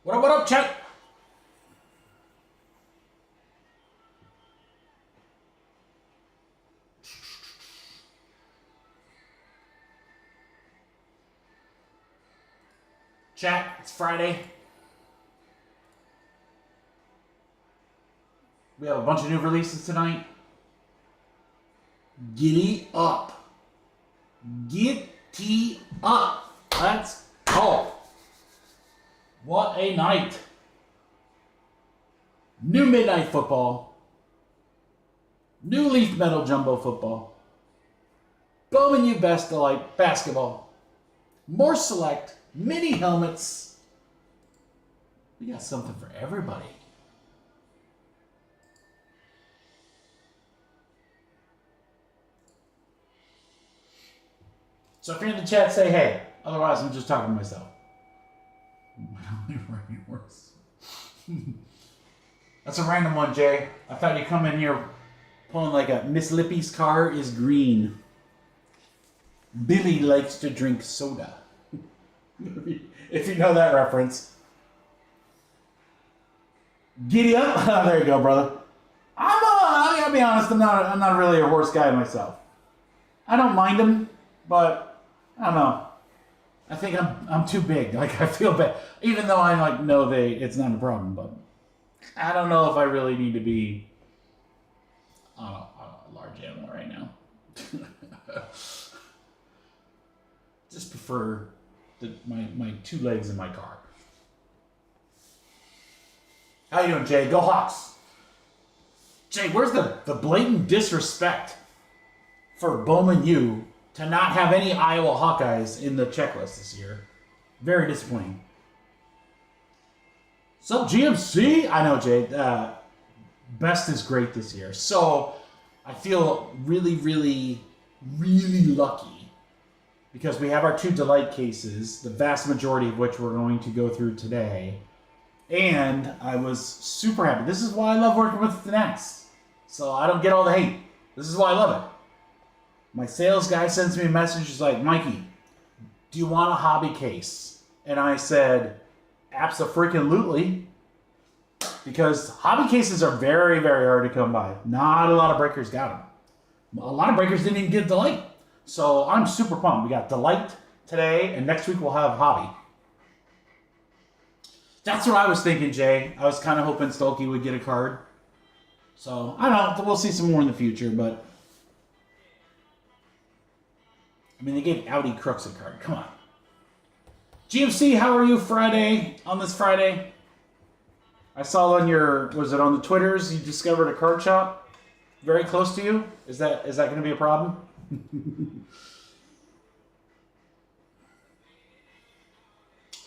What up, chat? Chat, it's Friday. We have a bunch of new releases tonight. Giddy up. Giddy up. Let's go. What a night. New Midnight Football. New Leaf Metal Jumbo Football. Bowman U Best Basketball. More select. Mini helmets. We got something for everybody. So if you're in the chat, say hey. Otherwise, I'm just talking to myself. That's a random one, Jay. I thought you'd come in here pulling like a Miss Lippy's car is green. Billy likes to drink soda. If you know that reference. Giddy up. There you go, brother. I gotta be honest, I'm not really a horse guy myself. I don't mind them, but I don't know. I think I'm too big. Like I feel bad. Even though I know it's not a problem, but I don't know if I really need to be on a large animal right now. Just prefer my two legs in my car. How you doing, Jay? Go Hawks. Jay, where's the blatant disrespect for Bowman U to not have any Iowa Hawkeyes in the checklist this year? Very disappointing. Sup, GMC? I know, Jay. Best is great this year. So I feel really, really, really lucky because we have our two Delight cases, the vast majority of which we're going to go through today. And I was super happy. This is why I love working with Fanatics. So I don't get all the hate. This is why I love it. My sales guy sends me a message. He's like, Mikey, do you want a hobby case? And I said, abso-freaking-lutely. Because hobby cases are very, very hard to come by. Not a lot of breakers got them. A lot of breakers didn't even get Delight. So I'm super pumped. We got Delight today, and next week we'll have hobby. That's what I was thinking, Jay. I was kind of hoping Stolke would get a card. So, I don't know. We'll see some more in the future, but I mean, they gave Audi Crooks a card. Come on. GMC, how are you on this Friday? I saw on was it on the Twitters, you discovered a card shop very close to you? Is that going to be a problem?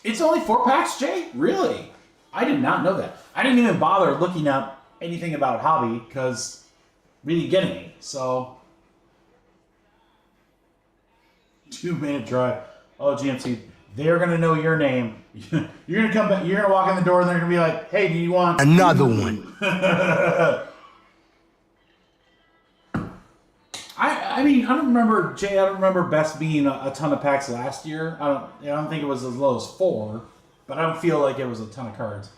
It's only 4 packs, Jay? Really? I did not know that. I didn't even bother looking up anything about hobby because really getting me. So 2-minute drive. Oh, GMC, they're gonna know your name. You're gonna come back. You're gonna walk in the door, and they're gonna be like, "Hey, do you want another one?" I mean, I don't remember, Jay. I don't remember Best being a ton of packs last year. I don't think it was as low as 4, but I don't feel like it was a ton of cards.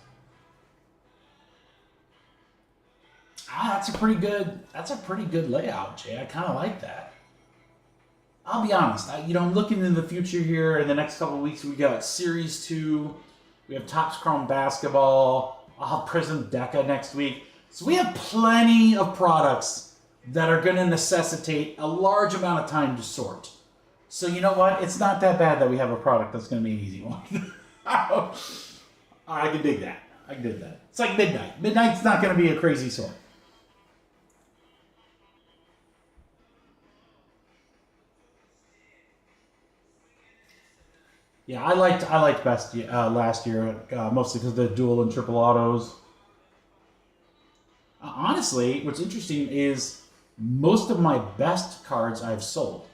That's a pretty good layout, Jay. I kind of like that. I'll be honest. I'm looking in the future here. In the next couple of weeks, we got Series 2. We have Topps Chrome Basketball. I'll have Prism Deca next week. So we have plenty of products that are going to necessitate a large amount of time to sort. So you know what? It's not that bad that we have a product that's going to be an easy one. I can dig that. It's like Midnight. Midnight's not going to be a crazy sort. Yeah, I liked Best last year, mostly because of the dual and triple autos. Honestly, what's interesting is most of my best cards I've sold.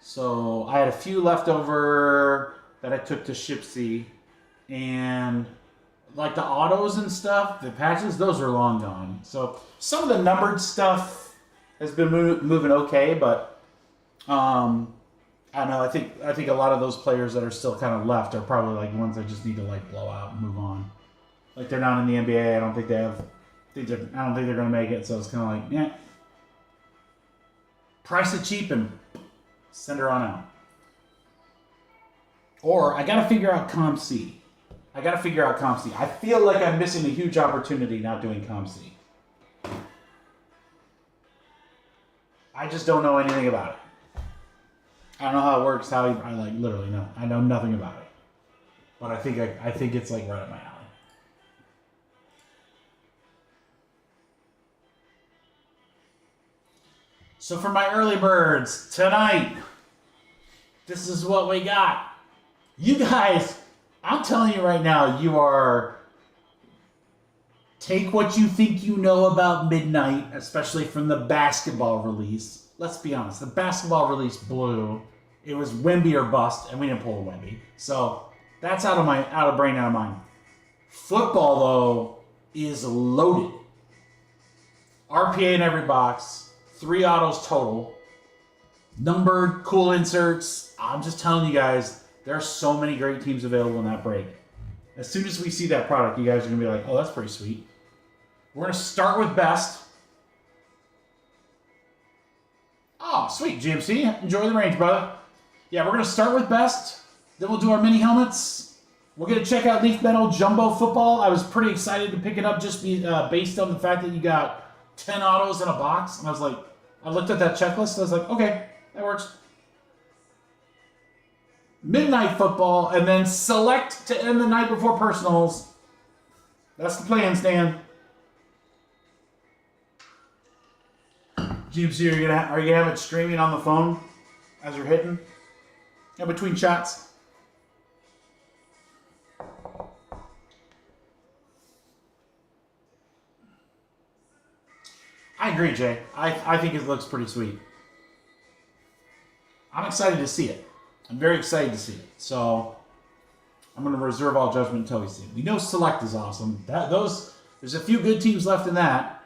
So I had a few left over that I took to Shipsy, and like the autos and stuff, the patches, those are long gone. So some of the numbered stuff has been moving okay, but I I don't know. I think a lot of those players that are still kind of left are probably like ones that just need to like blow out and move on. Like they're not in the NBA. I don't think they have. I don't think they're going to make it. So it's kind of like, yeah, price it cheap and send her on out. Or I got to figure out Comp C. I feel like I'm missing a huge opportunity not doing Comp C. I just don't know anything about it. I don't know how it works. I like literally know. I know nothing about it. But I think it's like right up my alley. So for my early birds tonight, this is what we got. You guys, I'm telling you right now, you are. Take what you think you know about Midnight, especially from the basketball release. Let's be honest, the basketball release blew. It was Wemby or bust, and we didn't pull a Wemby. So that's out of brain, out of mind. Football, though, is loaded. RPA in every box, 3 autos total. Numbered, cool inserts. I'm just telling you guys, there are so many great teams available in that break. As soon as we see that product, you guys are going to be like, oh, that's pretty sweet. We're going to start with best. Oh, sweet, GMC. Enjoy the range, brother. Yeah, we're going to start with best. Then we'll do our mini helmets. We're going to check out Leaf Metal Jumbo Football. I was pretty excited to pick it up just based on the fact that you got 10 autos in a box. And I was like, I looked at that checklist and I was like, okay, that works. Midnight Football, and then Select to end the night before Personals. That's the plan, Stan. GMC, are you gonna have it streaming on the phone as you're hitting? Yeah, between shots. I agree, Jay. I think it looks pretty sweet. I'm excited to see it. I'm very excited to see it. So I'm going to reserve all judgment until we see it. We know Select is awesome. There's a few good teams left in that,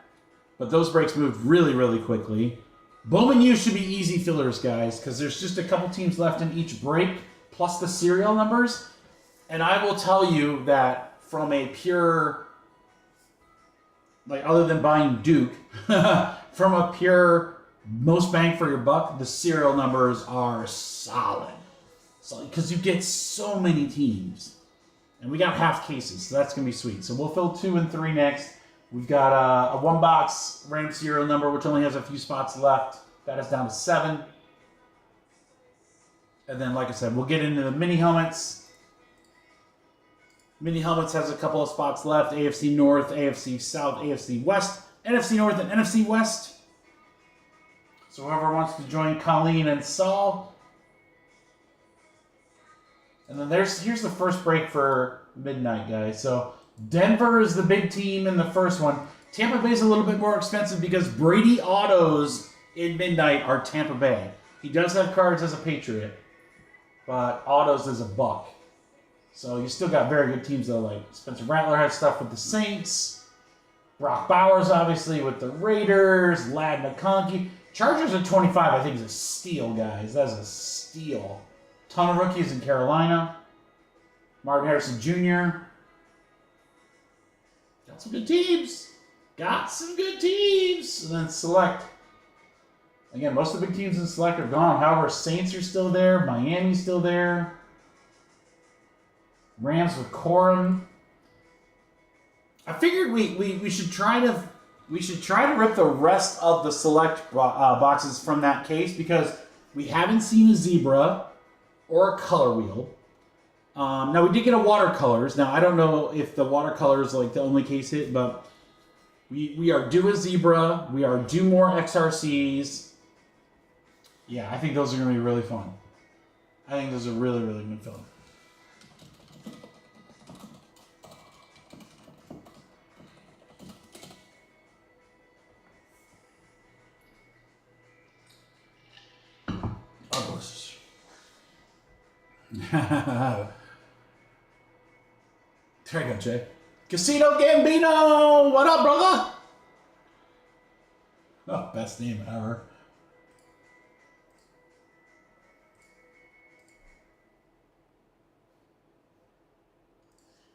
but those breaks moved really, really quickly. Bowman U should be easy fillers, guys, because there's just a couple teams left in each break, plus the serial numbers. And I will tell you that from a pure, like other than buying Duke, from a pure most bang for your buck, the serial numbers are solid. So, because you get so many teams. And we got half cases, so that's going to be sweet. So we'll fill 2 and 3 next. We've got a 1-box random serial number, which only has a few spots left. That is down to 7. And then, like I said, we'll get into the mini helmets. Mini helmets has a couple of spots left. AFC North, AFC South, AFC West, NFC North, and NFC West. So whoever wants to join Colleen and Saul. And then here's the first break for Midnight, guys. So Denver is the big team in the first one. Tampa Bay is a little bit more expensive because Brady autos in Midnight are Tampa Bay. He does have cards as a Patriot, but autos is a buck. So you still got very good teams though, like Spencer Rattler has stuff with the Saints. Brock Bowers, obviously, with the Raiders. Lad McConkey. Chargers at 25, I think, is a steal, guys. That's a steal. Ton of rookies in Carolina. Martin Harrison Jr. Got some good teams. And then Select. Again, most of the big teams in Select are gone. However, Saints are still there. Miami's still there. Rams with Corum. I figured we should try to rip the rest of the Select boxes from that case because we haven't seen a zebra or a color wheel. Now we did get a watercolors. Now I don't know if the watercolor is like the only case hit, but we are due a zebra. We are due more XRCs. Yeah, I think those are going to be really fun. I think those are really, really good fun. There you go, Jay. Casino Gambino! What up, brother? Oh, best name ever.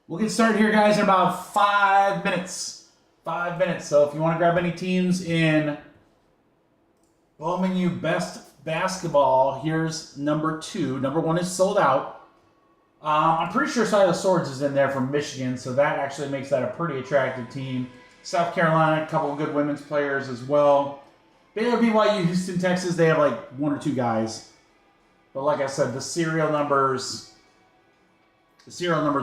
We'll get started here, guys, in about 5 minutes. 5 minutes. So if you want to grab any teams in Bowman U Best Basketball, here's number 2. Number 1 is sold out. I'm pretty sure Side of Swords is in there from Michigan, so that actually makes that a pretty attractive team. South Carolina, a couple of good women's players as well. Baylor, BYU, Houston, Texas, they have like 1 or 2 guys. But like I said, the serial numbers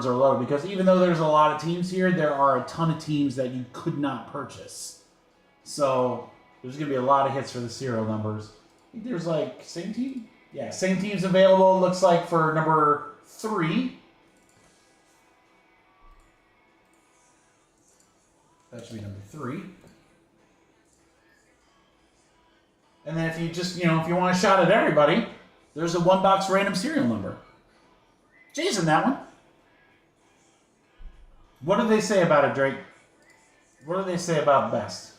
are low because even though there's a lot of teams here, there are a ton of teams that you could not purchase. So there's going to be a lot of hits for the serial numbers. I think there's like, same team? Yeah, same teams available, looks like, for number 3. That should be number 3. And then if you just, if you want a shot at everybody, there's a 1-box random serial number. Jay's in that one. What do they say about it, Drake? What do they say about Best?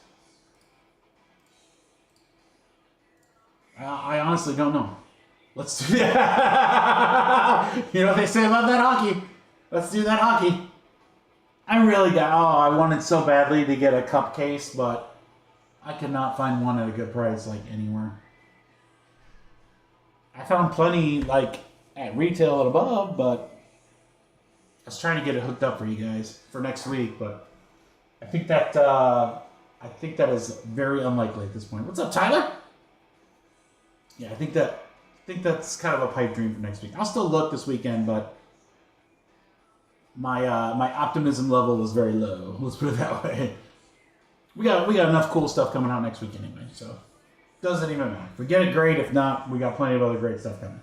I honestly don't know. Let's do that. You know what they say about that hockey? Let's do that hockey. I wanted so badly to get a cup case, but I could not find one at a good price, like, anywhere. I found plenty, like, at retail and above, but I was trying to get it hooked up for you guys for next week, but I think that is very unlikely at this point. What's up, Tyler? Yeah, I think that's kind of a pipe dream for next week. I'll still look this weekend, but my optimism level is very low. Let's put it that way. We got enough cool stuff coming out next week anyway, so doesn't even matter. If we get it, great. If not, we got plenty of other great stuff coming.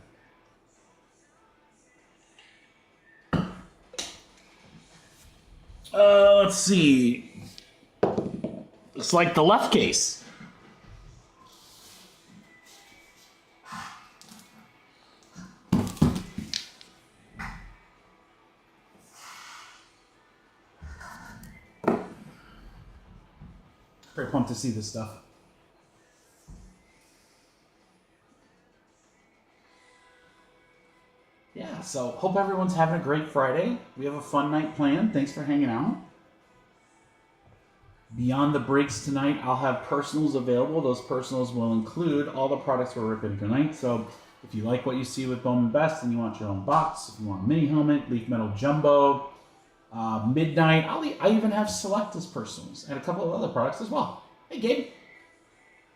Let's see. Looks like the left case. Pretty pumped to see this stuff. Yeah, so hope everyone's having a great Friday. We have a fun night planned. Thanks for hanging out. Beyond the breaks tonight, I'll have personals available. Those personals will include all the products we're ripping tonight. So if you like what you see with Bowman Best and you want your own box, if you want a mini helmet, leaf metal jumbo, midnight, I even have Selectus personals and a couple of other products as well. Hey, Gabe.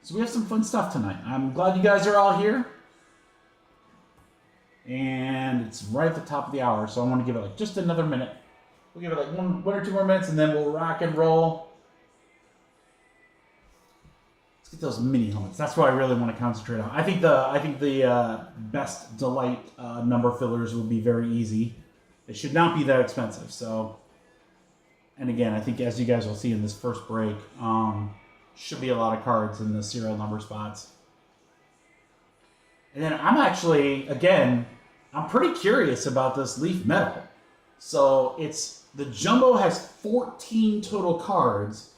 So we have some fun stuff tonight. I'm glad you guys are all here. And it's right at the top of the hour, so I want to give it like just another minute. We'll give it like one or 2 more minutes, and then we'll rock and roll. Let's get those mini helmets. That's what I really want to concentrate on. I think the Best Delight number fillers will be very easy. They should not be that expensive. So, and again, I think as you guys will see in this first break, should be a lot of cards in the serial number spots. And then I'm pretty curious about this leaf metal. So the jumbo has 14 total cards.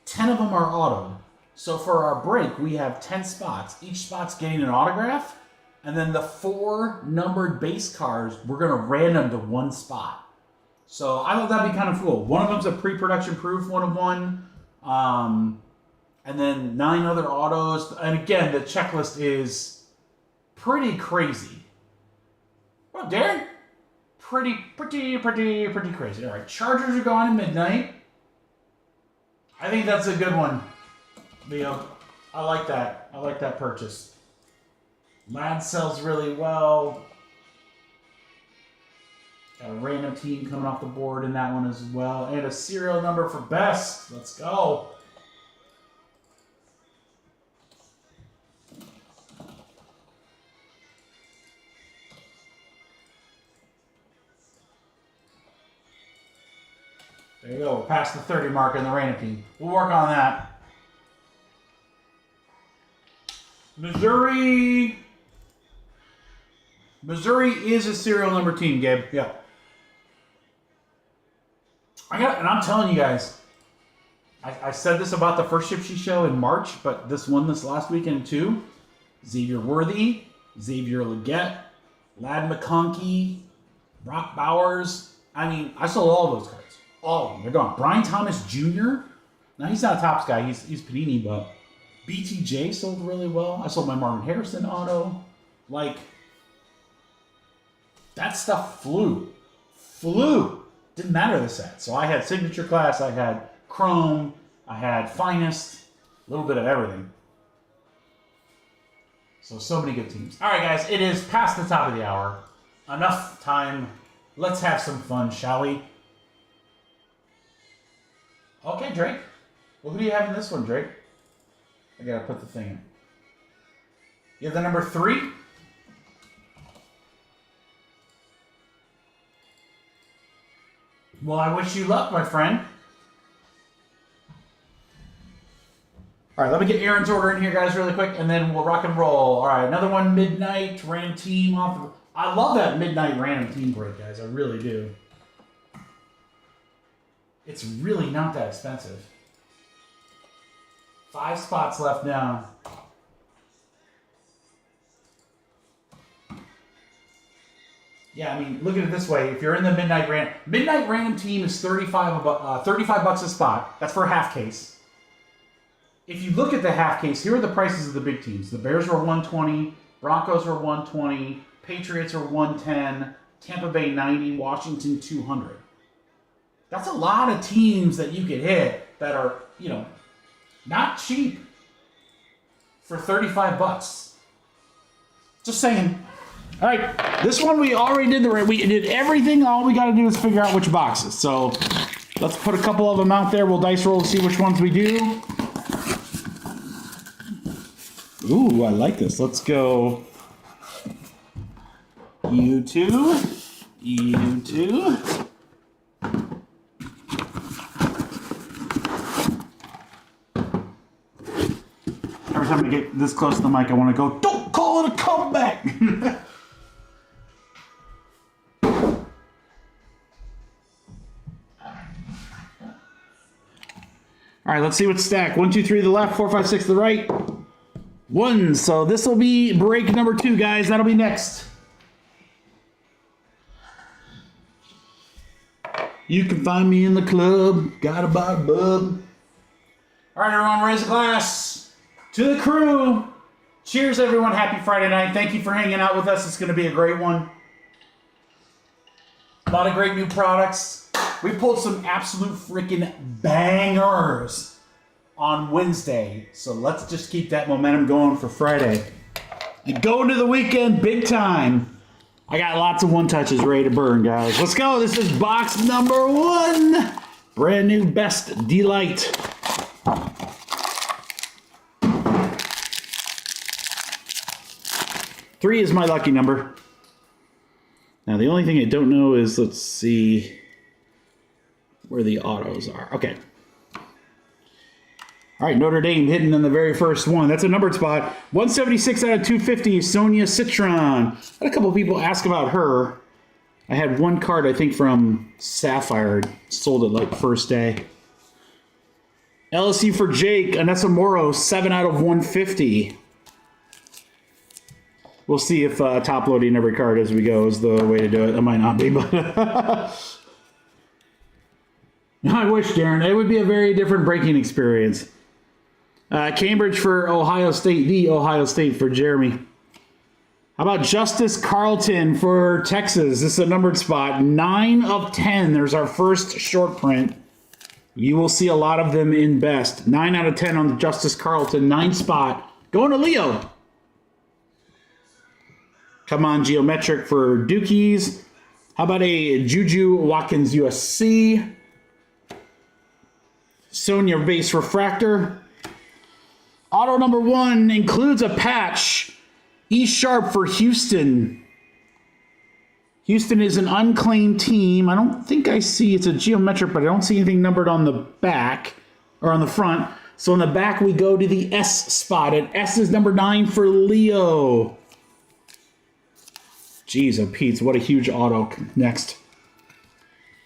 10 of them are auto. So for our break, we have 10 spots. Each spot's getting an autograph. And then the 4 numbered base cards, we're going to random to 1 spot. So I thought that'd be kind of cool. One of them's a pre-production proof 1 of 1. And then 9 other autos. And again, the checklist is pretty crazy. Well, Darren? Pretty crazy. All right, Chargers are going at midnight. I think that's a good one, Leo. I like that. I like that purchase. Lad sells really well. Got a random team coming off the board in that one as well. And a serial number for Best. Let's go. There you go. We're past the 30 mark in the random team. We'll work on that. Missouri is a serial number team, Gabe. Yeah. And I'm telling you guys, I said this about the first Ship She show in March, but this last weekend too. Xavier Worthy, Xavier Leggett, Lad McConkey, Brock Bowers. I mean, I sold all those cards. All of them. They're gone. Brian Thomas Jr. Now, he's not a Topps guy. He's Panini, but BTJ sold really well. I sold my Marvin Harrison auto. Like, that stuff flew. Didn't matter the set. So I had Signature Class. I had Chrome. I had Finest. A little bit of everything. So many good teams. All right, guys. It is past the top of the hour. Enough time. Let's have some fun, shall we? Okay, Drake. Well, who do you have in this one, Drake? I gotta put the thing in. You have the number 3? Well, I wish you luck, my friend. All right, let me get Aaron's order in here, guys, really quick, and then we'll rock and roll. All right, another one, Midnight Random Team off of... I love that Midnight Random Team break, guys. I really do. It's really not that expensive. 5 spots left now. Yeah, I mean, look at it this way. If you're in the Midnight Random Team is $35 bucks a spot. That's for a half case. If you look at the half case, here are the prices of the big teams. The Bears were $120, Broncos were $120, Patriots are $110, Tampa Bay $90, Washington $200. That's a lot of teams that you could hit that are, you know, not cheap for 35 bucks. Just saying. All right, this one we already did we did everything. All we got to do is figure out which boxes. So let's put a couple of them out there. We'll dice roll to see which ones we do. Ooh, I like this. Let's go U2, U2. Every time I get this close to the mic, I want to go, don't call it a comeback. All right, let's see what's stacked. 1, 2, 3 to the left, 4, 5, 6 to the right. 1. So this will be break number 2, guys. That'll be next. You can find me in the club. Got a buy a bub. All right, everyone, raise a glass to the crew. Cheers, everyone. Happy Friday night. Thank you for hanging out with us. It's going to be a great one. A lot of great new products. We pulled some absolute freaking bangers on Wednesday. So let's just keep that momentum going for Friday. And go into the weekend big time. I got lots of one-touches ready to burn, guys. Let's go. This is box number 1. Brand new Best Delight. Three is my lucky number. Now, the only thing I don't know is, let's see where the autos are. Okay. All right, Notre Dame hidden in the very first one. That's a numbered spot. 176 out of 250, Sonia Citron. I had a couple of people ask about her. I had one card, I think, from Sapphire. Sold it like first day. LSU for Jake, Anessa Moro, 7 out of 150. We'll see if top loading every card as we go is the way to do it. It might not be, but I wish, Darren. It would be a very different breaking experience. Cambridge for Ohio State, the Ohio State for Jeremy. How about Justice Carlton for Texas? This is a numbered spot. 9 of 10. There's our first short print. You will see a lot of them in Best. 9 out of 10 on the Justice Carlton. 9 spot. Going to Leo. Come on, Geometric for Dukies. How about a Juju Watkins USC? Sonia Base Refractor. Auto number 1 includes a patch. E Sharp for Houston. Houston is an unclaimed team. I don't think I see, it's a geometric, but I don't see anything numbered on the back or on the front. So on the back we go to the S spot, and S is number 9 for Leo. Jeez, oh Pete, what a huge auto next.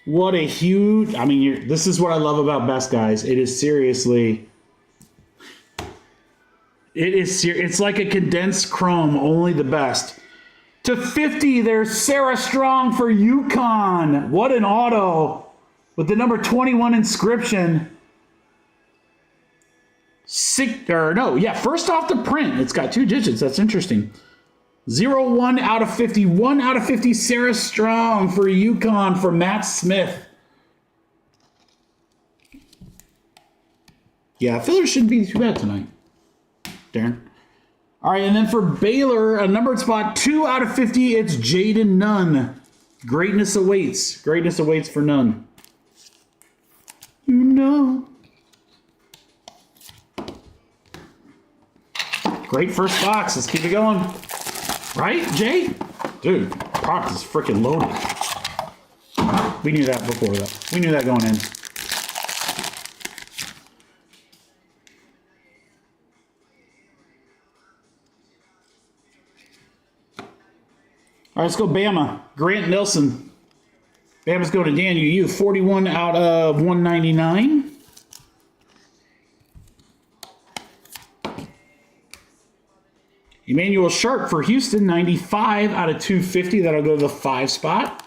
What a huge, I mean, this is what I love about Best, guys. It is seriously, it's like a condensed chrome, only the best. to 50, there's Sarah Strong for UConn. What an auto with the number 21 inscription. First off the print. It's got 2 digits. That's interesting. 0-1 out of 50. 1 out of 50, Sarah Strong for UConn for Matt Smith. Yeah, Fillers shouldn't be too bad tonight, Darren. All right, and then for Baylor, a numbered spot, 2 out of 50, it's Jaden Nunn. Greatness awaits. Greatness awaits for Nunn. You know. Great first box. Let's keep it going. Right, Jay? Dude, box is freaking loaded. We knew that before, though. We knew that going in. All right, let's go Bama. Grant Nelson. Bama's going to Dan UU. 41 out of 199. Emmanuel Sharp for Houston. 95 out of 250. That'll go to the 5 spot.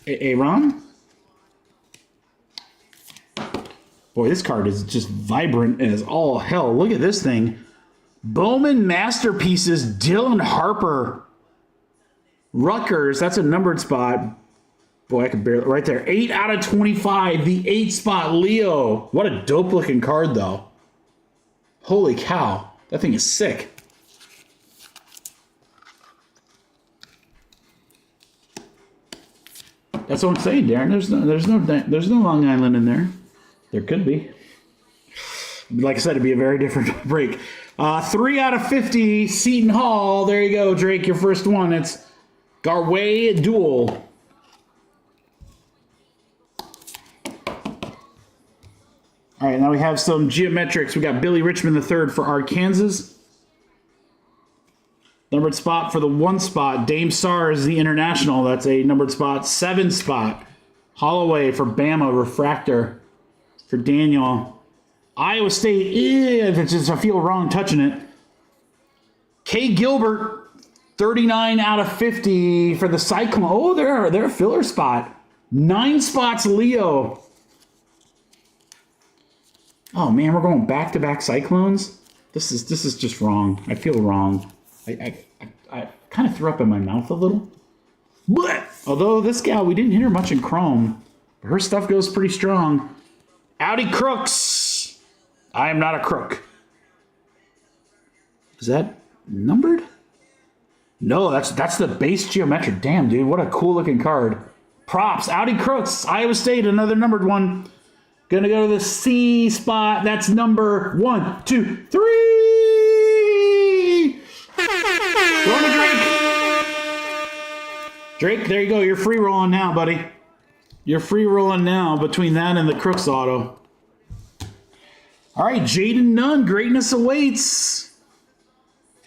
Aaron. Boy, this card is just vibrant as all hell. Look at this thing. Bowman Masterpieces. Dylan Harper. Rutgers, that's a numbered spot. Boy, I could barely, right there. 8 out of 25, the 8 spot, Leo. What a dope looking card, though. Holy cow, that thing is sick. That's what I'm saying, Darren. There's no Long Island in there. There could be. Like I said, it'd be a very different break. 3 out of 50, Seton Hall. There you go, Drake, your first one. It's Garway Duel. All right, now we have some geometrics. We got Billy Richmond III for Arkansas. Numbered spot for the 1 spot. Dame Sars, the International. That's a numbered spot. 7 spot. Holloway for Bama. Refractor for Daniel. Iowa State. I feel wrong touching it. Kay Gilbert. 39 out of 50 for the Cyclone. Oh, they're a filler spot. 9 spots, Leo. Oh man, we're going back-to-back Cyclones. This is just wrong. I feel wrong. I kind of threw up in my mouth a little. But although this gal, we didn't hit her much in Chrome. Her stuff goes pretty strong. Audi Crooks. I am not a crook. Is that numbered? No, that's the base geometric. Damn, dude, what a cool looking card. Props, Audi Crooks, Iowa State, another numbered one. Gonna go to the C spot. That's number 1, 2, 3. Going to Drake. Drake, there you go. You're free rolling now, buddy. You're free rolling now between that and the Crooks auto. All right, Jaden Nunn, greatness awaits.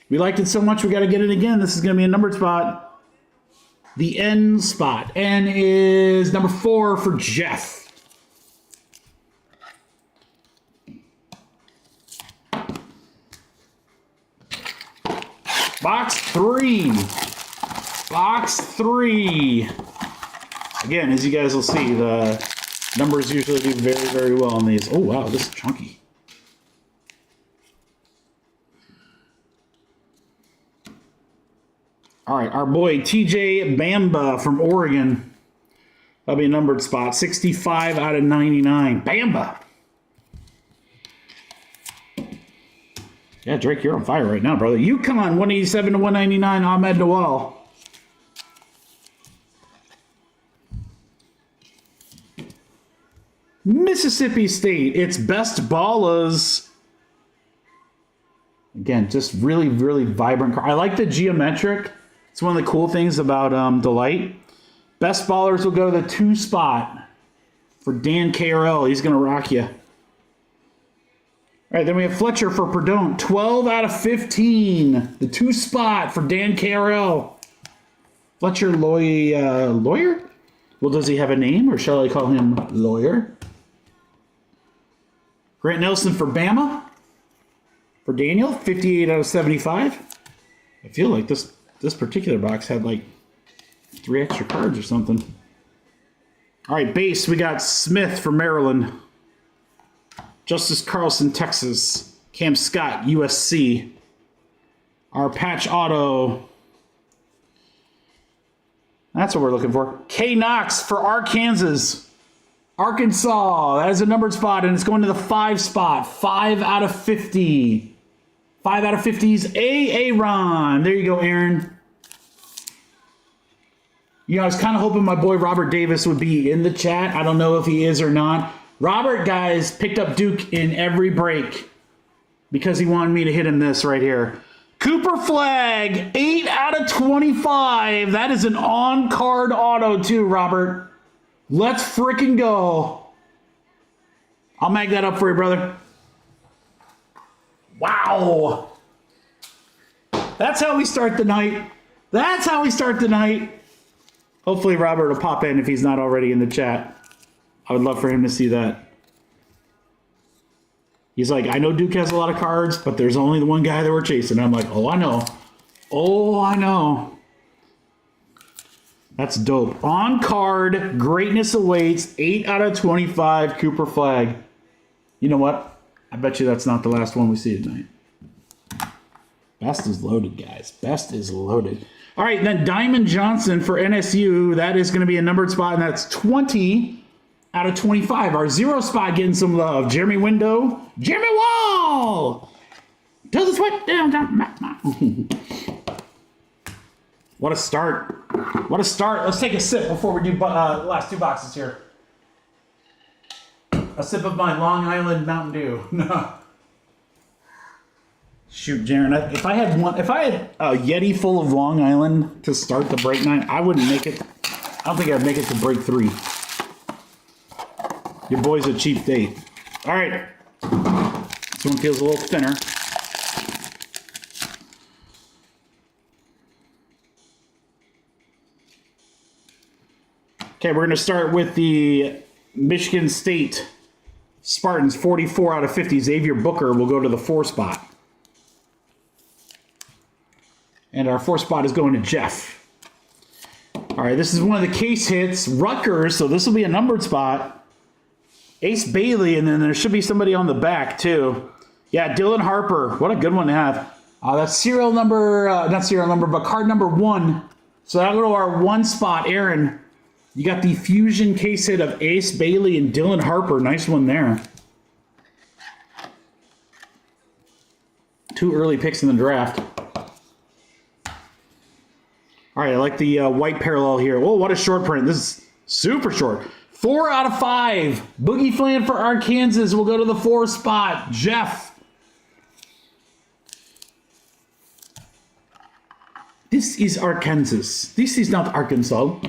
We liked it so much, we got to get it again. This is going to be a numbered spot. The N spot. N is number 4 for Jeff. Box 3. Box 3. Again, as you guys will see, the numbers usually do very, very well on these. Oh, wow, this is chunky. All right, our boy TJ Bamba from Oregon. That'll be a numbered spot. 65 out of 99. Bamba. Yeah, Drake, you're on fire right now, brother. UConn, 187 to 199. Ahmed Noel. Mississippi State. It's Best Ballas. Again, just really, really vibrant card. I like the geometric. It's one of the cool things about Delight. Best Ballers will go to the 2 spot for Dan KRL. He's going to rock you. All right, then we have Fletcher for Perdone. 12 out of 15. The 2 spot for Dan KRL. Fletcher Lawyer? Well, does he have a name, or shall I call him Lawyer? Grant Nelson for Bama. For Daniel, 58 out of 75. I feel like this this particular box had like 3 extra cards or something. All right, base, we got Smith for Maryland. Justice Carlson, Texas. Cam Scott, USC. Our patch auto. That's what we're looking for. K Knox for Arkansas. Arkansas. That is a numbered spot, and it's going to the 5 spot. 5 out of 50. 5 out of 50s. Aaron. There you go, Aaron. You know, I was kind of hoping my boy Robert Davis would be in the chat. I don't know if he is or not. Robert, guys, picked up Duke in every break because he wanted me to hit him this right here. Cooper Flag, 8 out of 25. That is an on-card auto too, Robert. Let's freaking go. I'll mag that up for you, brother. Wow. That's how we start the night. That's how we start the night. Hopefully Robert will pop in if he's not already in the chat. I would love for him to see that. He's like, I know Duke has a lot of cards, but there's only the one guy that we're chasing. I'm like, oh, I know. Oh, I know. That's dope. On card, greatness awaits. 8 out of 25, Cooper Flag. You know what? I bet you that's not the last one we see tonight. Best is loaded, guys. Best is loaded. All right, then Diamond Johnson for NSU. That is going to be a numbered spot, and that's 20 out of 25. Our 0 spot getting some love. Jeremy Window. Jeremy Wall. Till the sweat down. What a start. What a start. Let's take a sip before we do the last 2 boxes here. A sip of my Long Island Mountain Dew. Shoot, Jaren, if I had a Yeti full of Long Island to start the break 9, I wouldn't make it. I don't think I'd make it to break 3. Your boy's a cheap date. All right. This one feels a little thinner. Okay, we're going to start with the Michigan State Spartans, 44 out of 50. Xavier Booker will go to the 4 spot. And our 4 spot is going to Jeff. All right, this is one of the case hits. Rutgers, so this will be a numbered spot. Ace Bailey, and then there should be somebody on the back, too. Yeah, Dylan Harper. What a good one to have. That's serial number, not serial number, but card number 1. So that'll go to our 1 spot. Aaron, you got the fusion case hit of Ace Bailey and Dylan Harper. Nice one there. 2 early picks in the draft. All right, I like the white parallel here. Oh, what a short print. This is super short. 4 out of 5. Boogie Flan for Arkansas will go to the 4 spot. Jeff. This is Arkansas. This is not Arkansas. All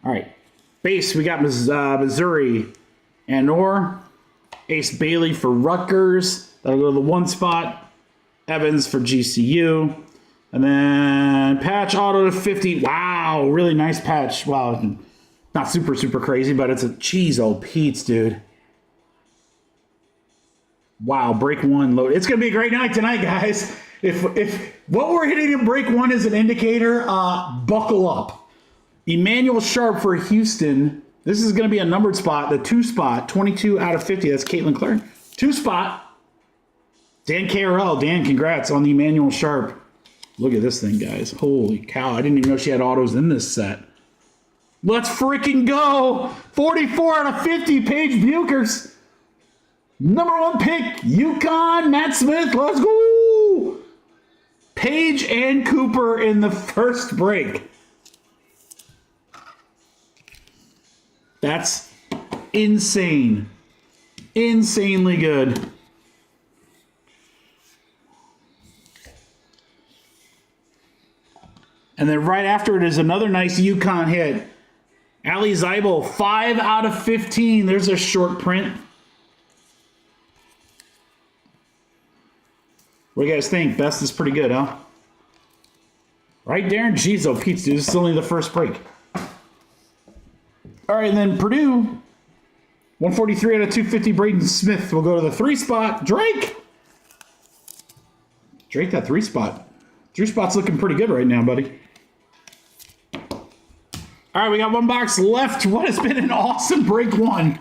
right. Base, we got Missouri. Anor. Ace Bailey for Rutgers. That'll go to the 1 spot. Evans for GCU. And then patch auto to 50. Wow, really nice patch. Wow, not super, super crazy, but it's a cheese old Pete's, dude. Wow, break 1 load. It's going to be a great night tonight, guys. If what we're hitting in break 1 is an indicator, buckle up. Emmanuel Sharp for Houston. This is going to be a numbered spot, the 2 spot, 22 out of 50. That's Caitlin Clark. 2 spot. Dan KRL. Dan, congrats on the Emmanuel Sharp. Look at this thing, guys. Holy cow. I didn't even know she had autos in this set. Let's freaking go. 44 out of 50, Paige Bukers. Number 1 pick, UConn, Matt Smith. Let's go. Paige and Cooper in the first break. That's insane. Insanely good. And then right after it is another nice UConn hit. Ali Zeibel, 5 out of 15. There's a short print. What do you guys think? Best is pretty good, huh? Right, Darren? Jeez, oh, Pete, dude, this is only the first break. All right, and then Purdue, 143 out of 250. Braden Smith will go to the 3 spot. Drake, that 3 spot. Drew Spot's looking pretty good right now, buddy. All right, we got one box left. What has been an awesome break one?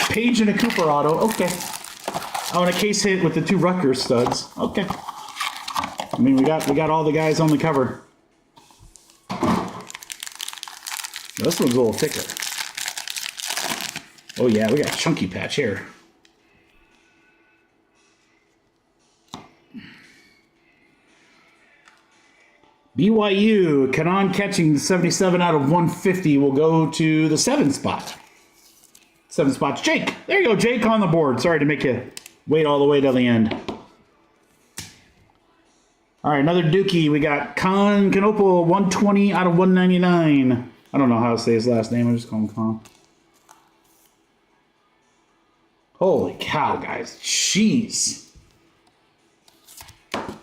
Page and a Cooper auto. Okay. Oh, and a case hit with the 2 Rutgers studs. Okay. I mean, we got all the guys on the cover. This one's a little thicker. Oh yeah, we got a chunky patch here. BYU, Kanon catching 77 out of 150 will go to the 7 spot. 7 spots. Jake. There you go, Jake on the board. Sorry to make you wait all the way till the end. All right, another Dookie. We got Con Canopal, 120 out of 199. I don't know how to say his last name. I just call him Con. Holy cow, guys. Jeez.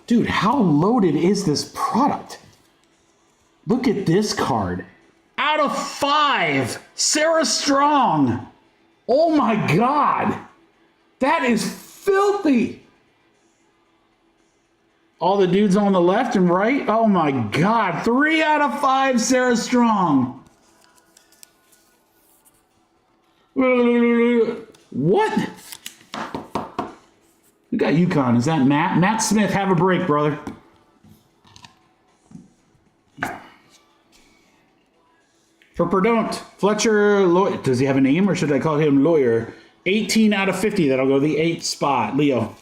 Dude, how loaded is this product? Look at this card. Out of 5, Sarah Strong. Oh my God. That is filthy. All the dudes on the left and right. Oh my God. 3 out of 5, Sarah Strong. What? We got UConn. Is that Matt? Matt Smith, have a break, brother. For Perdon't, Fletcher, does he have a name or should I call him Lawyer? 18 out of 50. That'll go the 8th spot. Leo.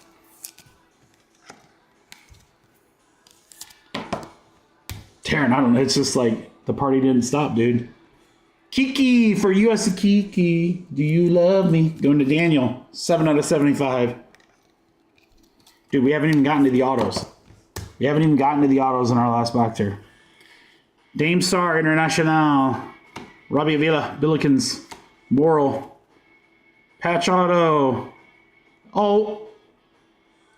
Taryn, I don't know. It's just like the party didn't stop, dude. Kiki for US Kiki. Do you love me? Going to Daniel. 7 out of 75. Dude, we haven't even gotten to the autos. We haven't even gotten to the autos in our last box here. Dame Star International. Robbie Avila, Billikens, Moral, Patch Auto. Oh,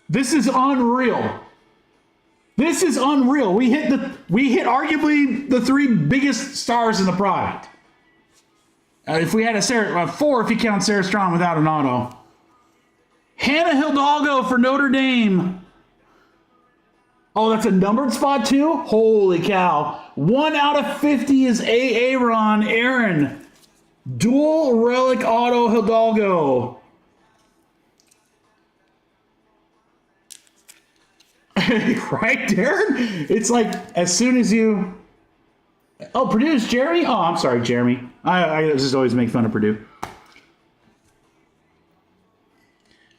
this is unreal. This is unreal. We hit arguably the 3 biggest stars in the product. If we had a 4 if you count Sarah Strong without an auto. Hannah Hidalgo for Notre Dame. Oh, that's a numbered spot too? Holy cow. 1 out of 50 is Aaron. Aaron. Dual relic auto Hidalgo. Right, Darren? It's like as soon as you... Oh, Purdue's Jeremy? Oh, I'm sorry, Jeremy. I just always make fun of Purdue.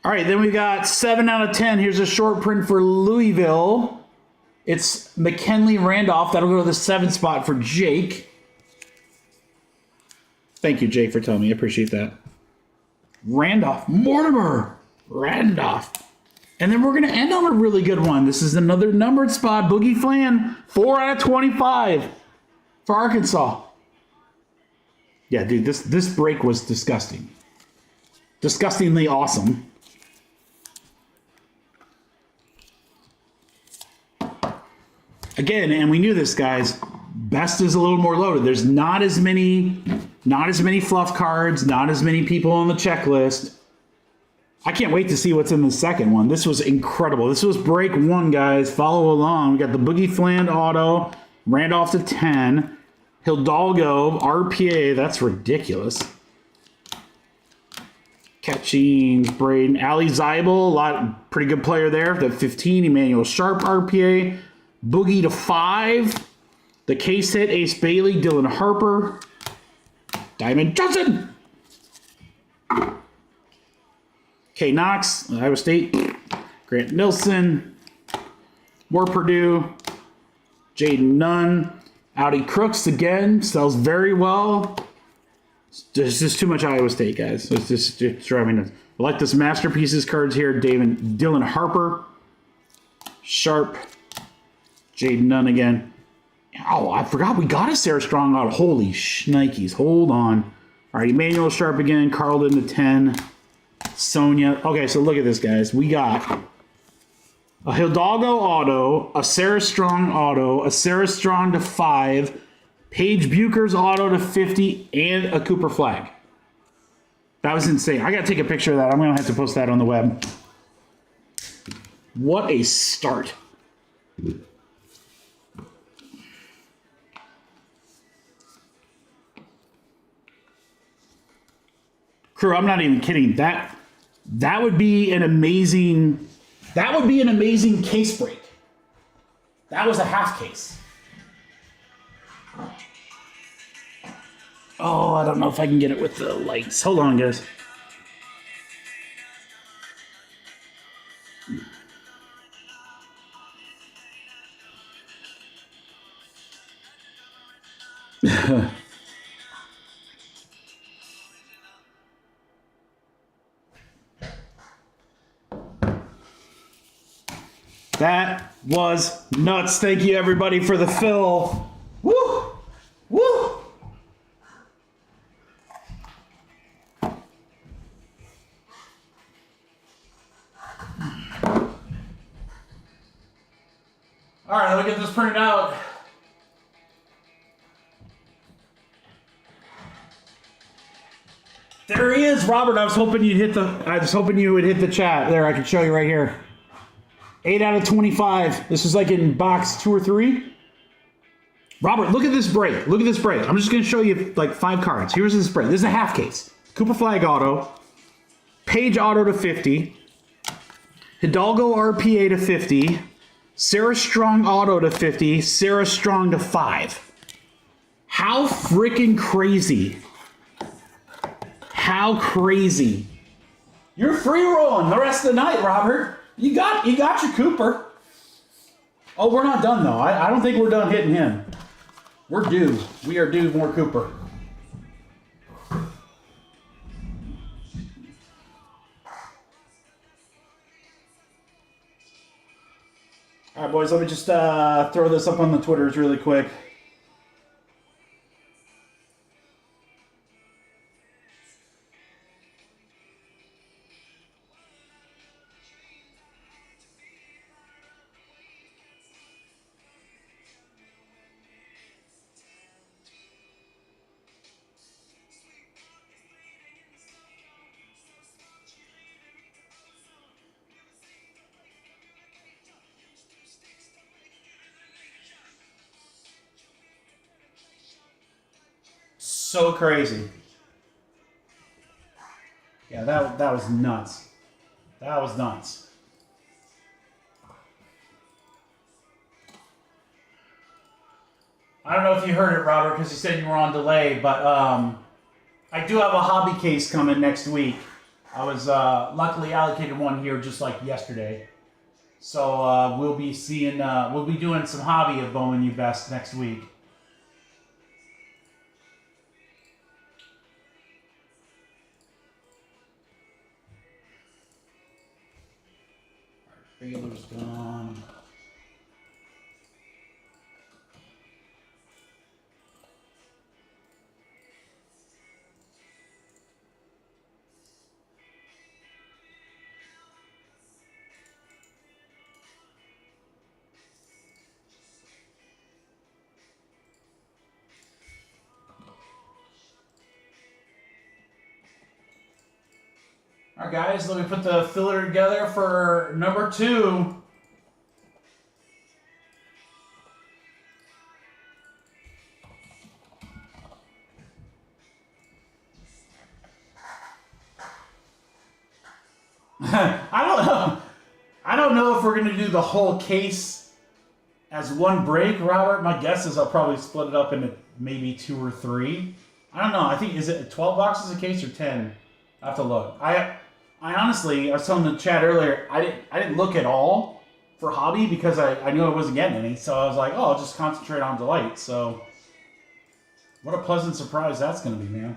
All right, then we got 7 out of 10. Here's a short print for Louisville. It's McKinley Randolph. That'll go to the 7th spot for Jake. Thank you, Jake, for telling me. I appreciate that. Randolph. Mortimer. Randolph. And then we're going to end on a really good one. This is another numbered spot. Boogie Flan. 4 out of 25 for Arkansas. Yeah, dude, this break was disgusting. Disgustingly awesome. Again, and we knew this, guys, best is a little more loaded. There's not as many fluff cards, not as many people on the checklist. I can't wait to see what's in the second one. This was incredible. This was break 1, guys. Follow along. We got the Boogie Fland auto, Randolph to 10, Hidalgo, RPA, that's ridiculous. Catching Braden, Ali Zeibel, pretty good player there. The 15, Emmanuel Sharp, RPA. Boogie to 5. The case hit, Ace Bailey, Dylan Harper. Diamond Johnson. K. Knox, Iowa State. Grant Nilsson. More Purdue. Jaden Nunn. Audi Crooks again. Sells very well. There's just too much Iowa State, guys. It's just driving us. I like this Masterpieces cards here. Dylan Harper. Sharp. Jaden Nunn again. Oh, I forgot we got a Sarah Strong out. Holy shnikes. Hold on. All right, Emmanuel Sharp again. Carlton to 10. Sonia. Okay, so look at this, guys. We got a Hidalgo auto, a Sarah Strong auto, a Sarah Strong to 5, Paige Bucher's auto to 50, and a Cooper flag. That was insane. I got to take a picture of that. I'm going to have to post that on the web. What a start. Crew, I'm not even kidding. That would be an amazing case break. That was a half case. Oh, I don't know if I can get it with the lights. Hold on, guys. That was nuts. Thank you, everybody, for the fill. Woo! Woo! All right, let me get this printed out. There he is, Robert. I was hoping you would hit the chat. There, I can show you right here. 8 out of 25. This is like in box 2 or 3. Robert, look at this break. Look at this break. I'm just going to show you like 5 cards. Here's this break. This is a half case. Cooper Flag auto. Page auto to 50. Hidalgo RPA to 50. Sarah Strong auto to 50. Sarah Strong to 5. How freaking crazy. How crazy. You're free rolling the rest of the night, Robert. You got your Cooper. Oh, we're not done though. I don't think we're done hitting him. We're due. We are due more Cooper. All right, boys. Let me just throw this up on the Twitters really quick. So crazy. Yeah, that was nuts. That was nuts. I don't know if you heard it, Robert, because you said you were on delay, but I do have a hobby case coming next week. I was luckily allocated one here just like yesterday. So we'll be doing some hobby of Bowman U Best next week. Regular's gone. All right, guys, let me put the filler together for number 2. I don't know if we're going to do the whole case as one break, Robert. My guess is I'll probably split it up into maybe 2 or 3. I don't know. I think, is it 12 boxes a case or 10? I have to look. I honestly, I was telling the chat earlier, I didn't look at all for hobby because I knew I wasn't getting any. So I was like, oh, I'll just concentrate on delight. So what a pleasant surprise that's going to be, man.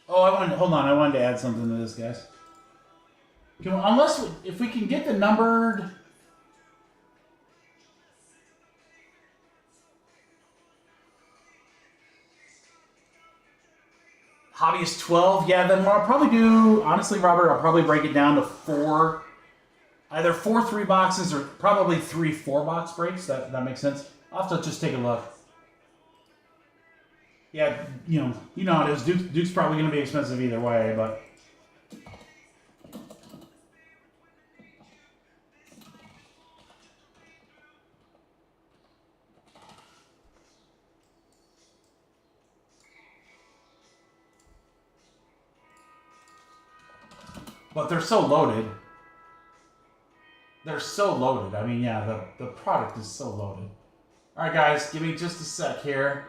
Oh, hold on. I wanted to add something to this, guys. If we can get the numbered... Hobby is 12. Yeah, then what I'll probably do, honestly, Robert, I'll probably break it down to 4. Either 4 3 boxes or probably 3 4 box breaks. That makes sense. I'll have to just take a look. Yeah, you know how it is. Duke's probably going to be expensive either way, but... But they're so loaded. They're so loaded. I mean, yeah, the product is so loaded. All right, guys, give me just a sec here.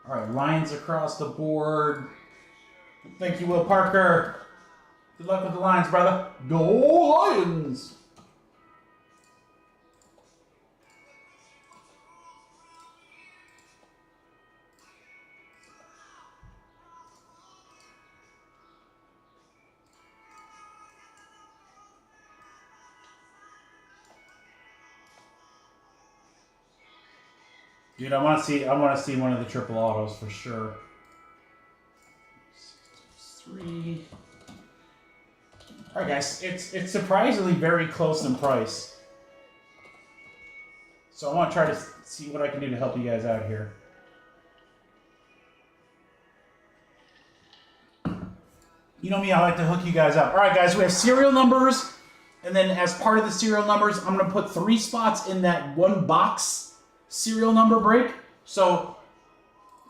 All right, Lions across the board. Thank you, Will Parker. Good luck with the Lions, brother. Go Lions! Dude, I want to see one of the triple autos for sure. 3. All right, guys, it's surprisingly very close in price. So I want to try to see what I can do to help you guys out here. You know me, I like to hook you guys up. All right, guys, we have serial numbers, and then as part of the serial numbers, I'm going to put 3 spots in that 1 box serial number break. So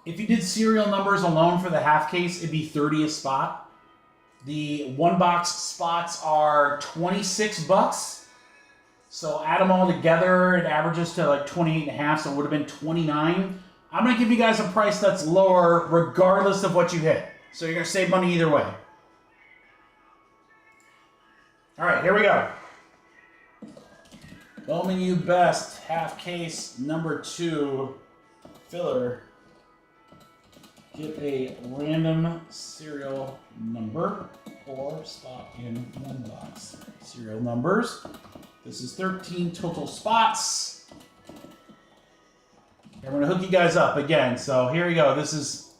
if you did serial numbers alone for the half case, it'd be 30 a spot. The 1 box spots are $26. So add them all together, it averages to like 28.5, so it would have been 29. I'm going to give you guys a price that's lower regardless of what you hit. So you're going to save money either way. All right, here we go. Bowman U Best, half case, number 2, filler. Get a random serial number or spot in 1 box. Serial numbers. This is 13 total spots. I'm going to hook you guys up again. So here we go. This is,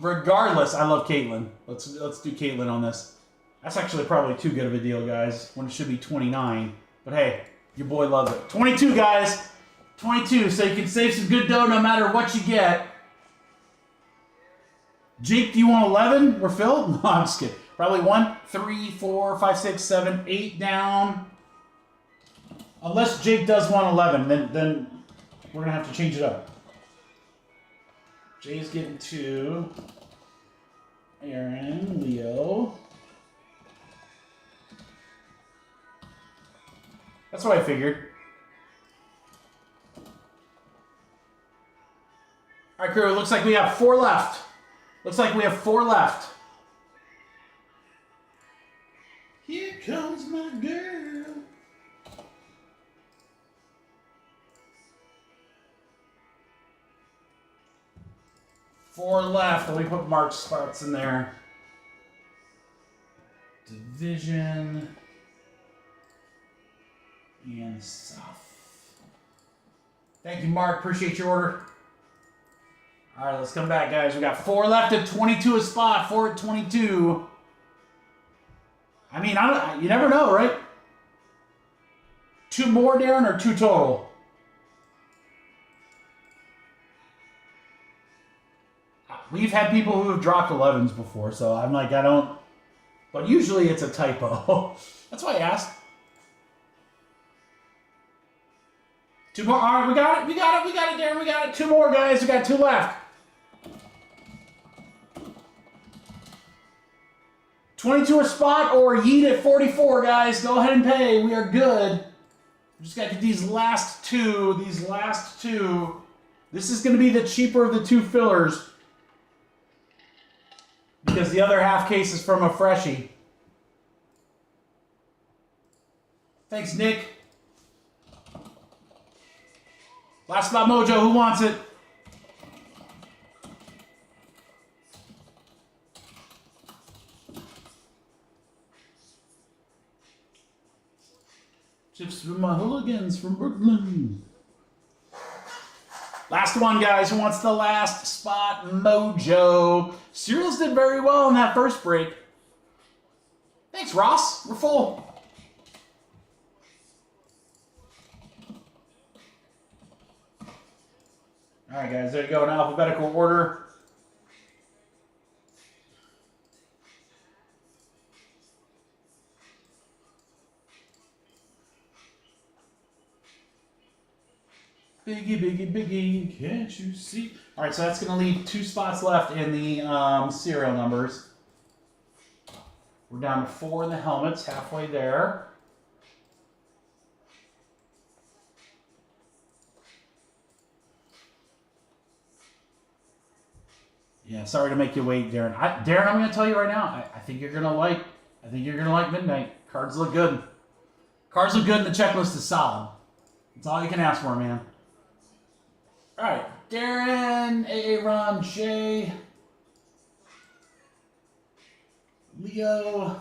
regardless, I love Caitlin. Let's do Caitlin on this. That's actually probably too good of a deal, guys, when it should be 29. But hey, your boy loves it. 22, guys. 22, so you can save some good dough no matter what you get. Jake, do you want 11? We're filled? No, I'm just kidding. Probably 1, 3, 4, 5, 6, 7, 8 down. Unless Jake does want 11, then we're going to have to change it up. Jay's getting 2. Aaron, Leo. That's what I figured. All right, crew, it looks like we have 4 left. Looks like we have 4 left. Here comes my girl. Four left. Let me put Mark's spots in there. Division. And South. Thank you, Mark. Appreciate your order. All right, let's come back, guys. We got 4 left at 22 a spot. 4 at 22. I mean, you never know, right? 2 more, Darren, or 2 total? We've had people who have dropped 11s before, so I'm like, I don't. But usually it's a typo. That's why I asked. 2 more. All right, we got it. We got it. We got it, Darren. We got it. 2 more, guys. We got 2 left. 22 a spot or yeet at 44, guys. Go ahead and pay. We are good. We just got to get these last 2. These last 2. This is going to be the cheaper of the 2 fillers. Because the other half case is from a freshie. Thanks, Nick. Last spot mojo. Who wants it? Chips from my hooligans from Brooklyn. Last one, guys. Who wants the last spot mojo? Cereals did very well in that first break. Thanks, Ross. We're full. All right, guys. There you go in alphabetical order. Biggie, biggie, biggie, can't you see? All right, so that's going to leave 2 spots left in the serial numbers. We're down to 4 in the helmets, halfway there. Yeah, sorry to make you wait, Darren. Darren, I'm going to tell you right now. I think you're going to like. I think you're going to like Midnight. Cards look good. Cards look good, and the checklist is solid. That's all you can ask for, man. All right, Darren, Aaron, Jay, Leo.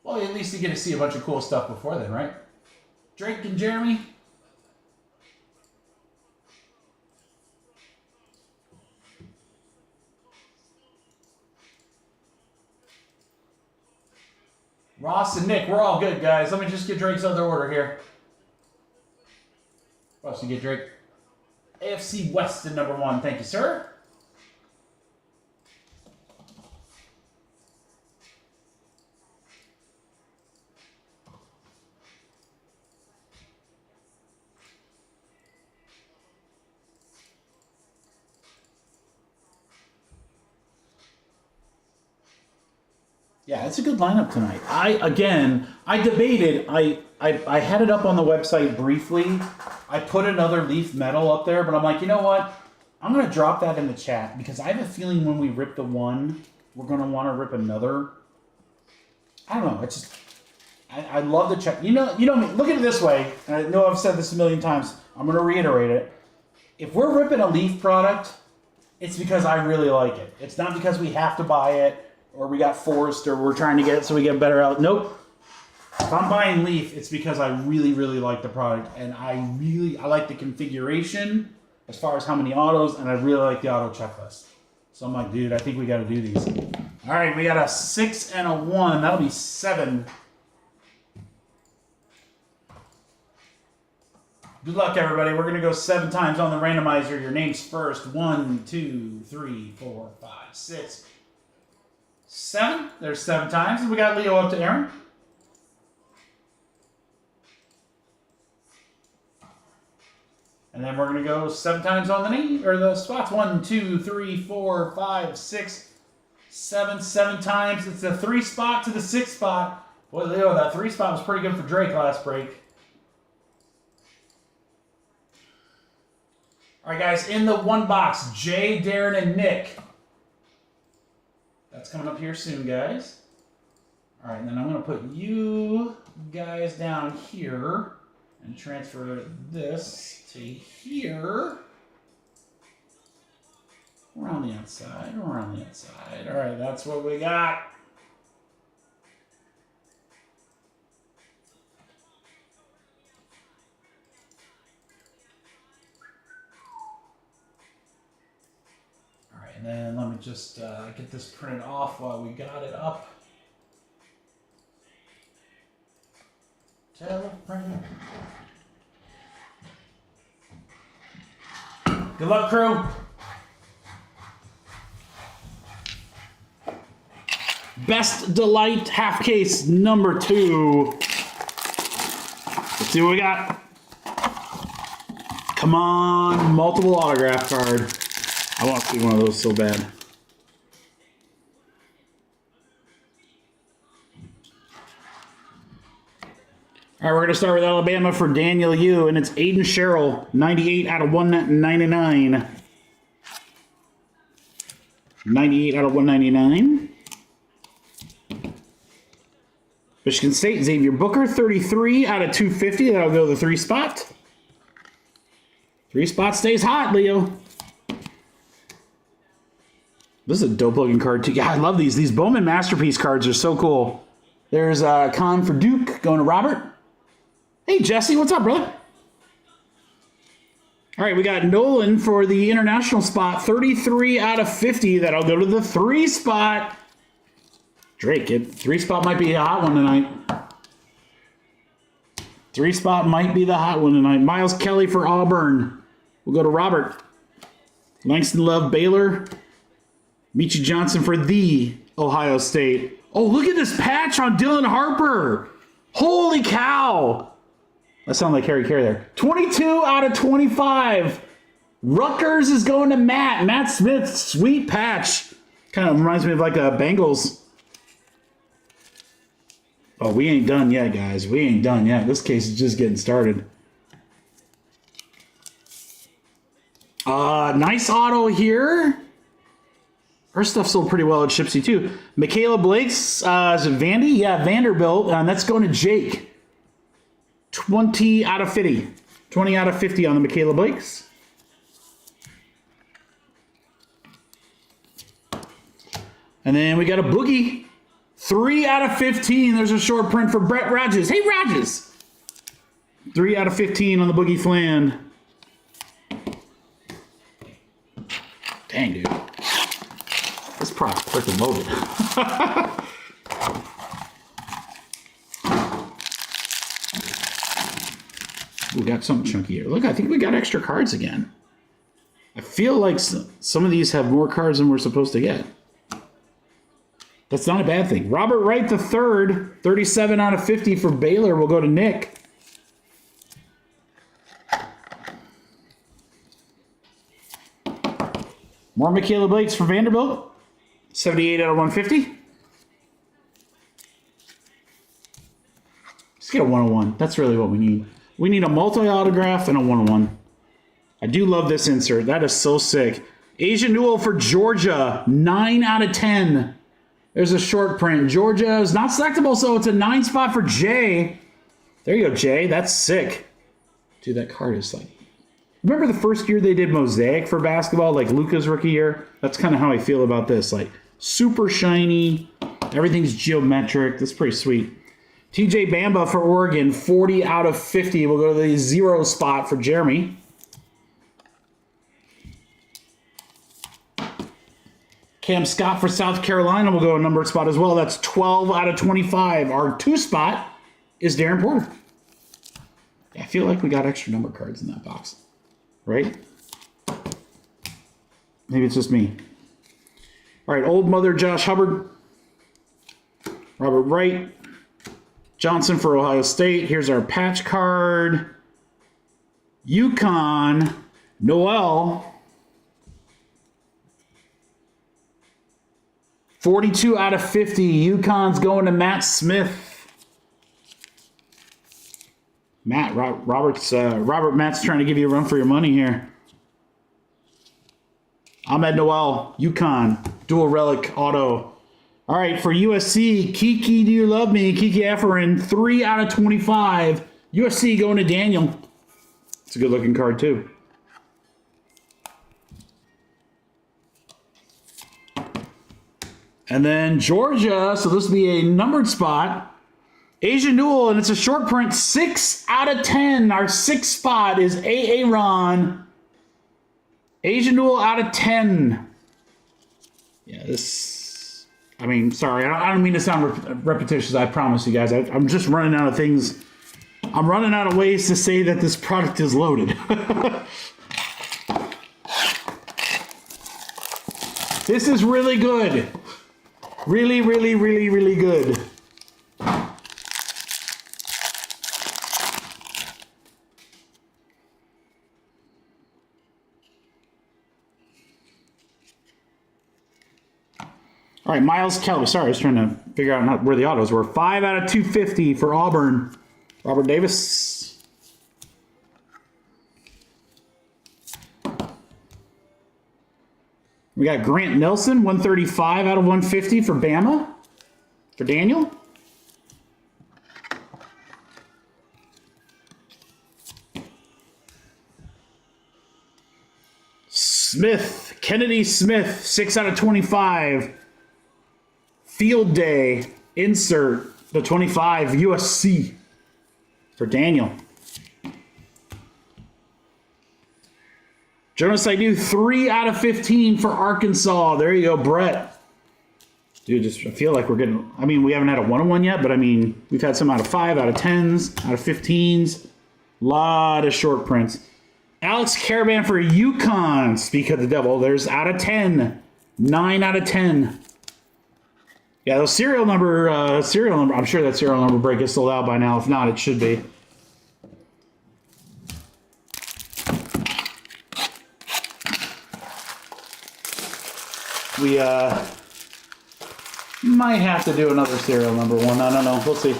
Well, at least you get to see a bunch of cool stuff before then, right? Drake and Jeremy. Ross and Nick, we're all good, guys. Let me just get Drake's other order here. What else you get, Drake? AFC West in number 1. Thank you, sir. Yeah, it's a good lineup tonight. I debated. I had it up on the website briefly. I put another Leaf Metal up there, but I'm like, you know what? I'm going to drop that in the chat because I have a feeling when we rip the one, we're going to want to rip another. I don't know. It's just, I love the check. You know, look at it this way. And I know I've said this a million times. I'm going to reiterate it. If we're ripping a Leaf product, it's because I really like it. It's not because we have to buy it, or we got forced, or we're trying to get it so we get better out. Nope. If I'm buying Leaf, it's because I really, really like the product, and I like the configuration as far as how many autos, and I really like the auto checklist. So I'm like, dude, I think we got to do these. All right, we got a 6 and a 1. That'll be 7. Good luck, everybody. We're going to go 7 times on the randomizer. Your name's first. 1, 2, 3, 4, 5, 6, 7. There's 7 times. And we got Leo up to Aaron. And then we're going to go 7 times on the name, or the spots. 1, 2, 3, 4, 5, 6, 7. 7 times. It's a 3 spot to the 6 spot. Boy, Leo, that 3 spot was pretty good for Drake last break. All right, guys, in the 1 box, Jay, Darren, and Nick. That's coming up here soon, guys. All right, and then I'm going to put you guys down here and transfer this to here. Around the outside, around the outside. All right, that's what we got. And then let me just get this printed off while we got it up. Teleprint. Good luck, crew. Best Delight half case number 2. Let's see what we got. Come on, multiple autograph card. I want to see one of those so bad. All right, we're going to start with Alabama for Daniel U, and it's Aiden Sherrill, 98 out of 199. 98 out of 199. Michigan State, Xavier Booker, 33 out of 250. That'll go to the 3 spot. 3 spot stays hot, Leo. This is a dope looking card too. Yeah, I love these. These Bowman Masterpiece cards are so cool. There's Con for Duke going to Robert. Hey, Jesse, what's up, brother? All right, we got Nolan for the international spot. 33 out of 50. That'll go to the 3 spot. Drake, 3 spot might be a hot one tonight. 3 spot might be the hot one tonight. Miles Kelly for Auburn. We'll go to Robert. Langston Love, Baylor. Michi Johnson for the Ohio State. Oh, look at this patch on Dylan Harper. Holy cow. That sounded like Harry Carey there. 22 out of 25. Rutgers is going to Matt. Matt Smith, sweet patch. Kind of reminds me of like a Bengals. Oh, we ain't done yet, guys. We ain't done yet. This case is just getting started. Nice auto here. Her stuff sold pretty well at Shipsy, too. Michaela Blake's, is it Vandy? Yeah, Vanderbilt. That's going to Jake. 20 out of 50. 20 out of 50 on the Michaela Blake's. And then we got a Boogie. 3 out of 15. There's a short print for Brett Rogers. Hey, Rogers! 3 out of 15 on the Boogie Flan. Dang, dude. This product freaking loaded. We got something chunky here. Look, I think we got extra cards again. I feel like some of these have more cards than we're supposed to get. That's not a bad thing. Robert Wright III, 37 out of 50 for Baylor. Will go to Nick. More Michaela Blakes for Vanderbilt. 78 out of 150. Let's get a 101. That's really what we need. We need a multi-autograph and a 101. I do love this insert. That is so sick. Asia Newell for Georgia. 9 out of 10. There's a short print. Georgia is not selectable, so it's a 9 spot for Jay. There you go, Jay. That's sick. Dude, that card is like... Remember the first year they did Mosaic for basketball, like Luka's rookie year? That's kind of how I feel about this. Like, super shiny. Everything's geometric. That's pretty sweet. TJ Bamba for Oregon, 40 out of 50. We'll go to the 0 spot for Jeremy. Cam Scott for South Carolina will go a numbered spot as well. That's 12 out of 25. Our 2 spot is Darren Porter. I feel like we got extra number cards in that box. Right? Maybe it's just me. All right, Old Mother Josh Hubbard. Robert Wright. Johnson for Ohio State. Here's our patch card. UConn. Noel. 42 out of 50. UConn's going to Matt Smith. Robert Matt's trying to give you a run for your money here. Ahmed Noel, UConn, dual relic auto. All right, for USC, Kiki, do you love me? Kiki Afferin, 3 out of 25. USC going to Daniel. It's a good looking card too. And then Georgia, so this will be a numbered spot. Asia Newell, and it's a short print, 6 out of 10. Our 6th spot is Aaron. Asia Newell out of 10. Yeah, this... I mean, sorry, I don't mean to sound repetitious, I promise you guys. I'm just running out of things. I'm running out of ways to say that this product is loaded. This is really good. Really, really, really, really good. All right, Miles Kelly. Sorry, I was trying to figure out where the autos were. 5 out of 250 for Auburn. Robert Davis. We got Grant Nelson, 135 out of 150 for Bama. For Daniel. Smith, Kennedy Smith, 6 out of 25. Field Day, insert, the 25, USC for Daniel. Jonas Saidu, 3 out of 15 for Arkansas. There you go, Brett. Dude, I feel like we're getting, I mean, we haven't had a 1-on-1 yet, but I mean, we've had some out of 5, out of 10s, out of 15s. A lot of short prints. Alex Caravan for UConn. Speak of the devil. There's out of 10. 9 out of 10. Yeah, those serial number, I'm sure that serial number break is sold out by now. If not, it should be. We might have to do another serial number one. I don't know. We'll see.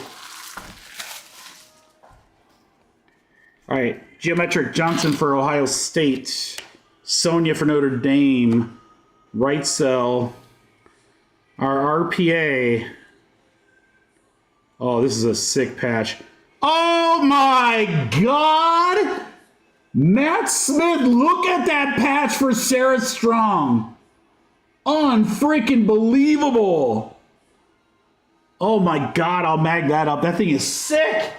All right. Geometric Johnson for Ohio State. Sonia for Notre Dame. Right cell. Our RPA. Oh, this is a sick patch. Oh my God! Matt Smith, look at that patch for Sarah Strong. Unfreaking believable. Oh my God, I'll mag that up. That thing is sick.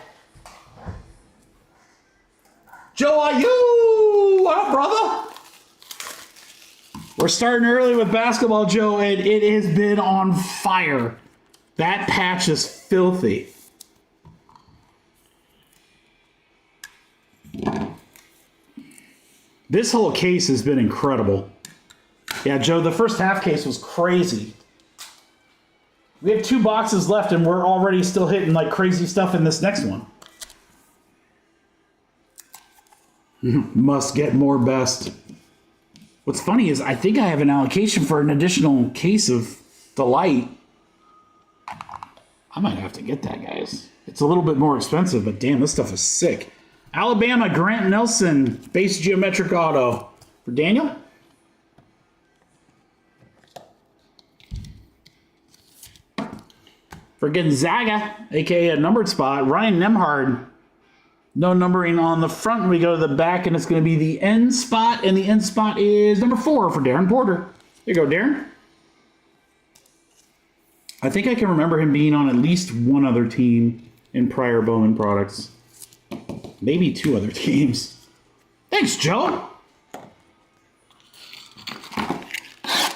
Joe Ayu, what up, brother? We're starting early with basketball, Joe, and it has been on fire. That patch is filthy. This whole case has been incredible. Yeah, Joe, the first half case was crazy. We have 2 boxes left, and we're already still hitting like crazy stuff in this next one. Must get more best. What's funny is I think I have an allocation for an additional case of Delight. I might have to get that, guys. It's a little bit more expensive, but damn, this stuff is sick. Alabama, Grant Nelson, base geometric auto. For Daniel? For Gonzaga, a.k.a. a numbered spot, Ryan Nemhard. No numbering on the front. We go to the back, and it's going to be the end spot, and the end spot is number 4 for Darren Porter. There you go, Darren. I think I can remember him being on at least one other team in prior Bowman products. Maybe 2 other teams. Thanks, Joe.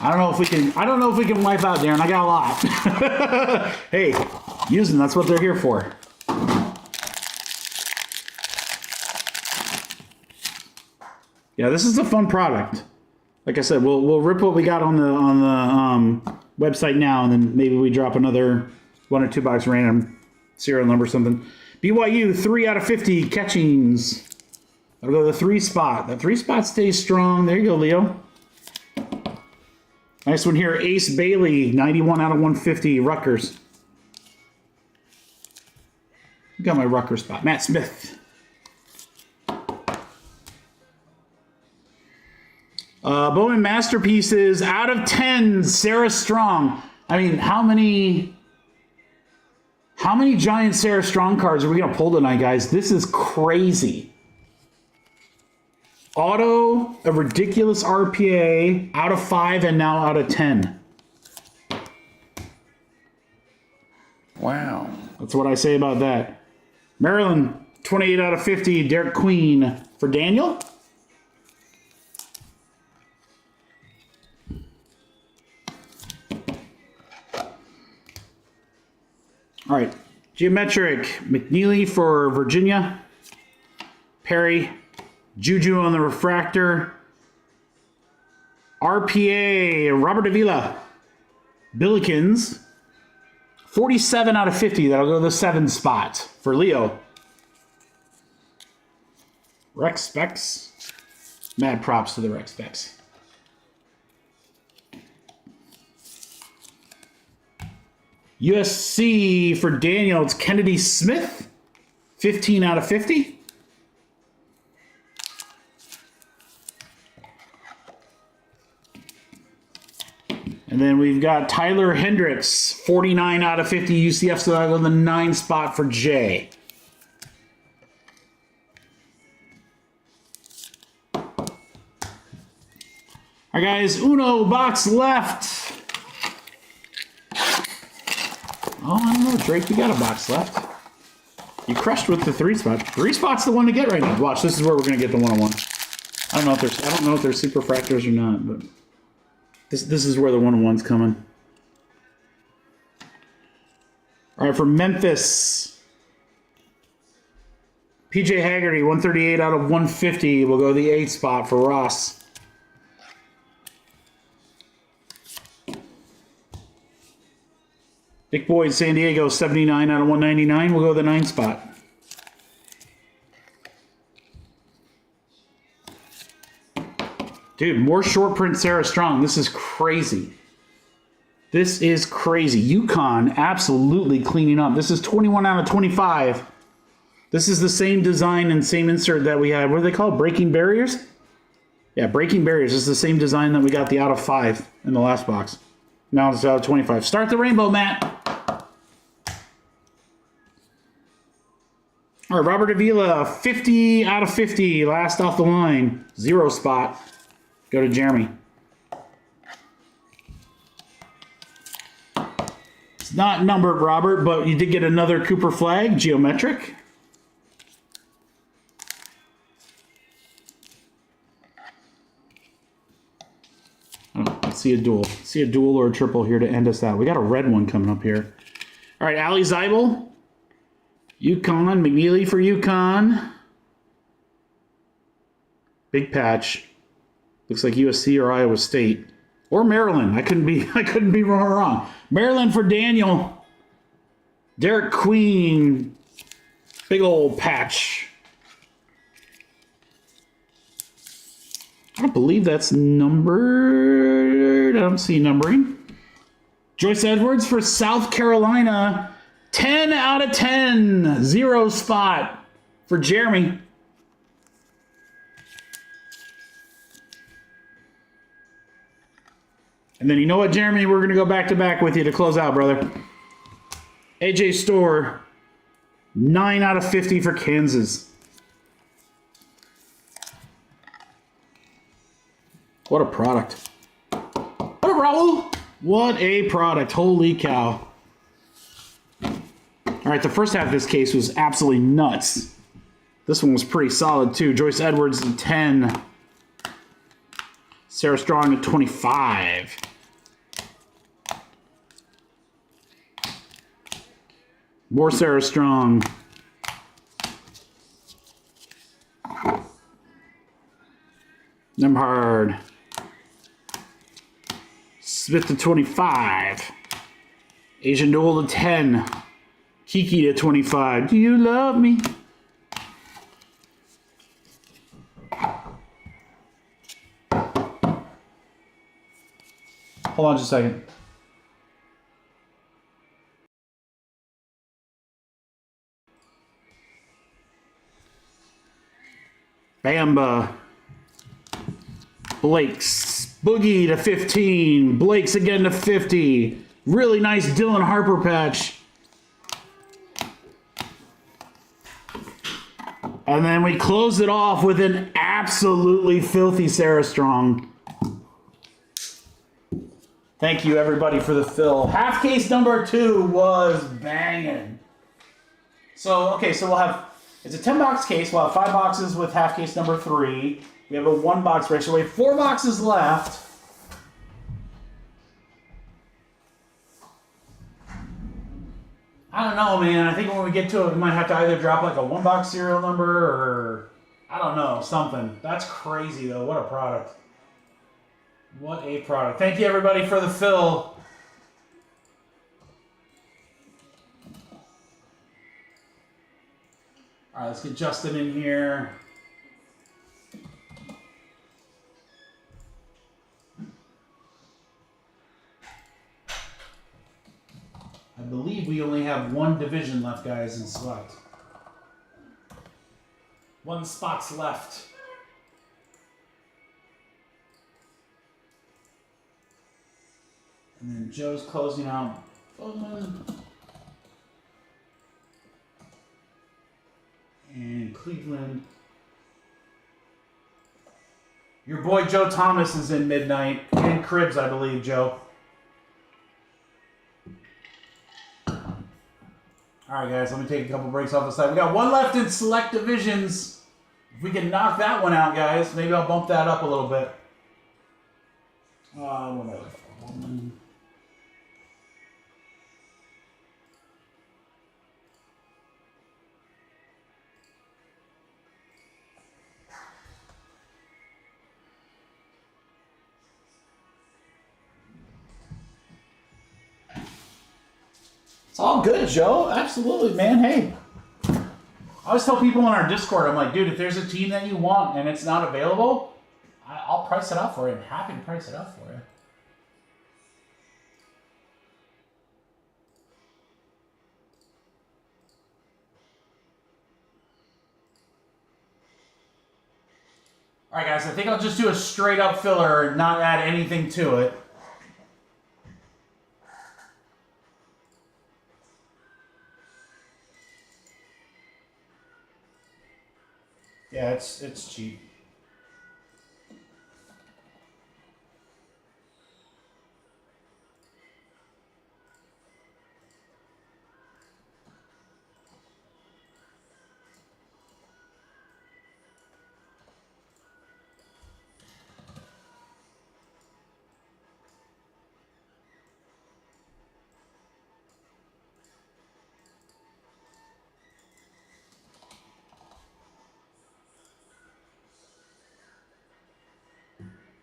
I don't know if we can wipe out Darren. I got a lot. Hey, use them. That's what they're here for. Yeah, this is a fun product. Like I said, we'll rip what we got on the website now, and then maybe we drop another 1 or 2 box random serial number or something. BYU 3 out of 50 catchings. I'll go to the 3 spot. That 3 spot stays strong. There you go, Leo. Nice one here, Ace Bailey, 91 out of 150, Rutgers. Got my Rutgers spot. Matt Smith. Bowman Masterpieces out of 10, Sarah Strong. I mean, how many giant Sarah Strong cards are we going to pull tonight, guys? This is crazy. Auto, a ridiculous RPA, out of 5 and now out of 10. Wow. That's what I say about that. Maryland, 28 out of 50, Derek Queen for Daniel. All right, Geometric, McNeely for Virginia, Perry, Juju on the refractor, RPA, Robert Avila, Billikens, 47 out of 50, that'll go to the 7 spot for Leo. Rex Specs, mad props to the Rex Specs. USC for Daniel, it's Kennedy Smith, 15 out of 50. And then we've got Tyler Hendricks, 49 out of 50 UCF, so that'll go to the 9 spot for Jay. All right, guys, Uno box left. Oh, I don't know, Drake, you got a box left. You crushed with the 3 spot. 3 spot's the one to get right now. Watch, this is where we're gonna get the 101. I don't know if they're super fractors or not, but this is where the 101's coming. All right, for Memphis, PJ Haggerty, 138 out of 150. We'll go to the 8 spot for Ross. Dick Boyd, San Diego, 79 out of 199. We'll go the 9 spot. Dude, more short print Sarah Strong. This is crazy. This is crazy. Yukon absolutely cleaning up. This is 21 out of 25. This is the same design and same insert that we had. What are they called? Breaking Barriers? Yeah, Breaking Barriers. This is the same design that we got the out of 5 in the last box. Now it's out of 25. Start the rainbow, Matt. All right, Robert Avila, 50 out of 50. Last off the line. 0 spot. Go to Jeremy. It's not numbered, Robert, but you did get another Cooper flag, geometric. Oh, see a dual. See a dual or a triple here to end us out. We got a red one coming up here. All right, Ali Zeibel. Yukon, McNeely for Yukon. Big patch. Looks like USC or Iowa State. Or Maryland. I couldn't be more wrong. Maryland for Daniel. Derek Queen. Big old patch. I don't believe that's numbered. I don't see numbering. Joyce Edwards for South Carolina. 10 out of 10. 0 spot for Jeremy. And then you know what, Jeremy? We're going to go back-to-back with you to close out, brother. AJ Storr. 9 out of 50 for Kansas. What a product. What a product. What a product. Holy cow. All right, the first half of this case was absolutely nuts. This one was pretty solid, too. Joyce Edwards at 10. Sarah Strong at 25. More Sarah Strong. Nemhard. Smith to 25. Asian Duel to 10. Kiki to 25. Do you love me? Hold on just a second. Bamba. Blake's. Boogie to 15. Blake's again to 50. Really nice Dylan Harper patch. And then we close it off with an absolutely filthy Sarah Strong. Thank you, everybody, for the fill. Half case number 2 was banging. So we'll have, it's a 10-box case. We'll have 5 boxes with half case number 3. We have a 1-box break, so we have 4 boxes left. I don't know, man. I think when we get to it, we might have to either drop like a 1-box serial number or, I don't know, something. That's crazy, though. What a product. What a product. Thank you, everybody, for the fill. All right, let's get Justin in here. I believe we only have 1 division left, guys, in select. 1 spot's left. And then Joe's closing out Bowman. And Cleveland. Your boy Joe Thomas is in midnight. And Cribs, I believe, Joe. All right, guys, let me take a couple breaks off the side. We got 1 left in select divisions. If we can knock that one out, guys, maybe I'll bump that up a little bit. Whatever. It's all good, Joe. Absolutely, man. Hey. I always tell people in our Discord, I'm like, dude, if there's a team that you want and it's not available, I'll price it out for you. I'm happy to price it out for you. All right, guys, I think I'll just do a straight up filler and not add anything to it. Yeah, it's cheap.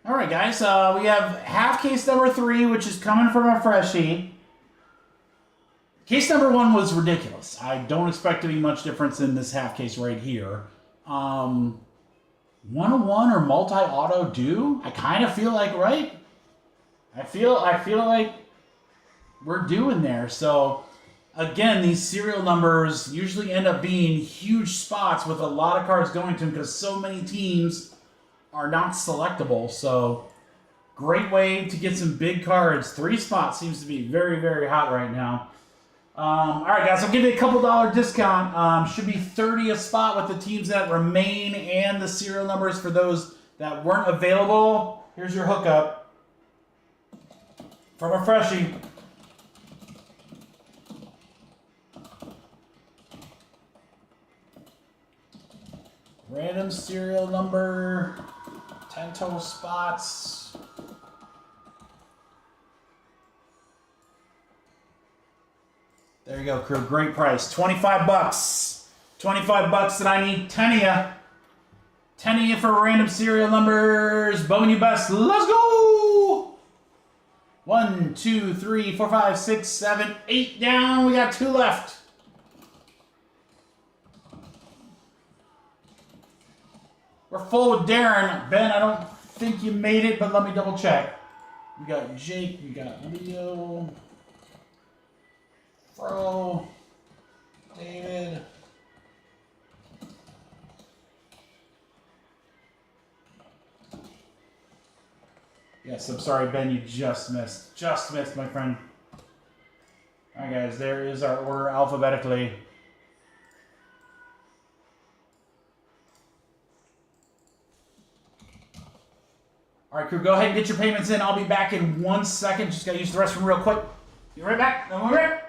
All right, guys, we have half case number 3, which is coming from a freshie. Case number 1 was ridiculous. I don't expect to be much difference in this half case right here. 101 or multi-auto due? I kind of feel like, right? I feel like we're due in there. So, again, these serial numbers usually end up being huge spots with a lot of cards going to them because so many teams are not selectable. So, great way to get some big cards. 3 spots seems to be very, very hot right now. All right, guys, I'll give you a couple $1 discount. Should be 30 a spot with the teams that remain and the serial numbers for those that weren't available. Here's your hookup from a freshie. Random serial number, 10 total spots. There you go, crew. Great price. 25 bucks. 25 bucks, and I need 10 of you. 10 of you for random serial numbers. Bowman U Best. Let's go! 1, 2, 3, 4, 5, 6, 7, 8 down. We got 2 left. We're full with Darren. Ben, I don't think you made it, but let me double check. We got Jake, we got Leo, Fro, David. Yes, I'm sorry, Ben, you just missed. Just missed, my friend. All right, guys, there is our order alphabetically. All right, crew, go ahead and get your payments in. I'll be back in 1 second. Just got to use the restroom real quick. Be right back. Don't move it.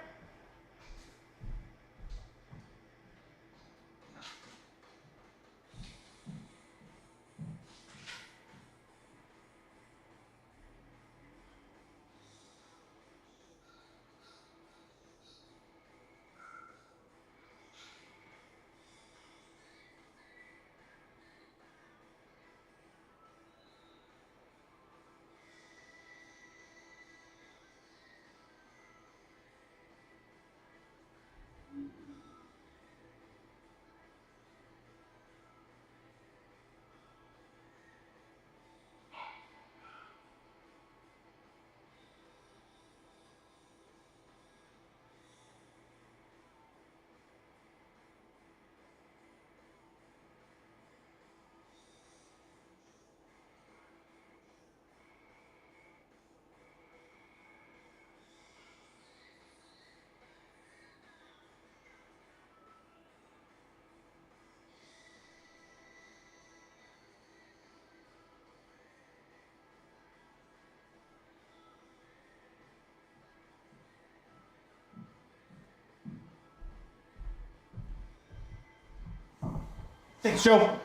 Thanks, Joe.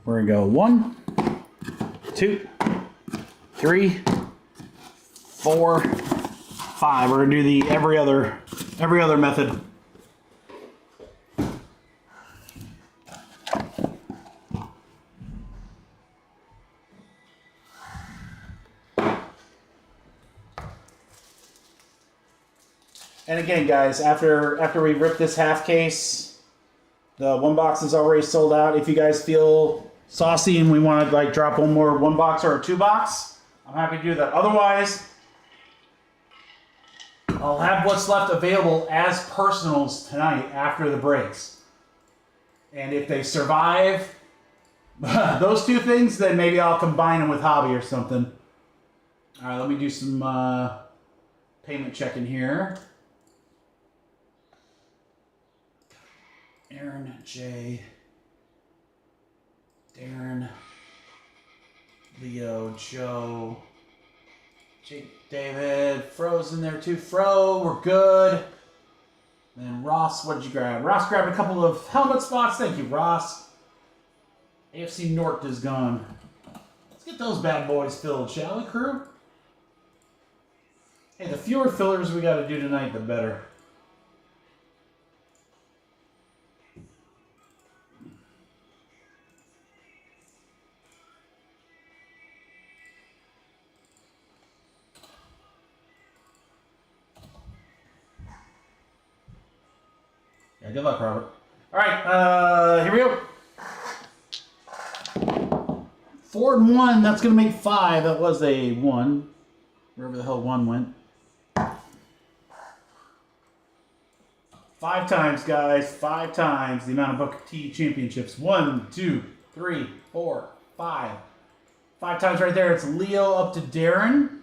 We're gonna go 1, 2, 3, 4, 5. We're gonna do the every other method. And again, guys, after we rip this half case, the one box is already sold out. If you guys feel saucy and we want to like drop one more one box or a two box, I'm happy to do that. Otherwise, I'll have what's left available as personals tonight after the breaks. And if they survive those two things, then maybe I'll combine them with hobby or something. All right, let me do some payment checking here. Aaron, Jay, Darren, Leo, Joe, Jake, David, Fro's in there too. Fro, we're good. And then Ross, what did you grab? Ross grabbed a couple of helmet spots. Thank you, Ross. AFC North is gone. Let's get those bad boys filled, shall we, crew? Hey, the fewer fillers we got to do tonight, the better. Yeah, good luck, Robert. All right, here we go. 4 and 1. That's gonna make 5. That was a 1. Wherever the hell 1 went. 5 times, guys. 5 times the amount of Booker T championships. 1, 2, 3, 4, 5. 5 times right there. It's Leo up to Darren.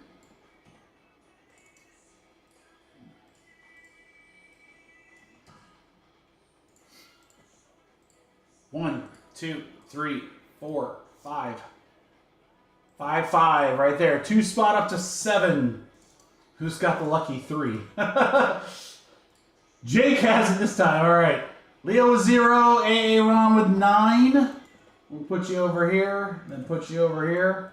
One, 2, 3, 4, 5. 5, 5 right there. 2 spot up to 7. Who's got the lucky 3? Jake has it this time. All right. Leo with 0. Aaron with 9. We'll put you over here. Then put you over here.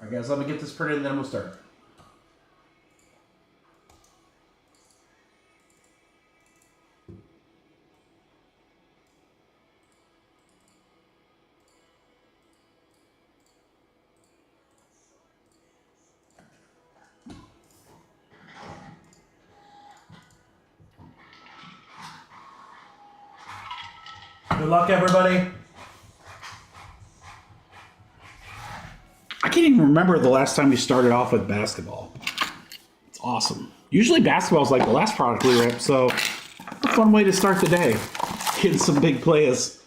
All right, guys. Let me get this printed and then we'll start. Good luck, everybody. I can't even remember the last time we started off with basketball. It's awesome. Usually basketball is like the last product we rip, so a fun way to start the day. Getting some big plays.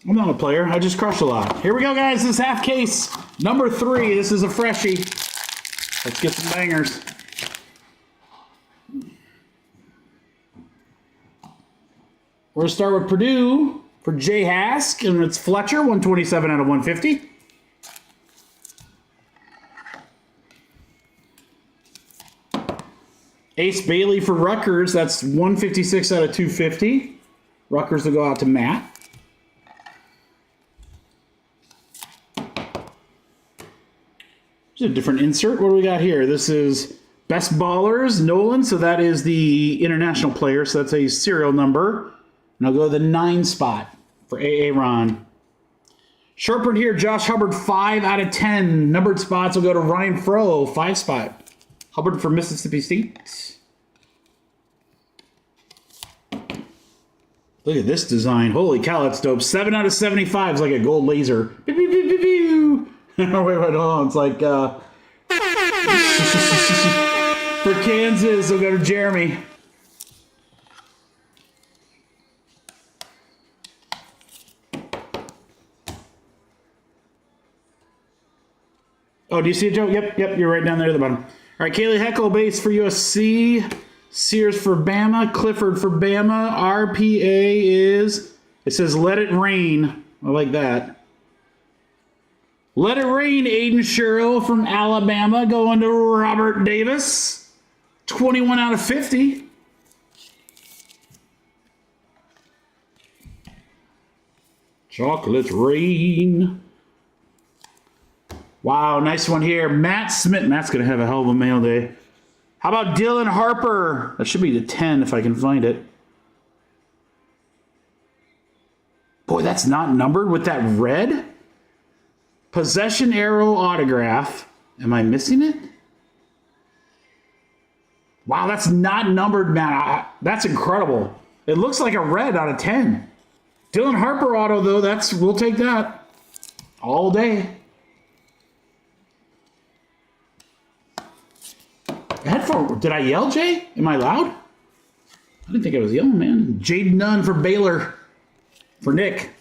I'm not a player. I just crush a lot. Here we go, guys. This half case. Number 3. This is a freshie. Let's get some bangers. We're going to start with Purdue for Jay Hask, and it's Fletcher, 127 out of 150. Ace Bailey for Rutgers, that's 156 out of 250. Rutgers will go out to Matt. There's a different insert. What do we got here? This is Best Ballers, Nolan, so that is the international player, so that's a serial number. And I'll go the 9 spot for AA Ron. Sharpened here, Josh Hubbard, 5 out of 10. Numbered spots will go to Ryan Fro, 5 spot. Hubbard for Mississippi State. Look at this design. Holy cow, that's dope. 7 out of 75 is like a gold laser. Pew, pew, pew, pew, pew. wait, hold on. It's like, for Kansas, we'll go to Jeremy. Oh, do you see it, Joe? Yep, you're right down there at the bottom. All right, Kaylee Heckle, base for USC. Sears for Bama. Clifford for Bama. RPA is, it says Let It Rain. I like that. Let It Rain, Aiden Sherrill from Alabama going to Robert Davis. 21 out of 50. Chocolate Rain. Wow, nice one here. Matt Smith. Matt's going to have a hell of a mail day. How about Dylan Harper? That should be the 10 if I can find it. Boy, that's not numbered with that red. Possession arrow autograph. Am I missing it? Wow, that's not numbered, man. That's incredible. It looks like a red out of 10. Dylan Harper auto, though, we'll take that all day. Headphone, did I yell, Jay? Am I loud? I didn't think I was yelling, man. Jade Nunn for Baylor. For Nick.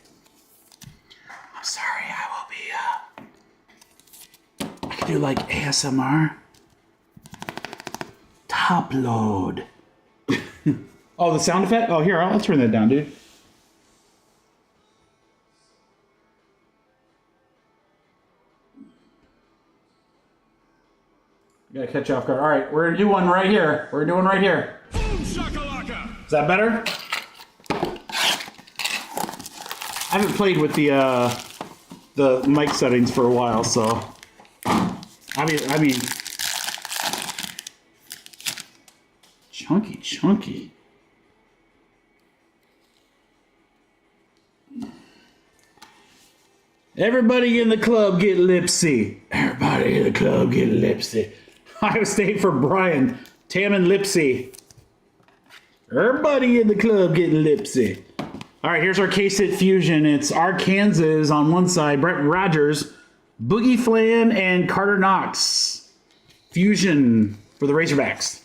I'm sorry, I will be, I could do like ASMR. Top load. Oh, the sound effect? Oh, here, I'll turn that down, dude. Gotta catch you off guard. All right, we're gonna do one right here. We're doing right here. Boom, shakalaka. Is that better? I haven't played with the mic settings for a while, so I mean, chunky. Everybody in the club get lipsy. Everybody in the club get lipsy. Iowa State for Brian. Tammon Lipsy. Everybody in the club getting lipsy. All right, here's our K-Sit Fusion. It's Arkansas on one side, Brett Rogers, Boogie Flan, and Carter Knox. Fusion for the Razorbacks.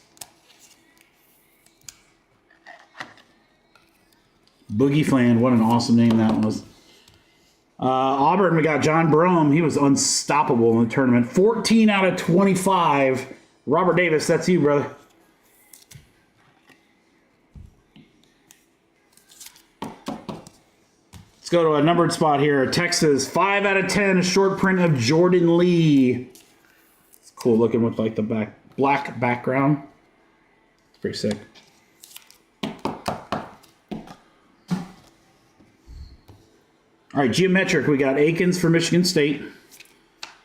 Boogie Flan, what an awesome name that was. Auburn, we got John Brome. He was unstoppable in the tournament. 14 out of 25. Robert Davis, that's you, brother. Let's go to a numbered spot here. Texas, 5 out of 10. A short print of Jordan Lee. It's cool looking with like the black background. It's pretty sick. All right, geometric. We got Akins for Michigan State.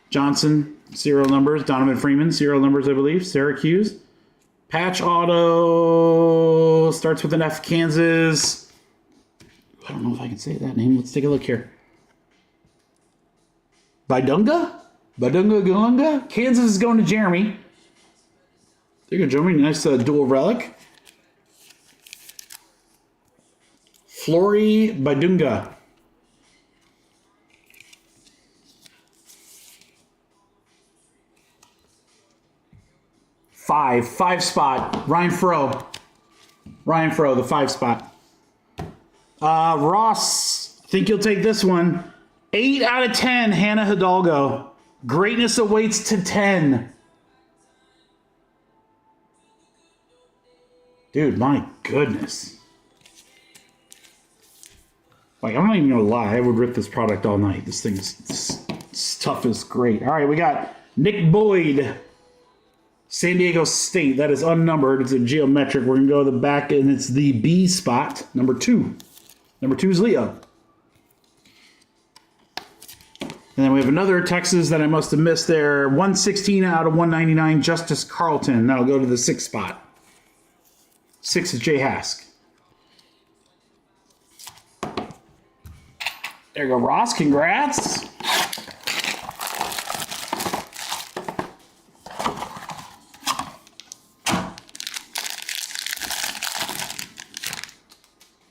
Johnson, serial numbers. Donovan Freeman, serial numbers, I believe. Syracuse. Patch auto starts with an F. Kansas. I don't know if I can say that name. Let's take a look here. Badunga? Galunga? Kansas is going to Jeremy. There you go, Jeremy. Nice dual relic. Flory Badunga. Five spot. Ryan Fro, the 5 spot. Ross, I think you'll take this one. 8 out of 10, Hannah Hidalgo. Greatness awaits to 10. Dude, my goodness. Like, I'm not even gonna lie, I would rip this product all night. This stuff is great. All right, we got Nick Boyd. San Diego State, that is unnumbered. It's a geometric. We're going to go to the back, and it's the B spot, number 2. Number 2 is Leo. And then we have another Texas that I must have missed there. 116 out of 199, Justice Carlton. That'll go to the 6 spot. 6 is Jay Hask. There you go, Ross. Congrats.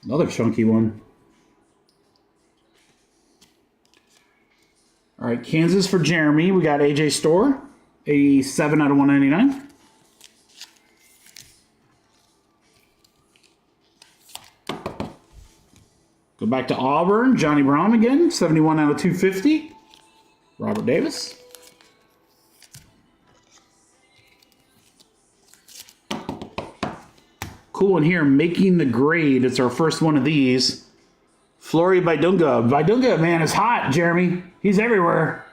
Another chunky one. All right, Kansas for Jeremy. We got AJ Storr, a 7 out of 199. Go back to Auburn. Johnny Brown again, 71 out of 250. Robert Davis. Cool one here, making the grade. It's our first one of these. Flory Badunga. Badunga, man, is hot, Jeremy. He's everywhere.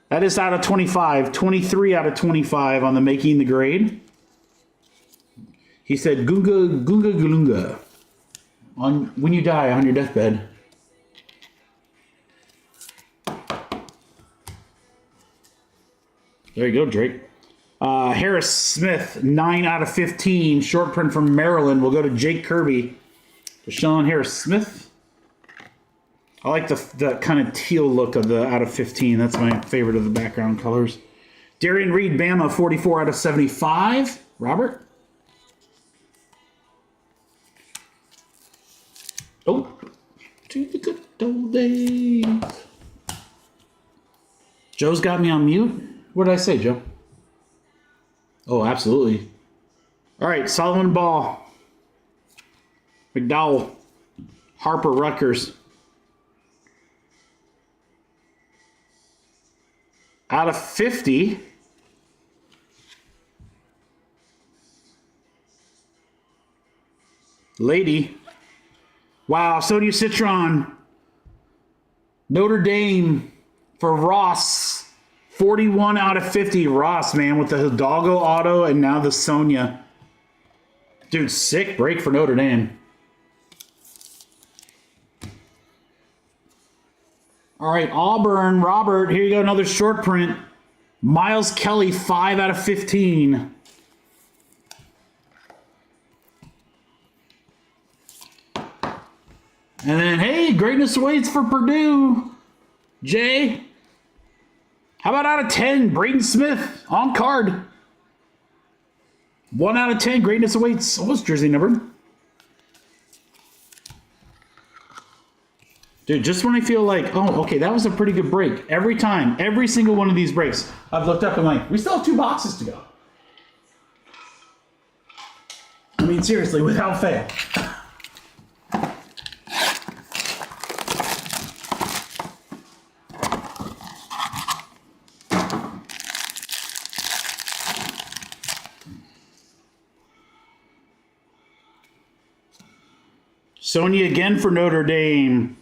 That is out of 25. 23 out of 25 on the making the grade. He said, Gunga Galunga. When you die on your deathbed. There you go, Drake. Harris Smith, 9 out of 15. Short print from Maryland. We'll go to Jake Kirby. Deshaun Harris Smith. I like the kind of teal look of the out of 15. That's my favorite of the background colors. Darian Reed, Bama, 44 out of 75. Robert? Oh, to the good old days. Joe's got me on mute. What did I say, Joe? Oh, absolutely. All right, Solomon Ball. McDowell. Harper Rutgers. Out of 50. Lady. Wow, Sonia Citron. Notre Dame for Ross. 41 out of 50. Ross, man, with the Hidalgo auto and now the Sonia. Dude, sick break for Notre Dame. All right, Auburn, Robert, here you go, another short print. Miles Kelly, 5 out of 15. And then, hey, greatness awaits for Purdue. Jay, how about out of 10? Braden Smith, on card. 1 out of 10, greatness awaits. What's jersey number? Dude, just when I feel like, oh, okay, that was a pretty good break. Every time, every single one of these breaks, I've looked up and like, we still have 2 boxes to go. I mean, seriously, without fail. Sonia again for Notre Dame.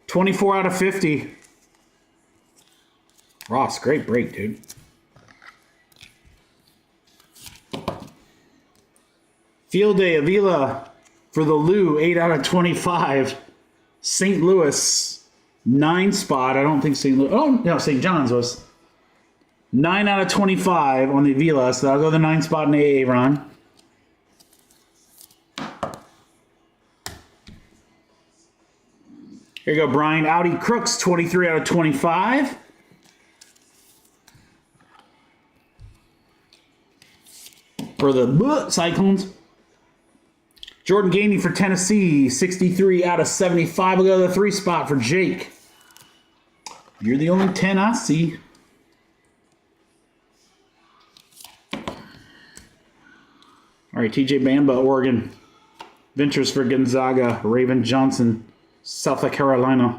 24 out of 50. Ross, great break, dude. Field Day, Avila for the Lou, 8 out of 25. St. Louis, 9 spot. I don't think St. Louis. Oh, no, St. John's was 9 out of 25 on the Avila. So I'll go the 9 spot in the AA run. Here you go, Brian. Audi Crooks, 23 out of 25. For the Cyclones. Jordan Gainey for Tennessee, 63 out of 75. We'll go to the 3 spot for Jake. You're the only 10 I see. All right, TJ Bamba, Oregon. Ventures for Gonzaga. Raven Johnson, South Carolina.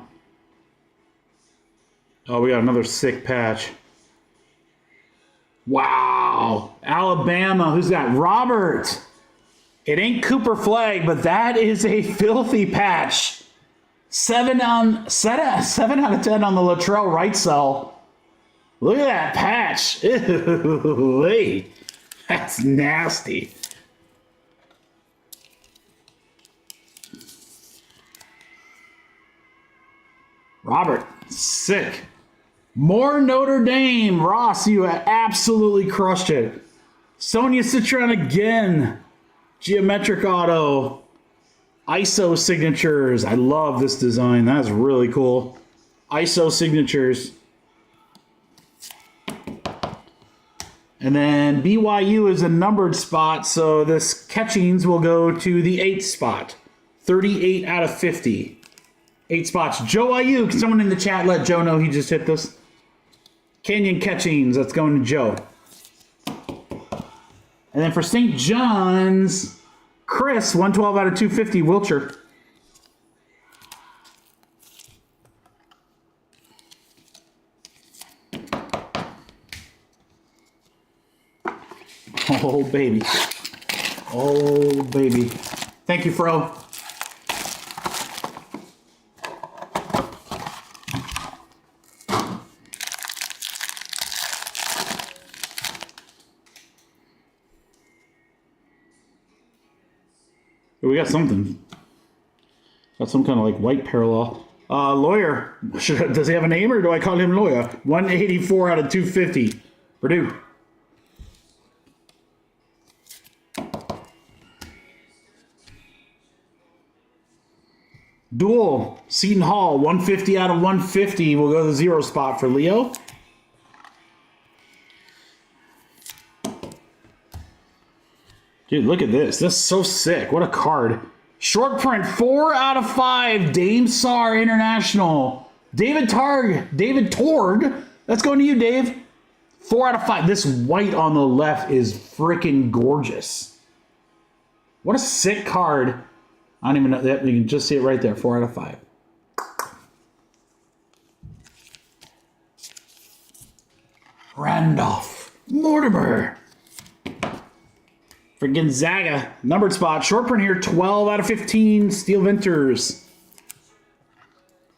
Oh, we got another sick patch. Wow. Alabama. Who's that? Robert. It ain't Cooper Flag, but that is a filthy patch. 7 out of 10 on the Latrell right cell. Look at that patch. Ew, wait. That's nasty. Robert, sick. More Notre Dame. Ross, you absolutely crushed it. Sonia Citron again. Geometric auto. ISO signatures. I love this design. That's really cool. ISO signatures. And then BYU is a numbered spot, so this Catchings will go to the 8th spot. 38 out of 50. 8 spots. Joe IU. Can someone in the chat let Joe know he just hit this? Canyon Catchings. That's going to Joe. And then for St. John's, Chris, 112 out of 250, Wiltshire. Oh, baby. Oh, baby. Thank you, Fro. We got something. Got some kind of like white parallel. Lawyer. Does he have a name or do I call him Lawyer? 184 out of 250. Purdue. Duel, Seton Hall, 150 out of 150. We'll go to the 0 spot for Leo. Dude, look at this. This is so sick. What a card. Short print, 4 out of 5. Dame Sar International. David Torg. That's going to you, Dave. 4 out of 5. This white on the left is freaking gorgeous. What a sick card. I don't even know that. You can just see it right there. 4 out of 5. Randolph Mortimer. For Gonzaga, numbered spot. Short print here, 12 out of 15. Steel Venters.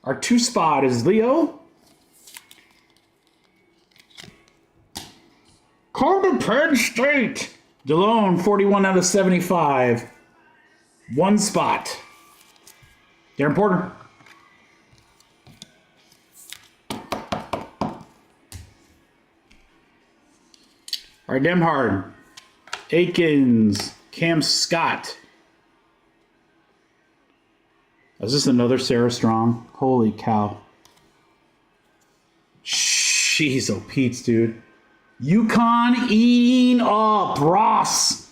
Our 2 spot is Leo. Carter Penn State. DeLone, 41 out of 75. 1 spot. Darren Porter. All right, Demhard. Akins. Cam Scott. Is this another Sarah Strong? Holy cow. Jeez, oh Pete's, dude. UConn eating up. Ross.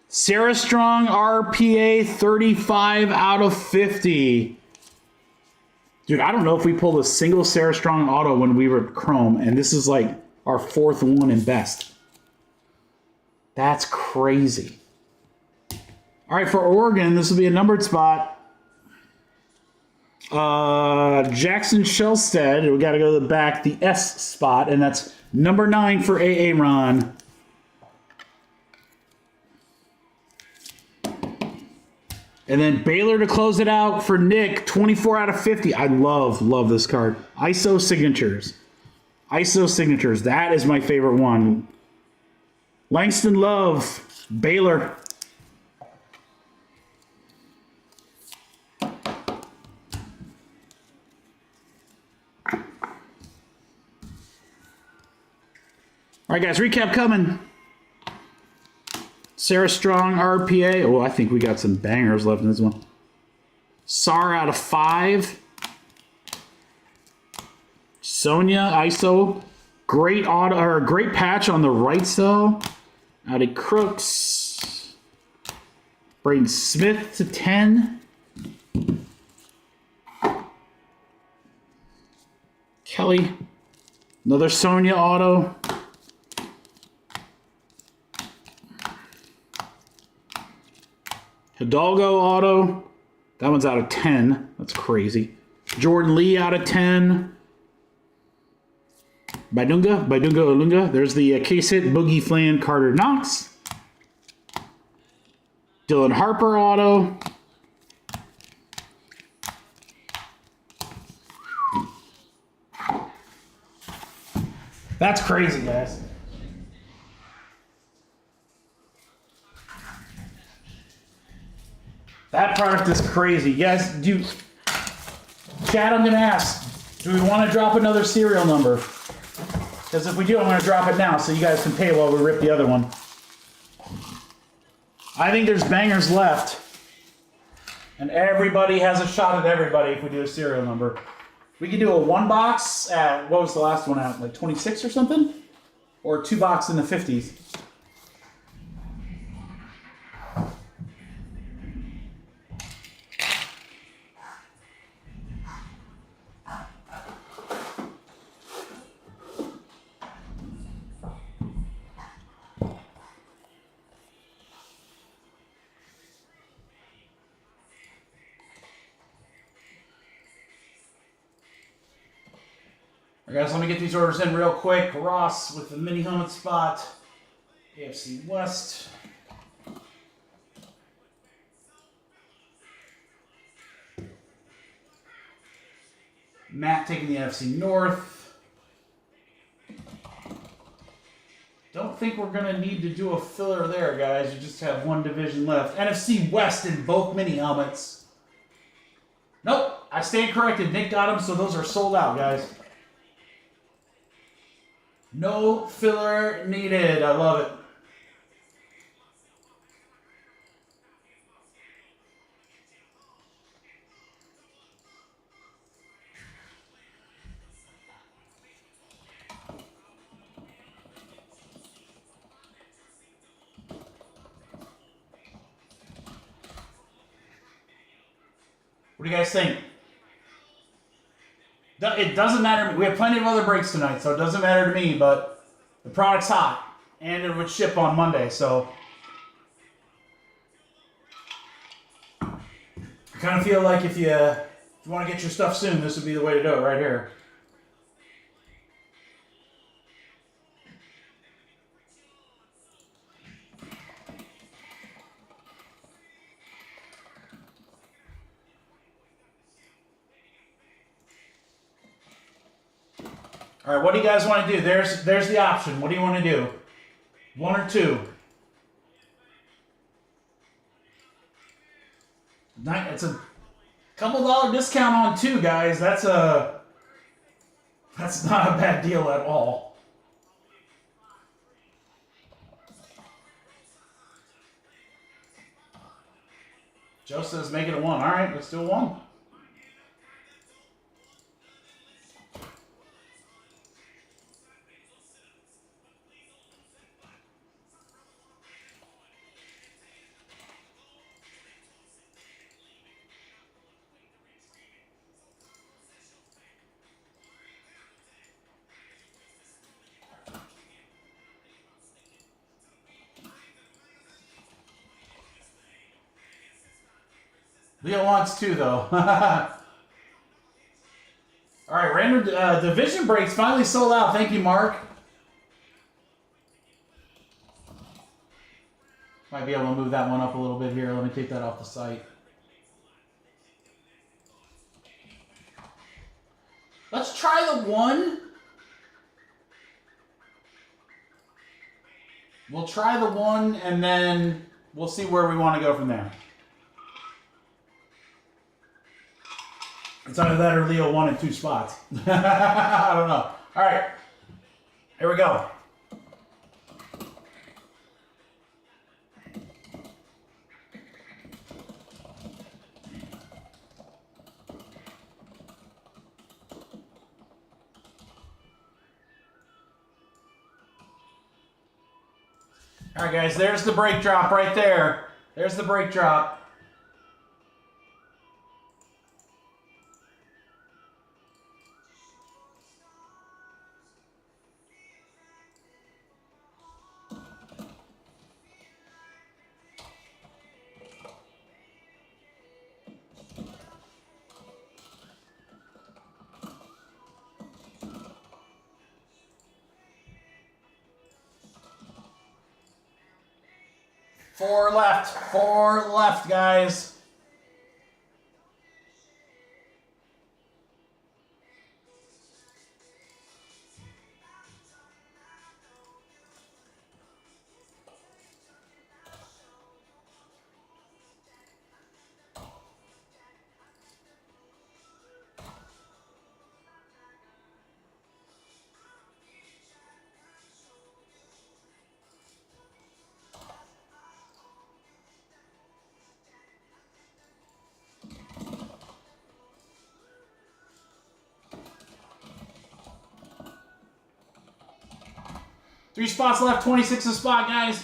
Sarah Strong RPA 35 out of 50. Dude, I don't know if we pulled a single Sarah Strong auto when we were at Chrome, and this is like our 4th one in best. That's crazy. All right, for Oregon, this will be a numbered spot. Jackson Shellstead, we got to go to the back, the S spot, and that's number 9 for AA Ron. And then Baylor to close it out for Nick, 24 out of 50. I love this card. ISO Signatures. ISO Signatures, that is my favorite one. Langston Love, Baylor. All right, guys, recap coming. Sarah Strong, RPA. Oh, I think we got some bangers left in this one. Sar out of 5. Sonia, ISO. Great auto, or great patch on the right though. Out of Crooks. Braden Smith to 10. Kelly. Another Sonia auto. Hidalgo auto. That one's out of 10. That's crazy. Jordan Lee out of 10. Baidunga Olunga. There's the case hit. Boogie Flan, Carter Knox. Dylan Harper auto. That's crazy, guys. That product is crazy. Yes, Chad, I'm going to ask, do we want to drop another serial number? Because if we do, I'm going to drop it now so you guys can pay while we rip the other one. I think there's bangers left. And everybody has a shot at everybody if we do a serial number. We could do a 1 box at, what was the last one at, like 26 or something? Or a 2 box in the 50s. All right, guys, let me get these orders in real quick. Ross with the mini helmet spot. AFC West. Matt taking the NFC North. Don't think we're going to need to do a filler there, guys. You just have 1 division left. NFC West in both mini helmets. Nope, I stand corrected. Nick got them, so those are sold out, guys. No filler needed. I love it. What do you guys think? It doesn't matter. We have plenty of other breaks tonight, so it doesn't matter to me, but the product's hot. And it would ship on Monday, so... I kind of feel like if you want to get your stuff soon, this would be the way to do it right here. All right, what do you guys want to do? There's the option. What do you want to do? 1 or 2? It's a couple $1 discount on 2, guys. That's not a bad deal at all. Joe says make it a 1. All right, let's do a 1. Leo wants 2, though. All right, random division breaks finally sold out. Thank you, Mark. Might be able to move that one up a little bit here. Let me take that off the site. Let's try the 1. We'll try the 1, and then we'll see where we want to go from there. It's either that or Leo 1 and 2 spots. I don't know. All right. Here we go. All right, guys. There's the break drop right there. There's the break drop. Four left, guys. Three spots left, 26 a spot, guys.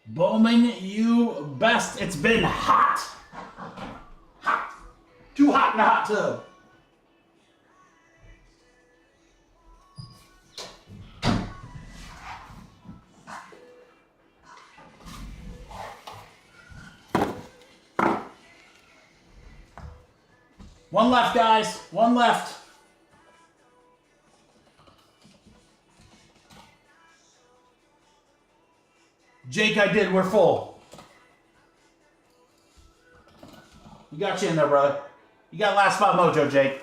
Bowman U Best. It's been hot. Hot. Too hot in the hot tub. One left, guys. One left. Jake, I did. We're full. You got you in there, brother. You got last spot mojo, Jake.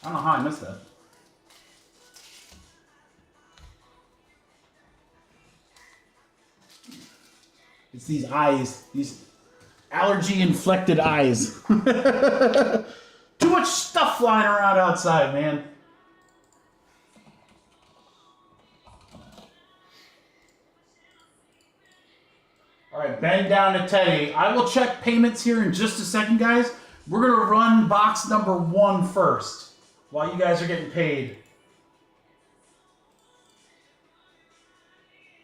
I don't know how I missed that. It's these eyes. These allergy-inflected eyes. Too much stuff flying around outside, man. All right, Ben down to Teddy. I will check payments here in just a second, guys. We're going to run box number 1 first while you guys are getting paid.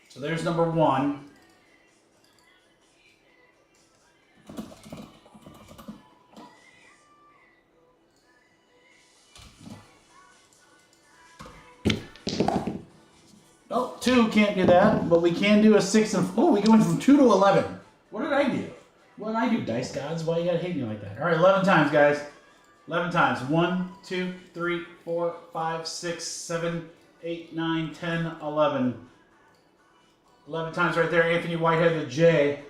So there's number 1. Oh, 2 can't do that, but we can do a 6 and... Oh, we went from 2 to 11. What did I do? What did I do, Dice Gods? Why you gotta hate me like that? All right, 11 times, guys. 11 times. 1, 2, 3, 4, 5, 6, 7, 8, 9, 10, 11. 11 times right there. Anthony Whitehead with J.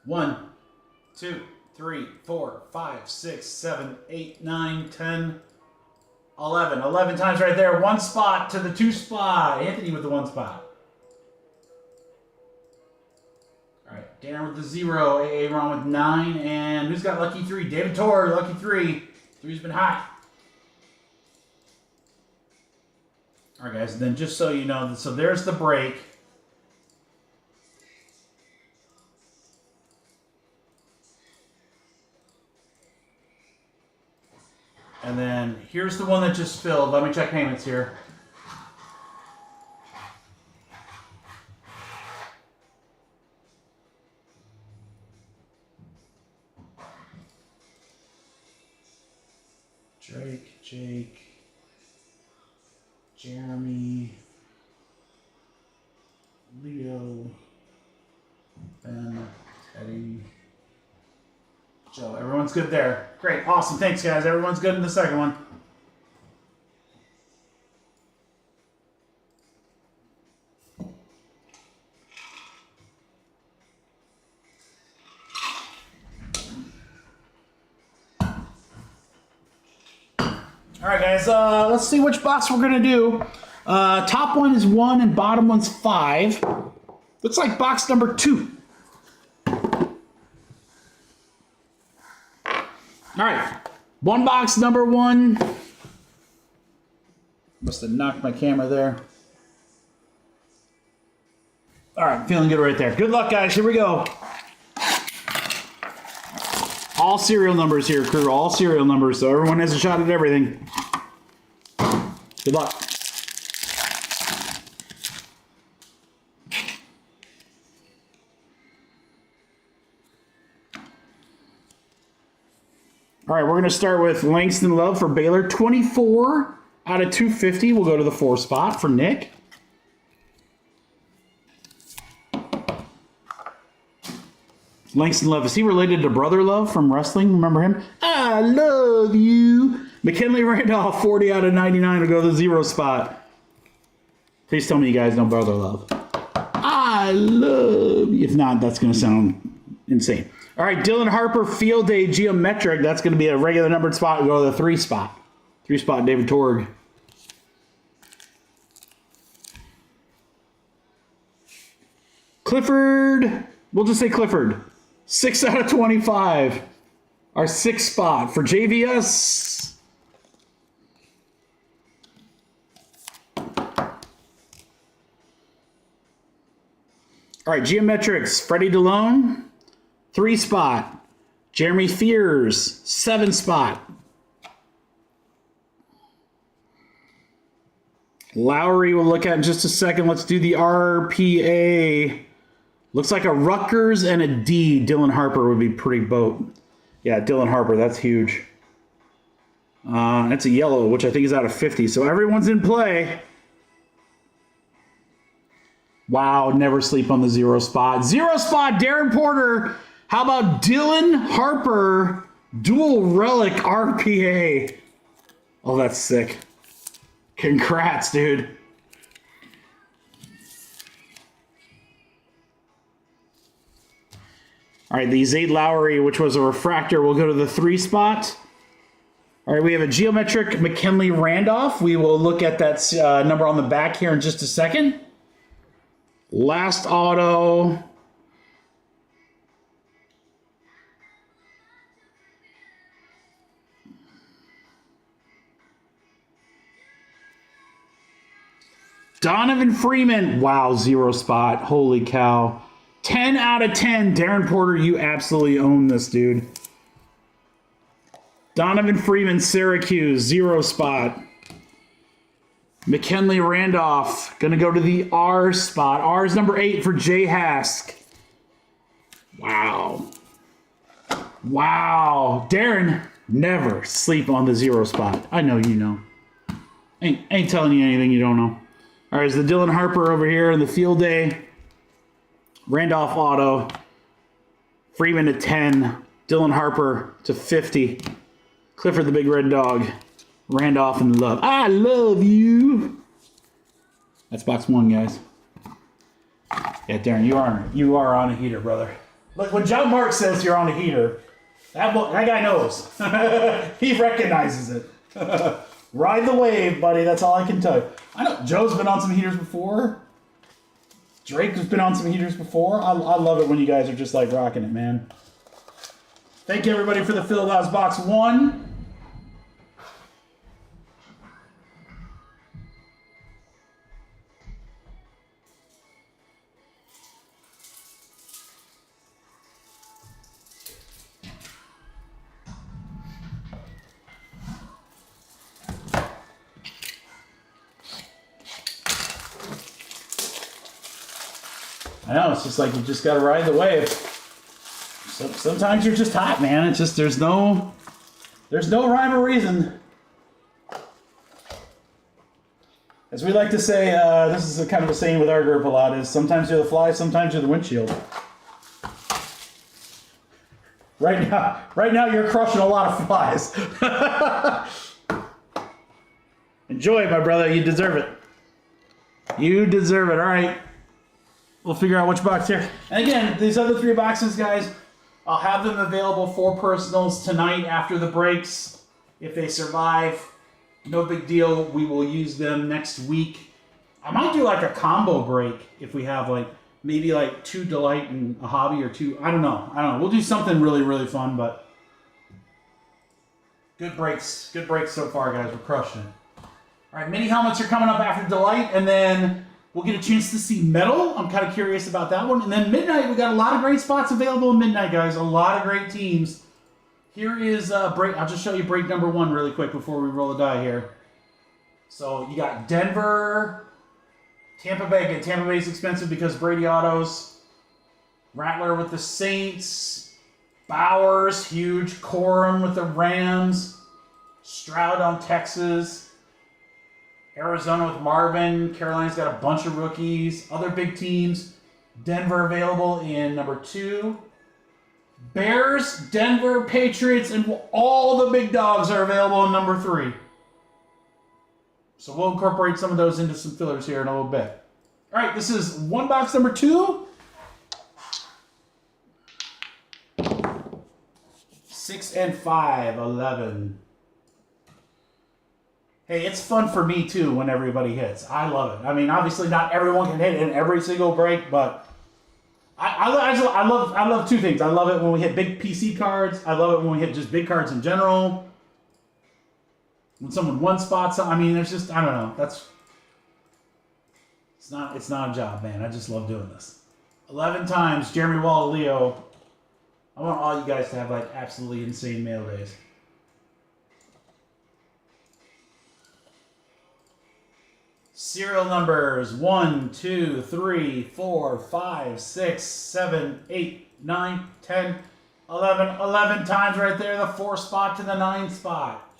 One, 2, 3, 4, 5, 6, 7, 8, 9, 10, 11. 11 times right there. 1 spot to the 2 spot. Anthony with the 1 spot. All right, Darren with the 0. AA Ron with 9. And who's got lucky 3? David Torr, lucky 3. 3's been hot. All right, guys. Then just so you know, so there's the break. And then here's the one that just filled. Let me check payments here. Drake, Jake, Jeremy, Leo, Ben, Teddy, Joe. Everyone's good there. Great. Awesome. Thanks, guys. Everyone's good in the second one. All right, guys. Let's see which box we're going to do. Top one is 1 and bottom one's 5. Looks like box number 2. All right, 1 box number 1. Must have knocked my camera there. All right, feeling good right there. Good luck, guys. Here we go. All serial numbers here, crew. All serial numbers, so everyone has a shot at everything. Good luck. All right, we're going to start with Langston Love for Baylor. 24 out of 250. We'll go to the 4 spot for Nick. Langston Love, is he related to Brother Love from wrestling? Remember him? I love you. McKinley Randolph, 40 out of 99 will go to the 0 spot. Please tell me you guys know Brother Love. I love you. If not, that's going to sound insane. All right, Dylan Harper, Field Day Geometric. That's going to be a regular numbered spot. We'll go to the 3 spot. 3 spot, David Torg. Clifford, we'll just say Clifford. 6 out of 25. Our 6th spot for JVS. All right, Geometrics, Freddie DeLone. 3 spot. Jeremy Fears, 7 spot. Lowry we'll look at in just a second. Let's do the RPA. Looks like a Rutgers and a D. Dylan Harper would be pretty boat. Yeah, Dylan Harper, that's huge. That's a yellow, which I think is out of 50. So everyone's in play. Wow, never sleep on the 0 spot. 0 spot, Darren Porter. How about Dylan Harper, dual relic RPA? Oh, that's sick. Congrats, dude. All right, the Zayd Lowry, which was a refractor, will go to the 3 spot. All right, we have a geometric McKinley Randolph. We will look at that number on the back here in just a second. Last auto. Donovan Freeman. Wow, 0 spot. Holy cow. 10 out of 10. Darren Porter, you absolutely own this, dude. Donovan Freeman, Syracuse, 0 spot. McKinley Randolph, going to go to the R spot. R is number 8 for Jay Hask. Wow. Wow. Darren, Never sleep on the 0 spot. I know you know. Ain't telling you anything you don't know. All right, it's the Dylan Harper over here in the field day. Randolph auto. Freeman to 10. Dylan Harper to 50. Clifford the Big Red Dog. Randolph and Love. I love you. That's box 1, guys. Yeah, Darren, you are on a heater, brother. Look, when John Mark says you're on a heater, that guy knows. He recognizes it. Ride the wave, buddy. That's all I can tell you. I know Joe's been on some heaters before. Drake has been on some heaters before. I love it when you guys are just like rocking it, man. Thank you, everybody, for the Phil Laws box 1. I know, it's just like you just got to ride the wave. Sometimes you're just hot, man. It's just there's no rhyme or reason. As we like to say, this is a kind of a saying with our group a lot, is sometimes you're the fly, sometimes you're the windshield. Right now you're crushing a lot of flies. Enjoy it, my brother. You deserve it. You deserve it. All right. We'll figure out which box here. And again, these other 3 boxes, guys, I'll have them available for personals tonight after the breaks. If they survive, no big deal. We will use them next week. I might do like a combo break if we have like maybe like 2 Delight and a Hobby or 2. I don't know. We'll do something really, really fun, but good breaks. Good breaks so far, guys. We're crushing it. All right, mini helmets are coming up after Delight, and then we'll get a chance to see Metal. I'm kind of curious about that one. And then Midnight, we got a lot of great spots available in Midnight, guys. A lot of great teams. Here is break. I'll just show you break number 1 really quick before we roll the die here. So you got Denver, Tampa Bay. Again, Tampa Bay's expensive because Brady Autos. Rattler with the Saints. Bowers, huge. Corum with the Rams. Stroud on Texas. Arizona with Marvin. Carolina's got a bunch of rookies. Other big teams. Denver available in number 2. Bears, Denver, Patriots, and all the big dogs are available in number 3. So we'll incorporate some of those into some fillers here in a little bit. All right, this is 1 box number 2. 6 and 5, 11. Hey, it's fun for me too when everybody hits. I love it. I mean, obviously not everyone can hit in every single break, but I love 2 things. I love it when we hit big PC cards. I love it when we hit just big cards in general. When someone one spots, I mean, there's just, I don't know. It's not a job, man. I just love doing this. 11 times, Jeremy Wall, Leo. I want all you guys to have like absolutely insane mail days. Serial numbers 1, 2, 3, 4, 5, 6, 7, 8, 9, 10, 11. 11 times right there, the 4 spot to the 9 spot.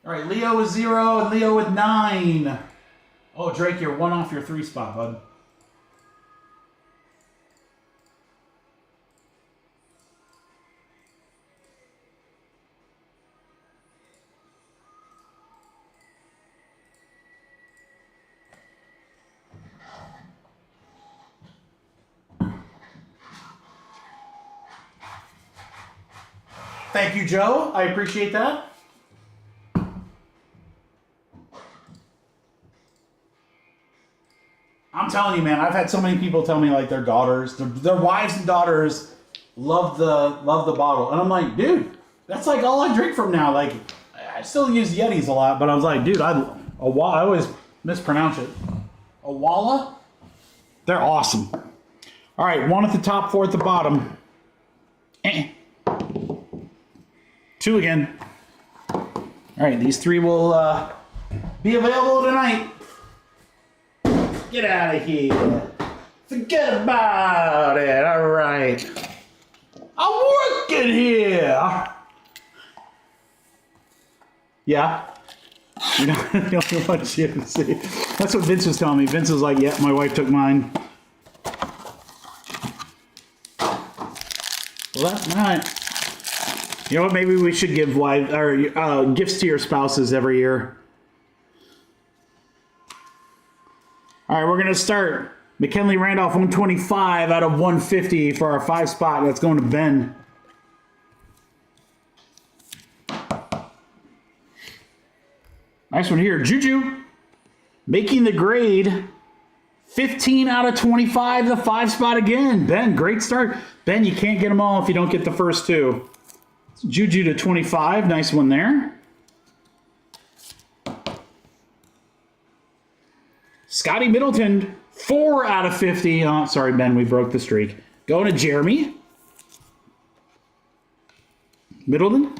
All right, Leo with 0 and Leo with 9. Oh, Drake, you're 1 off your 3 spot, bud. Thank you, Joe. I appreciate that. I'm telling you, man, I've had so many people tell me like their daughters, their wives and daughters love the bottle. And I'm like, dude, that's like all I drink from now. Like, I still use Yetis a lot, but I was like, dude, I always mispronounce it. Awala? They're awesome. All right, 1 at the top, 4 at the bottom. 2 again. All right, these 3 will be available tonight. Get out of here. Forget about it. All right. I'm working here. Yeah. You know, the only one she had to see. That's what Vince was telling me. Vince was like, yeah, my wife took mine. Well, that's not. You know what? Maybe we should give gifts to your spouses every year. All right, we're going to start. McKinley Randolph, 125 out of 150 for our 5 spot. That's going to Ben. Nice one here. Juju making the grade. 15 out of 25, the 5 spot again. Ben, great start. Ben, you can't get them all if you don't get the first 2. Juju to 25. Nice one there. Scotty Middleton, 4 out of 50. Oh, sorry, Ben, we broke the streak. Going to Jeremy. Middleton.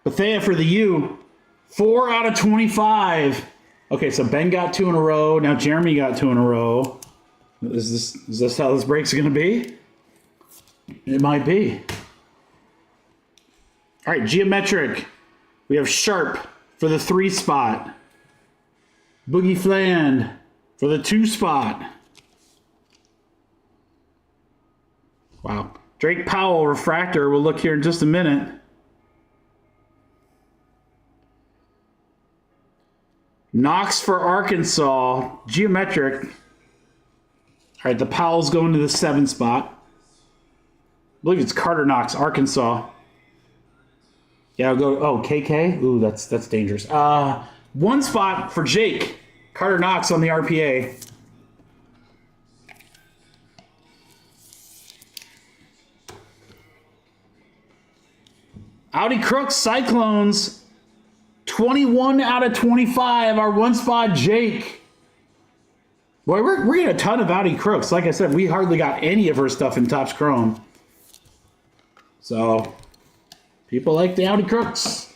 Bethea for the U. 4 out of 25. Okay, so Ben got 2 in a row. Now Jeremy got 2 in a row. Is this how this break's going to be? It might be. All right, geometric. We have Sharp for the 3 spot. Boogie Fland for the 2 spot. Wow. Drake Powell, refractor. We'll look here in just a minute. Knox for Arkansas. Geometric. All right, the Powell's going to the 7 spot. I believe it's Carter Knox, Arkansas. Yeah, I'll go. Oh, KK? Ooh, that's dangerous. 1 spot for Jake. Carter Knox on the RPA. Audi Crooks, Cyclones. 21 out of 25. Our 1 spot, Jake. Boy, we're getting a ton of Audi Crooks. Like I said, we hardly got any of her stuff in Topps Chrome. So, people like the Audi Crooks.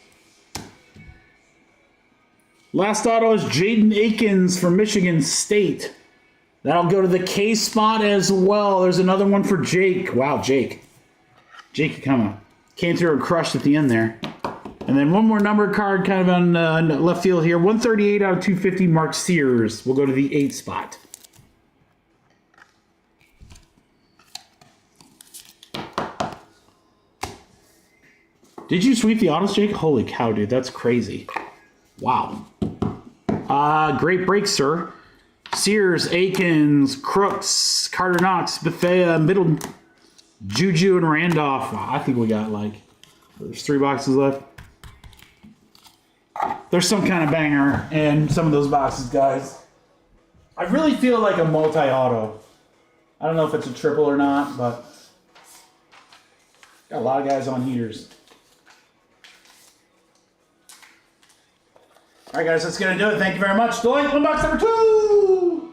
Last auto is Jaden Akins from Michigan State. That'll go to the K spot as well. There's another one for Jake. Wow, Jake. Jake kind of came through and crushed at the end there. And then one more numbered card kind of on left field here. 138 out of 250, Mark Sears. We'll go to the 8 spot. Did you sweep the autos, Jake? Holy cow, dude. That's crazy. Wow. Great break, sir. Sears, Akins, Crooks, Carter Knox, Bethea, Middleton, Juju, and Randolph. Wow, I think we got there's 3 boxes left. There's some kind of banger in some of those boxes, guys. I really feel like a multi-auto. I don't know if it's a triple or not, but got a lot of guys on heaters. All right, guys, that's going to do it. Thank you very much. Deloitte, one box number 2.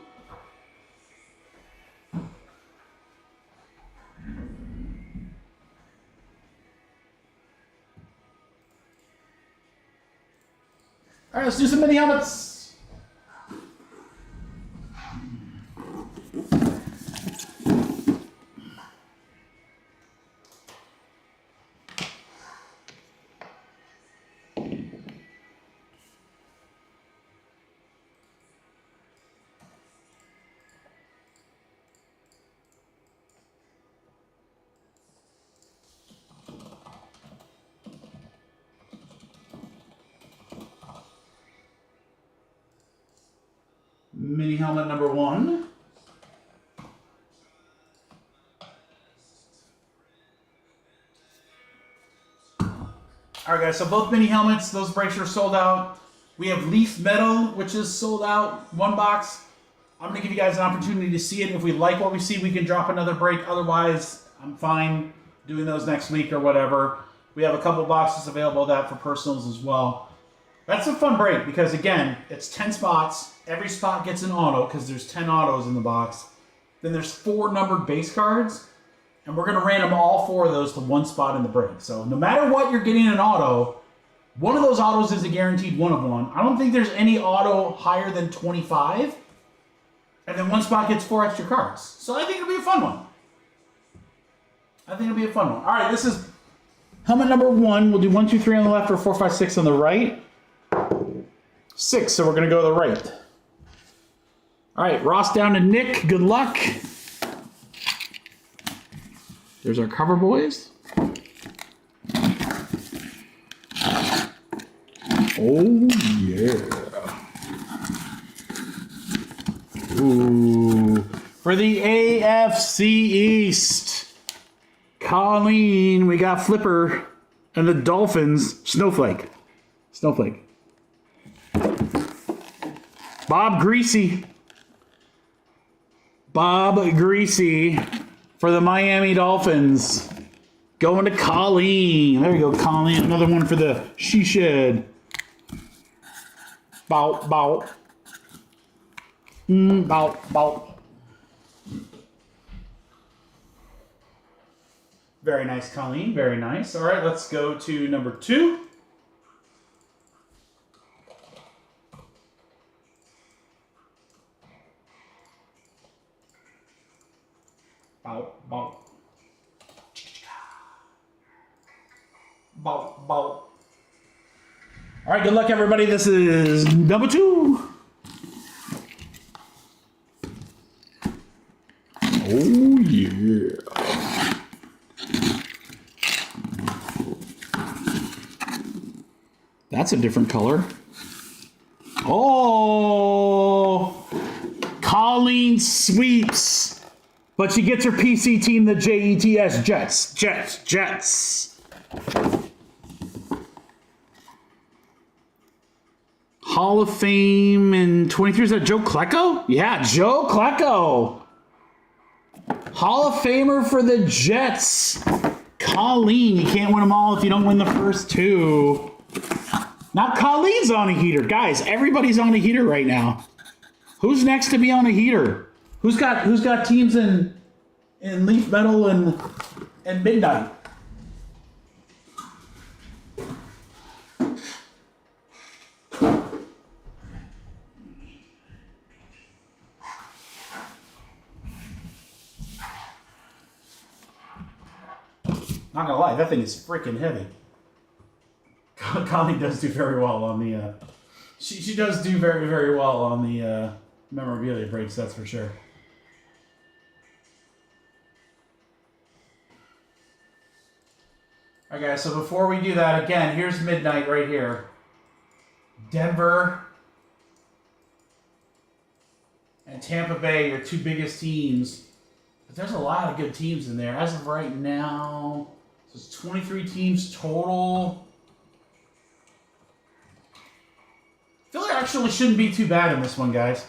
All right, let's do some mini helmets. Mini helmet number 1. All right, guys, so both mini helmets, those breaks are sold out. We have Leaf Metal, which is sold out, 1 box. I'm going to give you guys an opportunity to see it. If we like what we see, we can drop another break. Otherwise, I'm fine doing those next week or whatever. We have a couple boxes available of that for personals as well. That's a fun break because, again, it's 10 spots. Every spot gets an auto because there's 10 autos in the box. Then there's 4 numbered base cards, and we're going to random all 4 of those to 1 spot in the break. So no matter what you're getting an auto, one of those autos is a guaranteed 1 of 1. I don't think there's any auto higher than 25. And then one spot gets 4 extra cards. So I think it'll be a fun one. All right, this is helmet number 1. We'll do 1, 2, 3 on the left or 4, 5, 6 on the right. 6, so we're going to go to the right. All right, Ross down to Nick. Good luck. There's our cover boys. Oh, yeah. Ooh. For the AFC East, Colleen, we got Flipper, and the Dolphins, Snowflake. Bob Greasy for the Miami Dolphins. Going to Colleen. There you go, Colleen. Another one for the She Shed. Bow. Bow. Very nice, Colleen. Very nice. All right, let's go to number 2. Bow. All right, good luck, everybody. This is number 2. Oh, yeah. That's a different color. Oh, Colleen sweeps. But she gets her PC team, the Jets. Jets. Hall of Fame in 23. Is that Joe Klecko? Yeah, Joe Klecko. Hall of Famer for the Jets. Colleen, you can't win them all if you don't win the first 2. Now Colleen's on a heater. Guys, everybody's on a heater right now. Who's next to be on a heater? Who's got teams in Leaf Metal and Midnight? Not gonna lie, that thing is freaking heavy. Colleen does do very well on the. She does do very, very well on the memorabilia breaks. That's for sure. All right, guys. So before we do that, again, here's Midnight right here. Denver and Tampa Bay, your 2 biggest teams. But there's a lot of good teams in there. As of right now, so it's 23 teams total. Filler actually shouldn't be too bad in this one, guys.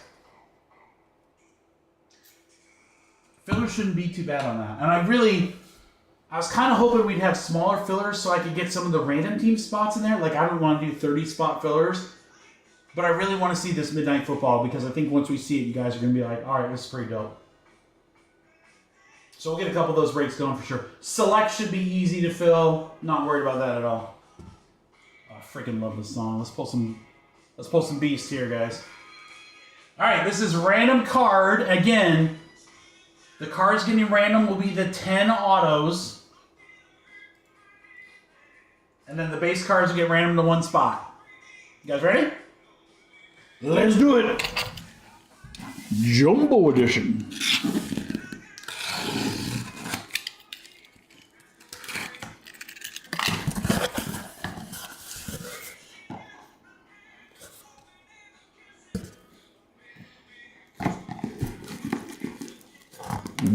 Filler shouldn't be too bad on that. And I was kind of hoping we'd have smaller fillers so I could get some of the random team spots in there. Like, I don't want to do 30 spot fillers. But I really want to see this Midnight Football because I think once we see it, you guys are going to be like, all right, this is pretty dope. So we'll get a couple of those breaks going for sure. Select should be easy to fill. Not worried about that at all. Oh, I freaking love this song. Let's pull some beast here, guys. All right, this is random card. Again, the cards getting random will be the 10 autos. And then the base cards will get random to 1 spot. You guys ready? Let's do it. Jumbo edition.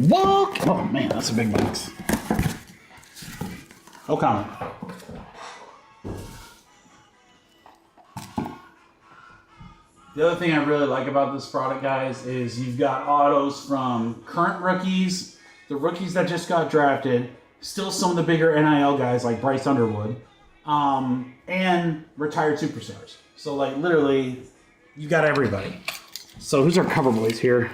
Walk! Oh man, that's a big box. No comment. The other thing I really like about this product, guys, is you've got autos from current rookies, the rookies that just got drafted, still some of the bigger NIL guys like Bryce Underwood, and retired superstars. So like literally, you got everybody. So who's our cover boys here?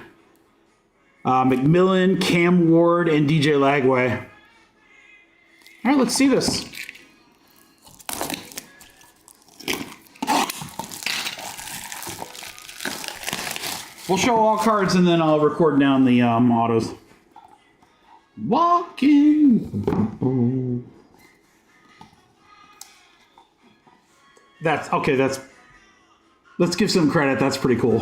McMillan, Cam Ward, and DJ Lagway. All right, let's see this. We'll show all cards and then I'll record down the autos. Walking. That's okay. Let's give some credit. That's pretty cool.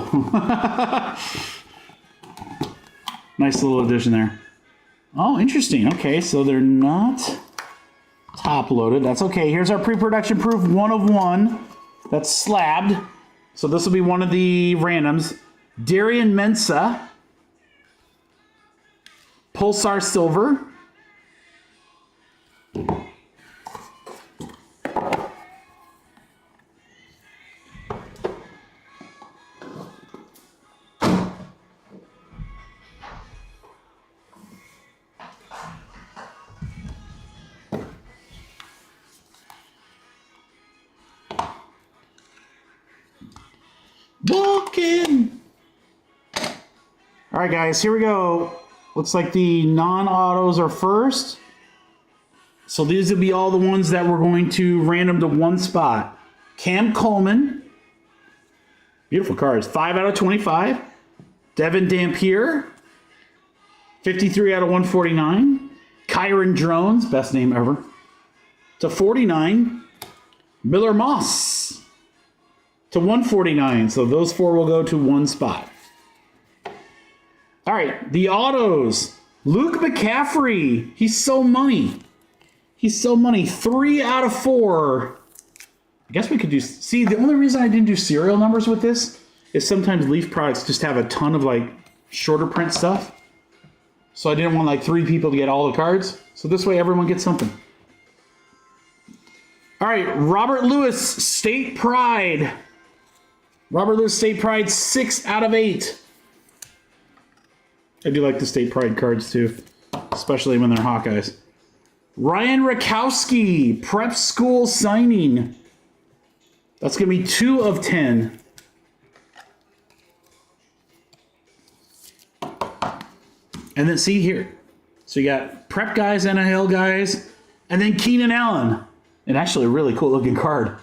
Nice little addition there. Oh, interesting. Okay, so they're not top loaded. That's okay. Here's our pre-production proof 1 of 1. That's slabbed. So this will be one of the randoms. Darian Mensah. Pulsar Silver. Walking. All right, guys, here we go. Looks like the non-autos are first. So these will be all the ones that we're going to random to one spot. Cam Coleman. Beautiful cards. 5 out of 25. Devin Dampier. 53 out of 149. Kyron Drones. Best name ever. To 49. Miller Moss. To 149. So those 4 will go to one spot. All right, the autos. Luke McCaffrey. He's so money. He's so money. 3 out of 4. I guess we could do... See, the only reason I didn't do serial numbers with this is sometimes Leaf products just have a ton of, like, shorter print stuff. So I didn't want, like, 3 people to get all the cards. So this way everyone gets something. All right, Robert Lewis, State Pride. Robert Lewis, State Pride, 6 out of 8. I do like the State Pride cards, too. Especially when they're Hawkeyes. Ryan Rakowski, Prep School Signing. That's going to be 2 of 10. And then see here. So you got Prep guys, NHL guys, and then Keenan Allen. And actually a really cool looking card.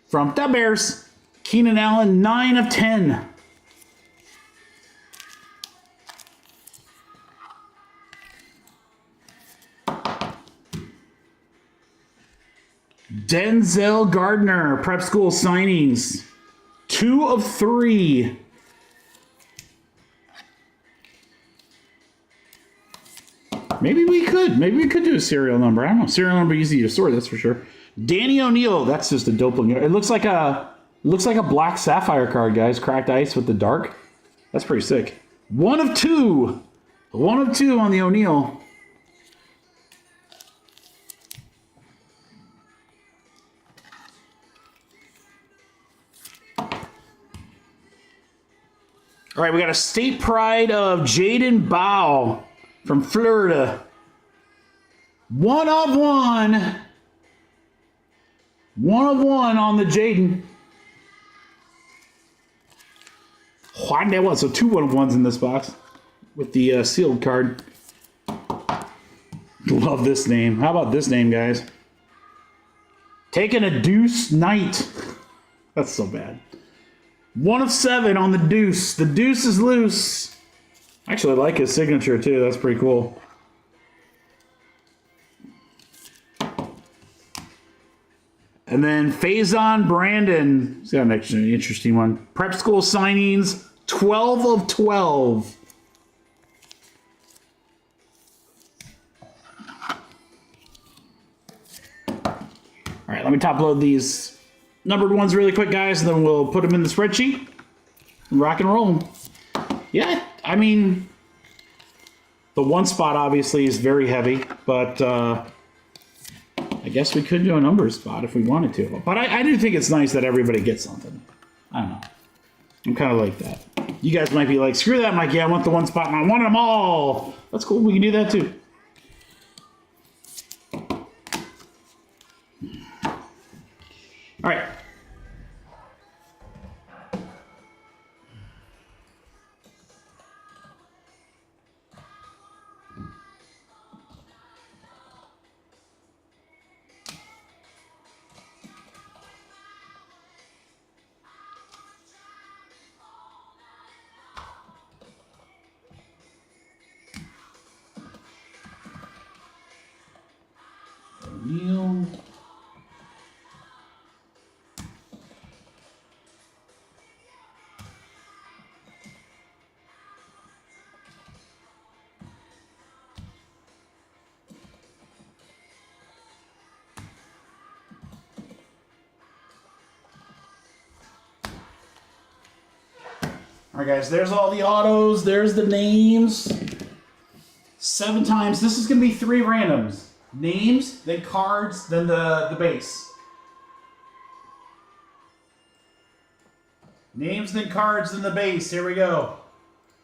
From the Bears, Keenan Allen, 9 of 10. Denzel Gardner, Prep School Signings, 2 of 3. Maybe we could do a serial number. I don't know. Serial number easy to sort, that's for sure. Danny O'Neal, that's just a dope looking. It looks like a black sapphire card, guys. Cracked ice with the dark. That's pretty sick. 1 of 2. 1 of 2 on the O'Neal. All right, we got a State Pride of Jaden Bow from Florida. 1 of 1. 1 of 1 on the Jaden. Juan de Juan. So 2 1 of 1s in this box with the sealed card. Love this name. How about this name, guys? Taking a Deuce Knight. That's so bad. 1 of 7 on the Deuce. The Deuce is loose. Actually, I like his signature, too. That's pretty cool. And then Faison Brandon. He's got an extra interesting one. Prep School Signings, 12 of 12. All right, let me top load these numbered ones really quick, guys, and then we'll put them in the spreadsheet and rock and roll. Yeah, I mean, the one spot obviously is very heavy, but I guess we could do a number spot if we wanted to. But I do think it's nice that everybody gets something. I don't know. I'm kind of like that. You guys might be like, screw that, Mike. Yeah, I want the one spot and I want them all. That's cool. We can do that too. All right. All right, guys, there's all the autos. There's the names. 7 times. This is going to be 3 randoms. Names, then cards, then the base. Names, then cards, then the base. Here we go.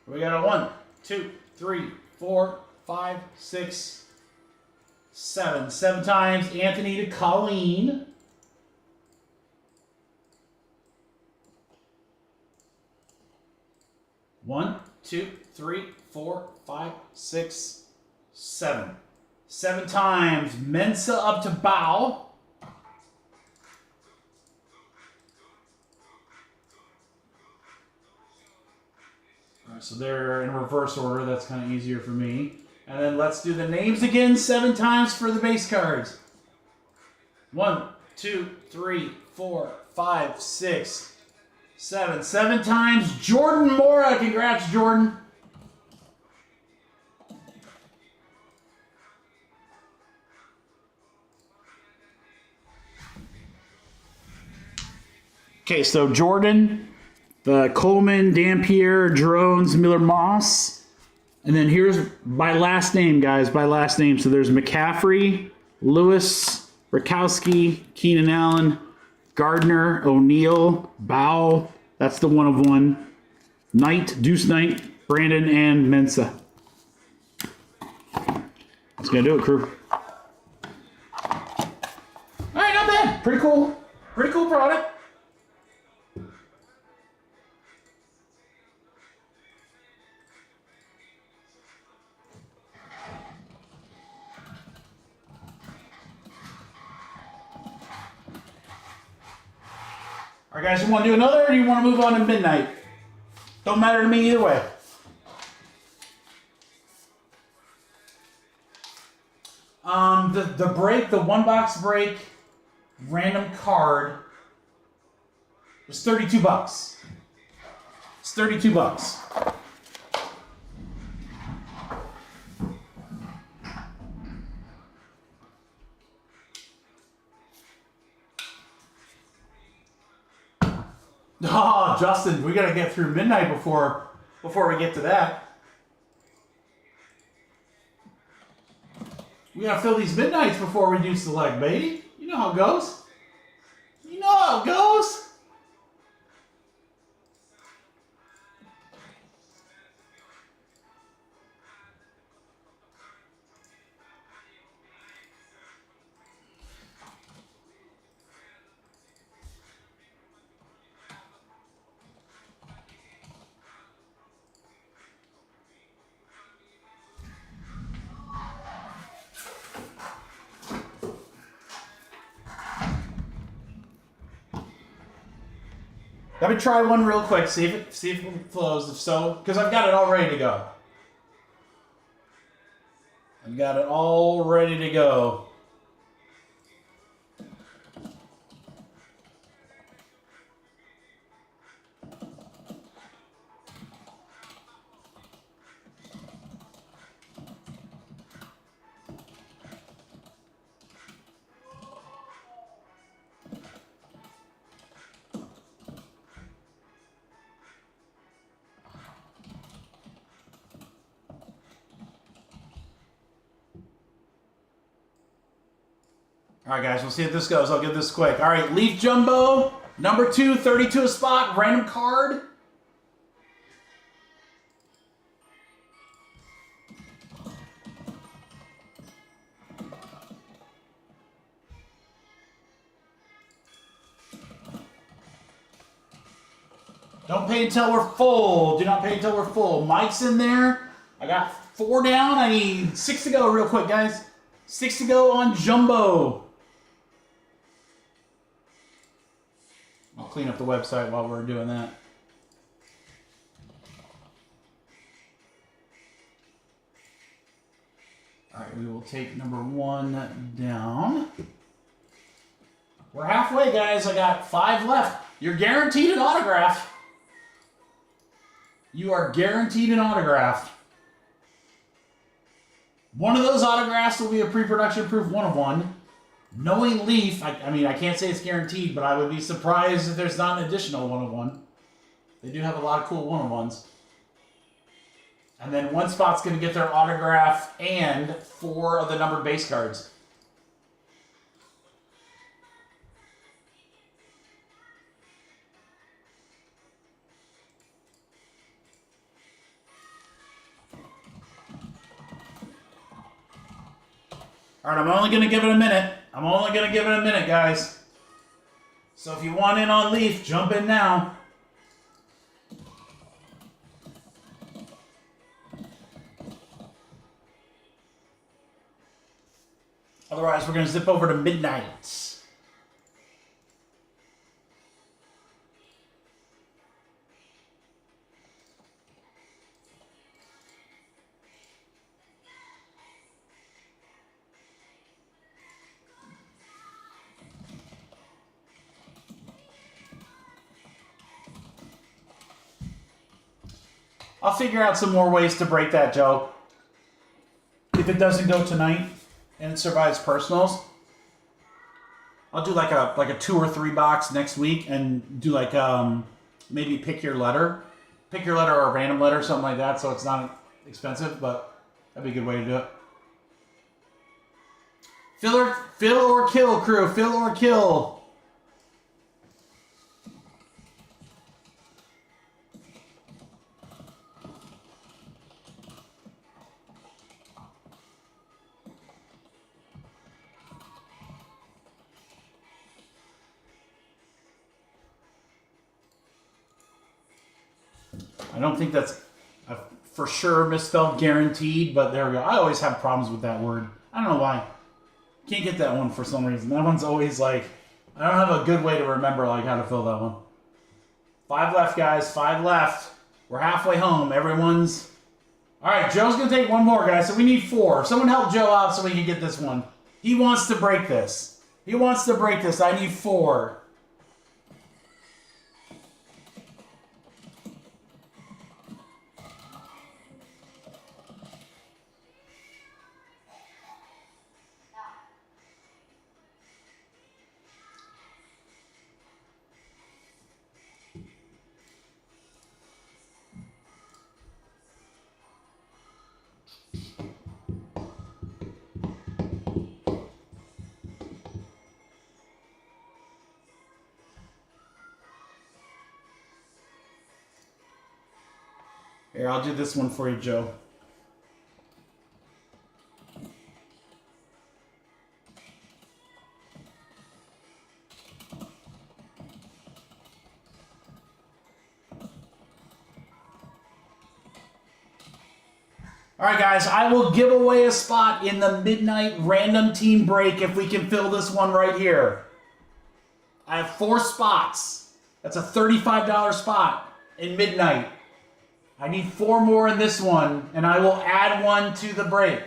We got a 1, 2, 3, 4, 5, 6, 7. 7 times. Anthony to Colleen. One, 2, 3, 4, 5, 6, 7. 7 times. Mensa up to Bow. All right, so they're in reverse order. That's kind of easier for me. And then let's do the names again 7 times for the base cards. 1, 2, 3, 4, 5, 6, 7. 7 times. Jordan Mora. Congrats, Jordan. Okay, so Jordan, the Coleman, Dampier, Drones, Miller Moss. And then here's by last name, guys, by last name. So there's McCaffrey, Lewis, Rakowski, Keenan Allen, Gardner, O'Neal, Bow. That's the 1 of 1. Knight, Deuce Knight, Brandon, and Mensa. That's going to do it, crew. All right, not bad. Pretty cool. Pretty cool product. All right, guys, you want to do another, or do you want to move on to midnight? Don't matter to me either way. The break, the 1 box break, random card was $32. It's $32. Oh, Justin, we gotta get through midnight before we get to that. We gotta fill these midnights before we do select, baby. You know how it goes. You know how it goes. Let me try one real quick, see if it flows. If so, because I've got it all ready to go. I've got it all ready to go. All right, guys, we'll see if this goes. I'll get this quick. All right, Leaf Jumbo, number 2, 32 a spot, random card. Don't pay until we're full. Do not pay until we're full. Mike's in there. I got 4 down. I need 6 to go real quick, guys. 6 to go on Jumbo. I'll clean up the website while we're doing that. All right, we will take number 1 down. We're halfway, guys. I got 5 left. You're guaranteed an autograph. You are guaranteed an autograph. One of those autographs will be a pre-production proof 1 of 1. Knowing Leaf, I mean, I can't say it's guaranteed, but I would be surprised if there's not an additional 1 of 1. They do have a lot of cool one-on-ones. And then one spot's going to get their autograph and 4 of the numbered base cards. All right, I'm only going to give it a minute. I'm only going to give it a minute, guys. So if you want in on Leaf, jump in now. Otherwise, we're going to zip over to midnight. I'll figure out some more ways to break that, Joe. If it doesn't go tonight and it survives personals, I'll do like a 2 or 3 box next week and do like maybe pick your letter or a random letter, something like that, so it's not expensive, but that'd be a good way to do it. Fill or kill, crew. Fill or kill. I don't think that's a for sure misspelled guaranteed, but there we go. I always have problems with that word. I don't know why. Can't get that one for some reason. That one's always like, I don't have a good way to remember like how to fill that one. 5 left, guys. 5 left. We're halfway home. Everyone's... All right, Joe's going to take one more, guys, so we need 4. Someone help Joe out so we can get this one. He wants to break this. He wants to break this. I need 4. Here, I'll do this one for you, Joe. All right, guys, I will give away a spot in the midnight random team break if we can fill this one right here. I have 4 spots. That's a $35 spot in midnight. I need 4 more in this one, and I will add one to the break.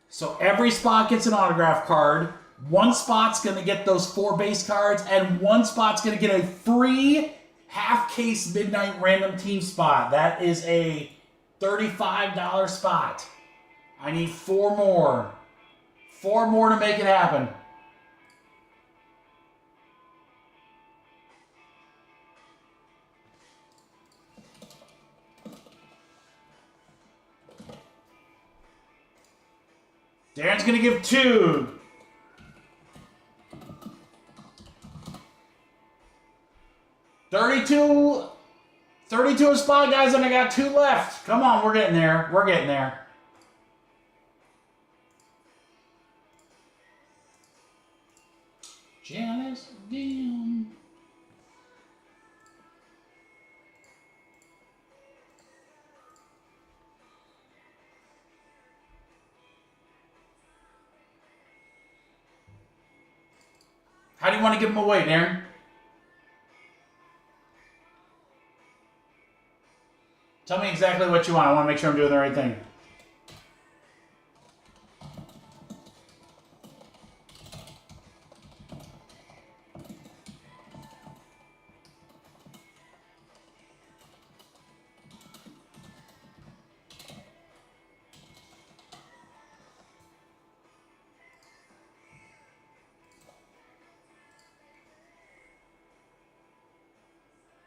So every spot gets an autograph card. 1 spot's going to get those 4 base cards, and 1 spot's going to get a free half-case midnight random team spot. That is a $35 spot. I need 4 more. 4 more to make it happen. Darren's going to give 2. $32 a spot, guys, and I got 2 left. Come on, we're getting there. We're getting there. Janice again. How do you want to give them away, Darren? Tell me exactly what you want. I want to make sure I'm doing the right thing.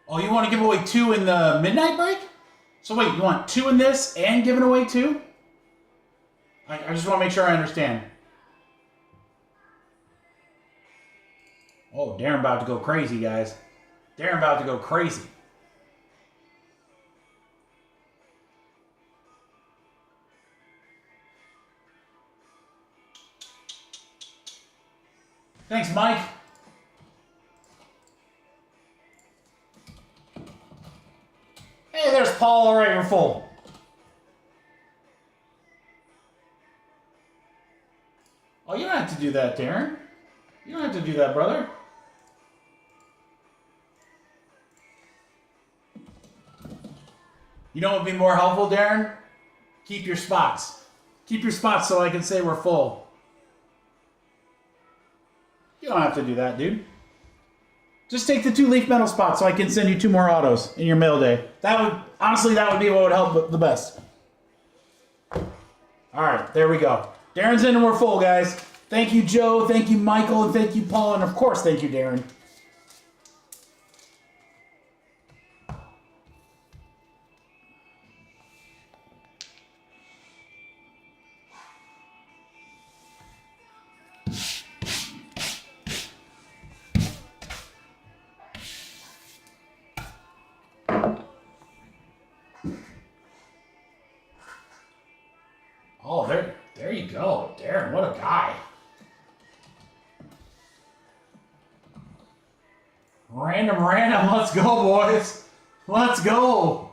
Oh, you want to give away 2 in the midnight break? So wait, you want 2 in this and giving away 2? I just want to make sure I understand. Oh, Darren about to go crazy, guys. Darren about to go crazy. Thanks, Mike. Hey, there's Paul. All right, we're full. Oh, you don't have to do that, Darren. You don't have to do that, brother. You know what would be more helpful, Darren? Keep your spots. Keep your spots so I can say we're full. You don't have to do that, dude. Just take the 2 leaf metal spots so I can send you 2 more autos in your mail day. That would, honestly, that would be what would help the best. All right, there we go. Darren's in and we're full, guys. Thank you, Joe. Thank you, Michael. And thank you, Paul. And of course, thank you, Darren. Oh, there you go. Darren, what a guy. Random, let's go, boys. Let's go.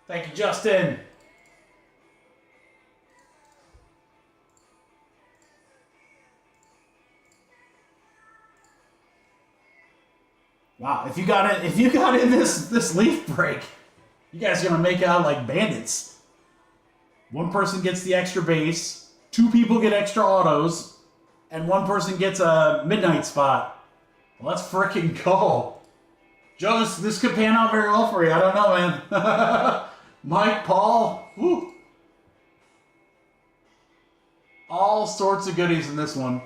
Thank you, Justin. Wow, if you got in this leaf break, you guys are gonna make out like bandits. 1 person gets the extra base, 2 people get extra autos, and 1 person gets a midnight spot. Well, let's frickin' go. Joe, this could pan out very well for you. I don't know, man. Mike, Paul, woo. All sorts of goodies in this one.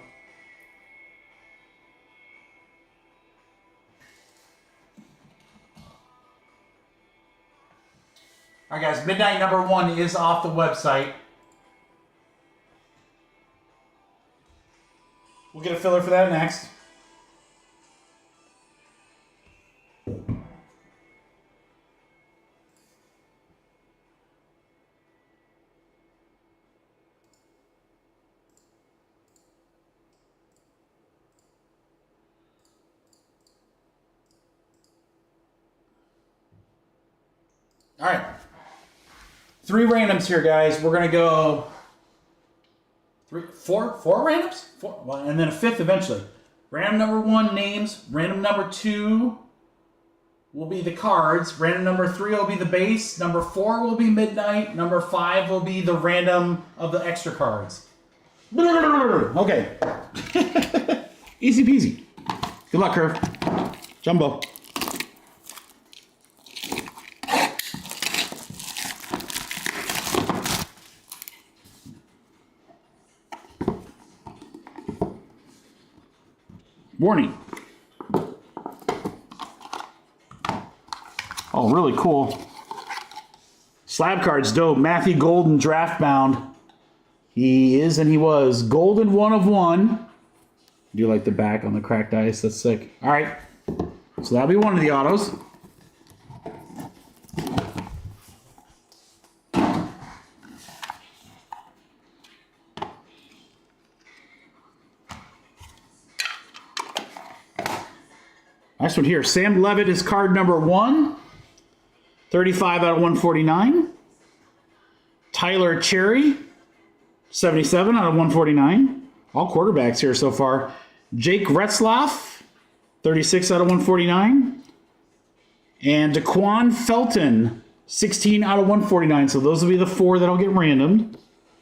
All right, guys, midnight number 1 is off the website. We'll get a filler for that next. All right. 3 randoms here, guys. We're gonna go 4 randoms, 4, well, and then a 5th eventually. Random number 1 names. Random number 2 will be the cards. Random number 3 will be the base. Number 4 will be midnight. Number 5 will be the random of the extra cards. Okay. Easy peasy. Good luck, Curve. Jumbo. Warning. Oh, really cool. Slab cards, dope. Matthew Golden, draft bound. He is and he was. Golden 1 of 1. Do you like the back on the cracked ice? That's sick. All right. So that'll be one of the autos. Next one here. Sam Levitt is card number 1. 35 out of 149. Tyler Cherry, 77 out of 149. All quarterbacks here so far. Jake Retzlaff, 36 out of 149. And Daquan Felton, 16 out of 149. So those will be the 4 that'll get randomed.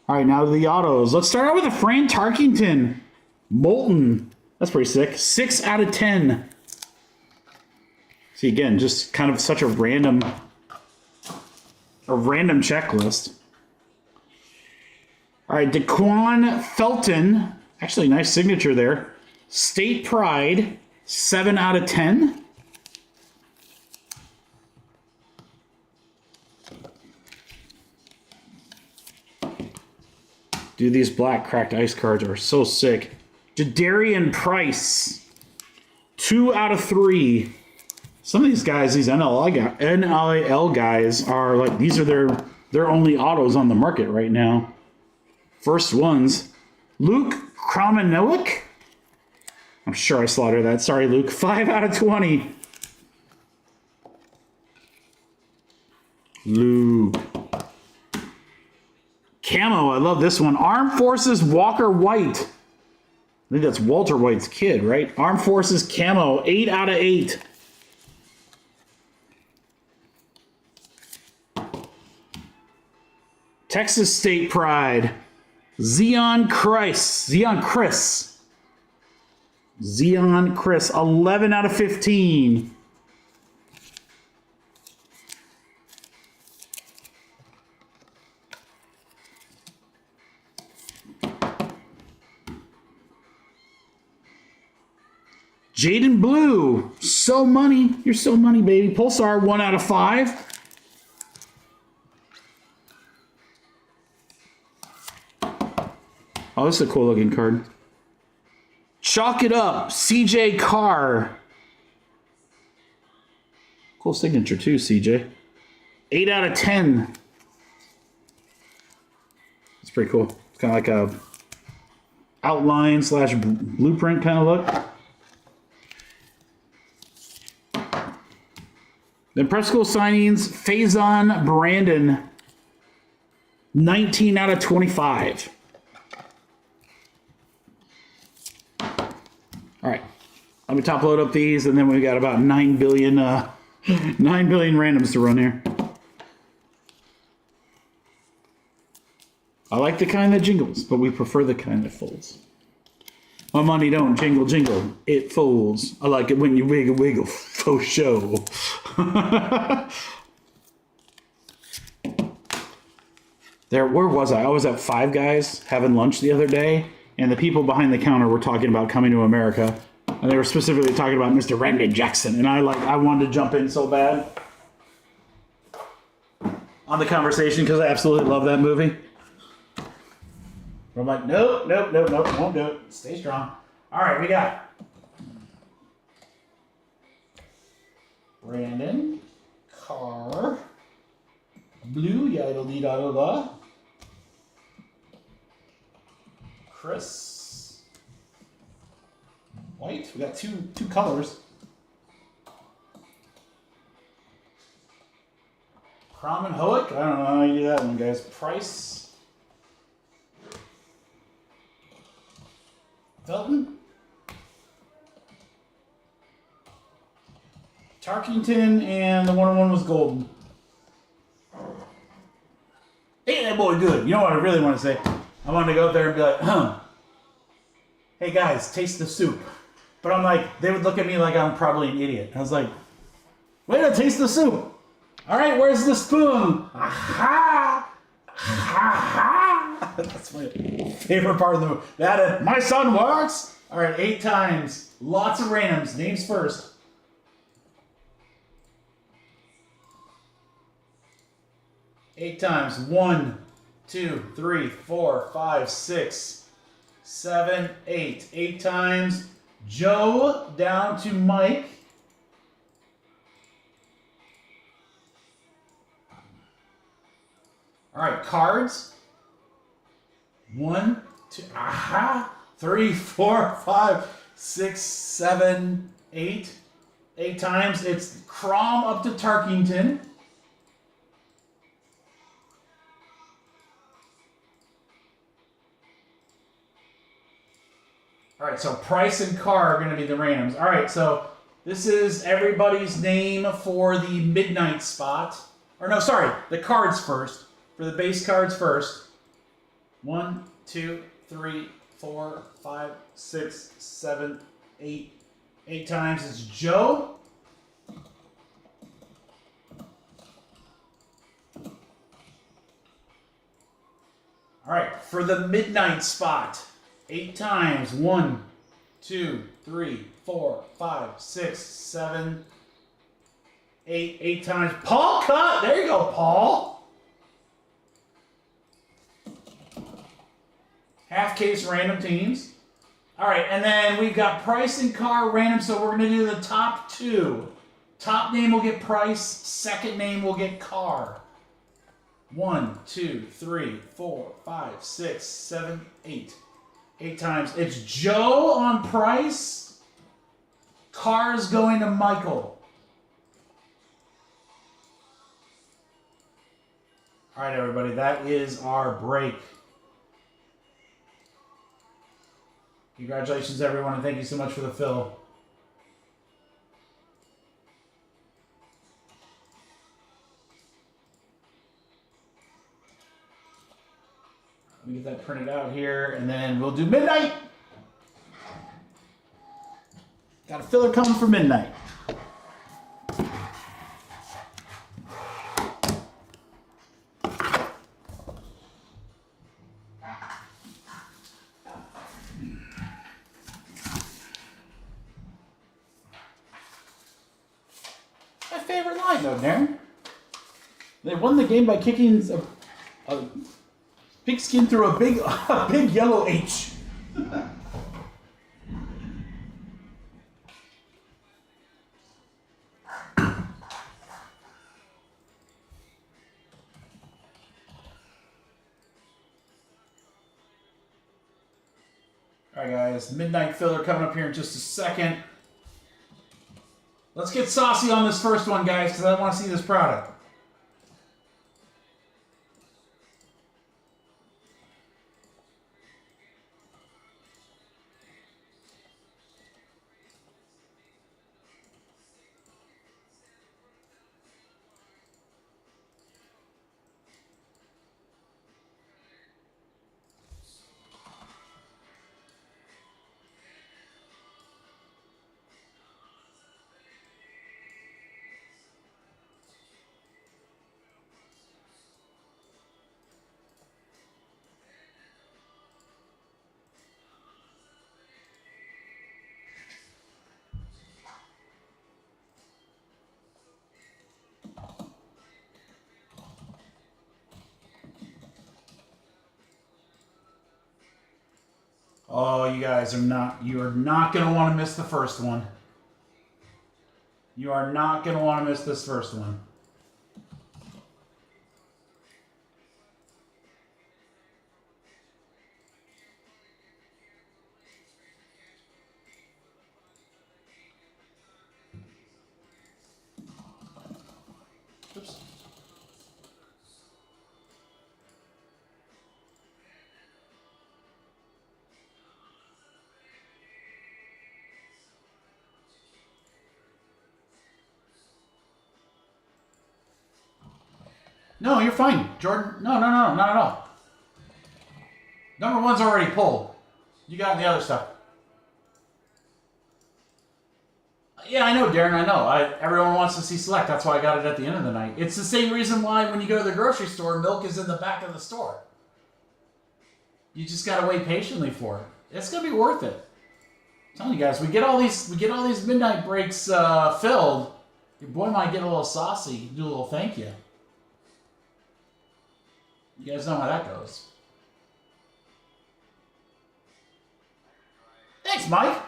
All right, now to the autos. Let's start out with a Fran Tarkington. Molten. That's pretty sick. 6 out of 10. See, again, just kind of such a random checklist. All right, Daquan Felton, Actually, nice signature there. State Pride, 7 out of 10. Dude, these black cracked ice cards are so sick. Jadarian Price, 2 out of 3. Some of these guys, these NIL guys, are like, these are their only autos on the market right now. First ones. Luke Kramanowick. I'm sure I slaughtered that. Sorry, Luke. 5 out of 20. Luke. Camo, I love this one. Armed Forces Walker White. I think that's Walter White's kid, right? Armed Forces Camo, 8 out of 8. Texas State Pride. Zeon Chris, 11 out of 15. Jaden Blue, so money. You're so money, baby. Pulsar, 1 out of 5. Oh, this is a cool looking card. Chalk It Up, CJ Carr. Cool signature too, CJ. 8 out of 10. It's pretty cool. It's kind of like a outline / blueprint kind of look. Then prep school signings, Faison Brandon, 19 out of 25. All right, let me top load up these, and then we got about 9 billion randoms to run here. I like the kind that jingles, but we prefer the kind that folds. My money don't jingle, jingle, it folds. I like it when you wiggle, wiggle, faux show. Where was I? I was at Five Guys having lunch the other day, and the people behind the counter were talking about coming to America, and they were specifically talking about Mr. Randy Jackson, and I wanted to jump in so bad on the conversation because I absolutely love that movie. But I'm like, nope, won't do it. Stay strong. All right, we got Brandon, Carr, Blue, yada-dee-da-da-da, Chris, White. We got two colors. Crom and Hoek. I don't know how you do that one, guys. Price. Felton, Tarkington, and the 101 was golden. Hey, that boy good. You know what I really want to say? I wanted to go up there and be like, hey guys, taste the soup. But I'm like, they would look at me like I'm probably an idiot. I was like, wait a taste the soup. All right, where's the spoon? Aha! Ha! That's my favorite part of the movie. That my son works. All right, 8 times. Lots of randoms. Names first. Eight times. 1, 2, 3, 4, 5, 6, 7, 8. 8 times. Joe down to Mike. All right, cards. 1, 2, 3, 4, 5, 6, 7, 8. 8 times. It's Crom up to Tarkington. All right, so Price and Carr are going to be the randoms. All right, so this is everybody's name for the midnight spot. Or no, sorry, the cards first. For the base cards first. 1, 2, 3, 4, 5, 6, 7, 8. 8 times. It's Joe. All right, for the midnight spot. 8 times. 1, 2, 3, 4, 5, 6, 7, 8. 8 times. Paul cut. There you go, Paul. Half case random teams. All right, and then we've got Price and Carr random, so we're going to do the top 2. Top name will get Price. Second name will get Carr. 1, 2, 3, 4, 5, 6, 7, 8. 8 times. It's Joe on Price. Carr is going to Michael. All right, everybody, that is our break. Congratulations, everyone, and thank you so much for the fill. Let me get that printed out here, and then we'll do midnight. Got a filler coming for midnight. My favorite line, though, Darren. They won the game by kicking a pigskin through a big yellow H. All right, guys, midnight filler coming up here in just a second. Let's get saucy on this first one, guys, because I want to see this product. Oh, you guys are not going to want to miss the first one. You are not going to want to miss this first one. Oops. No, you're fine, Jordan. No, not at all. Number 1's already pulled. You got the other stuff. Yeah, I know, Darren, I know. Everyone wants to see select. That's why I got it at the end of the night. It's the same reason why when you go to the grocery store, milk is in the back of the store. You just got to wait patiently for it. It's going to be worth it. I'm telling you guys, we get all these midnight breaks filled. Your boy might get a little saucy, do a little thank you. You guys know how that goes. Thanks, Mike.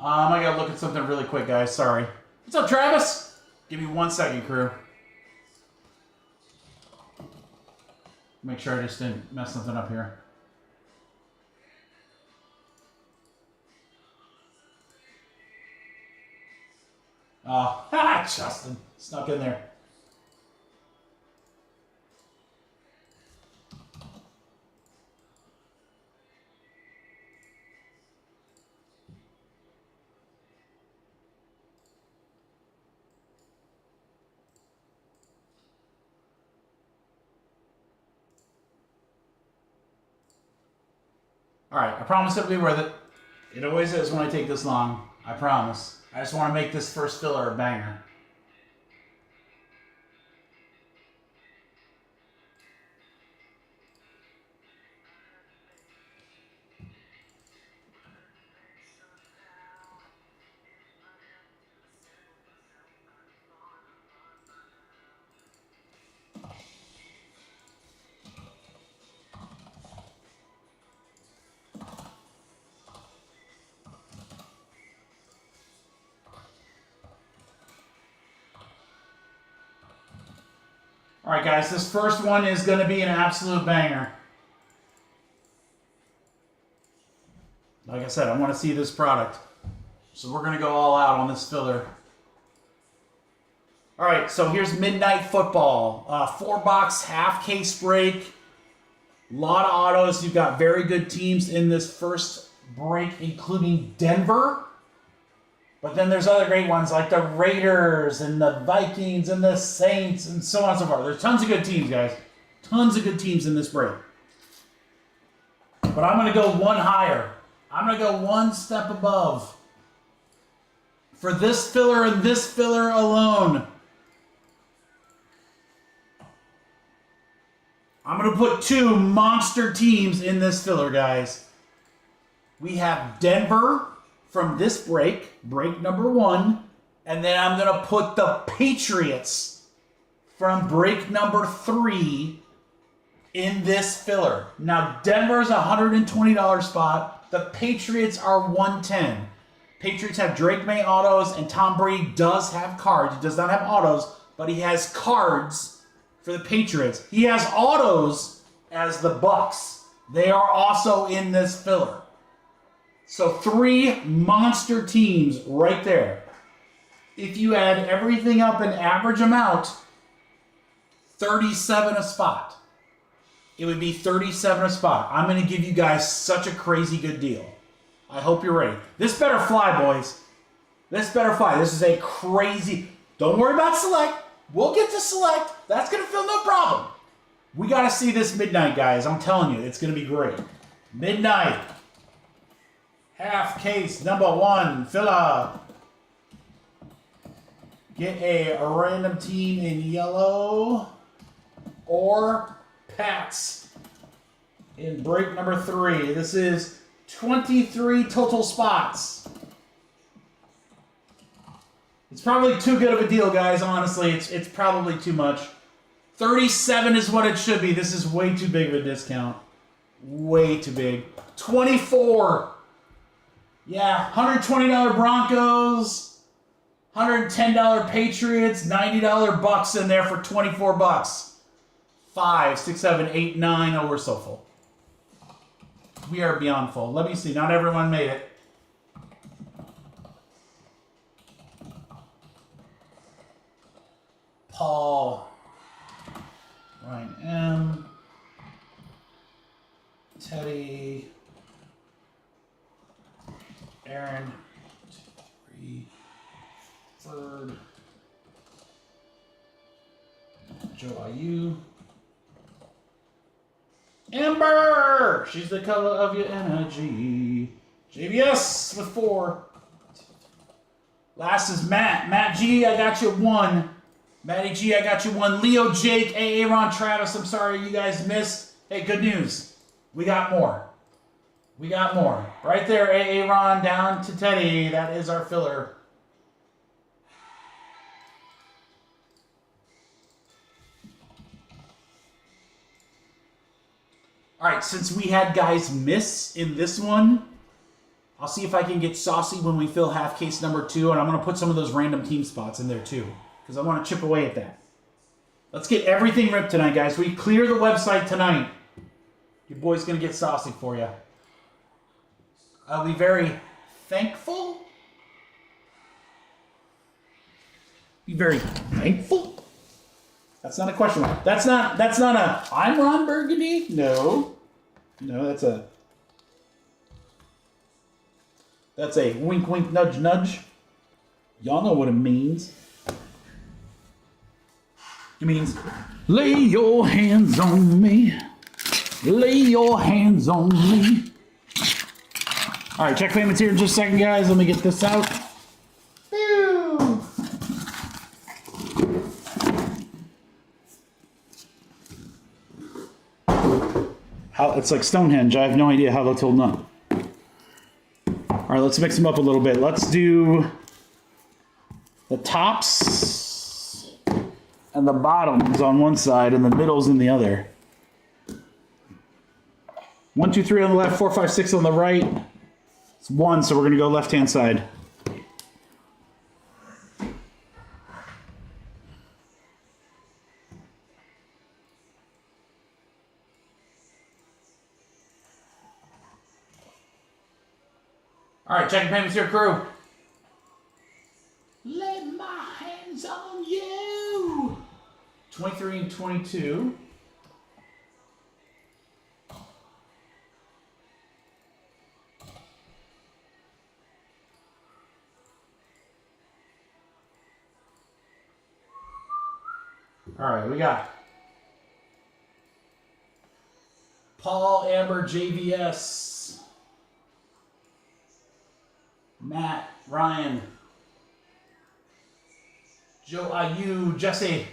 I gotta look at something really quick, guys. Sorry. What's up, Travis? Give me 1 second, crew. Make sure I just didn't mess something up here. Oh, Justin. Snuck in there. All right, I promise it'll be worth it. It always is when I take this long. I promise. I just want to make this first filler a banger. All right, guys, this first one is going to be an absolute banger. Like I said, I want to see this product. So we're going to go all out on this filler. All right, so here's Midnight Football. 4-box, half-case break. A lot of autos. You've got very good teams in this first break, including Denver. But then there's other great ones like the Raiders and the Vikings and the Saints and so on and so forth. There's tons of good teams, guys. Tons of good teams in this break. But I'm going to go one higher. I'm going to go one step above. For this filler and this filler alone, I'm going to put 2 monster teams in this filler, guys. We have Denver from this break number 1, and then I'm going to put the Patriots from break number 3 in this filler. Now, Denver's a $120 spot. The Patriots are $110. Patriots have Drake May autos, and Tom Brady does have cards. He does not have autos, but he has cards for the Patriots. He has autos as the Bucks. They are also in this filler. So 3 monster teams right there. If you add everything up an average amount, 37 a spot. It would be 37 a spot. I'm going to give you guys such a crazy good deal. I hope you're ready. This better fly, boys. This better fly. This is a crazy... Don't worry about select. We'll get to select. That's going to fill no problem. We got to see this Midnight, guys. I'm telling you, it's going to be great. Midnight. Half case number 1, filler. Get a random team in yellow or Pats in break number 3. This is 23 total spots. It's probably too good of a deal, guys. Honestly, it's probably too much. 37 is what it should be. This is way too big of a discount. Way too big. 24. Yeah, $120 Broncos, $110 Patriots, $90 Bucks in there for 24 bucks. 5, 6, 7, 8, 9. Oh, we're so full. We are beyond full. Let me see. Not everyone made it. Paul, Ryan M, Teddy, Aaron, 3, Third, Joe IU, Amber, she's the color of your energy. JBS with 4. Last is Matt. Matt G, I got you 1. Matty G, I got you 1. Leo, Jake, AA, Ron, Travis, I'm sorry you guys missed. Hey, good news. We got more. We got more. Right there, AA, Ron, down to Teddy. That is our filler. All right, since we had guys miss in this one, I'll see if I can get saucy when we fill half case number 2, and I'm going to put some of those random team spots in there too, because I want to chip away at that. Let's get everything ripped tonight, guys. We clear the website tonight. Your boy's going to get saucy for you. I'll be very thankful. Be very thankful. That's not a question mark. That's not a I'm Ron Burgundy. No, that's a wink wink nudge nudge. Y'all know what it means. It means lay your hands on me. Lay your hands on me. All right, check payments here in just a second, guys. Let me get this out. Pew! It's like Stonehenge. I have no idea how that's holding up. All right, let's mix them up a little bit. Let's do the tops and the bottoms on one side and the middles in the other. 1, 2, 3 on the left, 4, 5, 6 on the right. It's 1, so we're going to go left-hand side. All right, checking payments here, crew. Lay my hands on you. 23 and 22. All right, we got Paul, Amber, JVS, Matt, Ryan, Joe, IU, Jesse,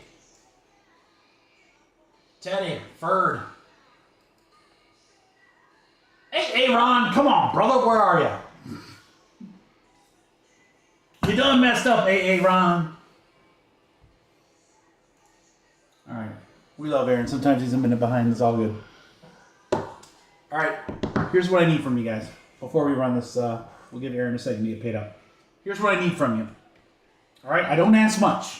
Teddy, Ferd. Hey, Ron, come on, brother, where are you? You done messed up, hey, Ron. All right, we love Aaron. Sometimes he's a minute behind. It's all good. All right, here's what I need from you guys. Before we run this, we'll give Aaron a second to get paid up. Here's what I need from you. All right, I don't ask much.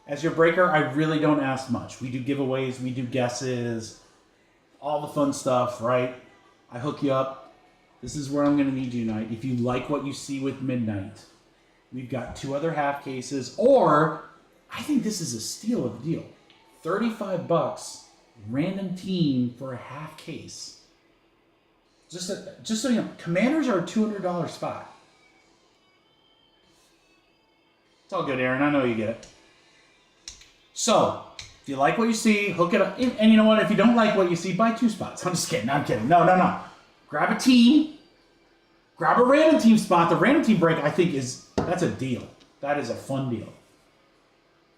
As your breaker, I really don't ask much. We do giveaways, we do guesses, all the fun stuff, right? I hook you up. This is where I'm going to need you tonight. If you like what you see with Midnight, we've got 2 other half cases, or I think this is a steal of a deal. $35, random team for a half case. Just so you know, Commanders are a $200 spot. It's all good, Aaron. I know you get it. So, if you like what you see, hook it up. And you know what? If you don't like what you see, buy 2 spots. I'm just kidding. I'm kidding. No. Grab a team. Grab a random team spot. The random team break, I think, that's a deal. That is a fun deal.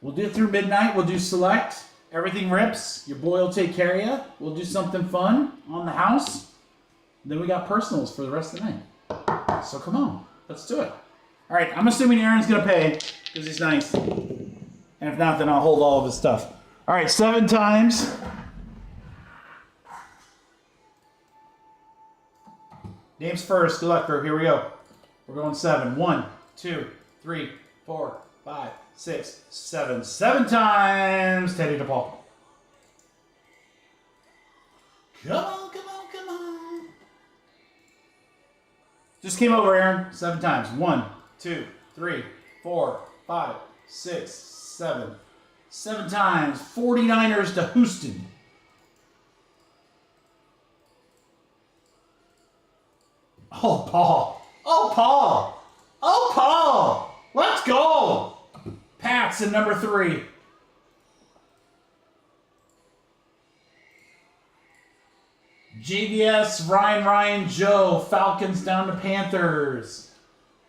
We'll do it through midnight. We'll do select. Everything rips. Your boy will take care of you. We'll do something fun on the house. Then we got personals for the rest of the night. So come on. Let's do it. All right. I'm assuming Aaron's going to pay because he's nice. And if not, then I'll hold all of his stuff. All right. 7 times. Names first. Good luck, crew. Here we go. We're going 7. 1, 2, 3, 4, 5, 6, 7. 7 times. Teddy to Paul. Come on. Just came over, Aaron. 7 times. 1, 2, 3, 4, 5, 6, 7. 7 times. 49ers to Houston. Oh, Paul. Let's go. Pats in number 3. JBS, Ryan, Joe. Falcons down to Panthers.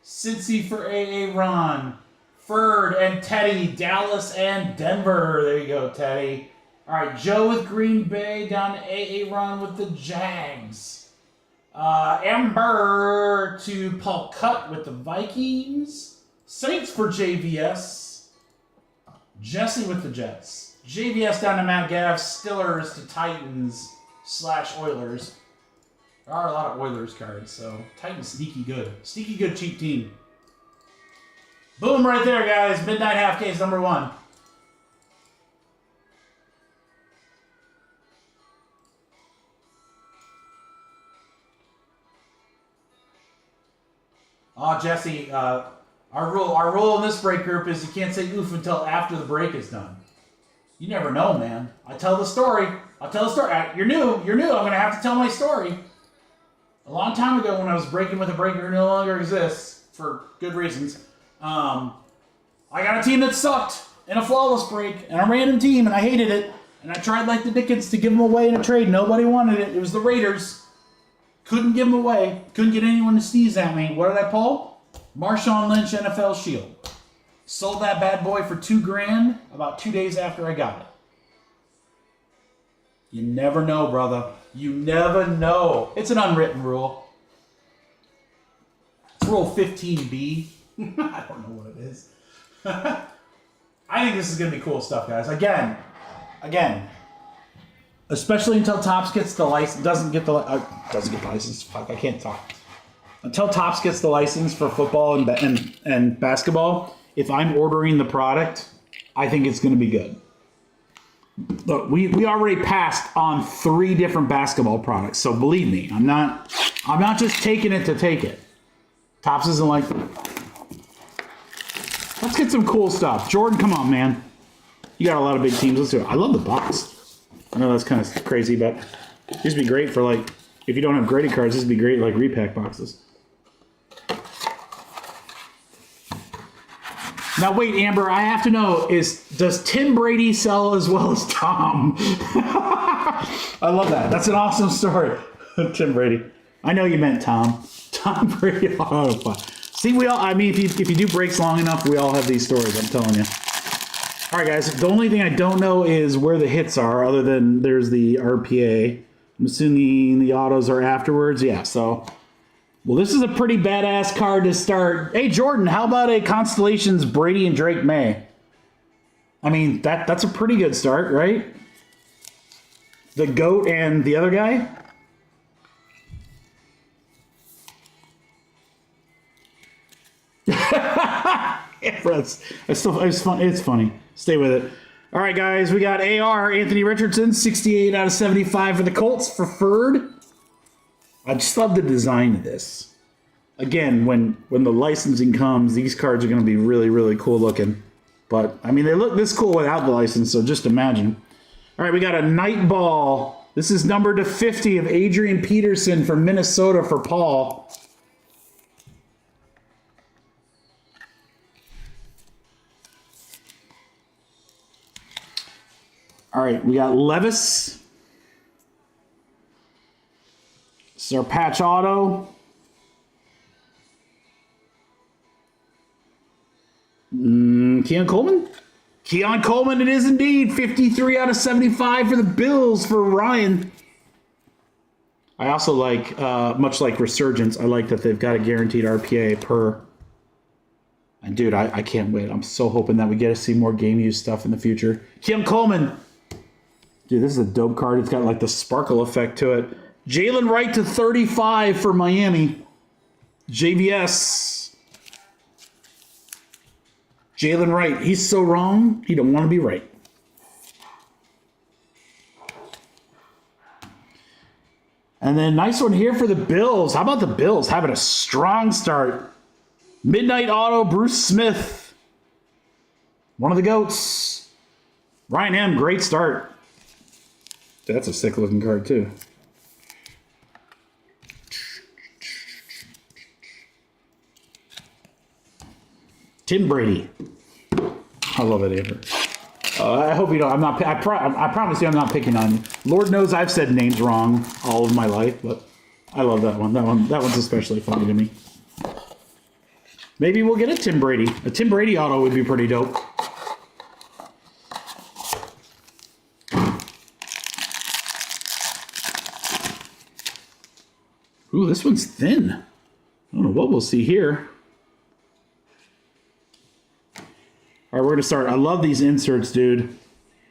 Cincy for AA Ron. Ferd and Teddy. Dallas and Denver. There you go, Teddy. All right, Joe with Green Bay down to AA Ron with the Jags. Amber to Paul Cutt with the Vikings. Saints for JVS. Jesse with the Jets. JVS down to Matt Gav. Stillers to Titans / Oilers. There are a lot of Oilers cards, so Titans sneaky good. Sneaky good cheap team. Boom right there, guys. Midnight half case number 1. Oh, Jesse, our rule in this break group is you can't say oof until after the break is done. You never know, man. I tell the story. You're new. I'm going to have to tell my story. A long time ago when I was breaking with a breaker who no longer exists, for good reasons, I got a team that sucked in a flawless break, and a random team, and I hated it. And I tried like the Dickens to give them away in a trade. Nobody wanted it. It was the Raiders. Couldn't give them away. Couldn't get anyone to sneeze at me. What did I pull? Marshawn Lynch NFL Shield. Sold that bad boy for $2,000 about 2 days after I got it. You never know, brother. You never know. It's an unwritten rule. It's Rule 15B. I don't know what it is. I think this is going to be cool stuff, guys. Again, especially until Topps gets the license, doesn't get the license. Fuck, I can't talk. Until Topps gets the license for football and basketball, if I'm ordering the product, I think it's going to be good. Look, we already passed on 3 different basketball products, so believe me, I'm not just taking it to take it. Topps isn't like. Let's get some cool stuff. Jordan, come on, man. You got a lot of big teams. Let's do it. I love the box. I know that's kind of crazy, but this would be great for, like, if you don't have graded cards, this would be great, like, repack boxes. Now, wait, Amber, I have to know, does Tim Brady sell as well as Tom? I love that. That's an awesome story. Tim Brady. I know you meant Tom. Tom Brady. Oh, see, if you do breaks long enough, we all have these stories, I'm telling you. All right, guys, the only thing I don't know is where the hits are, other than there's the RPA. I'm assuming the autos are afterwards. Yeah, so... Well, this is a pretty badass card to start. Hey, Jordan, how about a Constellations Brady and Drake May? I mean, that's a pretty good start, right? The GOAT and the other guy? It's funny. Stay with it. All right, guys, we got AR, Anthony Richardson, 68 out of 75 for the Colts for Ferd. I just love the design of this. Again, when the licensing comes, these cards are going to be really, really cool looking. But, I mean, they look this cool without the license, so just imagine. All right, we got a Night Ball. This is numbered to 50 of Adrian Peterson from Minnesota for Paul. All right, we got Levis. This is our patch auto. Keon Coleman? Keon Coleman, it is indeed. 53 out of 75 for the Bills for Ryan. I also like, much like Resurgence, I like that they've got a guaranteed RPA per. And dude, I can't wait. I'm so hoping that we get to see more game use stuff in the future. Keon Coleman. Dude, this is a dope card. It's got like the sparkle effect to it. Jalen Wright to 35 for Miami. JVS. Jalen Wright. He's so wrong, he don't want to be right. And then nice one here for the Bills. How about the Bills having a strong start? Midnight Auto, Bruce Smith. One of the GOATs. Ryan M., great start. That's a sick looking card too. Tim Brady. I love it, Amber. I hope you don't. I promise you, I'm not picking on you. Lord knows I've said names wrong all of my life, but I love that one. That one's especially funny to me. Maybe we'll get a Tim Brady. A Tim Brady auto would be pretty dope. Ooh, this one's thin. I don't know what we'll see here. All right, we're going to start. I love these inserts, dude.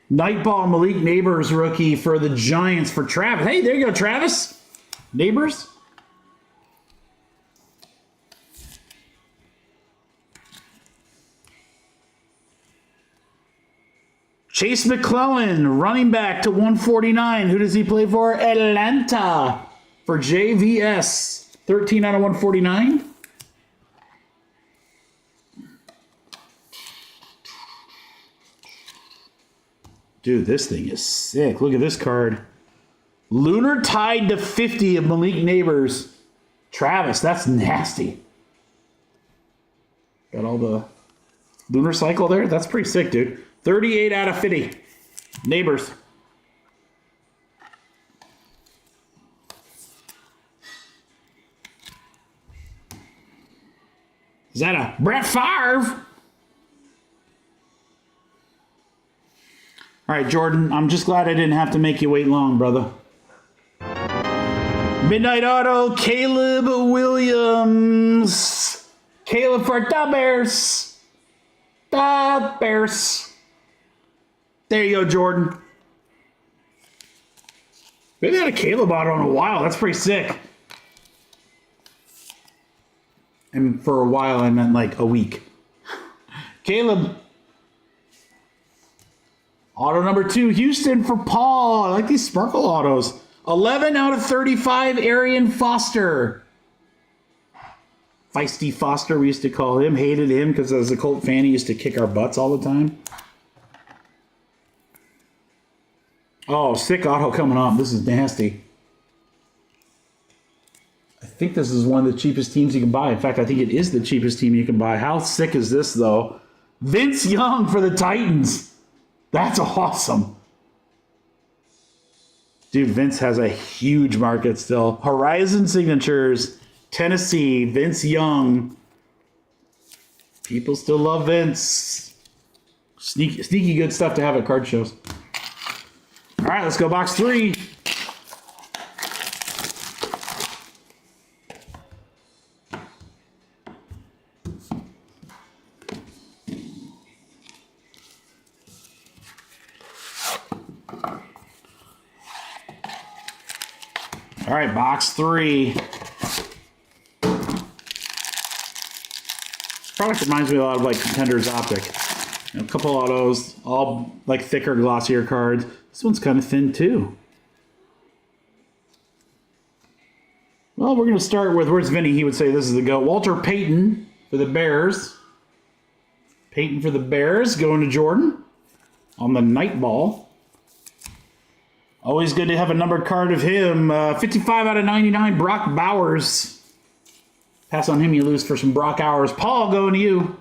Nightball Malik Neighbors rookie for the Giants for Travis. Hey, there you go, Travis. Neighbors. Chase McClellan, running back to 149. Who does he play for? Atlanta for JVS. 13 out of 149. Dude, this thing is sick. Look at this card. Lunar Tide to 50 of Malik Neighbors. Travis, that's nasty. Got all the lunar cycle there. That's pretty sick, dude. 38 out of 50. Neighbors. that a Brett Favre? All right, Jordan, I'm just glad I didn't have to make you wait long, brother. Midnight Auto, Caleb Williams. Caleb for the Bears. The Bears. There you go, Jordan. We haven't had a Caleb auto in a while. That's pretty sick. And for a while, I meant like a week. Caleb. Auto number 2, Houston for Paul. I like these sparkle autos. 11 out of 35, Arian Foster. Feisty Foster, we used to call him. Hated him because as a Colt fan, he used to kick our butts all the time. Oh, sick auto coming up. This is nasty. I think this is one of the cheapest teams you can buy. In fact, I think it is the cheapest team you can buy. How sick is this, though? Vince Young for the Titans. That's awesome. Dude, Vince has a huge market still. Horizon Signatures, Tennessee, Vince Young. People still love Vince. Sneaky good stuff to have at card shows. All right, let's go box 3. All right, box 3. This product reminds me a lot of like Contender's Optic. You know, a couple autos, all like thicker, glossier cards. This one's kind of thin too. Well, we're going to start with, where's Vinny? He would say this is the GOAT. Walter Payton for the Bears. Payton for the Bears, going to Jordan on the night ball. Always good to have a numbered card of him. 55 out of 99, Brock Bowers. Pass on him, you lose for some Brock Hours. Paul, going to you.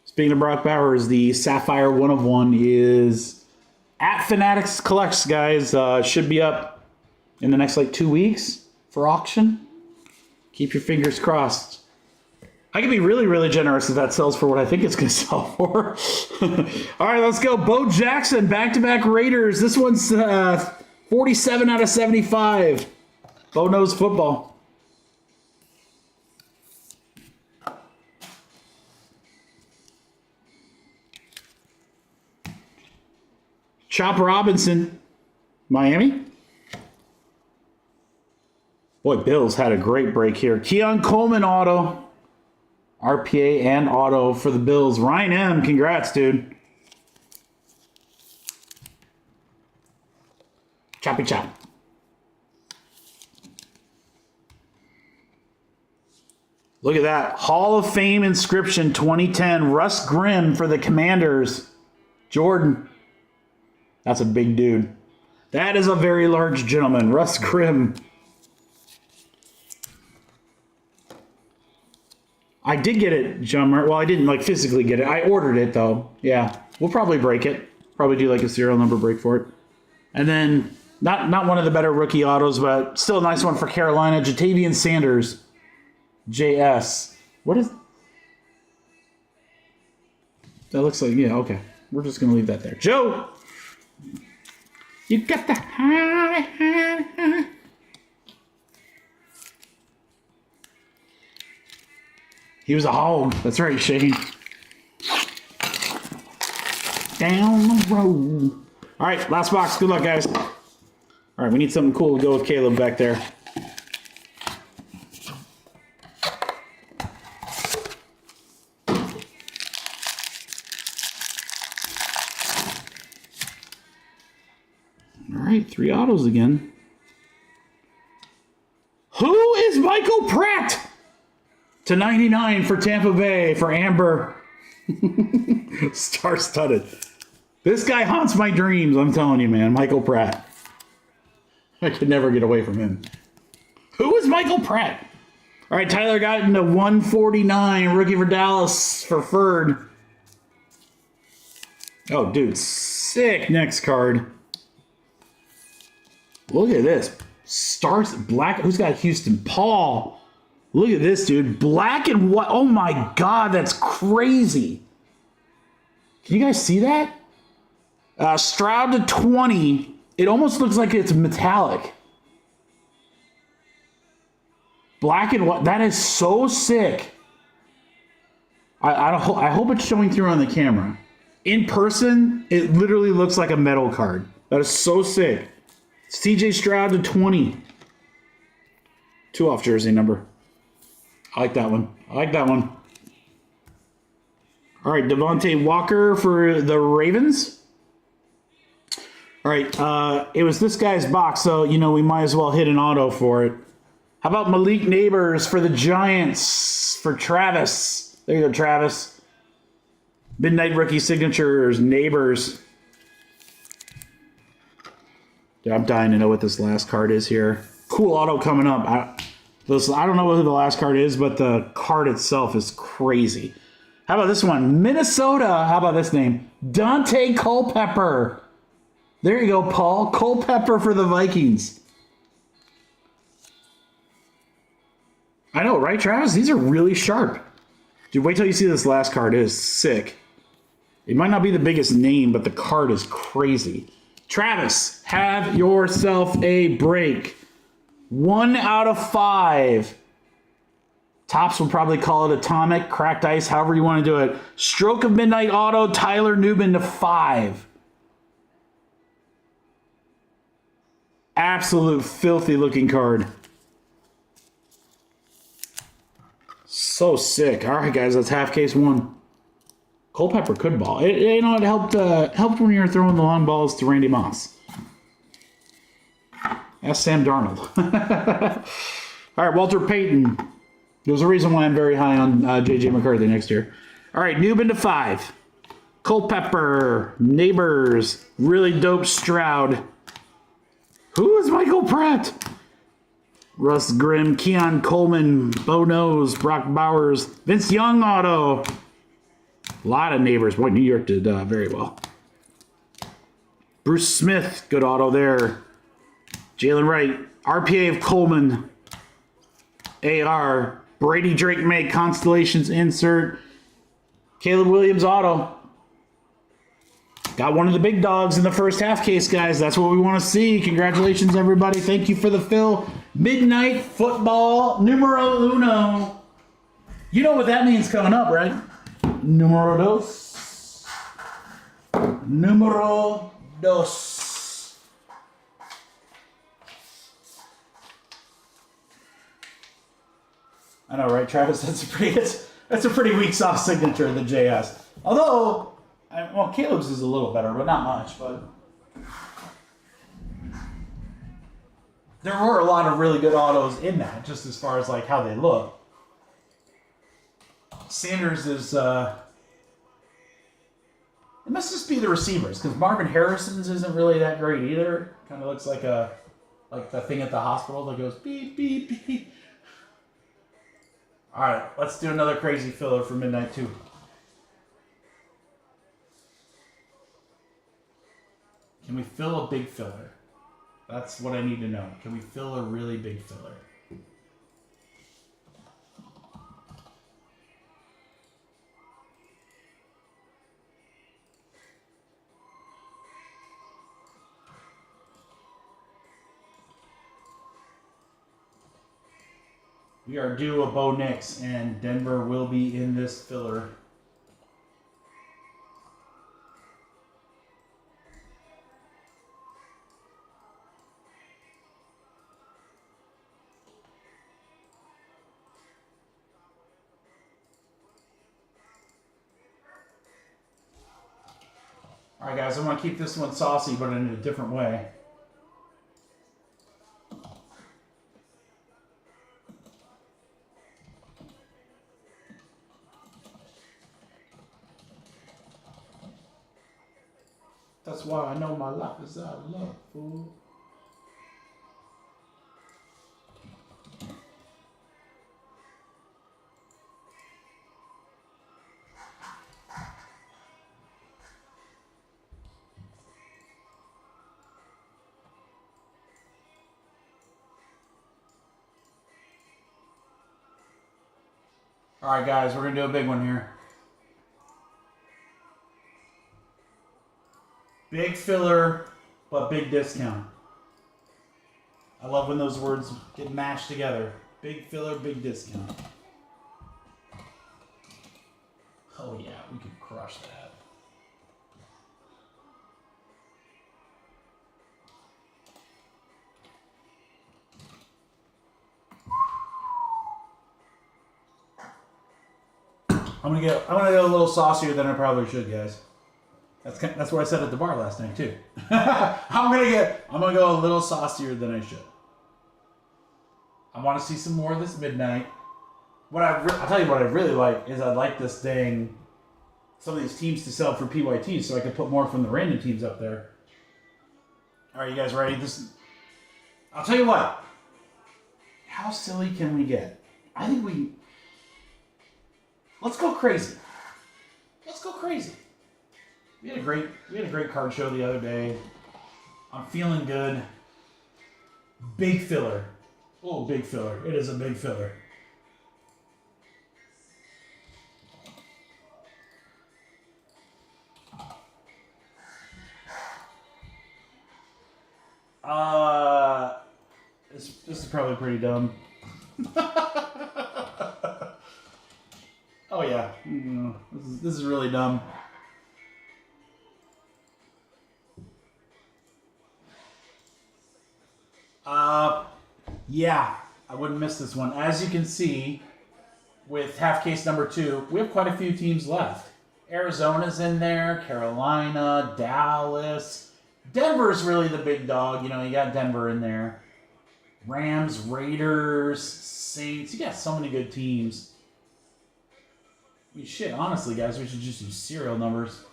Speaking of Brock Bowers, the Sapphire 1 of 1 is at Fanatics Collects, guys. Should be up in the next like 2 weeks for auction. Keep your fingers crossed. I can be really, really generous if that sells for what I think it's going to sell for. All right, let's go. Bo Jackson, back-to-back Raiders. This one's 47 out of 75. Bo knows football. Chop Robinson, Miami. Boy, Bills had a great break here. Keon Coleman auto. RPA and auto for the Bills. Ryan M., congrats, dude. Choppy chop. Look at that. Hall of Fame inscription 2010. Russ Grimm for the Commanders. Jordan. That's a big dude. That is a very large gentleman. Russ Grimm. I did get it, John Martin. Well, I didn't like physically get it. I ordered it though. Yeah, we'll probably break it. Probably do like a serial number break for it. And then not one of the better rookie autos, but still a nice one for Carolina. Jatavian Sanders, JS. What is that? Looks like yeah. Okay, we're just gonna leave that there. Joe, you got the high. He was a hog. That's right, Shane. Down the road. All right, last box. Good luck, guys. All right, we need something cool to go with Caleb back there. All right, 3 autos again. Who is Michael Pratt? To 99 for Tampa Bay for Amber. Star-studded. This guy haunts my dreams, I'm telling you, man. Michael Pratt. I could never get away from him. Who is Michael Pratt? All right, Tyler got into 149. Rookie for Dallas for Ferd. Oh, dude. Sick next card. Look at this. Stars Black. Who's got Houston? Paul. Look at this, dude. Black and white. Oh my God, that's crazy. Can you guys see that? Stroud to 20. It almost looks like it's metallic. Black and white. That is so sick. I hope it's showing through on the camera. In person, it literally looks like a metal card. That is so sick. CJ Stroud to 20. 2 off jersey number. I like that one. I like that one. All right, Devontae Walker for the Ravens. All right, it was this guy's box, so, you know, we might as well hit an auto for it. How about Malik Neighbors for the Giants for Travis? There you go, Travis. Midnight Rookie Signatures, Neighbors. Dude, I'm dying to know what this last card is here. Cool auto coming up. I don't know who the last card is, but the card itself is crazy. How about this one? Minnesota. How about this name? Dante Culpepper. There you go, Paul. Culpepper for the Vikings. I know, right, Travis? These are really sharp. Dude, wait till you see this last card. It is sick. It might not be the biggest name, but the card is crazy. Travis, have yourself a break. 1 out of 5. Tops will probably call it atomic, cracked ice, however you want to do it. Stroke of Midnight Auto, Tyler Newman to 5. Absolute filthy looking card. So sick. All right, guys, that's half case 1. Culpepper could ball. It helped when you were throwing the long balls to Randy Moss. Ask Sam Darnold. All right, Walter Payton. There's a reason why I'm very high on J.J. McCarthy next year. All right, Newman to 5. Culpepper. Neighbors. Really dope Stroud. Who is Michael Pratt? Russ Grimm, Keon Coleman, Bo Nose, Brock Bowers, Vince Young auto. A lot of Neighbors. Boy, New York did very well. Bruce Smith, good auto there. Jalen Wright, RPA of Coleman. AR, Brady Drake May, Constellations insert. Caleb Williams auto. Got one of the big dogs in the first half case, guys. That's what we want to see. Congratulations, everybody. Thank you for the fill. Midnight Football numero uno. You know what that means coming up, right? Numero dos. Numero dos. I know, right, Travis? That's a pretty weak sauce signature of the JS. Although, well, Caleb's is a little better, but not much. But there were a lot of really good autos in that, just as far as like how they look. Sanders is it must just be the receivers, because Marvin Harrison's isn't really that great either. Kind of looks like the thing at the hospital that goes beep beep beep. All right, let's do another crazy filler for Midnight 2. Can we fill a big filler? That's what I need to know. Can we fill a really big filler? We are due a Bo Nix, and Denver will be in this filler. All right, guys, I'm going to keep this one saucy, but in a different way. That's why I know my life is out of love, fool. All right, guys, we're going to do a big one here. Big filler, but big discount. I love when those words get mashed together. Big filler, big discount. Oh yeah, we could crush that. I'm gonna get a little saucier than I probably should, guys. That's what I said at the bar last night too. I'm gonna go a little saucier than I should. I want to see some more of this midnight. I'll tell you what I really like is I like this dang some of these teams to sell for PYTs so I can put more from the random teams up there. All right, you guys ready? I'll tell you what. How silly can we get? I think let's go crazy. Let's go crazy. We had a great card show the other day. I'm feeling good. Big filler. Oh, big filler. It is a big filler. This is probably pretty dumb. Oh yeah, this is really dumb. Yeah, I wouldn't miss this one. As you can see, with half case number 2, we have quite a few teams left. Arizona's in there, Carolina, Dallas. Denver's really the big dog. You know, you got Denver in there. Rams, Raiders, Saints. You got so many good teams. I mean, shit, honestly, guys, we should just do serial numbers.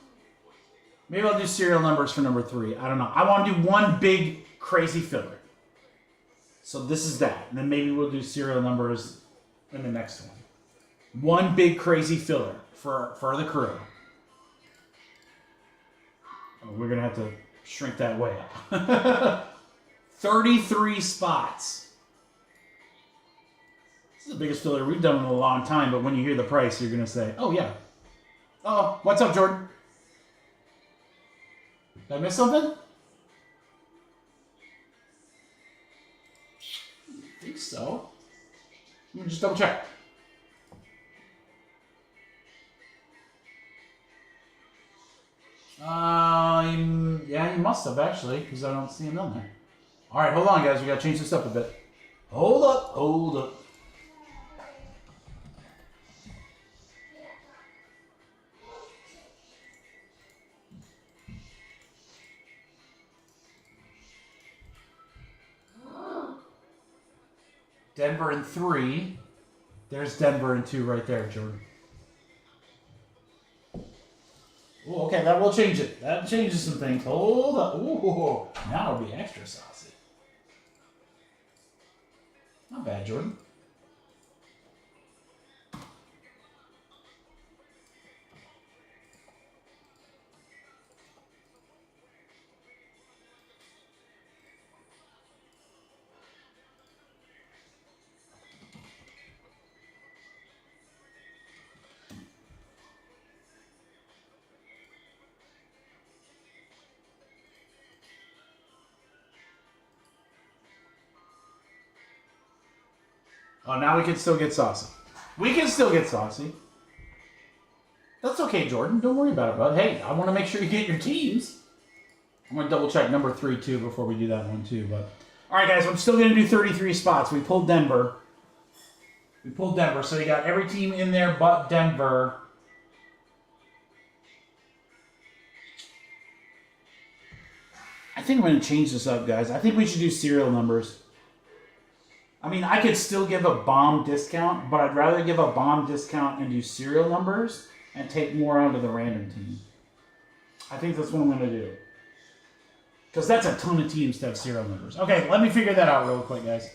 Maybe I'll do serial numbers for number 3. I don't know. I want to do one big, crazy filler. So this is that. And then maybe we'll do serial numbers in the next one. One big, crazy filler for the crew. We're going to have to shrink that way up. 33 spots. This is the biggest filler we've done in a long time, but when you hear the price, you're going to say, oh, yeah. Oh, what's up, Jordan? Did I miss something? I think so. Let me just double check. Yeah, you must have actually, because I don't see him on there. All right, hold on, guys. We got to change this up a bit. Hold up. Denver in 3. There's Denver in 2 right there, Jordan. Ooh, okay, that will change it. That changes some things. Hold up. Ooh, now it'll be extra saucy. Not bad, Jordan. Oh, now we can still get saucy. We can still get saucy. That's okay, Jordan. Don't worry about it, bud. Hey, I want to make sure you get your teams. I'm going to double check number 3, too, before we do that one, too. But all right, guys, I'm still going to do 33 spots. We pulled Denver. So you got every team in there but Denver. I think I'm going to change this up, guys. I think we should do serial numbers. I mean, I could still give a bomb discount, but I'd rather give a bomb discount and do serial numbers and take more out of the random team. I think that's what I'm going to do. Because that's a ton of teams to have serial numbers. Okay, let me figure that out real quick, guys.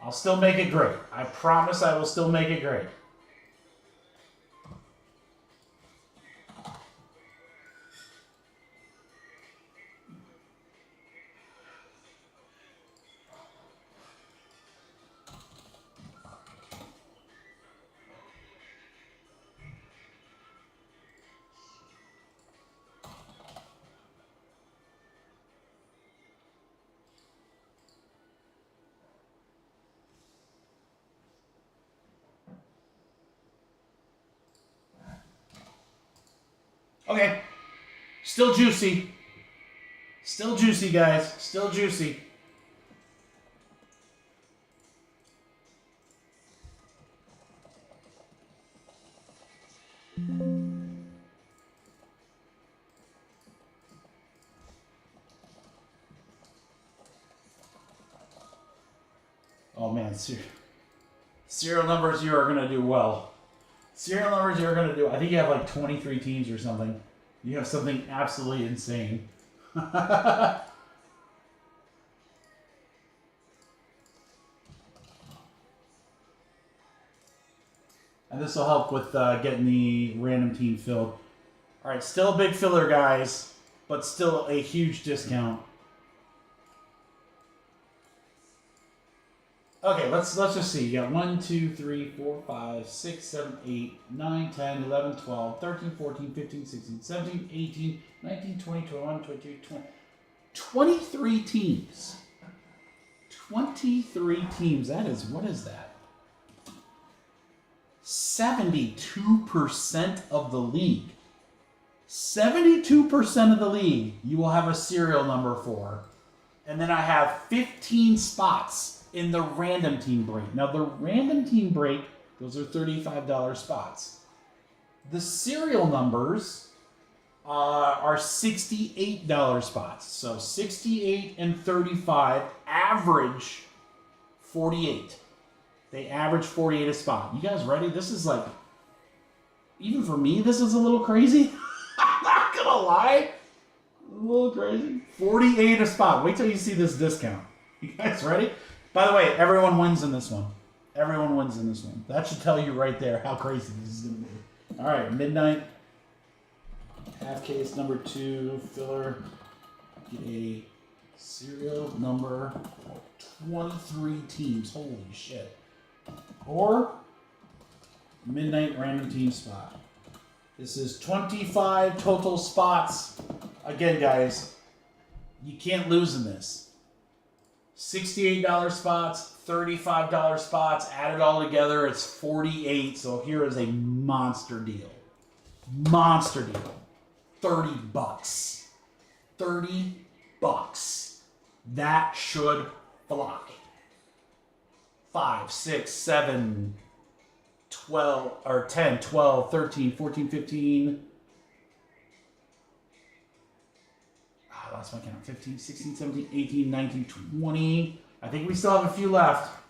I'll still make it great. I promise I will still make it great. Okay. Still juicy. Still juicy, guys. Still juicy. Oh, man. Serial numbers, you are going to do well. Serial numbers, you're going to do... I think you have like 23 teams or something. You have something absolutely insane. And this will help with getting the random team filled. All right, still a big filler, guys, but still a huge discount. Okay, let's just see. You got 1, 2, 3, 4, 5, 6, 7, 8, 9, 10, 11, 12, 13, 14, 15, 16, 17, 18, 19, 20, 21, 22, 23 teams. 23 teams. That is, what is that? 72% of the league. 72% of the league you will have a serial number for. And then I have 15 spots in the random team break. Now the random team break, those are $35 spots. The serial numbers are $68 spots. So 68 and 35 average 48. They average 48 a spot. You guys ready? This is like, even for me, this is a little crazy. I'm not gonna lie. A little crazy. 48 a spot. Wait till you see this discount. You guys ready? By the way, everyone wins in this one. Everyone wins in this one. That should tell you right there how crazy this is gonna be. All right, midnight. Half case number 2 filler. Get a serial number for 23 teams. Holy shit. Or midnight random team spot. This is 25 total spots. Again, guys, you can't lose in this. $68 spots, $35 spots, add it all together, it's 48. So here is a monster deal. Monster deal. $30. $30. That should fly. 5, 6, 7, 12, or 10, 12, 13, 14, 15. I lost my count. 15, 16, 17, 18, 19, 20. I think we still have a few left.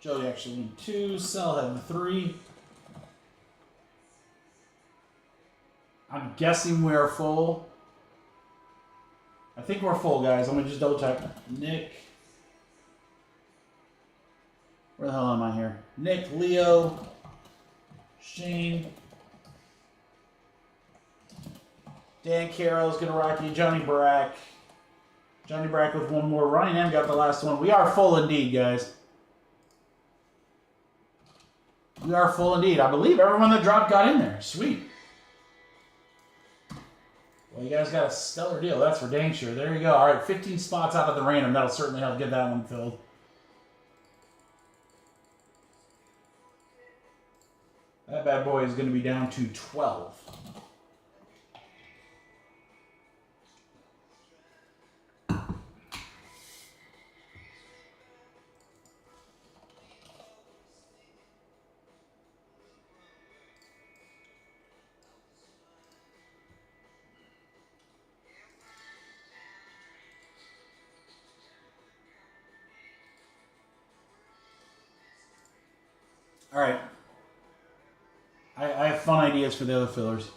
Joey actually won 2. Cell had 3. I'm guessing we are full. I think we're full, guys. Let me just double check. Nick. Where the hell am I here? Nick, Leo, Shane, Dan Carroll's gonna rock you. Johnny Brack. Johnny Brack with one more. Ryan M got the last one. We are full indeed, guys. We are full indeed. I believe everyone that dropped got in there. Sweet. Well, you guys got a stellar deal. That's for dang sure. There you go. All right, 15 spots out of the random. That'll certainly help get that one filled. That bad boy is going to be down to 12. All right. I have fun ideas for the other fillers.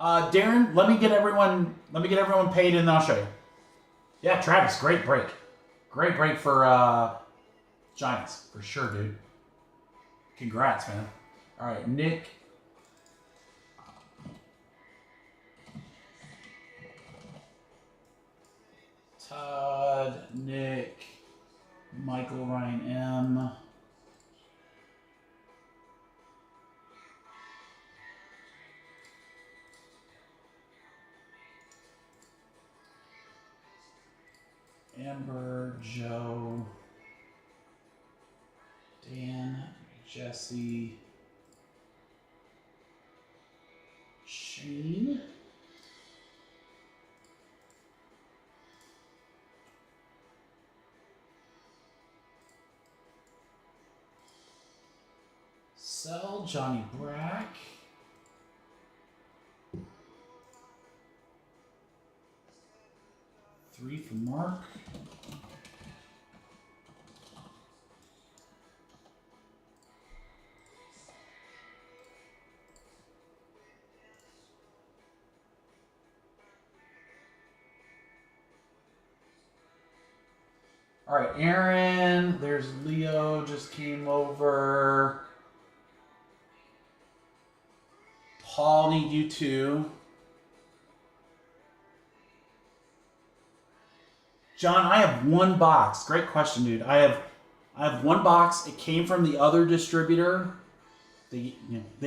Darren, let me get everyone paid and then I'll show you. Yeah, Travis, great break. Great break for Giants, for sure, dude. Congrats, man. All right, Nick. Todd, Nick, Michael, Ryan M. Amber, Joe, Dan, Jesse, Shane, Sel, Johnny Brack, three for Mark. All right, Aaron. There's Leo, just came over. Paul, need you too. John, I have one box. Great question, dude. I have one box. It came from the other distributor. They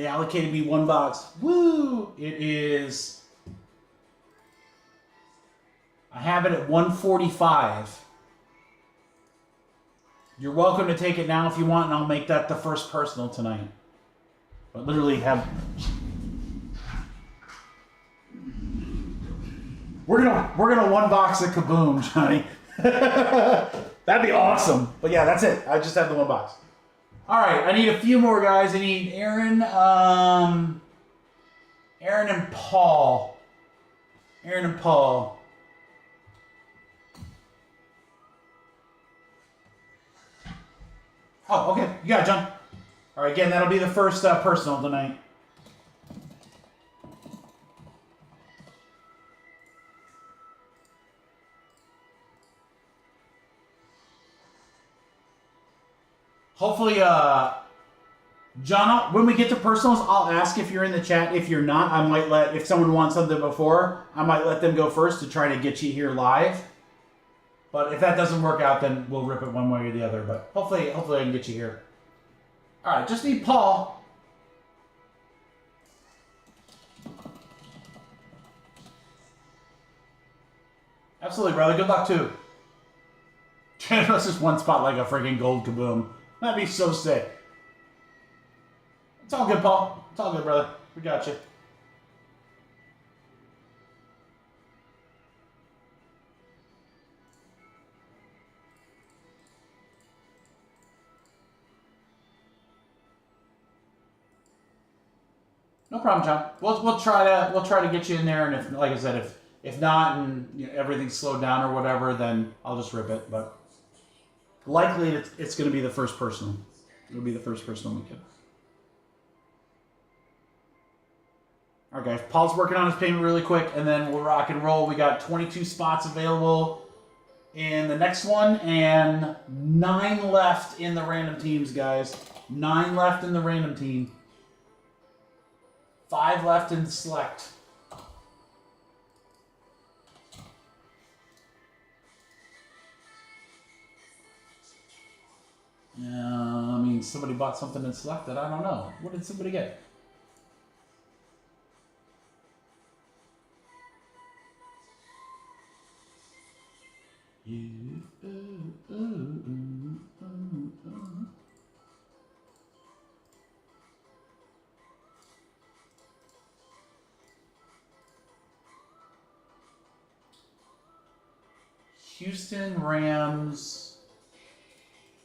allocated me one box. Woo! It is. I have it at 145. You're welcome to take it now if you want, and I'll make that the first personal tonight. But literally have. We're gonna one box of Kaboom, Johnny. That'd be awesome. But yeah, that's it. I just have the one box. All right, I need a few more guys. I need Aaron, Aaron and Paul. Aaron and Paul. Oh, okay. You got it, John. All right, again, that'll be the first personal tonight. Hopefully, John, when we get to personals, I'll ask if you're in the chat. If you're not, I might if someone wants something before, I might let them go first to try to get you here live. But if that doesn't work out, then we'll rip it one way or the other. But hopefully I can get you here. All right, just need Paul. Absolutely, brother. Good luck, too. Let's just one spot like a freaking gold Kaboom. That'd be so sick. It's all good, Paul. It's all good, brother. We got you. No problem, John. We'll try to get you in there, and if, like I said, if not, and everything's slowed down or whatever, then I'll just rip it. But likely, it's going to be the first personal. It'll be the first personal weekend. All right, guys. Paul's working on his payment really quick, and then we'll rock and roll. We got 22 spots available in the next one, and 9 left in the random teams, guys. 9 left in the random team. 5 left in select. I mean, somebody bought something in select that I don't know. What did somebody get? Houston Rams.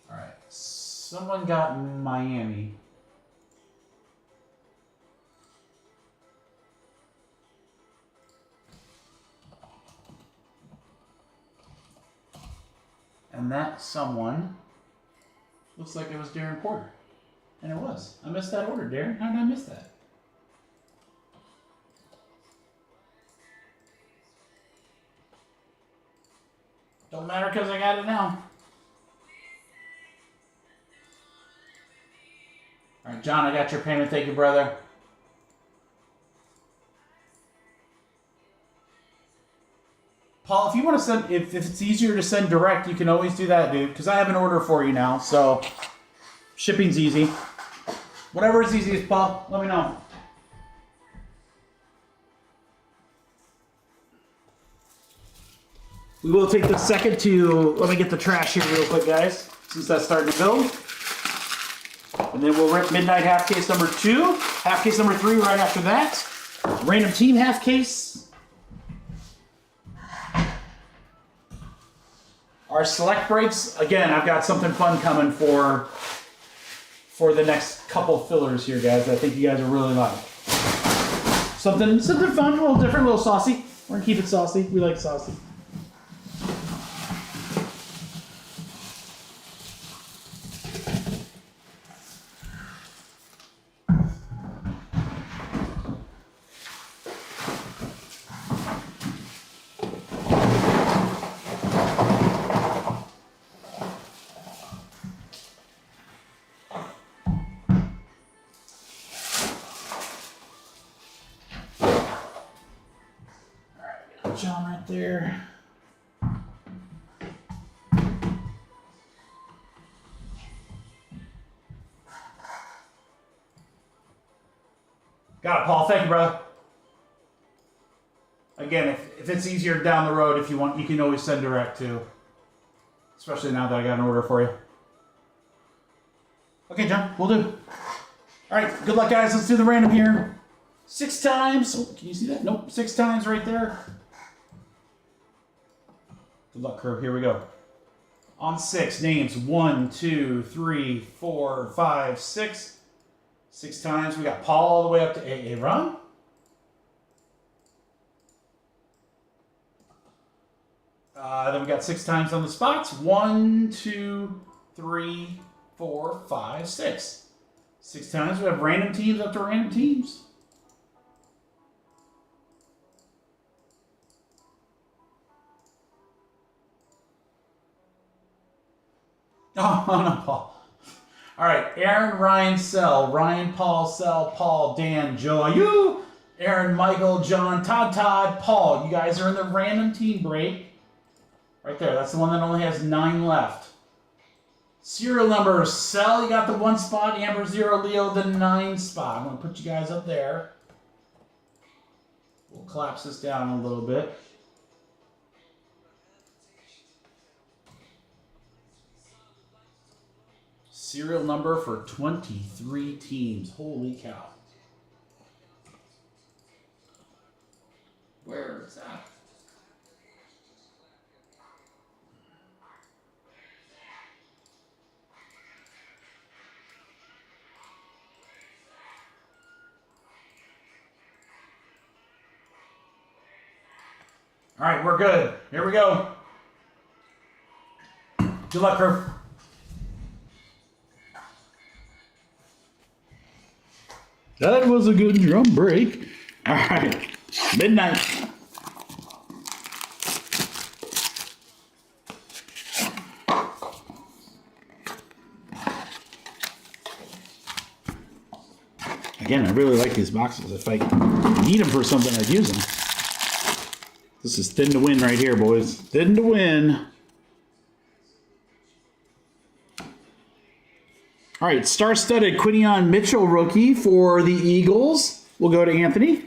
All right. Someone got Miami. And that someone Looks like it was Darren Porter. And it was. I missed that order, Darren. How did I miss that? Don't matter because I got it now. All right, John, I got your payment. Thank you, brother. Paul, if you want to send, if it's easier to send direct, you can always do that, dude. Because I have an order for you now, so shipping's easy. Whatever is easiest, Paul. Let me know. We will take the second to, let me get the trash here real quick, guys, since that's starting to build. And then we'll rip Midnight half case number 2, half case number 3 right after that. Random team half case. Our select breaks, again, I've got something fun coming for the next couple fillers here, guys, that I think you guys will really like. Something fun, a little different, a little saucy. We're gonna keep it saucy. We like saucy. John right there. Got it, Paul. Thank you, brother. Again, if it's easier down the road, if you want, you can always send direct too. Especially now that I got an order for you. Okay, John, we'll do. All right, good luck, guys. Let's do the random here. 6 times. Oh, can you see that? Nope, 6 times right there. Good luck, crew. Here we go. On 6, names 1, 2, 3, 4, 5, 6. 6 times. We got Paul all the way up to AA Ron. Then we got 6 times on the spots. 1, 2, 3, 4, 5, 6. 6 times. We have random teams up to random teams. Oh, no, Paul. All right, Aaron, Ryan, Sell, Ryan, Paul, Sell, Paul, Dan, Joe, you, Aaron, Michael, John, Todd, Paul. You guys are in the random team break. Right there, that's the one that only has 9 left. Serial number, Sell, you got the 1 spot. Amber, 0, Leo, the 9 spot. I'm going to put you guys up there. We'll collapse this down a little bit. Serial number for 23 teams. Holy cow. Where is that? All right, we're good. Here we go. Good luck, crew. That was a good drum break. All right, Midnight. Again, I really like these boxes. If I need them for something, I'd use them. This is thin to win right here, boys. Thin to win. All right, star-studded Quinion Mitchell rookie for the Eagles. We'll go to Anthony.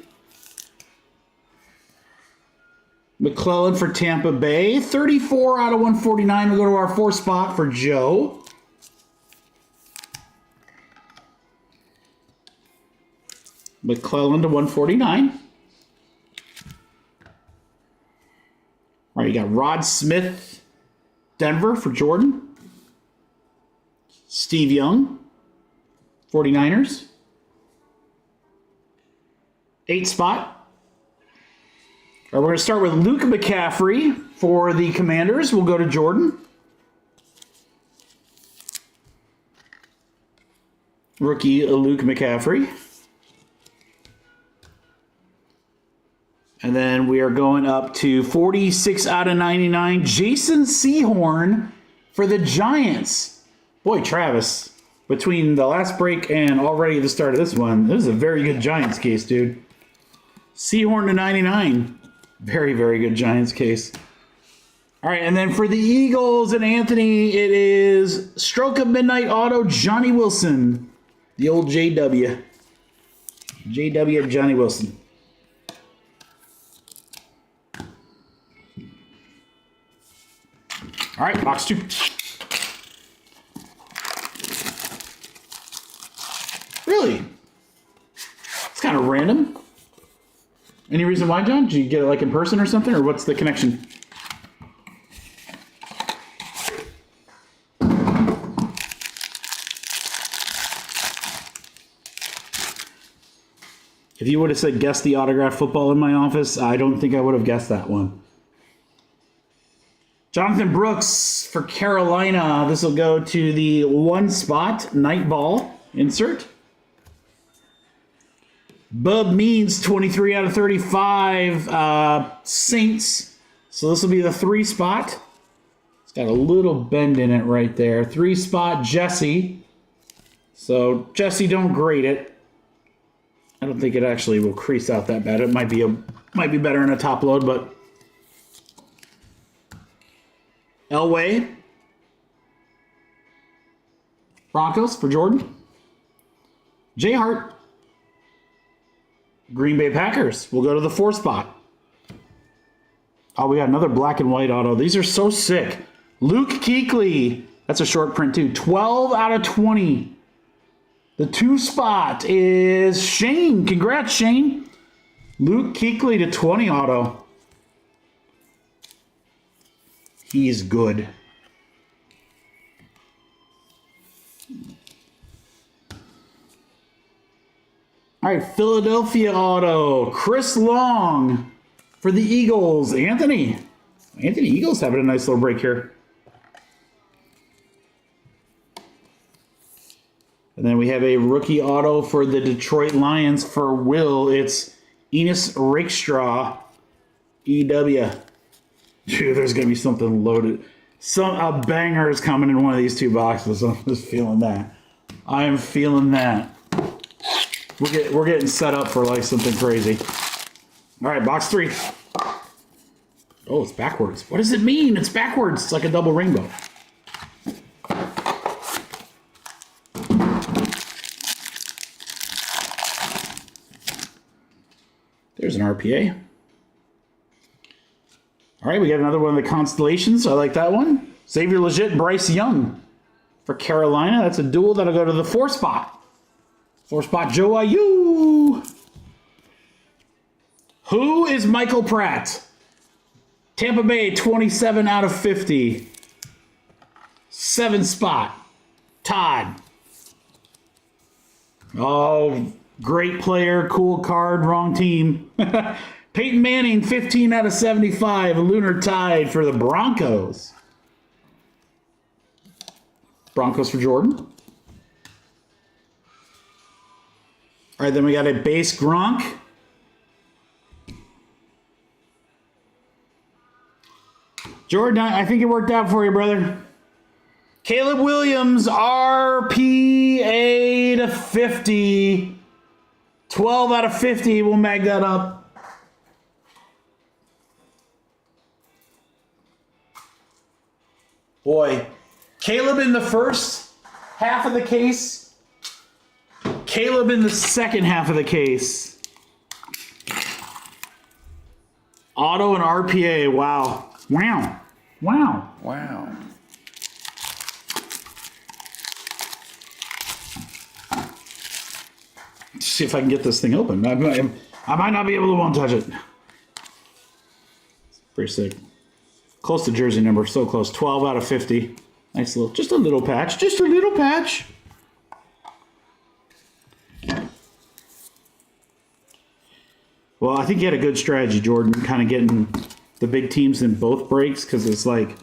McClellan for Tampa Bay. 34 out of 149. We'll go to our 4th spot for Joe. McClellan to 149. All right, you got Rod Smith, Denver for Jordan. Steve Young, 49ers. 8th spot. All right, we're going to start with Luke McCaffrey for the Commanders. We'll go to Jordan. Rookie Luke McCaffrey. And then we are going up to 46 out of 99. Jason Sehorn for the Giants. Boy, Travis, between the last break and already the start of this one, this is a very good Giants case, dude. Sehorn to 99. Very, very good Giants case. All right, and then for the Eagles and Anthony, it is Stroke of Midnight Auto, Johnny Wilson. The old JW. JW Johnny Wilson. All right, box 2. Really? It's kind of random. Any reason why, John? Did you get it like in person or something, or what's the connection? If you would have said guess the autographed football in my office, I don't think I would have guessed that one. Jonathan Brooks for Carolina. This will go to the 1 spot night ball insert. Bub Means 23 out of 35 Saints. So this will be the 3 spot. It's got a little bend in it right there. 3 spot Jesse. So Jesse, don't grade it. I don't think it actually will crease out that bad. It might be better in a top load, but Elway. Broncos for Jordan. J Hart. Green Bay Packers. We'll go to the 4 spot. Oh, we got another black and white auto. These are so sick. Luke Kuechly. That's a short print too. 12 out of 20. The 2 spot is Shane. Congrats, Shane. Luke Kuechly to 20 auto. He's good. All right, Philadelphia auto. Chris Long for the Eagles. Anthony Eagles having a nice little break here. And then we have a rookie auto for the Detroit Lions for Will. It's Enos Rakestraw, EW. Dude, there's going to be something loaded. A banger is coming in one of these 2 boxes. I'm just feeling that. I am feeling that. We're getting set up for like something crazy. All right, box 3. Oh, it's backwards. What does it mean? It's backwards. It's like a double rainbow. There's an RPA. All right, we got another one of the constellations. I like that one. Xavier Legit, Bryce Young for Carolina. That's a duel that'll go to the 4 spot. 4 spot, Joe Ayu. Who is Michael Pratt? Tampa Bay, 27 out of 50. 7 spot, Todd. Oh, great player, cool card, wrong team. Peyton Manning, 15 out of 75. Lunar Tide for the Broncos. Broncos for Jordan. All right, then we got a base Gronk. Jordan, I think it worked out for you, brother. Caleb Williams, RPA to 50. 12 out of 50. We'll mag that up. Boy, Caleb in the first half of the case. Caleb in the second half of the case. Auto and RPA. Wow. Wow. Wow. Wow. Let's see if I can get this thing open. I might not be able to one-touch it. It's pretty sick. Close to jersey number. So close. 12 out of 50. Nice little, just a little patch. Just a little patch. Well, I think you had a good strategy, Jordan, kind of getting the big teams in both breaks, because it's like,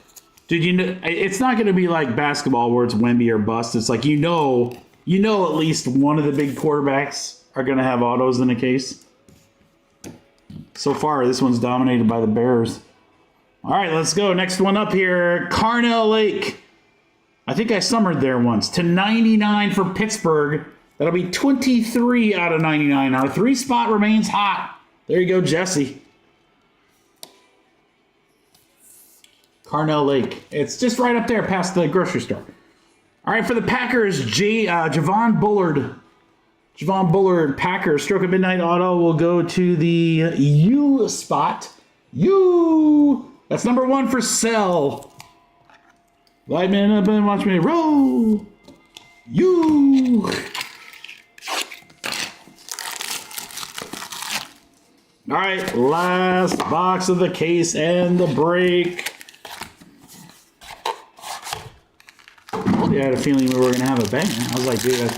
dude, you know, it's not going to be like basketball where it's Wemby or bust. It's like, you know, You know, at least one of the big quarterbacks are going to have autos in the case. So far, this one's dominated by the Bears. All right, let's go. Next one up here, Carnell Lake. I think I summered there once. /99 for Pittsburgh. That'll be 23 out of 99. Our 3-spot remains hot. There you go, Jesse. Carnell Lake. It's just right up there past the grocery store. All right, for the Packers, Javon Bullard. Javon Bullard, Packers, Stroke of Midnight Auto will go to the U spot. U. That's number 1 for Sell. Light man up and watch me roll. U. All right, last box of the case and the break. I had a feeling we were gonna have a bang. I was like, dude, I was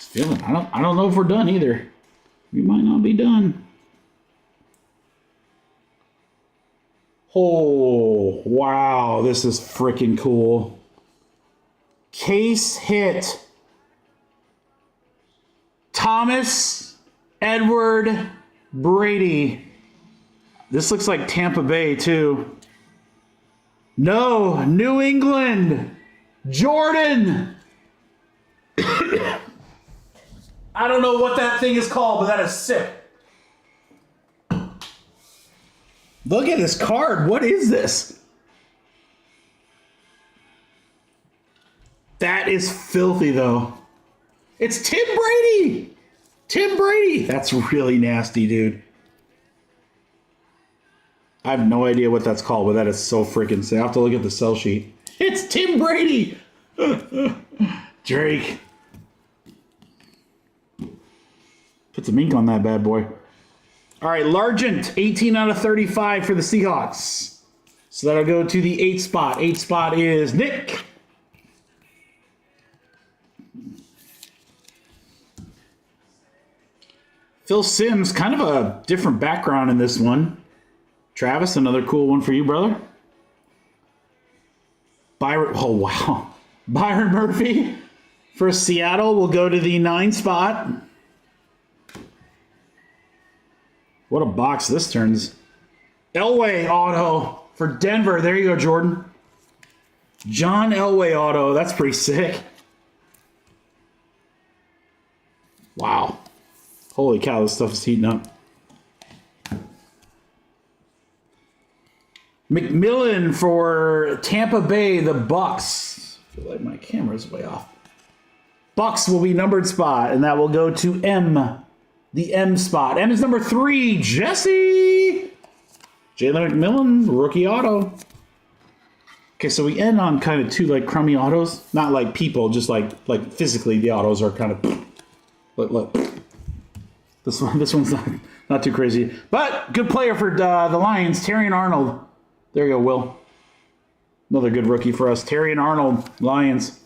feeling. I don't know if we're done either. We might not be done. Oh wow, this is freaking cool. Case hit. Thomas Edward Brady. This looks like Tampa Bay too. No, New England. Jordan! I don't know what that thing is called, but that is sick. Look at this card. What is this? That is filthy, though. It's Tim Brady! Tim Brady! That's really nasty, dude. I have no idea what that's called, but that is so freaking sick. I have to look at the sell sheet. It's Tim Brady! Drake. Put some ink on that bad boy. All right, Largent, 18 out of 35 for the Seahawks. So that'll go to the 8 spot. 8 spot is Nick. Phil Simms, kind of a different background in this one. Travis, another cool one for you, brother. Byron, oh wow. Byron Murphy for Seattle will go to the 9 spot. What a box this turns. Elway auto for Denver. There you go, Jordan. John Elway auto. That's pretty sick. Wow. Holy cow, this stuff is heating up. McMillan for Tampa Bay, the Bucks. I feel like my camera's way off. Bucks will be numbered spot, and that will go to M. The M spot. M is number 3, Jesse. Jalen McMillan, rookie auto. Okay, so we end on kind of 2 like crummy autos. Not like people, just like physically the autos are kind of look. This one's not too crazy. But good player for the Lions, Terrion Arnold. There you go, Will. Another good rookie for us. Terrion Arnold, Lions.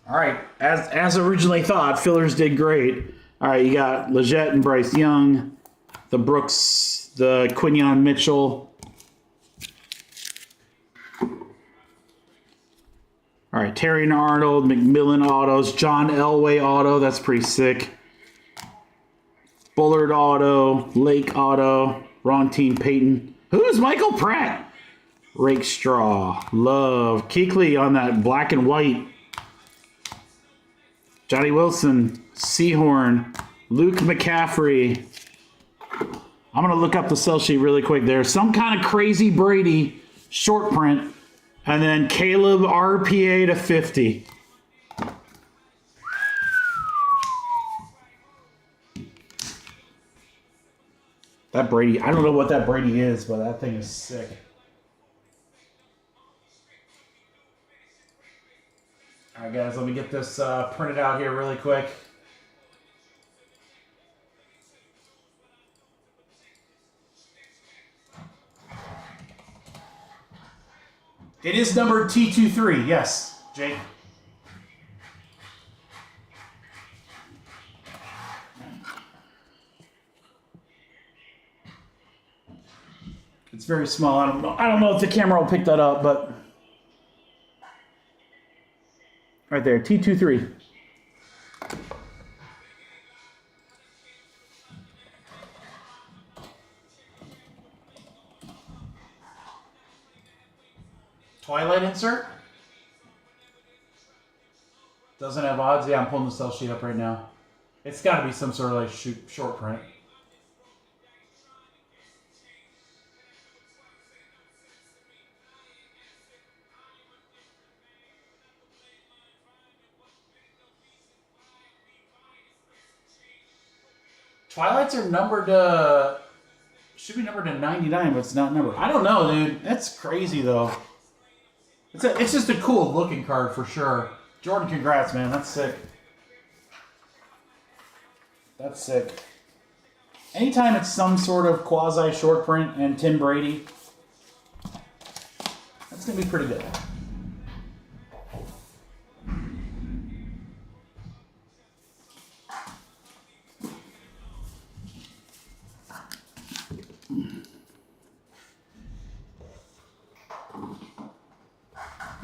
All right, as originally thought, fillers did great. All right, you got Leggett and Bryce Young, the Brooks, the Quinyon Mitchell. All right, Terrion Arnold, McMillan autos, John Elway auto. That's pretty sick. Bullard auto, Lake auto, wrong team, Peyton. Who's Michael Pratt? Rake Straw, Love, Kuechly on that black and white. Johnny Wilson, Seahorn, Luke McCaffrey. I'm going to look up the sell sheet really quick there. Some kind of crazy Brady short print. And then Caleb RPA to 50. That Brady, I don't know what that Brady is, but that thing is sick. All right, guys, let me get this printed out here really quick. It is numbered T23, yes, Jake. very small. I don't know if the camera will pick that up, but right there, T23. Twilight insert? Doesn't have odds? Yeah, I'm pulling the sell sheet up right now. It's got to be some sort of like short print. Twilights are numbered to... Should be numbered to 99, but it's not numbered. I don't know, dude. That's crazy, though. It's just a cool looking card for sure. Jordan, congrats, man. That's sick. That's sick. Anytime it's some sort of quasi short print and Tim Brady, that's going to be pretty good.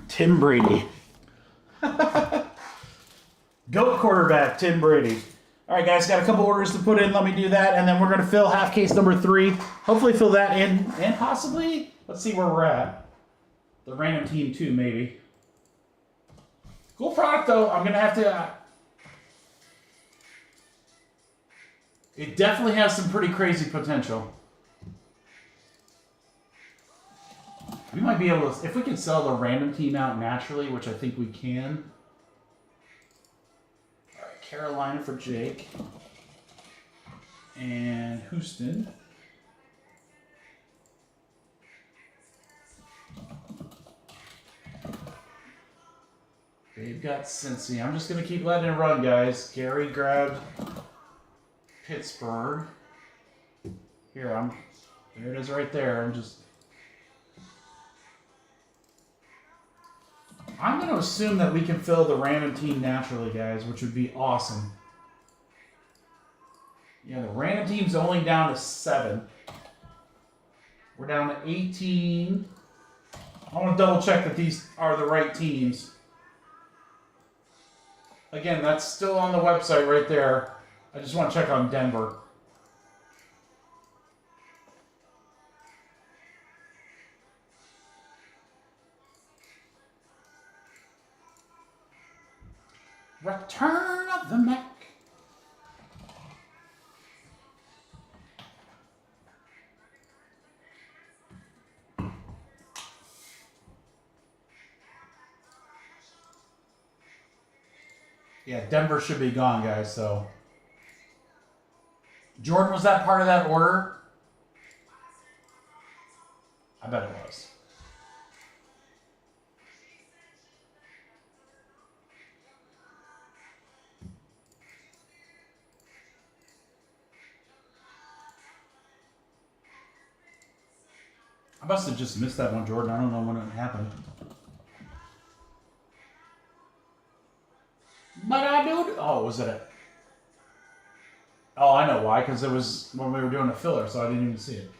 Tim Brady. GOAT quarterback, Tim Brady. All right, guys, got a couple orders to put in. Let me do that, and then we're going to fill half case number 3. Hopefully fill that in, and possibly, let's see where we're at. The random team 2, maybe. Cool product, though. I'm going to have to... It definitely has some pretty crazy potential. We might be able to... If we can sell the random team out naturally, which I think we can... Carolina for Jake. And Houston. They've got Cincy. I'm just going to keep letting it run, guys. Gary grabbed Pittsburgh. Here, there it is right there. I'm going to assume that we can fill the random team naturally, guys, which would be awesome. Yeah, the random team's only down to 7. We're down to 18. I want to double check that these are the right teams. Again, that's still on the website right there. I just want to check on Denver. Return of the Mac. Yeah, Denver should be gone, guys, so. Jordan, was that part of that order? I bet it was. I must have just missed that one, Jordan. I don't know when it happened. But I do. Oh, was it a... Oh, I know why. Because it was when we were doing a filler, so I didn't even see it.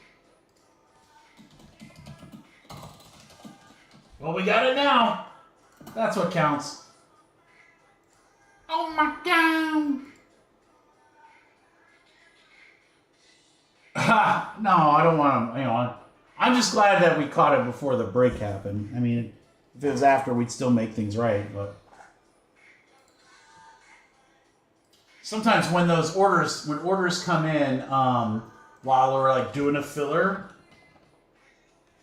Well, we got it now. That's what counts. Oh my God. No, I don't want to, I'm just glad that we caught it before the break happened. I mean, if it was after, we'd still make things right, but sometimes when orders come in, while we're like doing a filler,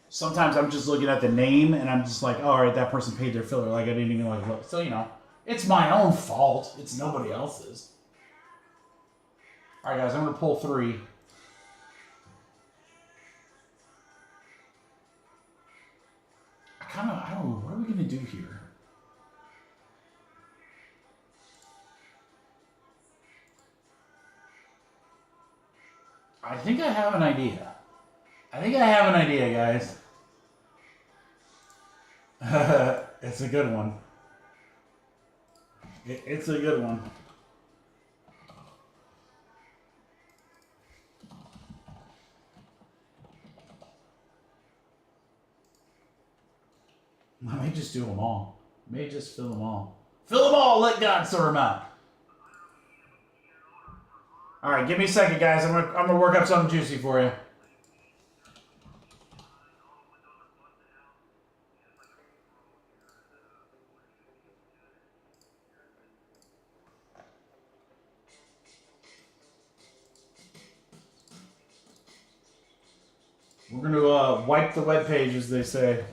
sometimes I'm just looking at the name and I'm just like, oh, all right, that person paid their filler. Like I didn't even like look. So, it's my own fault. It's nobody else's. All right, guys, I'm going to pull 3. I don't know, what are we going to do here? I think I have an idea. Guys. It's a good one. It's a good one. just do them all. May just fill them all. Fill them all. Let God sort them out. All right, give me a second, guys. I'm gonna work up something juicy for you. We're going to wipe the web page, as they say.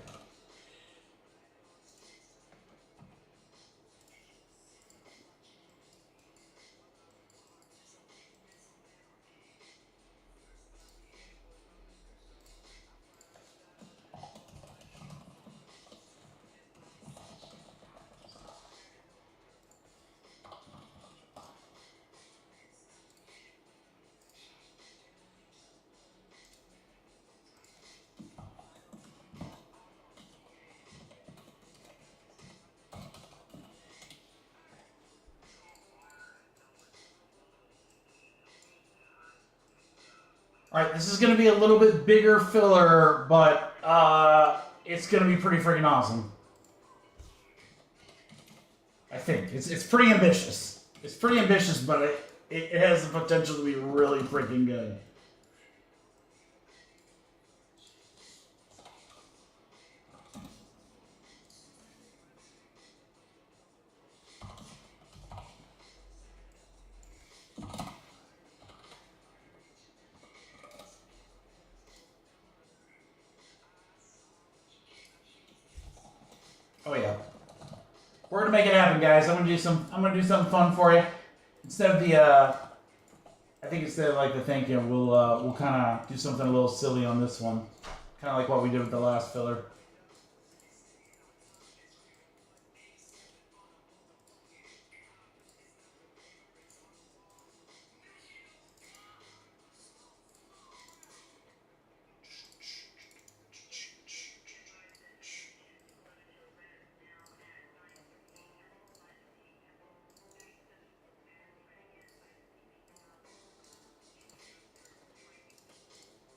All right, this is going to be a little bit bigger filler, but it's going to be pretty freaking awesome. I think. It's pretty ambitious. It's pretty ambitious, but it has the potential to be really freaking good. Oh yeah, we're gonna make it happen, guys. I'm gonna do something fun for you. Instead of the, I think instead of like the thank you, we'll kind of do something a little silly on this one, kind of like what we did with the last filler.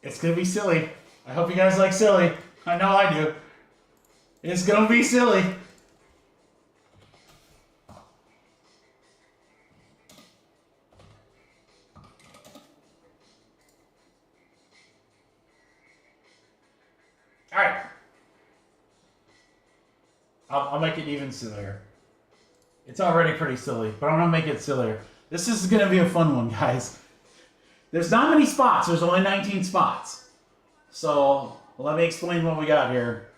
It's gonna be silly. I hope you guys like silly. I know I do. It's gonna be silly. Alright. I'll make it even sillier. It's already pretty silly, but I'm gonna make it sillier. This is gonna be a fun one, guys. There's not many spots. There's only 19 spots. So let me explain what we got here.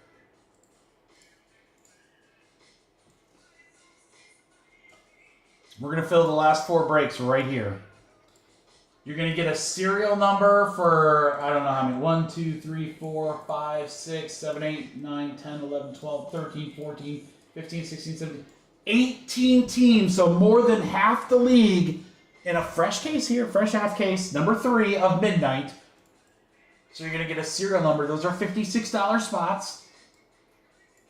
We're going to fill the last 4 breaks right here. You're going to get a serial number for, I don't know how many, 1, 2, 3, 4, 5, 6, 7, 8, 9, 10, 11, 12, 13, 14, 15, 16, 17, 18 teams. So more than half the league. In a fresh case here, fresh half case, number 3 of midnight. So you're going to get a serial number. Those are $56 spots.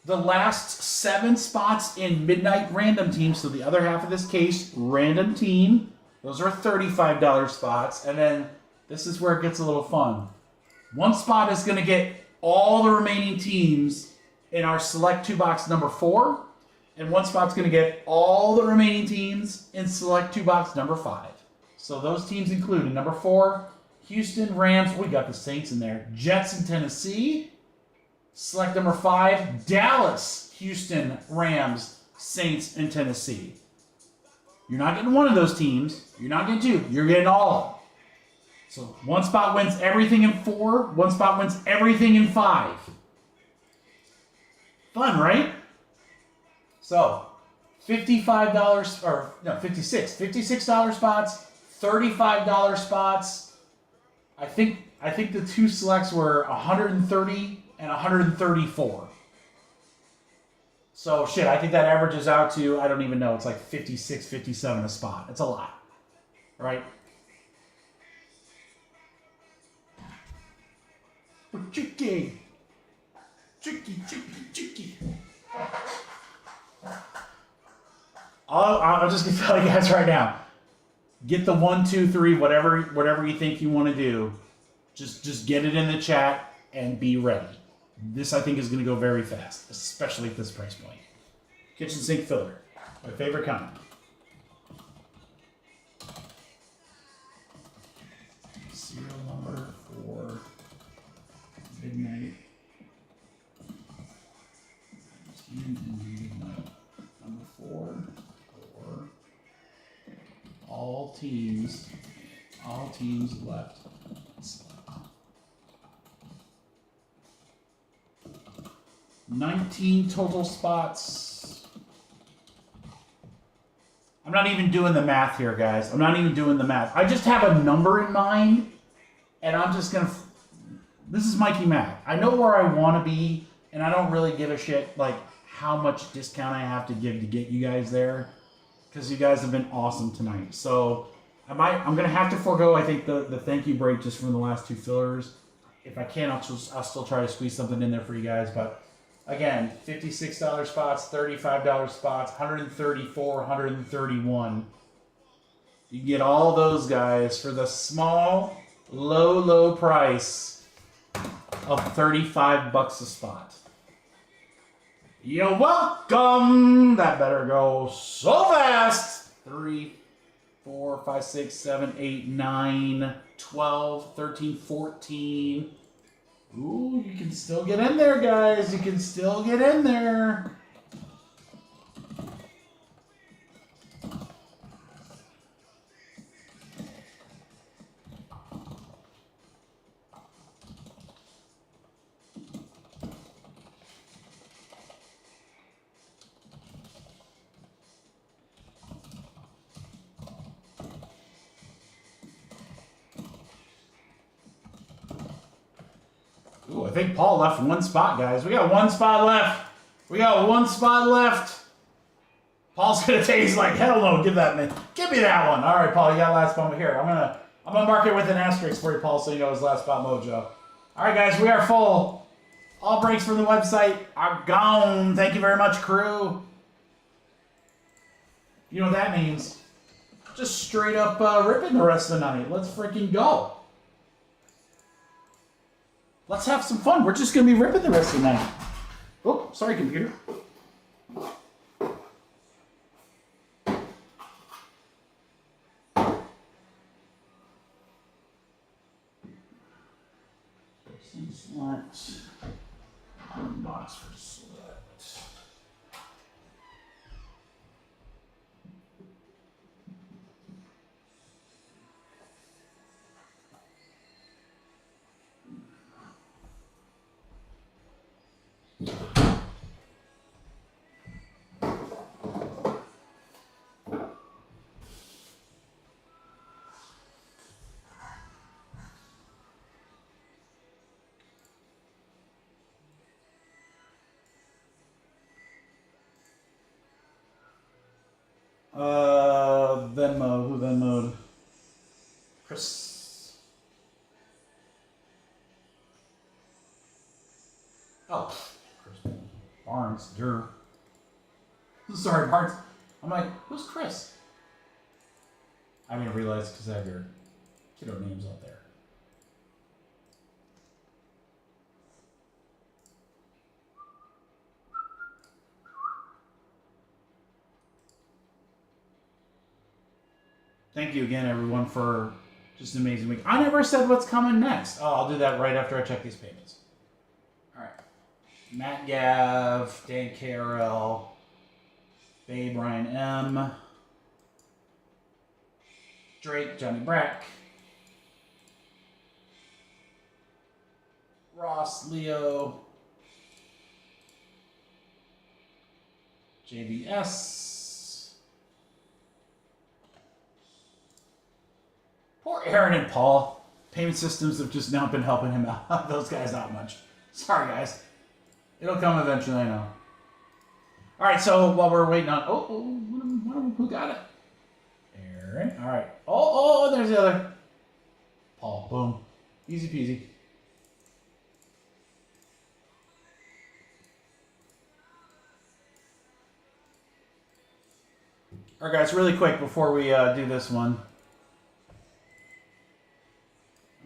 The last 7 spots in midnight random team, so the other half of this case, random team, those are $35 spots. And then this is where it gets a little fun. 1 spot is going to get all the remaining teams in our select 2 box number 4. And 1 spot's going to get all the remaining teams in select 2 box number 5. So those teams include in number 4, Houston, Rams. We got the Saints in there. Jets in Tennessee. Select number 5, Dallas, Houston, Rams, Saints in Tennessee. You're not getting one of those teams. You're not getting 2. You're getting all of them. So 1 spot wins everything in 4. 1 spot wins everything in 5. Fun, right? So, $55 or no, $56 spots, $35 spots. I think the 2 selects were 130 and 134. So shit, I think that averages out to, I don't even know, it's like 56, 57 a spot. It's a lot. Right? Tricky. I'm just gonna tell you guys right now. Get the 1, 2, 3, whatever you think you want to do. Just get it in the chat and be ready. This, I think, is going to go very fast, especially at this price point. Kitchen sink filler. My favorite kind. Serial number for Midnight. Team in Midnight. Number 4. All teams left. 19 total spots. I'm not even doing the math here, guys. I'm not even doing the math. I just have a number in mind, and I'm just going to... This is Mikey Mac. I know where I want to be, and I don't really give a shit, like, how much discount I have to give to get you guys there, because you guys have been awesome tonight. So I'm going to have to forego, I think, the thank you break just from the last 2 fillers. If I can, I'll still try to squeeze something in there for you guys, but... Again, $56 spots, $35 spots, 134, 131. You can get all those guys for the small, low price of $35 a spot. You're welcome. That better go so fast. 3, 4, 5, 6, 7, 8, 9, 12, 13, 14. Ooh, you can still get in there, guys. You can still get in there. Ooh, I think Paul left 1 spot, guys. We got 1 spot left. We got 1 spot left. Paul's gonna take. He's like, hell no, give that me. Give me that one. All right, Paul, you got last spot here. I'm gonna mark it with an asterisk for you, Paul, so you know his last spot mojo. All right, guys, we are full. All breaks from the website are gone. Thank you very much, crew. You know what that means? Just straight up ripping the rest of the night. Let's freaking go. Let's have some fun. We're just going to be ripping the rest of the night. Oh, sorry, computer. Select. Box for select. Venmo. Who Venmo'd? Chris. Oh, Chris Barnes. Dur. Sorry, Barnes. I'm like, who's Chris? I didn't realize because I have your kiddo names out there. Thank you again, everyone, for just an amazing week. I never said what's coming next. Oh, I'll do that right after I check these payments. All right. Matt Gav, Dan KRL, Babe Ryan M, Drake, Johnny Brack, Ross, Leo, JBS. Poor Aaron and Paul. Payment systems have just not been helping him out. Those guys not much. Sorry, guys. It'll come eventually, I know. All right, so while we're waiting on... who got it? Aaron. All right. Oh, there's the other. Paul. Boom. Easy peasy. All right, guys, really quick before we do this one.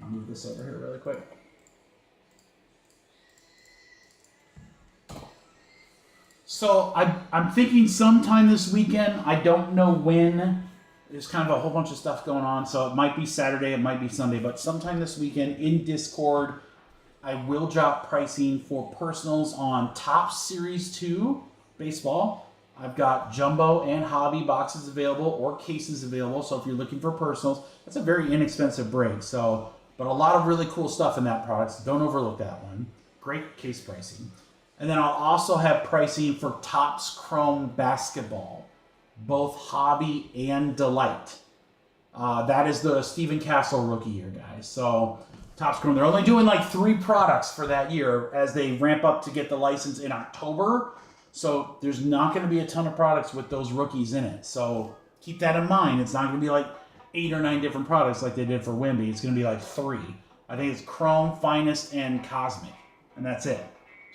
I'll move this over here really quick. So I'm thinking sometime this weekend. I don't know when. There's kind of a whole bunch of stuff going on, so it might be Saturday, it might be Sunday, but sometime this weekend in Discord, I will drop pricing for personals on Topps Series 2 baseball. I've got jumbo and hobby boxes available or cases available, so if you're looking for personals, that's a very inexpensive break. So, but a lot of really cool stuff in that product, so don't overlook that one. Great case pricing. And then I'll also have pricing for Topps Chrome Basketball, both hobby and delight. That is the Stephen Castle rookie year, guys. So Topps Chrome, they're only doing like 3 products for that year as they ramp up to get the license in October. So there's not going to be a ton of products with those rookies in it. So keep that in mind. It's not going to be like 8 or 9 different products like they did for Wemby. It's going to be like 3. I think it's Chrome, Finest, and Cosmic, and that's it.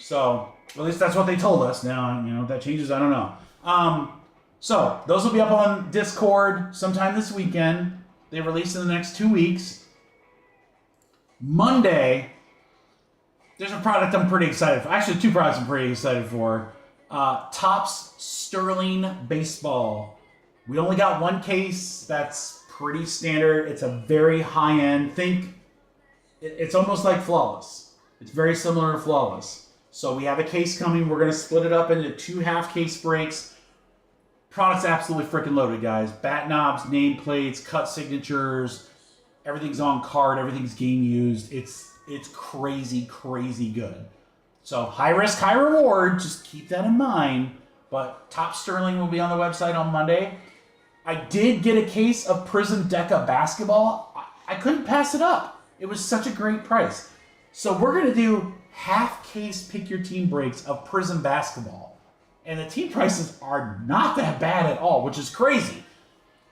So at least that's what they told us. Now, if that changes, I don't know. So those will be up on Discord sometime this weekend. They release in the next 2 weeks. Monday, there's a product I'm pretty excited for. Actually, 2 products I'm pretty excited for. Topps Sterling Baseball. We only got 1 case. That's pretty standard. It's a very high-end. It's almost like Flawless. It's very similar to Flawless. So we have a case coming. We're going to split it up into 2 half-case breaks. Product's absolutely freaking loaded, guys. Bat knobs, nameplates, cut signatures. Everything's on card. Everything's game used. It's crazy, crazy good. So high risk, high reward. Just keep that in mind. But Topps Sterling will be on the website on Monday. I did get a case of Prism Deca Basketball. I couldn't pass it up. It was such a great price. So we're going to do half case pick your team breaks of Prism Basketball. And the team prices are not that bad at all, which is crazy.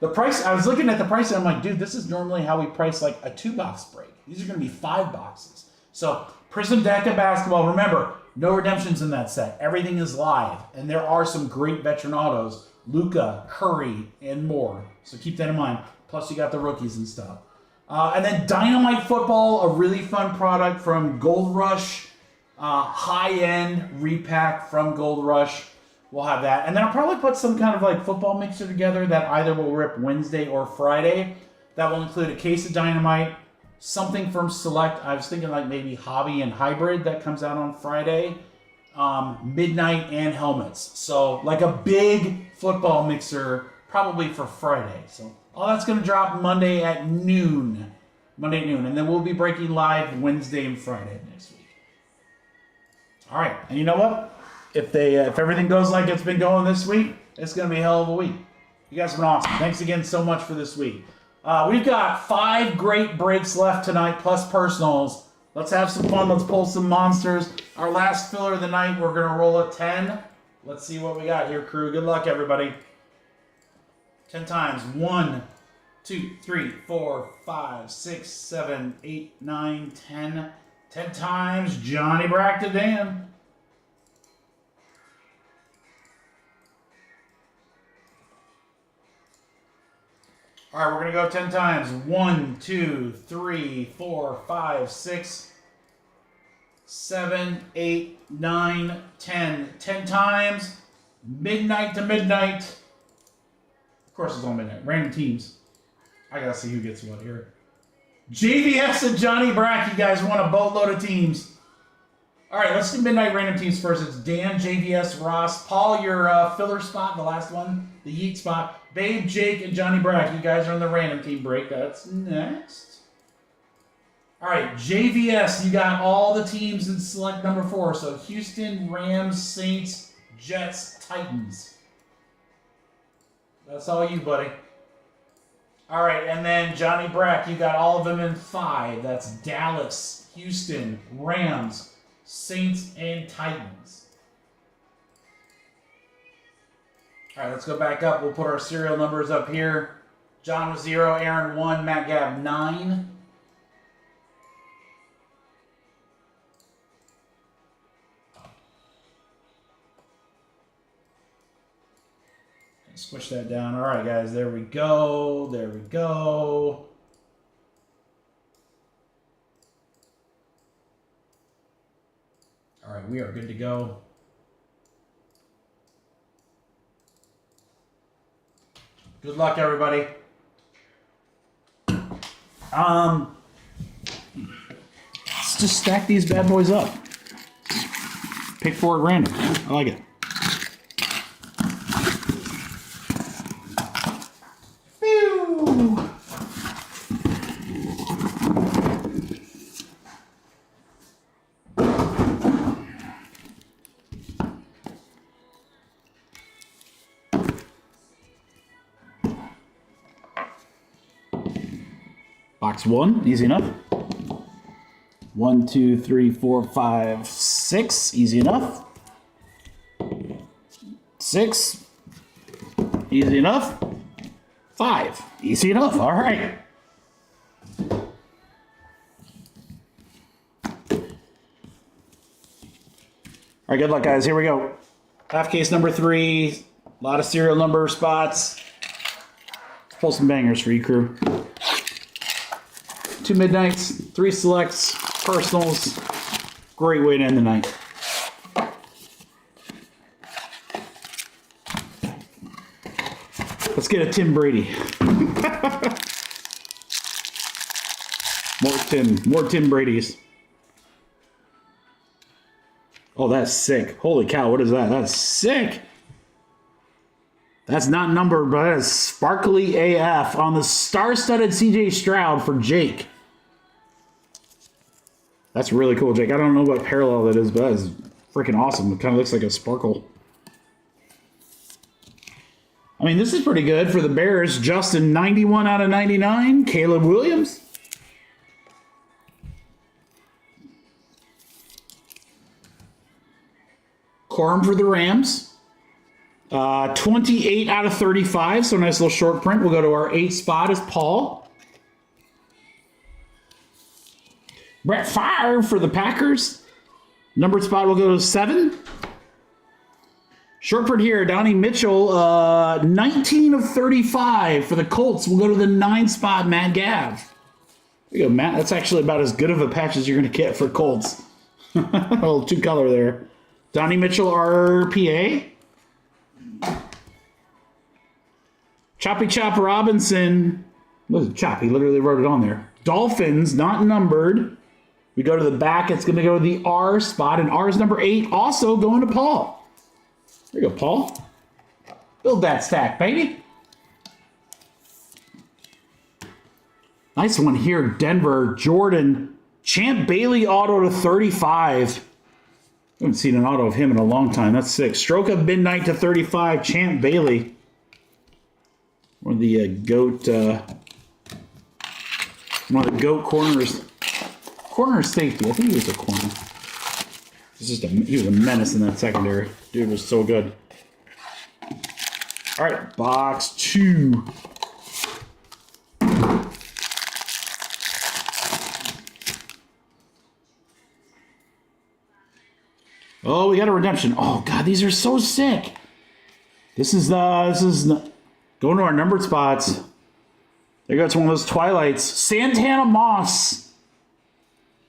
The price, I was looking at the price and I'm like, dude, this is normally how we price like a 2-box break. These are going to be 5 boxes. So Prism Deca Basketball, remember, no redemptions in that set. Everything is live. And there are some great veteran autos, Luka, Curry, and more. So keep that in mind. Plus you got the rookies and stuff. And then Dynamite Football, a really fun product from Gold Rush, high-end repack from Gold Rush. We'll have that. And then I'll probably put some kind of like football mixer together that either will rip Wednesday or Friday. That will include a case of Dynamite, something from Select. I was thinking like maybe Hobby and Hybrid that comes out on Friday, Midnight, and helmets. So like a big football mixer probably for Friday. So all that's going to drop Monday at noon. Monday at noon. And then we'll be breaking live Wednesday and Friday next week. All right. And you know what? If everything goes like it's been going this week, it's going to be a hell of a week. You guys have been awesome. Thanks again so much for this week. We've got 5 great breaks left tonight, plus personals. Let's have some fun. Let's pull some monsters. Our last filler of the night, we're going to roll a 10. Let's see what we got here, crew. Good luck, everybody. 10 times. 1, 2, 3, 4, 5, 6, 7, 8, 9, 10. 10 times. Johnny Brack Dan. All right, we're going to go 10 times. 1, 2, 3, 4, 5, 6, 7, 8, 9, 10. 10 times. Midnight to midnight. Of course it's on midnight. Random teams. I got to see who gets what here. JVS and Johnny Brack, you guys won a boatload of teams. All right, let's do midnight random teams first. It's Dan, JVS, Ross. Paul, your filler spot, the last one, the Yeet spot. Babe, Jake, and Johnny Brack, you guys are on the random team break. That's next. All right, JVS, you got all the teams in select number 4. So Houston, Rams, Saints, Jets, Titans. That's all you, buddy. All right, and then Johnny Brack, you got all of them in 5. That's Dallas, Houston, Rams, Saints, and Titans. All right, let's go back up. We'll put our serial numbers up here. John was 0, Aaron 1, Matt Gabb 9. Squish that down. All right, guys, there we go. There we go. All right, we are good to go. Good luck, everybody. Let's just stack these bad boys up. Pick 4 at random. I like it. Box 1, easy enough. 1, 2, 3, 4, 5, 6, easy enough. 6, easy enough. 5, easy enough. All right. All right, good luck, guys. Here we go. Half case number 3. A lot of serial number spots. Let's pull some bangers for you, crew. 2 midnights, 3 selects, personals. Great way to end the night. Let's get a Tim Brady. More Tim Bradys. Oh, that's sick. Holy cow, what is that? That's sick. That's not numbered, but that is sparkly AF on the star-studded CJ Stroud for Jake. That's really cool, Jake. I don't know what parallel that is, but that is freaking awesome. It kind of looks like a sparkle. I mean, this is pretty good for the Bears. Justin, 91 out of 99. Caleb Williams. Corum for the Rams. 28 out of 35, so nice little short print. We'll go to our 8th spot is Paul. Brett Favre for the Packers. Numbered spot will go to 7. Short print here, Donnie Mitchell, 19 of 35 for the Colts. We'll go to the 9th spot, Matt Gav. There you go, Matt. That's actually about as good of a patch as you're going to get for Colts. A little 2-color there. Donnie Mitchell, RPA. Choppy Chop Robinson. What is it? Chop? He literally wrote it on there. Dolphins, not numbered. We go to the back. It's going to go to the R spot, and R is number 8. Also going to Paul. There you go, Paul. Build that stack, baby. Nice one here, Denver. Jordan. Champ Bailey auto to 35. I haven't seen an auto of him in a long time. That's sick. Stroke of Midnight to 35. Champ Bailey. One of the GOAT corners. Corner safety. I think he was a corner. He was a menace in that secondary. Dude was so good. All right, box 2. Oh, we got a redemption. Oh God, these are so sick. This is going to our numbered spots. There you go. It's one of those Twilights. Santana Moss.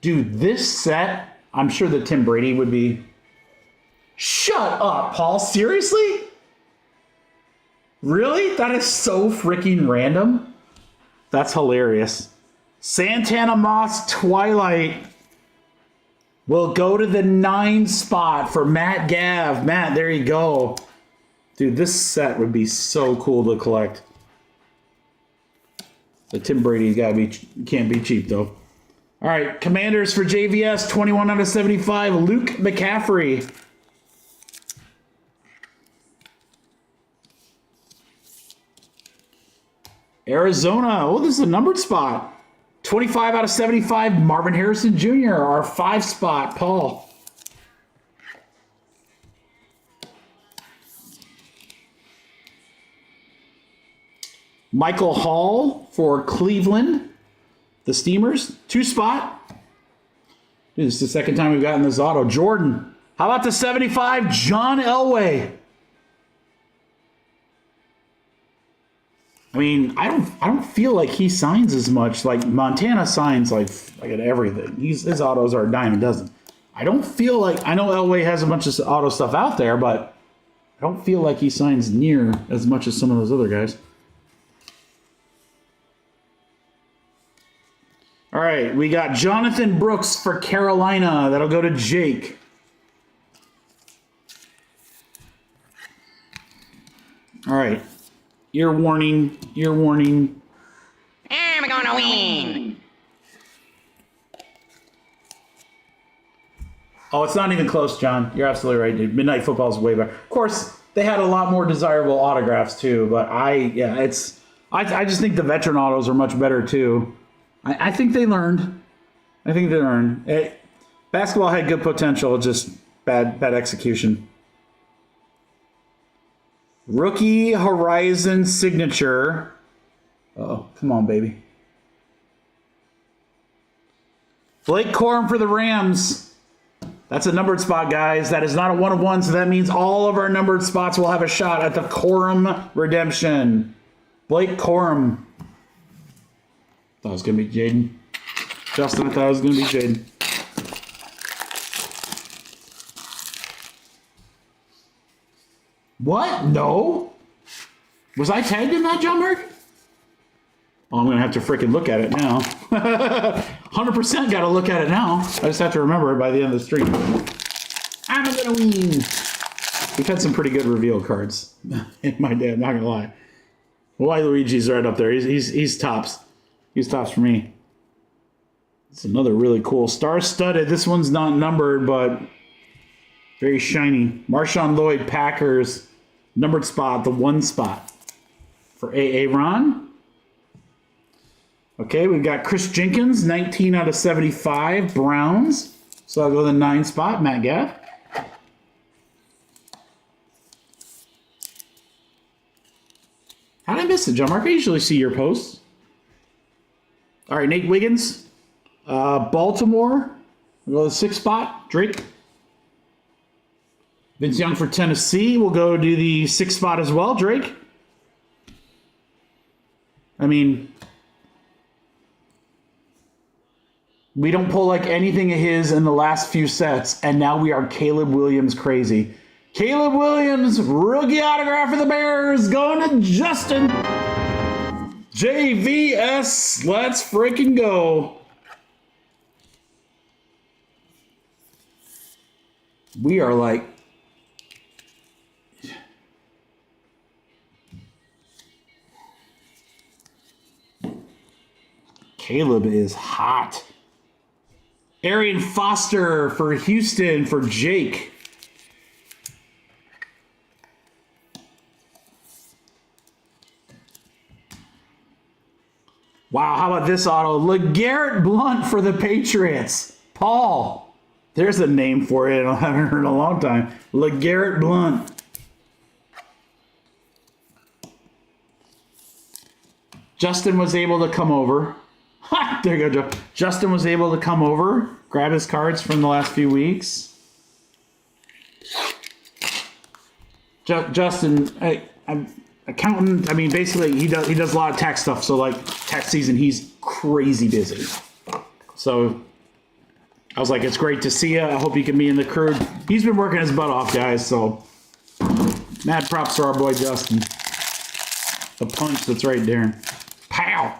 Dude, this set, I'm sure that Tim Brady would be. Shut up, Paul. Seriously? Really? That is so freaking random. That's hilarious. Santana Moss Twilight will go to the 9 spot for Matt Gav. Matt, there you go. Dude, this set would be so cool to collect. The Tim Brady's can't be cheap though. All right, Commanders for JVS, 21 out of 75. Luke McCaffrey. Arizona. Oh, this is a numbered spot. 25 out of 75. Marvin Harrison Jr., our 5 spot. Paul. Michael Hall for Cleveland. The Steamers, 2 spot. Dude, this is the second time we've gotten this auto. Jordan. How about the 75? John Elway. I mean, I don't feel like he signs as much. Like Montana signs like at everything. His autos are a dime a dozen. I don't feel like, I know Elway has a bunch of auto stuff out there, but I don't feel like he signs near as much as some of those other guys. right, we got Jonathan Brooks for Carolina. That'll go to Jake. All right. Ear warning. Ear warning. I'm gonna win. Oh, it's not even close, John. You're absolutely right, dude. Midnight Football is way better. Of course, they had a lot more desirable autographs too, but I just think the veteran autos are much better too. I think they learned. Basketball had good potential, just bad execution. Rookie Horizon signature. Oh, come on, baby. Blake Corum for the Rams. That's a numbered spot, guys. That is not a 1 of 1, so that means all of our numbered spots will have a shot at the Corum redemption. Blake Corum. Thought it was going to be Jaden. Justin, I thought it was going to be Jaden. What? No? Was I tagged in that, John Mark? Oh, I'm going to have to freaking look at it now. 100% got to look at it now. I just have to remember it by the end of the stream. I'm going to win. We've had some pretty good reveal cards in my day, I'm not going to lie. Luigi's right up there. He's tops. He's tops for me. It's another really cool star-studded. This one's not numbered, but very shiny. Marshawn Lloyd, Packers. Numbered spot, the 1 spot. For A.A. Ron. Okay, we've got Chris Jenkins, 19 out of 75, Browns. So I'll go to the 9 spot, Matt Gaff. How did I miss it, John Mark? I usually see your posts. All right, Nate Wiggins, Baltimore. We'll go to the 6th spot, Drake. Vince Young for Tennessee. We'll go to the 6th spot as well, Drake. I mean, we don't pull like anything of his in the last few sets, and now we are Caleb Williams crazy. Caleb Williams, rookie autograph for the Bears, going to Justin. JVS, let's freaking go. We are like... Caleb is hot. Arian Foster for Houston for Jake. Wow, how about this auto? LeGarrette Blount for the Patriots. Paul. There's a name for it I haven't heard in a long time. LeGarrette Blount. Justin was able to come over. Ha! There you go, Joe. Justin was able to come over, grab his cards from the last few weeks. Justin, I'm accountant. I mean, basically, he does a lot of tax stuff. So, like, tax season, he's crazy busy. So, I was like, it's great to see you. I hope you can be in the crew. He's been working his butt off, guys. So, mad props for our boy Justin. The punch that's right there. Pow!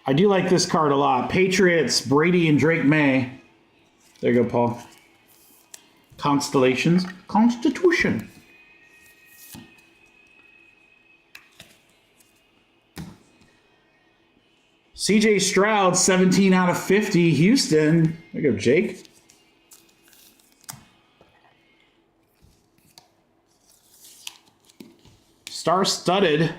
I do like this card a lot. Patriots, Brady and Drake May. There you go, Paul. Constellations. Constitution. CJ Stroud, 17 out of 50. Houston. There you go, Jake. Star-studded.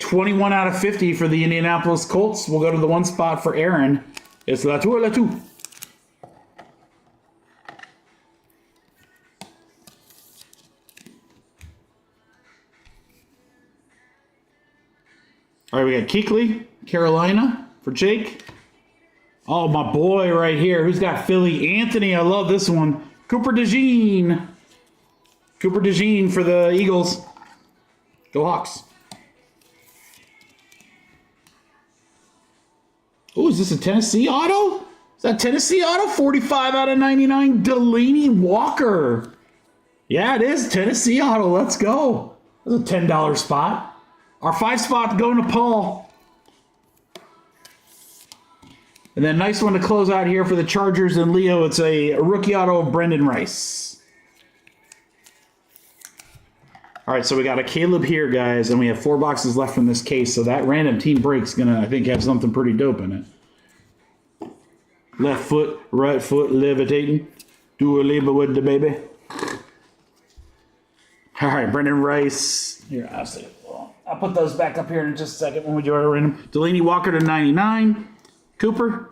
21 out of 50 for the Indianapolis Colts. We'll go to the 1 spot for Aaron. It's Latu. All right, we got Kuechly, Carolina for Jake. Oh, my boy right here. Who's got Philly? Anthony, I love this one. Cooper DeJean. Cooper DeJean for the Eagles. Go Hawks. Oh, is this a Tennessee auto? Is that Tennessee auto? 45 out of 99. Delaney Walker. Yeah, it is. Tennessee auto. Let's go. That's a $10 spot. Our 5 spot going to Paul. And then nice one to close out here for the Chargers and Leo. It's a rookie auto of Brendan Rice. All right, so we got a Caleb here, guys, and we have 4 boxes left from this case. So that random team break's gonna, I think, have something pretty dope in it. Left foot, right foot, levitating. Do a labor with the baby. All right, Brendan Rice. Here, I'll put those back up here in just a second when we do our random. Delaney Walker to 99. Cooper.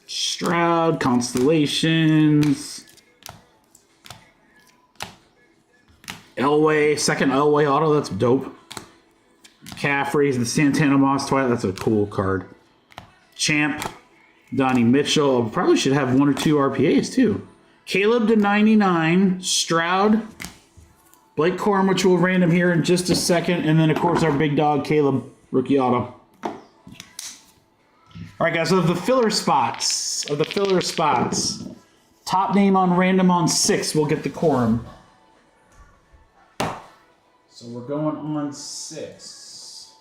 Stroud, Constellations. Elway, second Elway auto, that's dope. Caffrey's the Santana Moss Twilight, that's a cool card. Champ, Donnie Mitchell, probably should have 1 or 2 RPAs too. Caleb to 99, Stroud, Blake Corum, which we'll random here in just a second, and then of course our big dog Caleb, rookie auto. All right, guys, so of the filler spots, top name on random on 6, we'll get the Corum. So we're going on 6.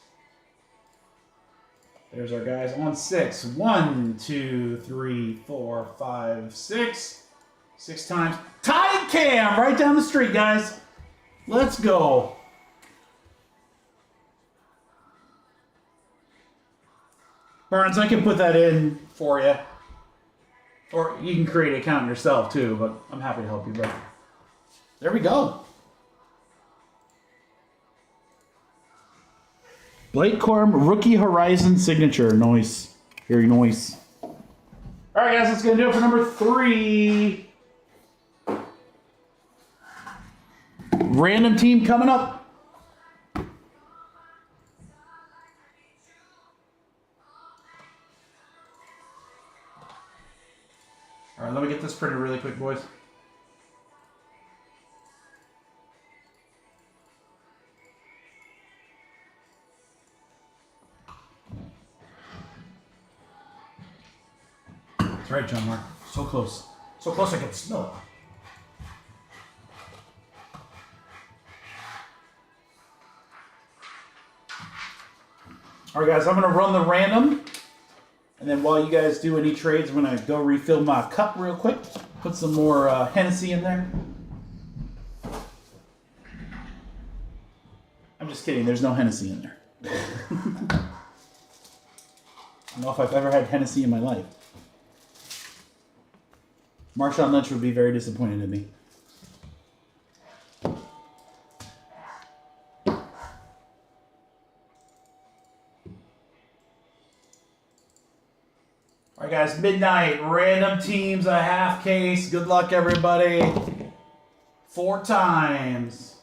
There's our guys on 6. 1, 2, 3, 4, 5, 6. 6 times. Tide Cam right down the street, guys. Let's go. Burns, I can put that in for you. Or you can create an account yourself too, but I'm happy to help you. But there we go. Blake Corum, rookie Horizon signature. Nice. Very nice. All right, guys, that's going to do it for number 3. Random team coming up. All right, let me get this printed really quick, boys. That's right, John Mark. So close. So close I can smell it. All right, guys, I'm going to run the random. And then while you guys do any trades, I'm going to go refill my cup real quick. Put some more Hennessy in there. I'm just kidding. There's no Hennessy in there. I don't know if I've ever had Hennessy in my life. Marshawn Lynch would be very disappointed in me. All right, guys, midnight, random teams, a half case. Good luck, everybody. 4 times.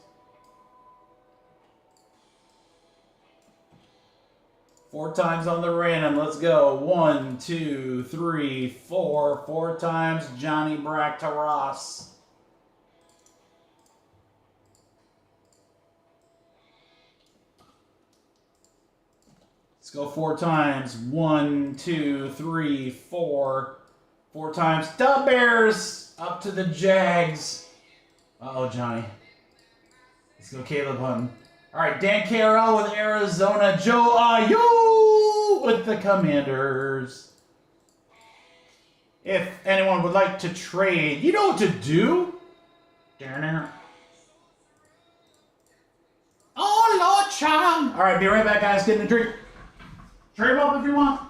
4 times on the random. Let's go. 1, 2, 3, 4. 4 times. Johnny Brack to Ross. Let's go 4 times. 1, 2, 3, 4. 4 times. Dub Bears up to the Jags. Uh-oh, Johnny. Let's go Caleb Hunton. All right, Dan KRL with Arizona. Joe Ayu with the Commanders. If anyone would like to trade, you know what to do. Oh, Lord, child. All right, be right back, guys. Getting a drink. Trade them up if you want.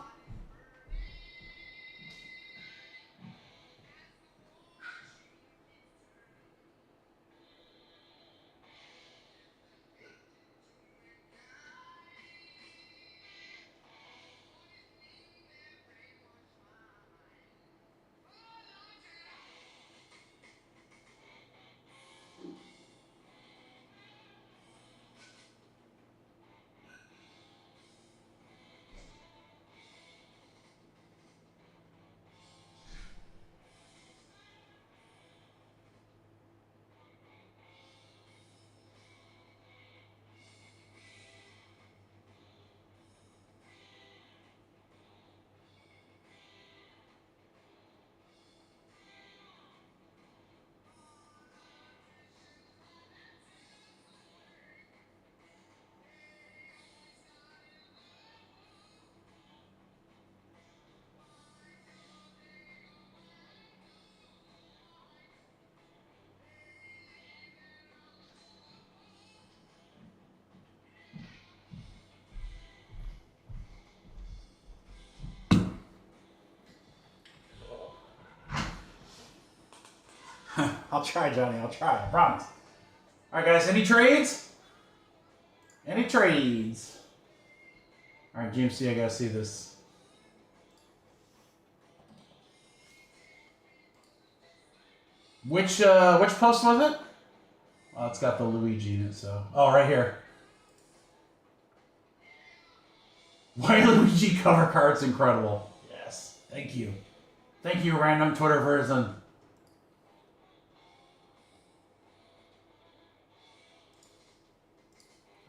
I'll try, Johnny. I'll try. I promise. All right, guys. Any trades? Any trades? All right, GMC, I gotta see this. Which post was it? Oh, it's got the Luigi in it, so. Oh, right here. Why Luigi cover card's incredible. Yes. Thank you. Thank you, random Twitter person.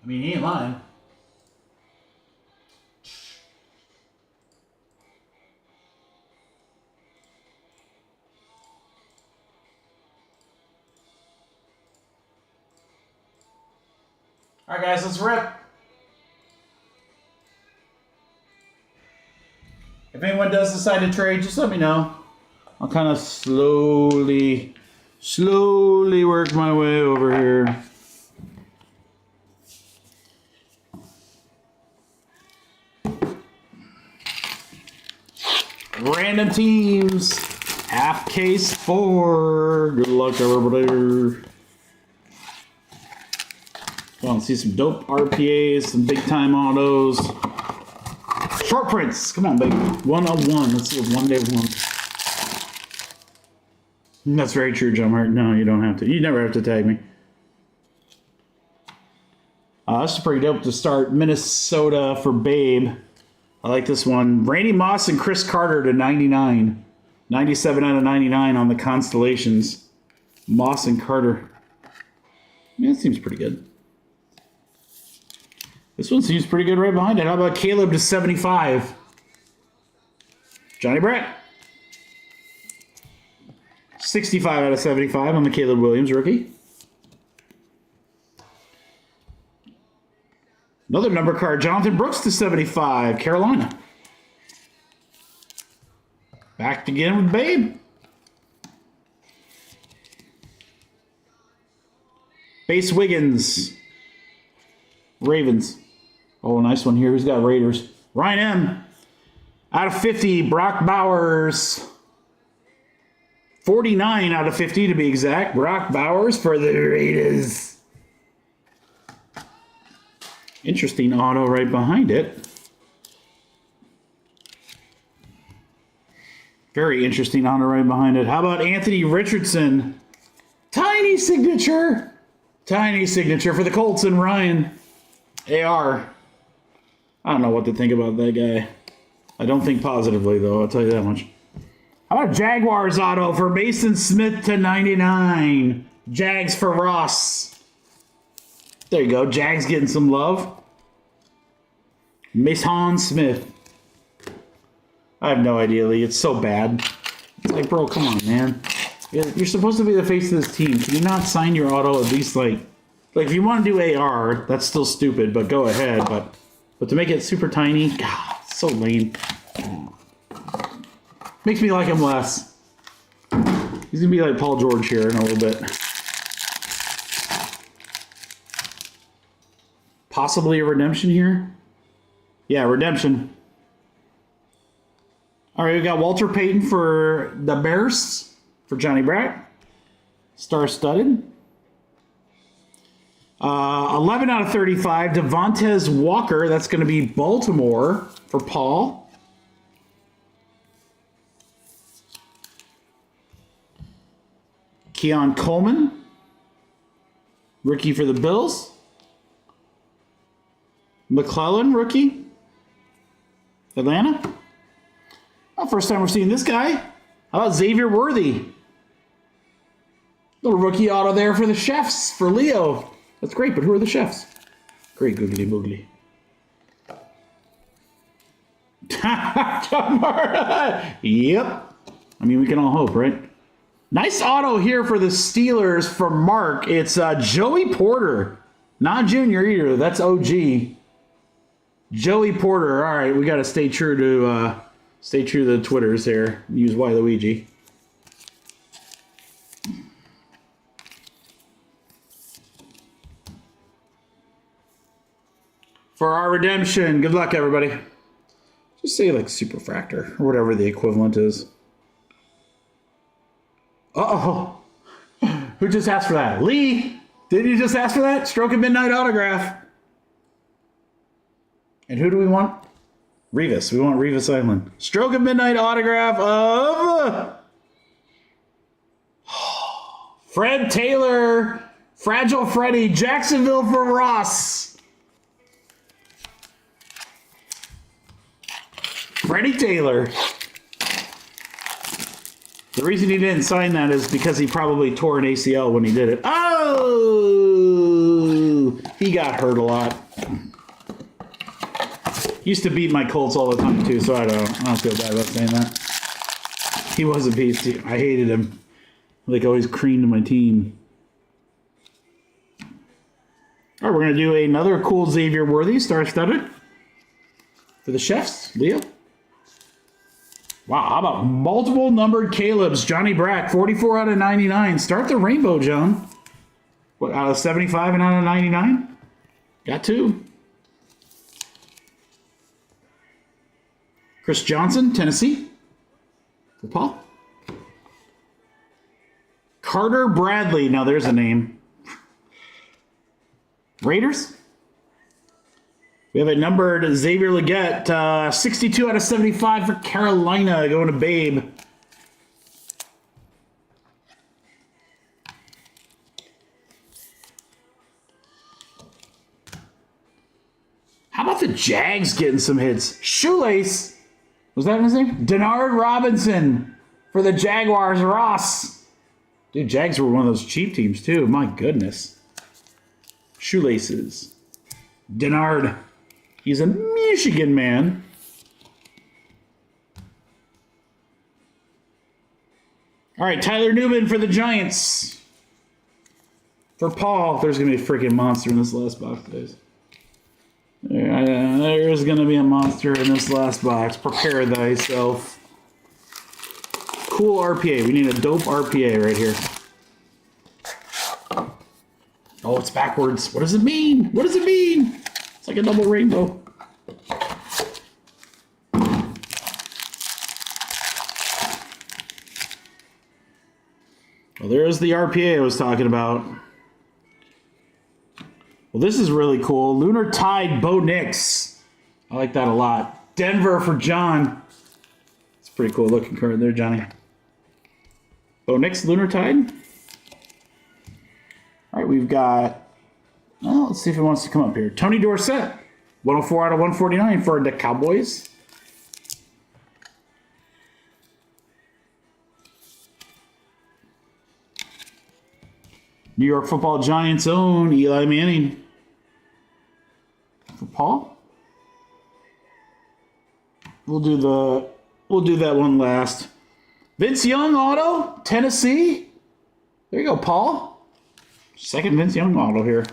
I mean, he ain't lying. All right, guys, let's rip. If anyone does decide to trade, just let me know. I'll kind of slowly work my way over here. Random teams. Half case 4. Good luck, everybody. Come on, see some dope RPAs, some big time autos. Short prints. Come on, baby. 101. Let's see a 1-day one. That's very true, John Hart. No, you don't have to. You never have to tag me. This is pretty dope to start. Minnesota for Babe. I like this one. Randy Moss and Chris Carter to 99. 97 out of 99 on the Constellations. Moss and Carter. Yeah, that seems pretty good. This one seems pretty good right behind it. How about Caleb to 75? Johnny Brett. 65 out of 75 on the Caleb Williams rookie. Another number card. Jonathan Brooks to 75. Carolina. Back again with Babe. Base Wiggins. Ravens. Oh, nice one here. Who's got Raiders? Ryan M. Out of 50. Brock Bowers. 49 out of 50 to be exact. Brock Bowers for the Raiders. Interesting auto right behind it. Very interesting auto right behind it. How about Anthony Richardson? Tiny signature. Tiny signature for the Colts and Ryan. AR. I don't know what to think about that guy. I don't think positively, though. I'll tell you that much. How about Jaguars auto for Mason Smith to 99? Jags for Ross. There you go. Jags getting some love. Mason Smith. I have no idea, Lee. It's so bad. It's like, bro, come on, man. You're supposed to be the face of this team. Can you not sign your auto at least, like if you want to do AR, that's still stupid, but go ahead. But to make it super tiny, God, it's so lame. Makes me like him less. He's going to be like Paul George here in a little bit. Possibly a redemption here? Yeah, redemption. All right, we got Walter Payton for the Bears for Johnny Bratt. Star-studded. 11 out of 35. Devontae Walker. That's going to be Baltimore for Paul. Keon Coleman. Rookie for the Bills. McClellan, rookie. Atlanta. Oh, first time we're seeing this guy. How about Xavier Worthy? Little rookie auto there for the Chefs, for Leo. That's great, but who are the Chefs? Great googly boogly. Yep. I mean, we can all hope, right? Nice auto here for the Steelers for Mark. It's Joey Porter. Not Junior either. That's OG. Joey Porter. All right, we got to stay true to the Twitters here. Use Waluigi. For our redemption, good luck, everybody. Just say like Superfractor or whatever the equivalent is. Uh-oh. Who just asked for that? Lee, did you just ask for that? Stroke of Midnight autograph. And who do we want? Revis. We want Revis Island. Stroke of Midnight autograph of Fred Taylor. Fragile Freddy. Jacksonville for Ross. Freddie Taylor. The reason he didn't sign that is because he probably tore an ACL when he did it. Oh! He got hurt a lot. He used to beat my Colts all the time too, so I don't feel bad about saying that. He was a beast. I hated him. Like always creamed my team. All right, we're going to do another cool Xavier Worthy star-studded for the Chefs. Leo. Wow, how about multiple numbered Caleb's? Johnny Brack, 44 out of 99. Start the rainbow, John. What, out of 75 and out of 99? Got 2. Chris Johnson, Tennessee. For Paul. Carter Bradley. Now there's a name. Raiders. We have a numbered Xavier Legette, 62 out of 75 for Carolina, going to Babe. How about the Jags getting some hits? Shoelace. Was that his name? Denard Robinson for the Jaguars. Ross. Dude, Jags were one of those cheap teams too. My goodness. Shoelaces. Denard. He's a Michigan man. All right, Tyler Newman for the Giants. For Paul, there's going to be a freaking monster in this last box, guys. There's going to be a monster in this last box. Prepare thyself. Cool RPA. We need a dope RPA right here. Oh, it's backwards. What does it mean? What does it mean? It's like a double rainbow. Well, there's the RPA I was talking about. Well, this is really cool. Lunar Tide Bo Nix. I like that a lot. Denver for John. It's a pretty cool looking card there, Johnny. Bo Nix, Lunar Tide. All right, we've got... Well, let's see if he wants to come up here. Tony Dorsett, 104 out of 149 for the Cowboys. New York Football Giants' own Eli Manning. For Paul. We'll do that one last. Vince Young auto, Tennessee. There you go, Paul. Second Vince Young auto here.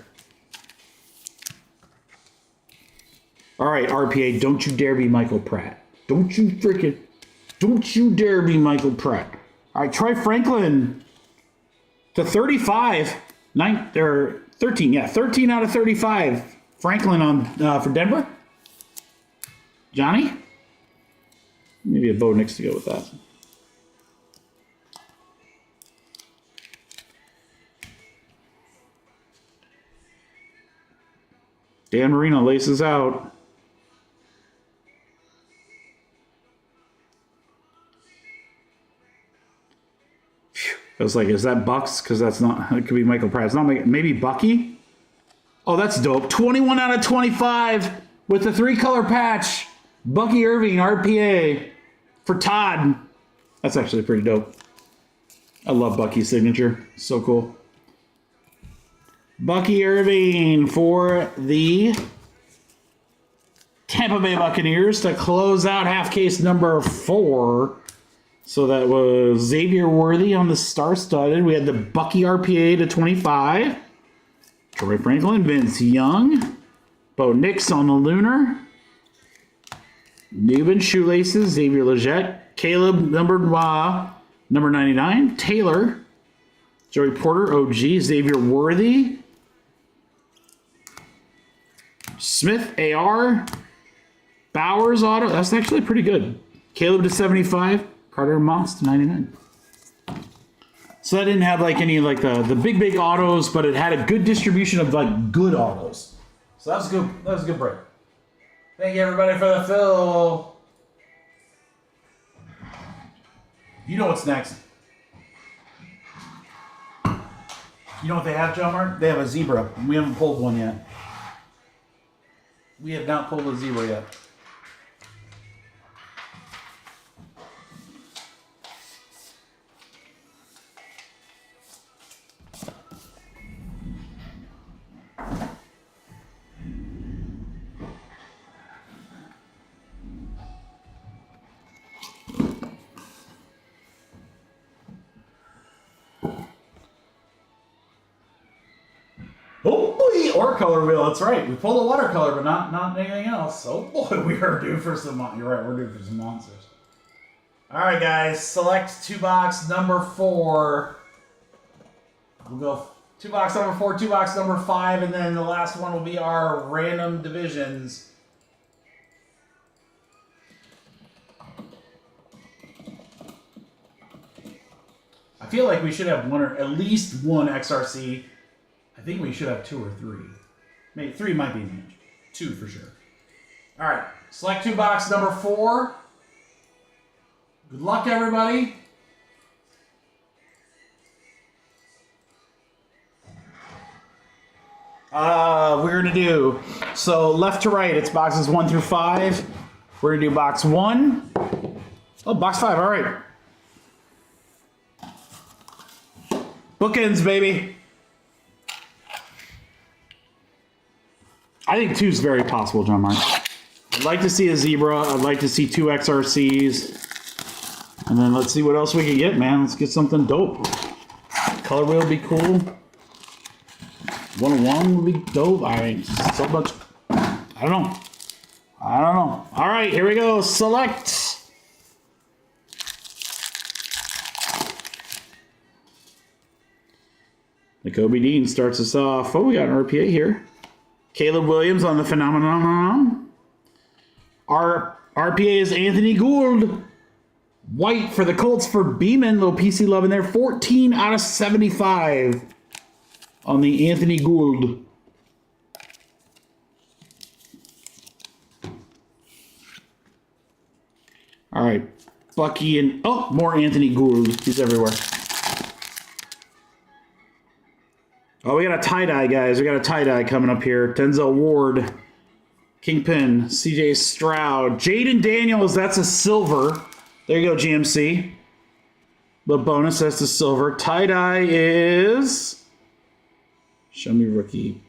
All right, RPA, don't you dare be Michael Pratt. Don't you dare be Michael Pratt. All right, Troy Franklin to 35, 13, yeah, 13 out of 35. Franklin on for Denver. Johnny? Maybe a Bo Nix to go with that. Dan Marino laces out. I was like, is that Bucks? Because that's not, it could be Michael Pratt. It's not, maybe Bucky? Oh, that's dope. 21 out of 25 with the 3-color patch. Bucky Irving, RPA for Todd. That's actually pretty dope. I love Bucky's signature. So cool. Bucky Irving for the Tampa Bay Buccaneers to close out half case number 4. So that was Xavier Worthy on the star-studded. We had the Bucky RPA to 25. Troy Franklin, Vince Young. Bo Nix on the Lunar. Newman Shoelaces, Xavier Legette. Caleb number 99. Taylor. Joey Porter, OG. Xavier Worthy. Smith, AR. Bowers auto. That's actually pretty good. Caleb to 75. Carter Moss to 99. So that didn't have like any like the big autos, but it had a good distribution of like good autos. So that was good. That was a good break. Thank you everybody for the fill. You know what's next. You know what they have, John Mark? They have a zebra. We haven't pulled one yet. We have not pulled a zebra yet. Oh boy, or color wheel. That's right. We pulled a watercolor, but not anything else. Oh boy, we are due for some. You're right. We're due for some monsters. All right, guys. Select 2 box number 4. We'll go 2 box number 4, 2 box number 5, and then the last one will be our random divisions. I feel like we should have one or at least one XRC. I think we should have 2 or 3. Maybe 3 might be an inch. 2 for sure. All right, select 2 box number 4. Good luck, everybody. We're gonna do so left to right. It's boxes 1 through 5. We're gonna do box 1. Oh, box 5. All right. Bookends, baby. I think 2 is very possible, John Mark. I'd like to see a zebra. I'd like to see 2 XRCs. And then let's see what else we can get, man. Let's get something dope. Color wheel would be cool. 101 would be dope. I mean, so much. I don't know. All right, here we go. Select. The Kobe Dean starts us off. Oh, we got an RPA here. Caleb Williams on the phenomenon. Our RPA is Anthony Gould. White for the Colts for Beeman. Little PC love in there. 14 out of 75 on the Anthony Gould. All right. Bucky and... Oh, more Anthony Gould. He's everywhere. Oh, we got a tie-dye, guys. We got a tie-dye coming up here. Denzel Ward. Kingpin. CJ Stroud. Jaden Daniels. That's a silver. There you go, GMC. The bonus, that's the silver. Tie-dye is... Show me rookie.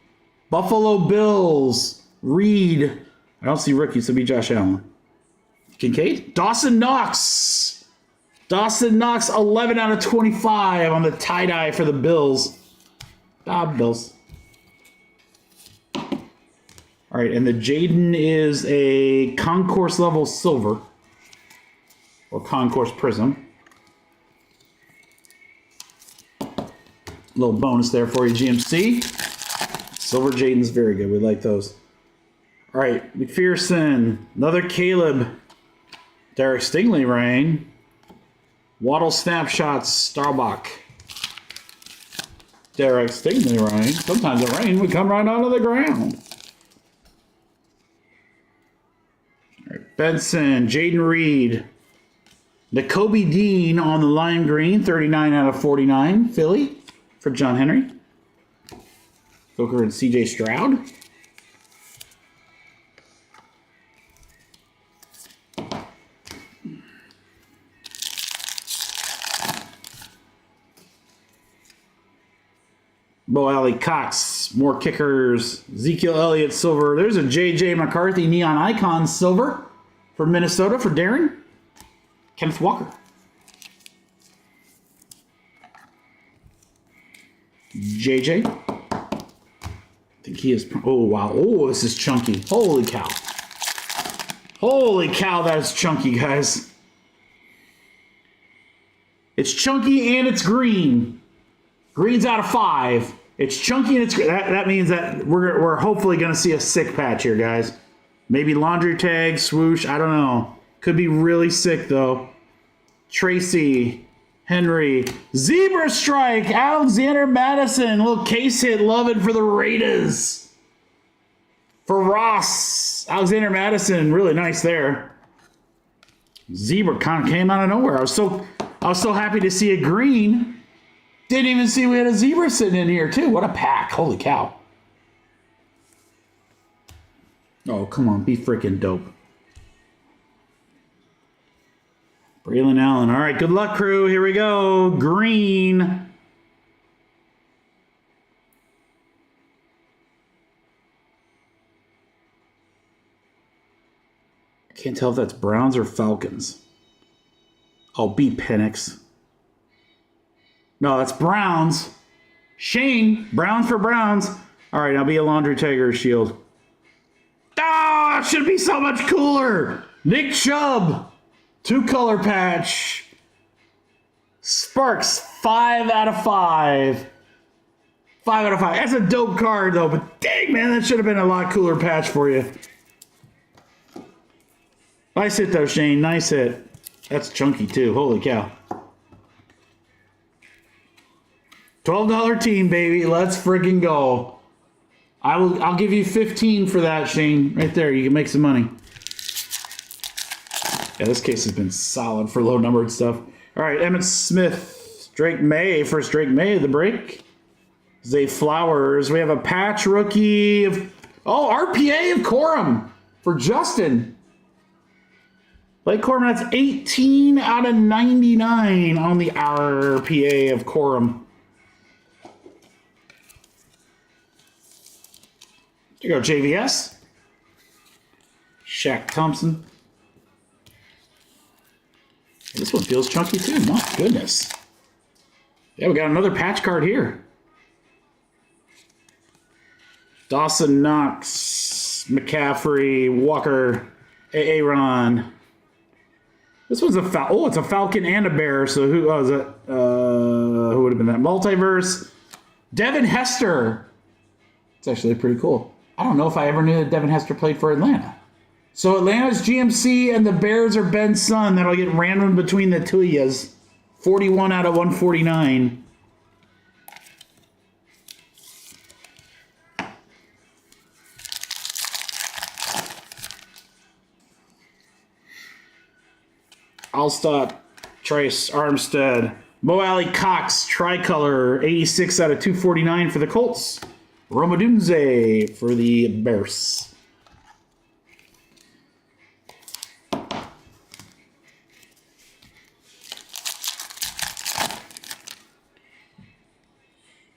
Buffalo Bills. Reed. I don't see rookie, so be Josh Allen. Kincaid. Dawson Knox. Dawson Knox, 11 out of 25 on the tie-dye for the Bills. Bills. All right, and the Jaden is a concourse level silver. Or concourse prism. Little bonus there for you, GMC. Silver Jaden's very good. We like those. All right, McPherson. Another Caleb. Derek Stingley rain. Waddle Snapshots, Starbuck. Derek Stingley rain. Sometimes the rain would come right out of the ground. All right, Benson, Jaden Reed. The Kobe Dean on the lime green, 39 out of 49. Philly for John Henry. Booker and CJ Stroud. Bo Alley Cox, more kickers. Ezekiel Elliott silver. There's a JJ McCarthy neon icon silver for Minnesota for Darren. Kenneth Walker. JJ. I think he is. Oh, wow. Oh, this is chunky. Holy cow. Holy cow, that is chunky, guys. It's chunky and it's green. Green's out of 5. It's chunky and it's green. That means that we're hopefully going to see a sick patch here, guys. Maybe laundry tag, swoosh. I don't know. Could be really sick, though. Tracy. Henry. Zebra strike. Alexander Madison. Little case hit. Loving for the Raiders. For Ross. Alexander Madison. Really nice there. Zebra kind of came out of nowhere. I was so happy to see a green. Didn't even see we had a zebra sitting in here too. What a pack. Holy cow. Oh, come on. Be freaking dope. Braylon Allen. All right, good luck, crew. Here we go. Green. I can't tell if that's Browns or Falcons. Oh, B. Penix. No, that's Browns. Shane, Browns for Browns. All right, I'll be a Laundry Tiger shield. Ah, it should be so much cooler. Nick Chubb. 2-color patch. Sparks, 5 out of 5. 5 out of 5. That's a dope card, though. But dang, man, that should have been a lot cooler patch for you. Nice hit, though, Shane. Nice hit. That's chunky, too. Holy cow. $12 team, baby. Let's freaking go. I'll give you 15 for that, Shane. Right there. You can make some money. Yeah, this case has been solid for low-numbered stuff. All right, Emmitt Smith. Drake May. First Drake May of the break. Zay Flowers. We have a patch rookie of... Oh, RPA of Corum for Justin. Blake Corum, that's 18 out of 99 on the RPA of Corum. There you go, JVS. Shaq Thompson. This one feels chunky too. My goodness. Yeah, we got another patch card here. Dawson Knox, McCaffrey, Walker, Aaron. This one's a it's a Falcon and a Bear. So who was it? Who would have been that? Multiverse. Devin Hester. It's actually pretty cool. I don't know if I ever knew that Devin Hester played for Atlanta. So Atlanta's GMC and the Bears are Ben's son. That'll get random between the two of yous. 41 out of 149. Alstott, Trace Armstead. Mo Alley Cox, tricolor, 86 out of 249 for the Colts. Romadunze for the Bears.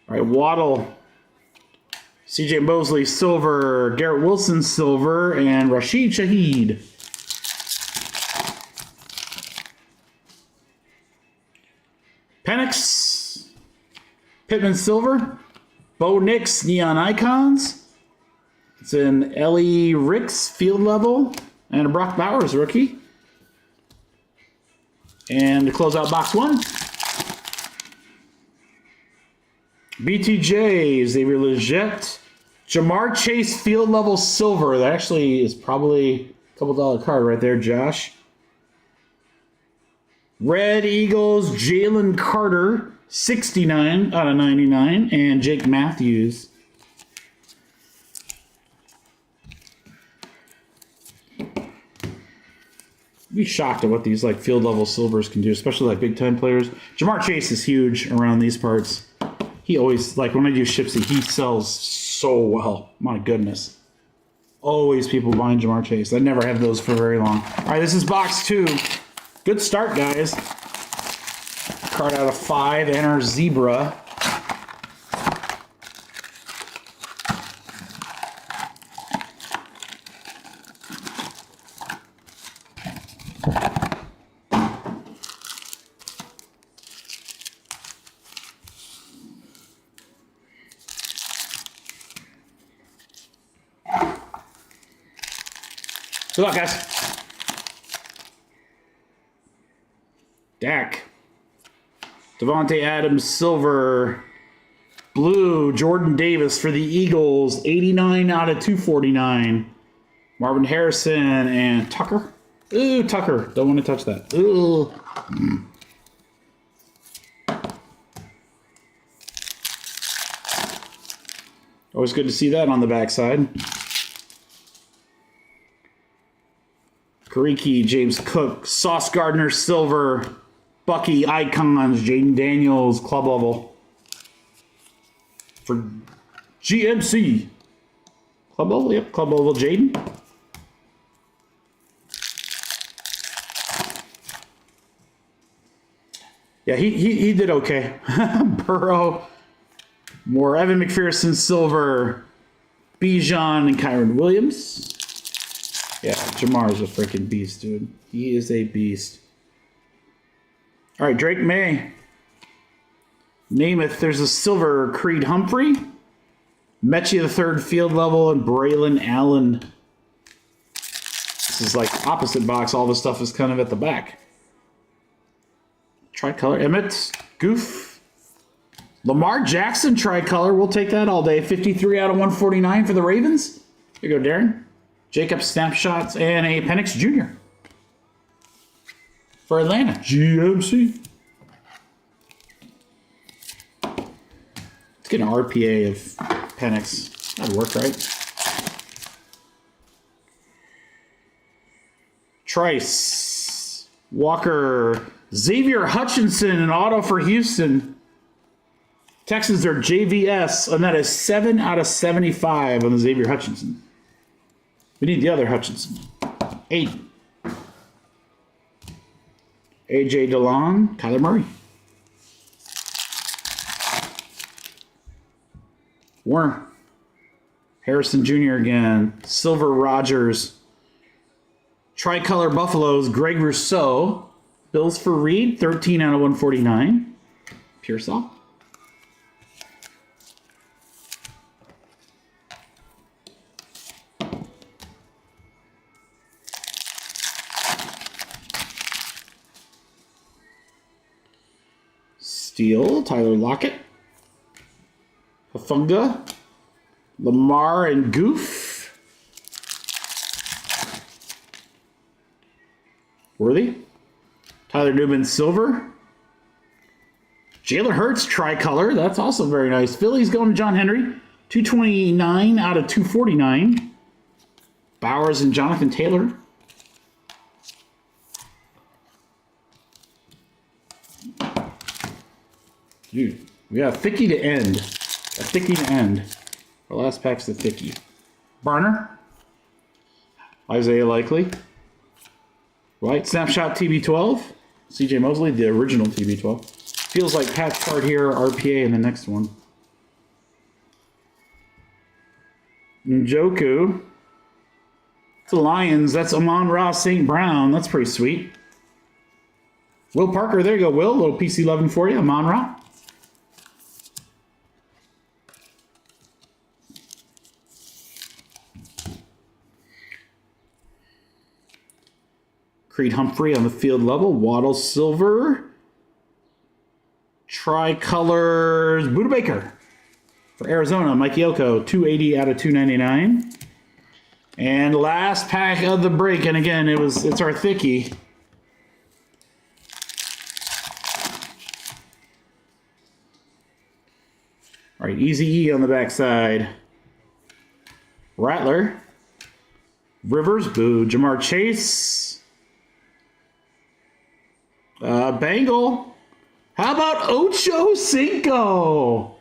All right, Waddle, CJ Mosley, silver, Garrett Wilson, silver, and Rashid Shaheed. Penix, Pittman, silver, Bo Nix, neon icons. It's an Ellie Ricks, field level, and a Brock Bowers rookie. And to close out box one, BTJ, Xavier Legette, Jamar Chase, field level silver. That actually is probably a couple dollar card right there, Josh. Red Eagles, Jalen Carter, 69 out of 99, and Jake Matthews. Be shocked at what these like field level silvers can do, especially like big time players. Jamar Chase is huge around these parts. He always, like when I do Shipsy, he sells so well. My goodness. Always people buying Jamar Chase. I never have those for very long. All right, this is box two. Good start, guys. Card out of 5 and our zebra. Good luck, guys. Dak. Devontae Adams, silver. Blue, Jordan Davis for the Eagles, 89 out of 249. Marvin Harrison and Tucker. Ooh, Tucker. Don't want to touch that. Ooh. Always good to see that on the backside. Kariki, James Cook, Sauce Gardner, Silver, Bucky, Icons, Jaden Daniels, club level. For GMC. Club level, yep, club level, Jaden. Yeah, he did okay. Burrow, more Evan McPherson, Silver, Bijan, and Kyron Williams. Yeah, Jamar's a freaking beast, dude. He is a beast. All right, Drake May. Namath, there's a Silver Creed Humphrey. Mechie the third field level, and Braylon Allen. This is like opposite box. All the stuff is kind of at the back. Tricolor, Emmett, Goof. Lamar Jackson tricolor. We'll take that all day. 53 out of 149 for the Ravens. Here you go, Darren. Jacob Snapshots and a Penix Jr. for Atlanta. GMC. Let's get an RPA of Penix. That'd work, right? Trice. Walker. Xavier Hutchinson, an auto for Houston. Texans are JVS, and that is 7 out of 75 on the Xavier Hutchinson. We need the other Hutchinson. 8. AJ DeLong, Kyler Murray. Warner. Harrison Jr. again. Silver Rogers. Tricolor Buffaloes, Greg Rousseau. Bills for Reed, 13 out of 149. Pearsall. Steele, Tyler Lockett. Hafunga. Lamar and Goof. Worthy. Tyler Newman, Silver. Jalen Hurts, tricolor. That's also very nice. Philly's going to John Henry. 229 out of 249. Bowers and Jonathan Taylor. Dude, we got a thickie to end. A thickie to end. Our last pack's the thickie. Barner. Isaiah Likely. White Snapshot TB12. CJ Mosley, the original TB12. Feels like patch card here, RPA in the next one. Njoku. It's the Lions. That's Amon-Ra St. Brown. That's pretty sweet. Will Parker, there you go, Will. A little PC11 for you, Amon-Ra. Creed Humphrey on the field level. Waddle Silver. Tricolors. Buda Baker. For Arizona, Mikey Elko. 280 out of 299. And last pack of the break. And again, it's our thickie. All right, Easy E on the backside. Rattler. Rivers. Boo. Jamar Chase. Bengal. How about Ocho Cinco?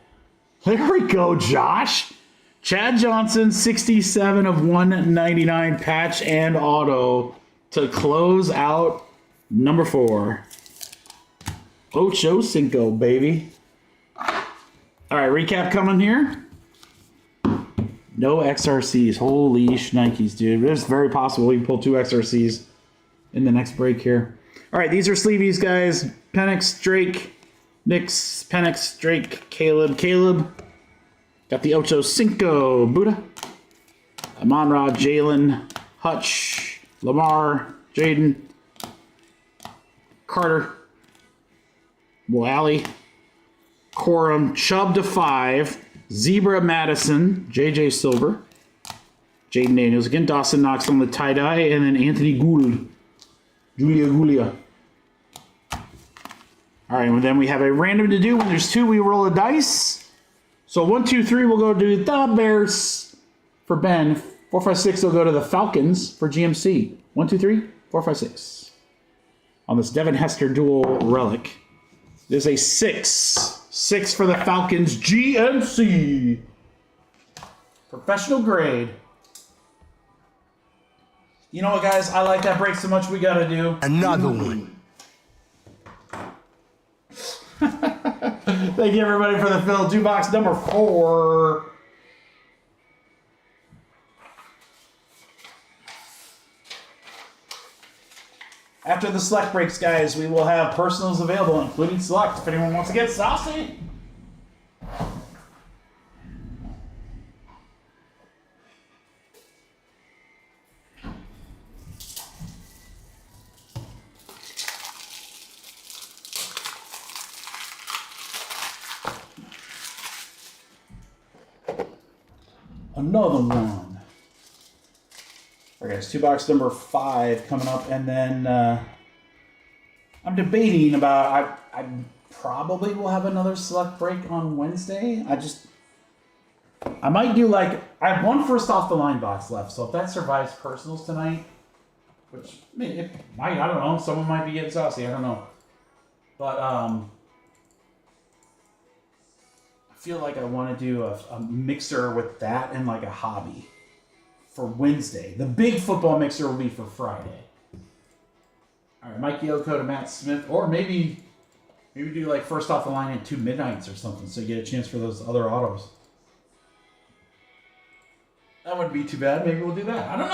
There we go, Josh. Chad Johnson, 67 of 199 patch and auto to close out number 4. Ocho Cinco, baby. All right, recap coming here. No XRCs. Holy shnikes, dude. It's very possible we can pull 2 XRCs in the next break here. All right, these are sleeveys, guys. Penix, Drake, Nix, Penix, Drake, Caleb. Got the Ocho Cinco, Buddha. Amon-Ra, Jalen, Hutch, Lamar, Jaden, Carter, Wally, Corum, Chubb to 5, Zebra Madison, JJ Silver, Jaden Daniels again, Dawson Knox on the tie-dye, and then Anthony Gould. Julia. All right, and then we have a random to do. When there's 2, we roll a dice. So 1, 2, 3 will go to the Bears for Ben. 4, 5, 6 will go to the Falcons for GMC. 1, 2, 3, 4, 5, 6. On this Devin Hester dual relic. There's a 6. 6 for the Falcons GMC. Professional grade. You know what, guys? I like that break so much we got to do another one. Thank you, everybody, for the fill. 2 box number 4. After the select breaks, guys, we will have personals available, including select, if anyone wants to get saucy. Another one. All right, guys, 2 box number 5 coming up, and then I'm debating about. I probably will have another select break on Wednesday. I might do like I have one first off the line box left, so if that survives personals tonight, which it might, I don't know, someone might be getting saucy, I don't know, but I feel like I want to do a mixer with that and like a hobby for Wednesday. The big football mixer will be for Friday. All right, Mike Yoko to Matt Smith, or maybe do like first off the line and 2 midnights or something, so you get a chance for those other autos. That wouldn't be too bad. Maybe we'll do that. I don't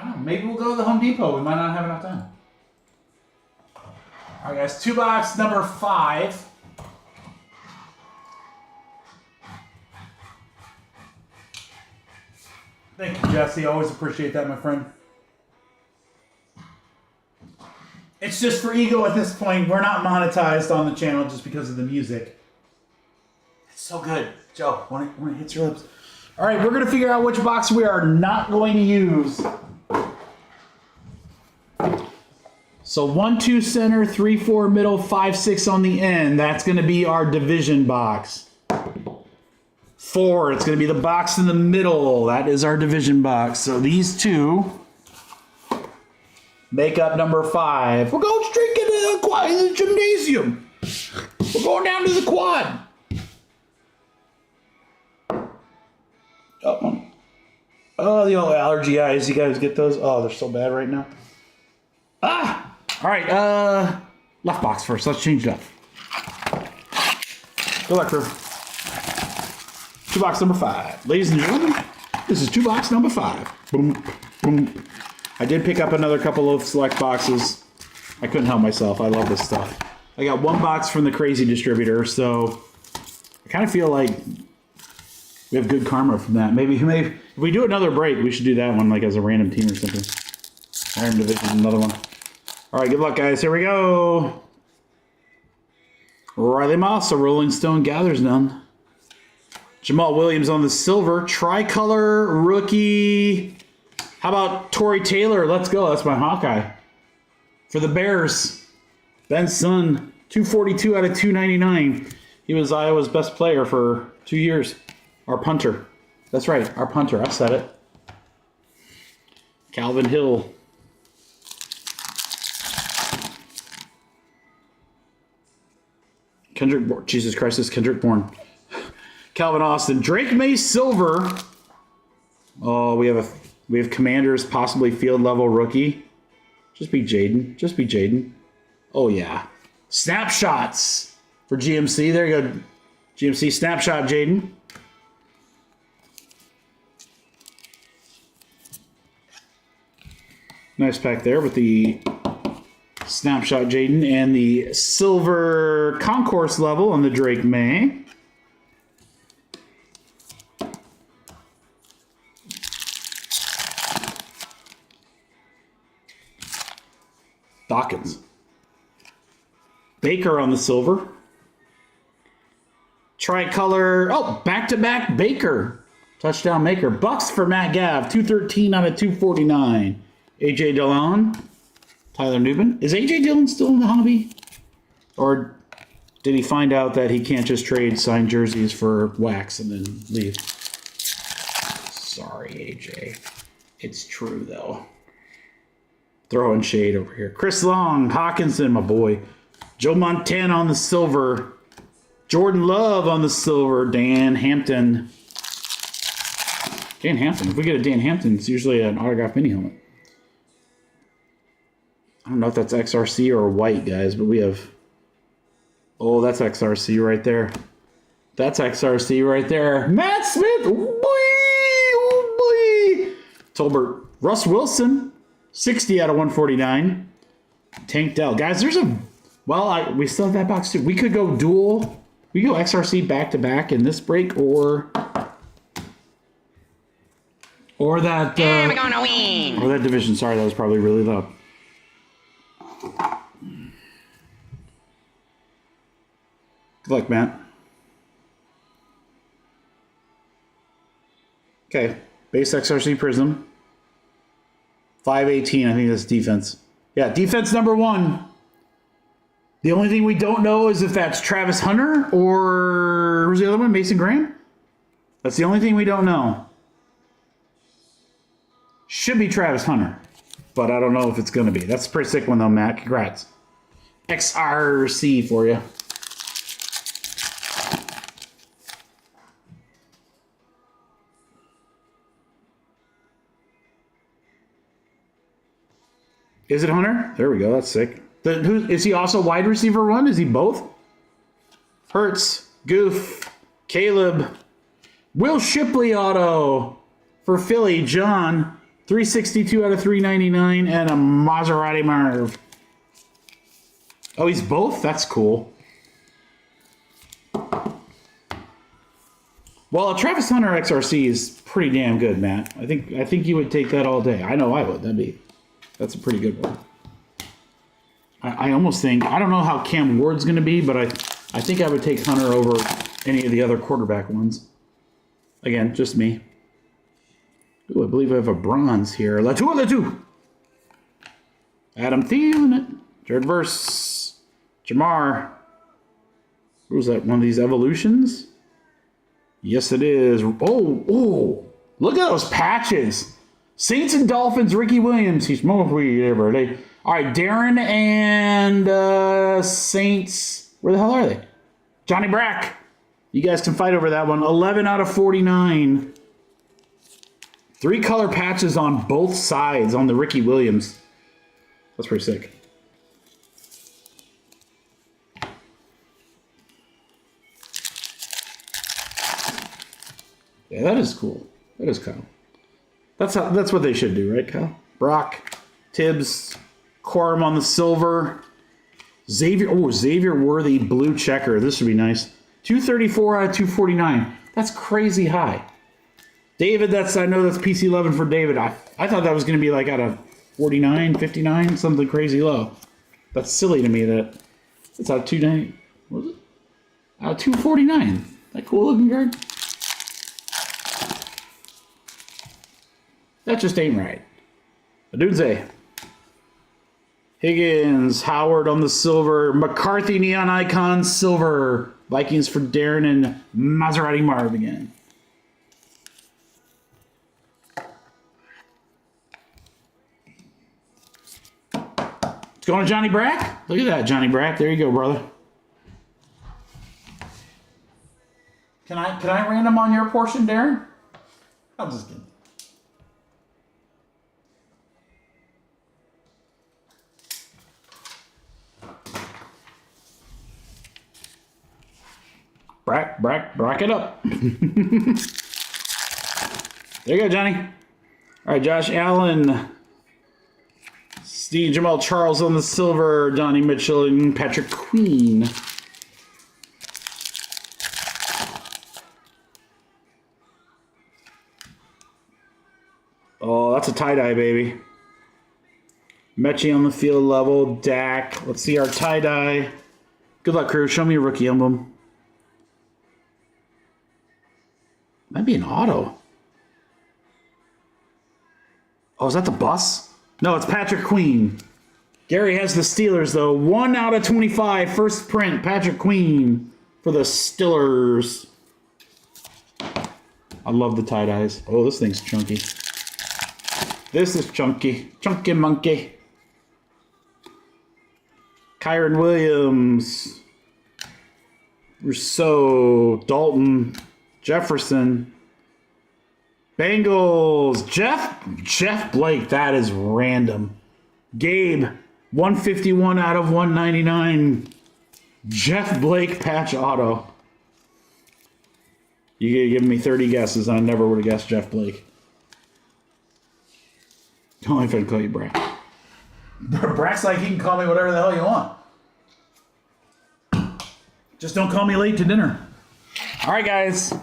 know. Maybe we'll go to the Home Depot. We might not have enough time. All right, guys. 2 box number 5. Thank you, Jesse. Always appreciate that, my friend. It's just for ego at this point. We're not monetized on the channel just because of the music. It's so good. Joe, when it hits your lips. All right, we're going to figure out which box we are not going to use. So 1, 2 center, 3, 4 middle, 5, 6 on the end. That's going to be our division box. 4, it's going to be the box in the middle. That is our division box. So these 2 make up number 5. We're going straight to the quad in the gymnasium. We're going down to the quad. Oh, the old allergy eyes. You guys get those? Oh, they're so bad right now. Ah! All right, left box first. Let's change it up. Good luck, crew. 2 box number 5. Ladies and gentlemen, this is 2 box number 5. Boom, boom. I did pick up another couple of select boxes. I couldn't help myself. I love this stuff. I got 1 box from the Crazy distributor, so I kind of feel like we have good karma from that. Maybe if we do another break, we should do that one like as a random team or something. Iron Division, another one. All right, good luck, guys. Here we go. Riley Moss, a Rolling Stone gathers none. Jamal Williams on the silver. Tricolor rookie. How about Torrey Taylor? Let's go. That's my Hawkeye. For the Bears. Ben Sun. 242 out of 299. He was Iowa's best player for 2 years. Our punter. That's right, our punter. I said it. Calvin Hill. Kendrick Bourne. Jesus Christ, it's Kendrick Bourne. Calvin Austin. Drake May Silver. Oh, we have Commanders, possibly field level rookie. Just be Jaden. Just be Jaden. Oh, yeah. Snapshots for GMC. There you go. GMC snapshot, Jaden. Nice pack there with the snapshot Jaden and the silver concourse level on the Drake May. Dawkins. Baker on the silver. Tricolor. Oh, back-to-back Baker. Touchdown maker. Bucks for Matt Gav. 213 out of 249. A.J. Dillon. Tyler Newman. Is A.J. Dillon still in the hobby? Or Did he find out that he can't just trade signed jerseys for wax and then leave? Sorry, AJ. It's true, though. Throwing shade over here. Chris Long, Hawkinson, my boy. Joe Montana on the silver. Jordan Love on the silver. Dan Hampton. Dan Hampton. If we get a Dan Hampton, it's usually an autographed mini helmet. I don't know if that's XRC or white, guys, but we have... Oh, that's XRC right there. That's XRC right there. Matt Smith. Tolbert. Russ Wilson. 60 out of 149. Tank Dell. Guys, there's a... Well, we still have that box, too. We could go dual... We go XRC back-to-back in this break, or that... I'm gonna win. Or that division. Sorry, that was probably really loud. Good luck, Matt. Okay. Base XRC Prism. 518, I think that's defense. Yeah, defense number 1. The only thing we don't know is if that's Travis Hunter or... Who's the other one? Mason Graham? That's the only thing we don't know. Should be Travis Hunter. But I don't know if it's going to be. That's a pretty sick one, though, Matt. Congrats. XRC for you. Is it Hunter? There we go. That's sick. Is he also wide receiver 1? Is he both? Hurts, Goof, Caleb, Will Shipley auto for Philly, John, 362 out of 399, and a Maserati Marv. Oh, he's both? That's cool. Well, a Travis Hunter XRC is pretty damn good, Matt. I think you would take that all day. I know I would. That's a pretty good one. I almost think, I don't know how Cam Ward's going to be, but I think I would take Hunter over any of the other quarterback ones. Again, just me. Ooh, I believe I have a bronze here. Latu. Adam Thielen it. Jared Verse. Jamar. Who's that? One of these evolutions? Yes, it is. Oh, look at those patches. Saints and Dolphins, Ricky Williams. He's more every day. All right, Darren and Saints. Where the hell are they? Johnny Brack. You guys can fight over that one. 11 out of 49. 3 color patches on both sides on the Ricky Williams. That's pretty sick. Yeah, that is cool. That is Kyle. That's what they should do, right, Kyle? Brock, Tibbs, Quorum on the silver. Xavier Worthy blue checker. This would be nice. 234 out of 249. That's crazy high. David, I know that's PC 11 for David. I thought that was going to be like out of 49, 59, something crazy low. That's silly to me that it's out of 290. Was it? Out of 249. That cool looking card? That just ain't right. Adunze. Higgins, Howard on the silver, McCarthy neon icon silver. Vikings for Darren and Maserati Marv again. It's going to Johnny Brack. Look at that, Johnny Brack. There you go, brother. Can I random on your portion, Darren? I'm just kidding. Brack it up. There you go, Johnny. All right, Josh Allen. Steve Jamal Charles on the silver. Donnie Mitchell and Patrick Queen. Oh, that's a tie-dye, baby. Mechie on the field level. Dak. Let's see our tie-dye. Good luck, crew. Show me a rookie emblem. Might be an auto. Oh, is that the bus? No, it's Patrick Queen. Gary has the Steelers, though. 1 out of 25. First print, Patrick Queen for the Steelers. I love the tie-dyes. Oh, this thing's chunky. This is chunky. Chunky monkey. Kyron Williams. Rousseau. Dalton. Jefferson. Bengals. Jeff Blake. That is random. Gabe. 151 out of 199. Jeff Blake patch auto. You could give me 30 guesses. I never would have guessed Jeff Blake. Only if I'd call you Brack. Brack's like, you can call me whatever the hell you want. Just don't call me late to dinner. All right, guys.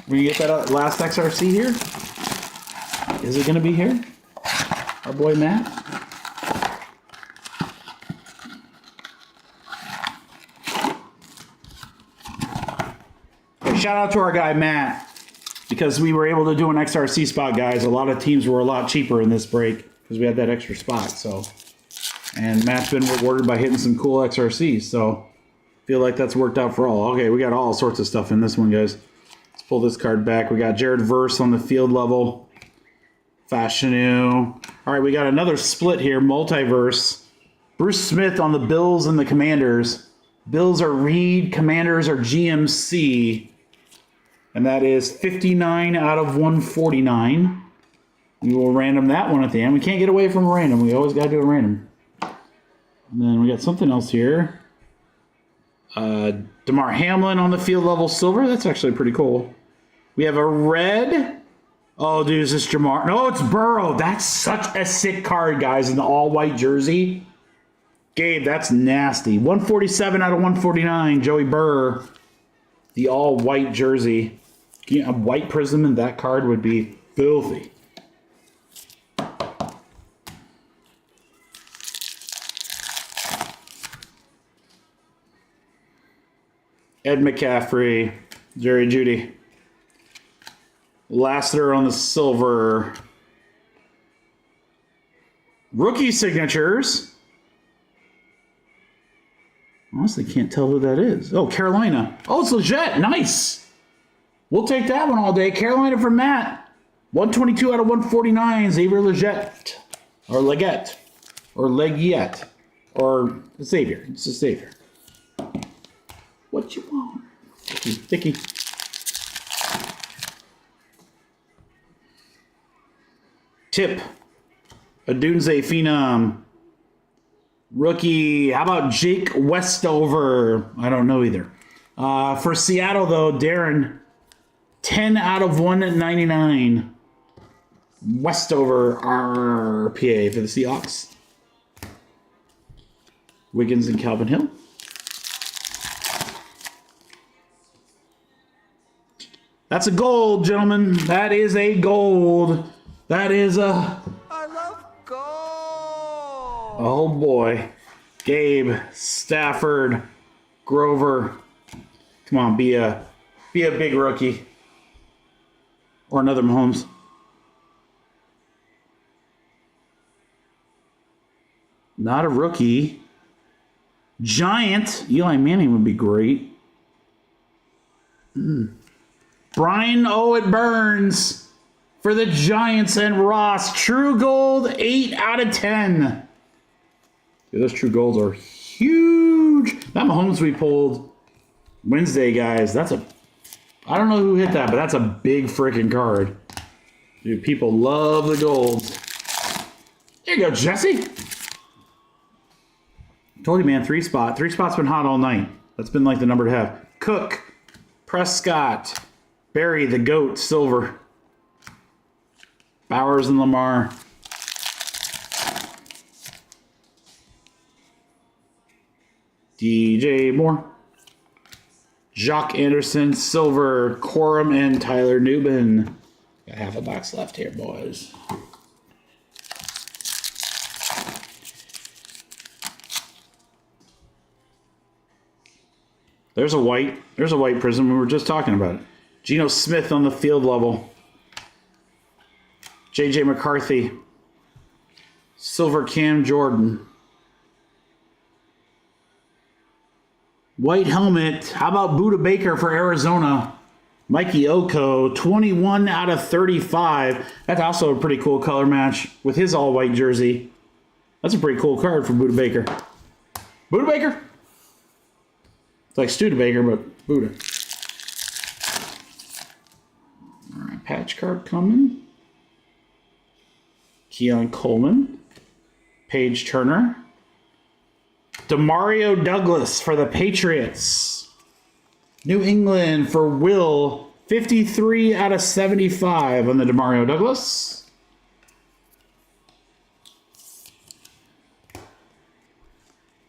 We get that last XRC here. Is it going to be here? Our boy Matt. Shout out to our guy Matt, because we were able to do an XRC spot, guys. A lot of teams were a lot cheaper in this break because we had that extra spot. So, and Matt's been rewarded by hitting some cool XRCs. So, feel like that's worked out for all. Okay, we got all sorts of stuff in this one, guys. Let's pull this card back. We got Jared Verse on the field level. Fashanu. All right, we got another split here, multiverse. Bruce Smith on the Bills and the Commanders. Bills are Reed, Commanders are GMC. And that is 59 out of 149. We will random that one at the end. We can't get away from a random. We always got to do a random. And then we got something else here. DeMar Hamlin on the field level silver. That's actually pretty cool. We have a red. Oh, dude, is this Jamar? No, it's Burrow. That's such a sick card, guys, in the all-white jersey. Gabe, that's nasty. 147 out of 149. Joey Burr. The all-white jersey. A white prism in that card would be filthy. Ed McCaffrey, Jerry Jeudy. Lassiter on the silver. Rookie signatures. Honestly, can't tell who that is. Oh, Carolina. Oh, it's legit. Nice. We'll take that one all day. Carolina for Matt. 122 out of 149. Xavier Legette. Or Leggett. Or Legiette. Or Xavier. It's a Xavier. What you want? Thicky. Tip. Adunze Phenom. Rookie. How about Jake Westover? I don't know either. For Seattle, though, Darren. 10 out of 199. Westover RPA for the Seahawks. Wiggins and Calvin Hill. That's a gold, gentlemen. That is a gold. That is a... I love gold. Oh, boy. Gabe, Stafford, Grover. Come on, be a big rookie. Or another Mahomes. Not a rookie. Giant. Eli Manning would be great. Brian It Burns for the Giants and Ross. True gold, 8 out of 10. Dude, those true golds are huge. That Mahomes we pulled Wednesday, guys. I don't know who hit that, but that's a big freaking card. Dude, people love the golds. There you go, Jesse. Told you, man, 3 spot. 3 spot's been hot all night. That's been like the number to have. Cook, Prescott, Barry, the GOAT, silver. Bowers and Lamar. DJ Moore. Jock Anderson, silver. Corum and Tyler Newbin. Got half a box left here, boys. There's a white prism. We were just talking about it. Geno Smith on the field level. JJ McCarthy. Silver Cam Jordan. White helmet. How about Buda Baker for Arizona? Mikey Oko, 21 out of 35. That's also a pretty cool color match with his all-white jersey. That's a pretty cool card for Buda Baker. Buda Baker? It's like Studebaker, but Buda. All right, patch card coming. Keon Coleman. Paige Turner. Demario Douglas for the Patriots. New England for Will. 53 out of 75 on the Demario Douglas.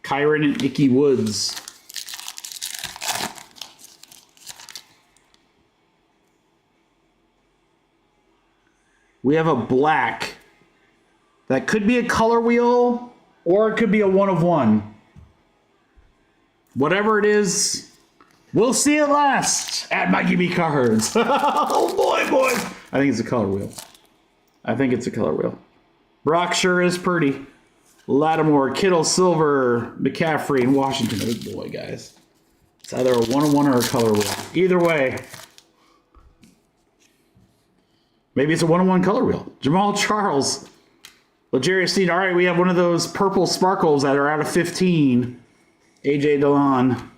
Kyron and Icky Woods. We have a black. That could be a color wheel, or it could be a 1 of 1. Whatever it is, we'll see it last at Mikey B Cards. Oh boy, boys. I think it's a color wheel. Brock sure is pretty. Lattimore, Kittle, Silver, McCaffrey, and Washington. Oh boy, guys. It's either a 1 of 1 or a color wheel. Either way. Maybe it's a 1 of 1 color wheel. Jamal Charles. L'Jarius Sneed. All right, we have one of those purple sparkles that are out of 15. AJ Dillon.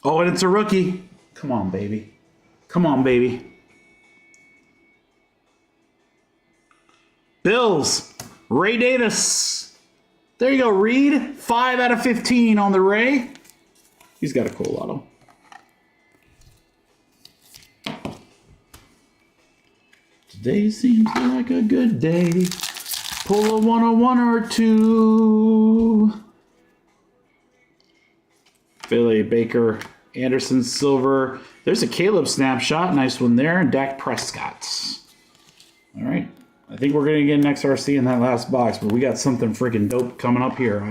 Oh, and it's a rookie. Come on, baby. Come on, baby. Bills. Ray Davis. There you go, Reed. 5 out of 15 on the Ray. He's got a cool auto. Today seems like a good day. Pull a 1 of 1 or 2. Philly, Baker, Anderson, Silver. There's a Caleb snapshot. Nice one there. And Dak Prescott. All right. I think we're going to get an XRC in that last box, but we got something freaking dope coming up here.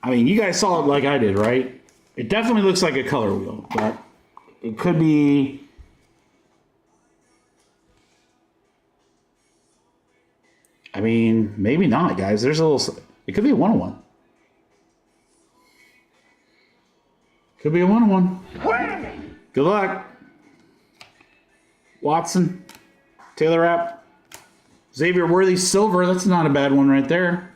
I mean, you guys saw it like I did, right? It definitely looks like a color wheel, but it could be... I mean, maybe not, guys. There's a little... It could be a 1 of 1. Could be a 1 of 1. Good luck. Watson. Taylor Rapp. Xavier Worthy Silver. That's not a bad one right there.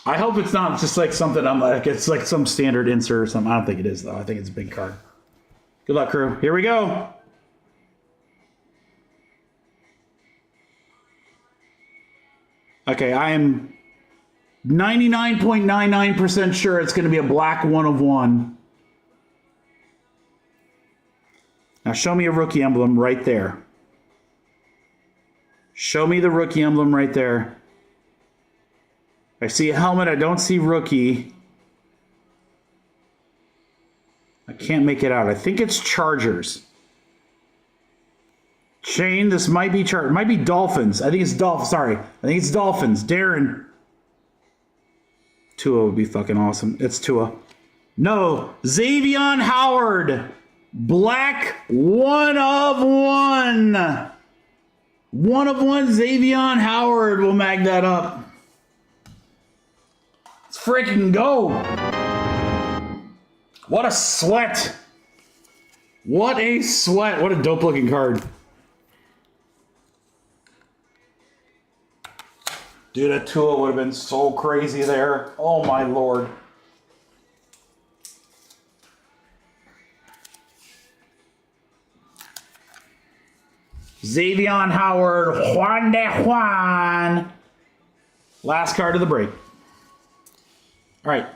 I hope it's not just like something I'm like, it's like some standard insert or something. I don't think it is, though. I think it's a big card. Good luck, crew. Here we go. Okay, I am 99.99% sure it's going to be a black 1 of 1. Now show me a rookie emblem right there. Show me the rookie emblem right there. I see a helmet. I don't see rookie. I can't make it out. I think it's Chargers. Shane, this might be Chargers. It might be Dolphins. I think it's Dolphins. Sorry. I think it's Dolphins. Darren. Tua would be fucking awesome. It's Tua. No. Xavier Howard. Black 1 of 1. 1 of 1 Xavier Howard. We'll mag that up. Let's freaking go. What a sweat. What a sweat. What a dope looking card. Dude, a Tua would have been so crazy there. Oh my lord. Xavier Howard, Juan de Juan. Last card of the break. All right.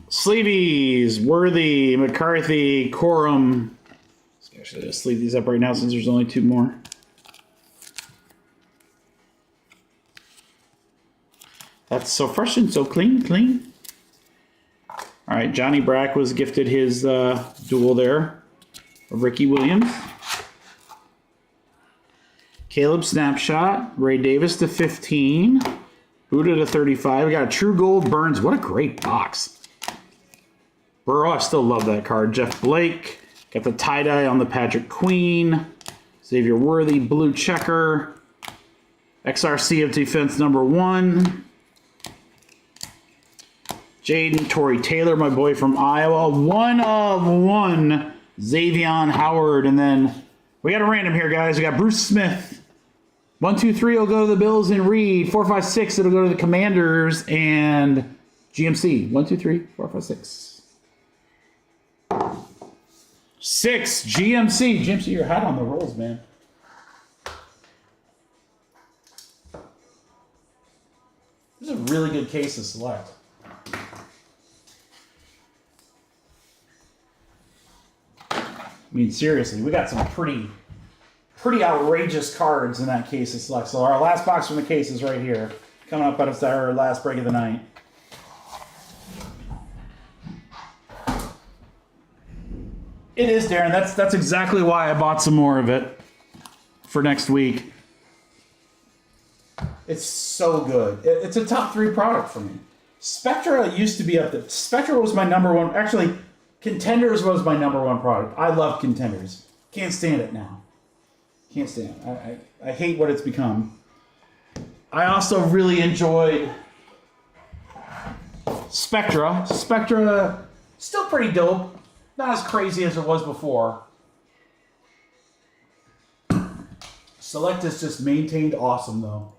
Sleevies, Worthy, McCarthy, Corum. Actually, let's sleeve these up right now since there's only 2 more. That's so fresh and so clean. All right, Johnny Brack was gifted his duel there of Ricky Williams. Caleb Snapshot, Ray Davis to 15, Buda to 35. We got a True Gold Burns. What a great box. Burrow, I still love that card. Jeff Blake, got the tie-dye on the Patrick Queen. Xavier Worthy, blue checker. XRC of defense number 1. Jaden Torrey Taylor, my boy from Iowa. 1 of 1. Xavion Howard. And then we got a random here, guys. We got Bruce Smith. 1, 2, 3 will go to the Bills and Reed. 4, 5, 6 it'll go to the Commanders and GMC. 1, 2, 3, 4, 5, 6. 6 GMC. GMC, you're hot on the rolls, man. This is a really good case to select. I mean, seriously, we got some pretty outrageous cards in that case to select. So our last box from the case is right here. Coming up at our last break of the night. It is, Darren. That's exactly why I bought some more of it for next week. It's so good. It's a top 3 product for me. Spectra used to be up there. Spectra was my number 1. Actually, Contenders was my number 1 product. I love Contenders. Can't stand it now. Can't stand it. I hate what it's become. I also really enjoyed Spectra. Spectra, still pretty dope. Not as crazy as it was before. Select is just maintained awesome, though.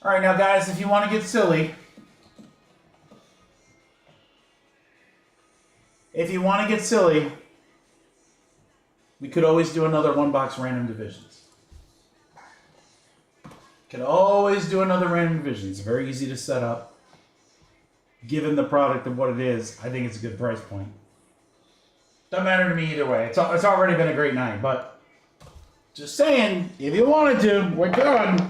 All right, now, guys, if you want to get silly, we could always do another 1-box random divisions. Could always do another random division. It's very easy to set up. Given the product of what it is, I think it's a good price point. Doesn't matter to me either way. It's already been a great night, but just saying, if you wanted to, we're good.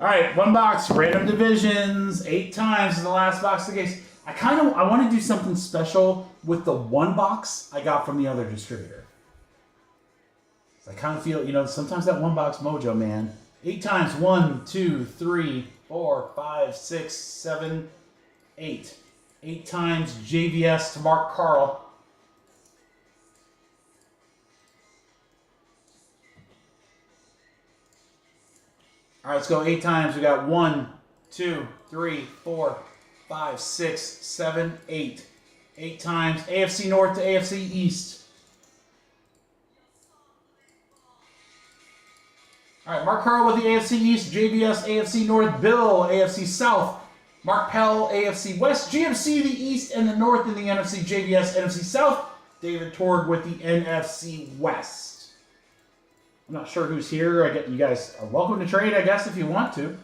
All right, 1 box, random divisions, 8 times is the last box of the case. I want to do something special with the 1 box I got from the other distributor. So I kind of feel, sometimes that 1 box mojo, man. 8 times, 1, 2, 3, 4, 5, 6, 7, 8. 8 times JVS to Mark Carl. All right, let's go 8 times. We got 1, 2, 3, 4, 5, 6, 7, 8. 8 times. AFC North to AFC East. All right, Mark Carl with the AFC East. JVS, AFC North. Bill, AFC South. Mark Pell, AFC West. GMC, the East and the North in the NFC. JVS, NFC South. David Tord with the NFC West. I'm not sure who's here. You guys are welcome to trade, I guess, if you want to.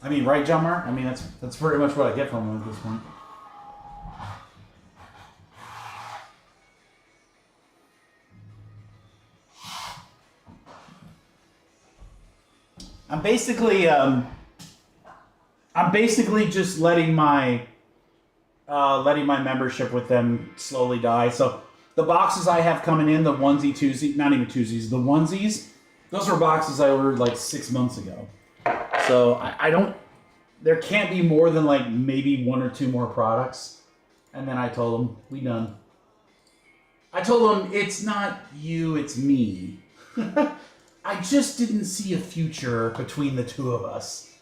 I mean, right, John Mark? I mean, that's pretty much what I get from him at this point. I'm basically just letting my membership with them slowly die. So the boxes I have coming in, the onesie, twosie, not even twosies, the onesies, those were boxes I ordered like 6 months ago. So I don't, there can't be more than like maybe 1 or 2 more products. And then I told them, we done. I told them, it's not you, it's me. I just didn't see a future between the 2 of us.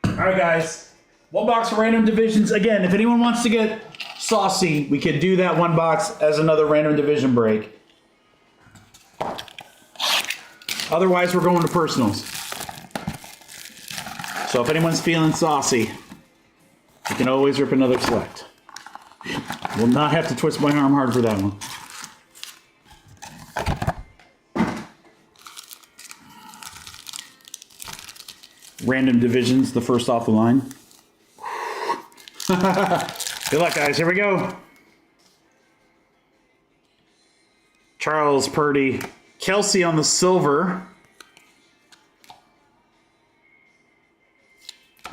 All right, guys. 1 box for random divisions. Again, if anyone wants to get saucy, we could do that 1 box as another random division break. Otherwise, we're going to personals. So if anyone's feeling saucy, you can always rip another select. Will not have to twist my arm hard for that one. Random divisions, the first off the line. Good luck, guys. Here we go. Charles Purdy. Kelsey on the silver.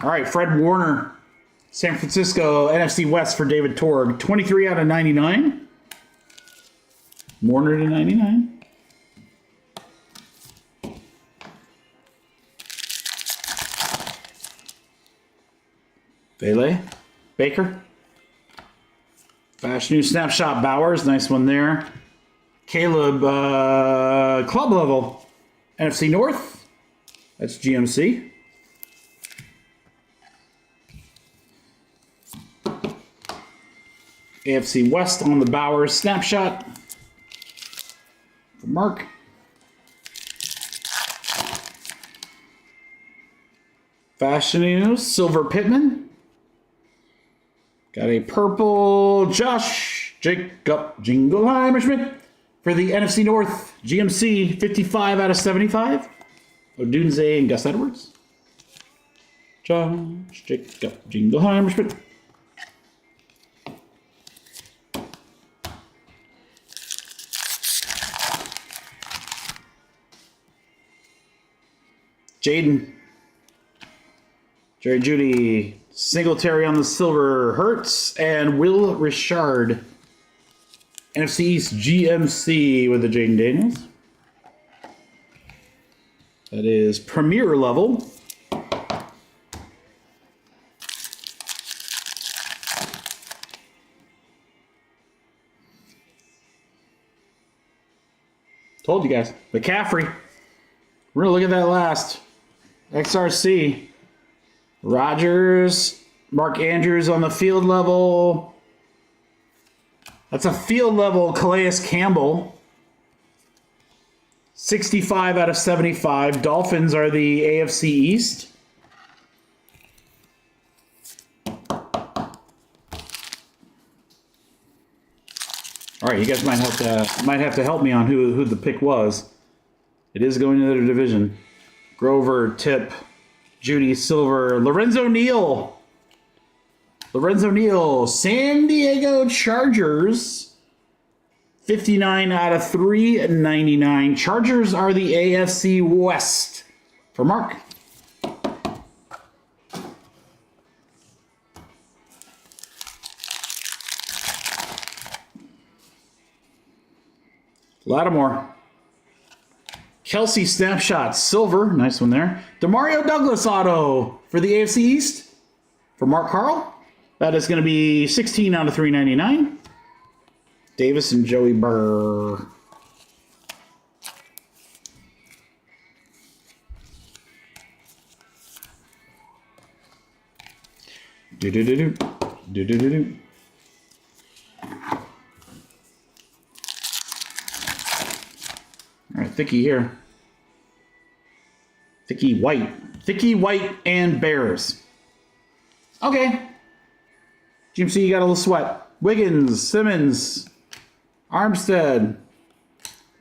All right, Fred Warner. San Francisco NFC West for David Torg. 23 out of 99. Warner to 99. Vele. Baker. Fashion News Snapshot Bowers. Nice one there. Caleb, club level. NFC North. That's GMC. AFC West on the Bowers snapshot for Mark. Fashion News, Silver Pittman. Got a purple Josh Jacob Jingleheimer Schmidt for the NFC North GMC 55 out of 75. Odunze and Gus Edwards. Josh Jacob Jingleheimer Schmidt. Jaden. Jerry Judy. Singletary on the silver. Hertz. And Will Richard. NFC East GMC with the Jaden Daniels. That is premier level. Told you guys. McCaffrey. We're going to look at that last. XRC. Rogers. Mark Andrews on the field level. That's a field level Calais Campbell. 65 out of 75. Dolphins are the AFC East. All right, you guys might have to help me on who the pick was. It is going to the division. Grover, Tip, Judy, Silver, Lorenzo Neal. Lorenzo Neal, San Diego Chargers. 59 out of 399. Chargers are the AFC West. For Mark. Lattimore. Kelsey Snapshot, silver. Nice one there. DeMario Douglas auto for the AFC East. For Mark Carl. That is going to be 16 out of 399. Davis and Joey Burr. Do-do-do-do. Do-do-do-do. All right, Thicky here. Thicky White. Thicky White and Bears. Okay. GMC, you got a little sweat. Wiggins, Simmons, Armstead,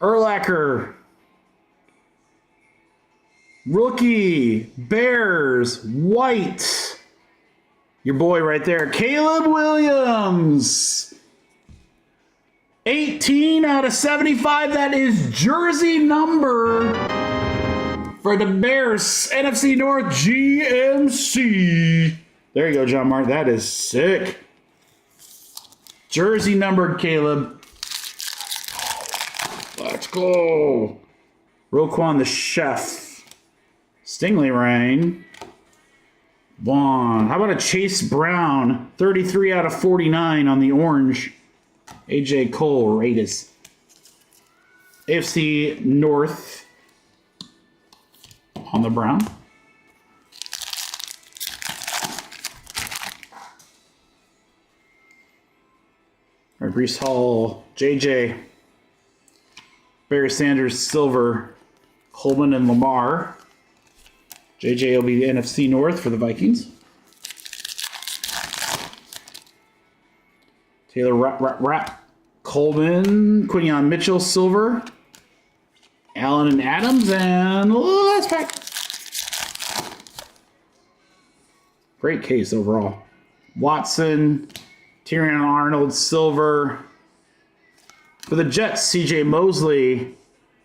Urlacher, rookie, Bears, White. Your boy right there, Caleb Williams. 18 out of 75. That is jersey number for the Bears. NFC North GMC. There you go, John Mark. That is sick. Jersey numbered, Caleb. Let's go. Roquan the Chef. Stingley Rain. Vaughn. How about a Chase Brown? 33 out of 49 on the orange. AJ Cole, Raiders. AFC North on the brown. All right, Brees Hall, JJ. Barry Sanders, silver. Coleman and Lamar. JJ will be the NFC North for the Vikings. Taylor Rap. Coleman, Quinion Mitchell, silver. Allen and Adams, and last pack. Great case overall. Watson, Tyrion Arnold, silver. For the Jets, CJ Mosley,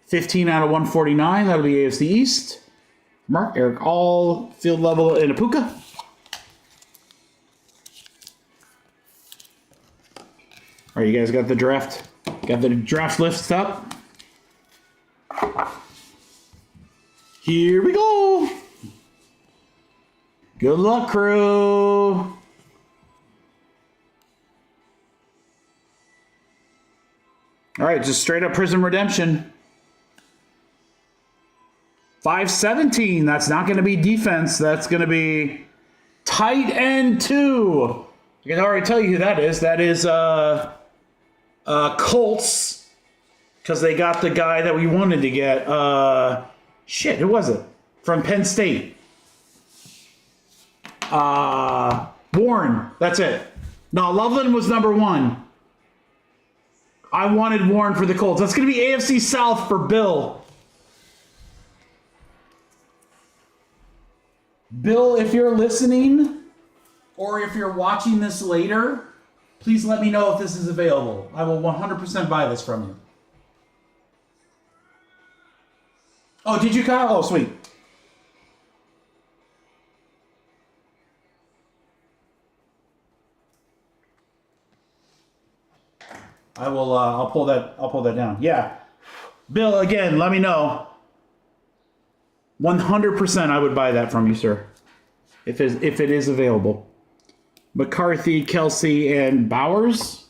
15 out of 149. That'll be AFC East. Mark Eric All, field level in Apuka. All right, you guys got the draft list up? Here we go. Good luck, crew. All right, just straight up Prism Redemption. 517. That's not going to be defense. That's going to be tight end 2. I can already tell you who that is. That is Colts, because they got the guy that we wanted to get. Shit, who was it? From Penn State. Warren. That's it. No, Loveland was number 1. I wanted Warren for the Colts. That's going to be AFC South for Bill. Bill, if you're listening, or if you're watching this later, please let me know if this is available. I will 100% buy this from you. Oh, did you, Kyle? Oh, sweet. I will. I'll pull that down. Yeah, Bill. Again, let me know. 100%, I would buy that from you, sir, if it is available. McCarthy, Kelsey, and Bowers.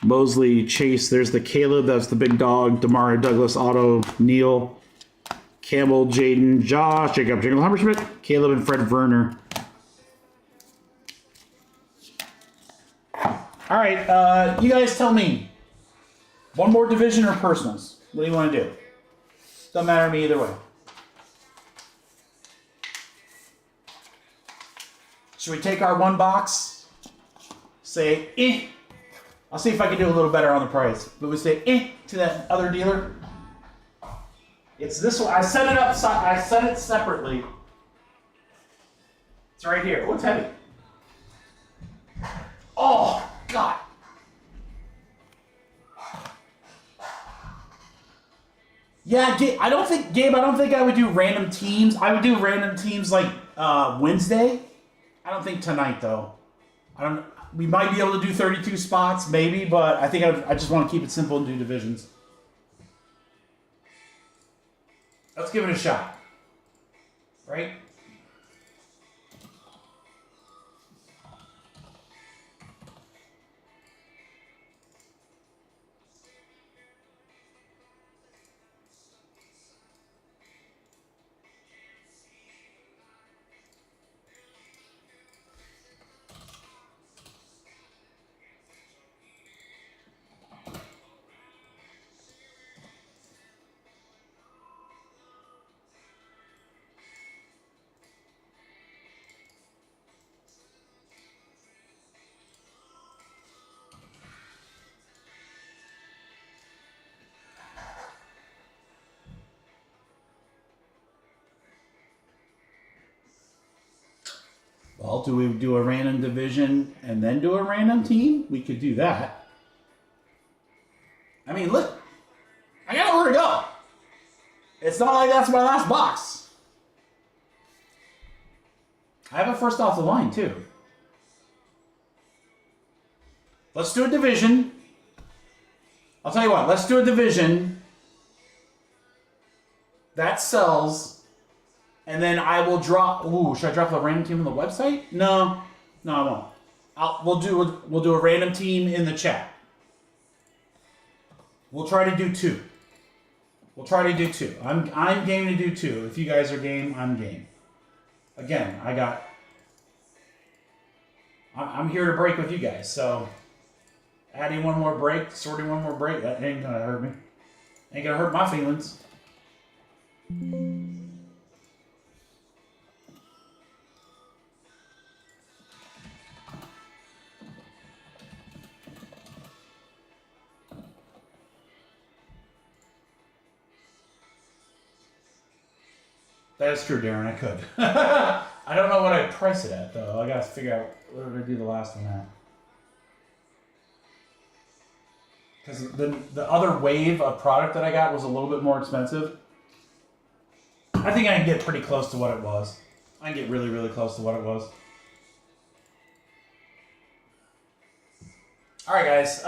Mosley, Chase. There's the Caleb. That's the big dog. Demario, Douglas, Otto, Neal, Campbell, Jaden, Josh, Jacob, Hammerschmidt, Caleb, and Fred Werner. All right, you guys tell me. One more division or personals? What do you want to do? Doesn't matter to me either way. Should we take our one box? Say, eh. I'll see if I can do a little better on the price. But we say, eh, to that other dealer. It's this one. I set it up. I set it separately. It's right here. Oh, it's heavy. Oh, God. Yeah, I don't think I would do random teams. I would do random teams like Wednesday. I don't think tonight though. We might be able to do 32 spots, maybe, but I think I just want to keep it simple and do divisions. Let's give it a shot. Right? Well, do we do a random division and then do a random team? We could do that. I mean, look. I got nowhere to go. It's not like that's my last box. I have a first off the line, too. Let's do a division. I'll tell you what. Let's do a division that sells. And then I will drop. Ooh, should I drop a random team on the website? No, I won't. We'll do a random team in the chat. We'll try to do 2. I'm game to do 2. If you guys are game, I'm game. Again, I'm here to break with you guys. So adding one more break, sorting one more break, that ain't gonna hurt me. Ain't gonna hurt my feelings. That is true, Darren. I could. I don't know what I'd price it at, though. I gotta figure out what did I do the last one at. Because the other wave of product that I got was a little bit more expensive. I think I can get pretty close to what it was. I can get really, really close to what it was. All right, guys.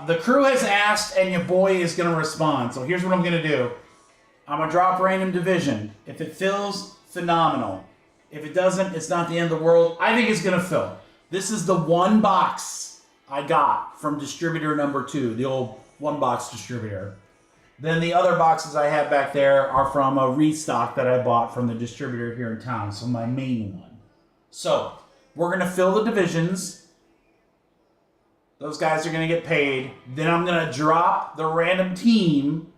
The crew has asked, and your boy is going to respond. So here's what I'm going to do. I'm going to drop random division. If it fills, phenomenal. If it doesn't, it's not the end of the world. I think it's going to fill. This is the one box I got from distributor number 2, the old one box distributor. Then the other boxes I have back there are from a restock that I bought from the distributor here in town, so my main one. So we're going to fill the divisions. Those guys are going to get paid. Then I'm going to drop the random team,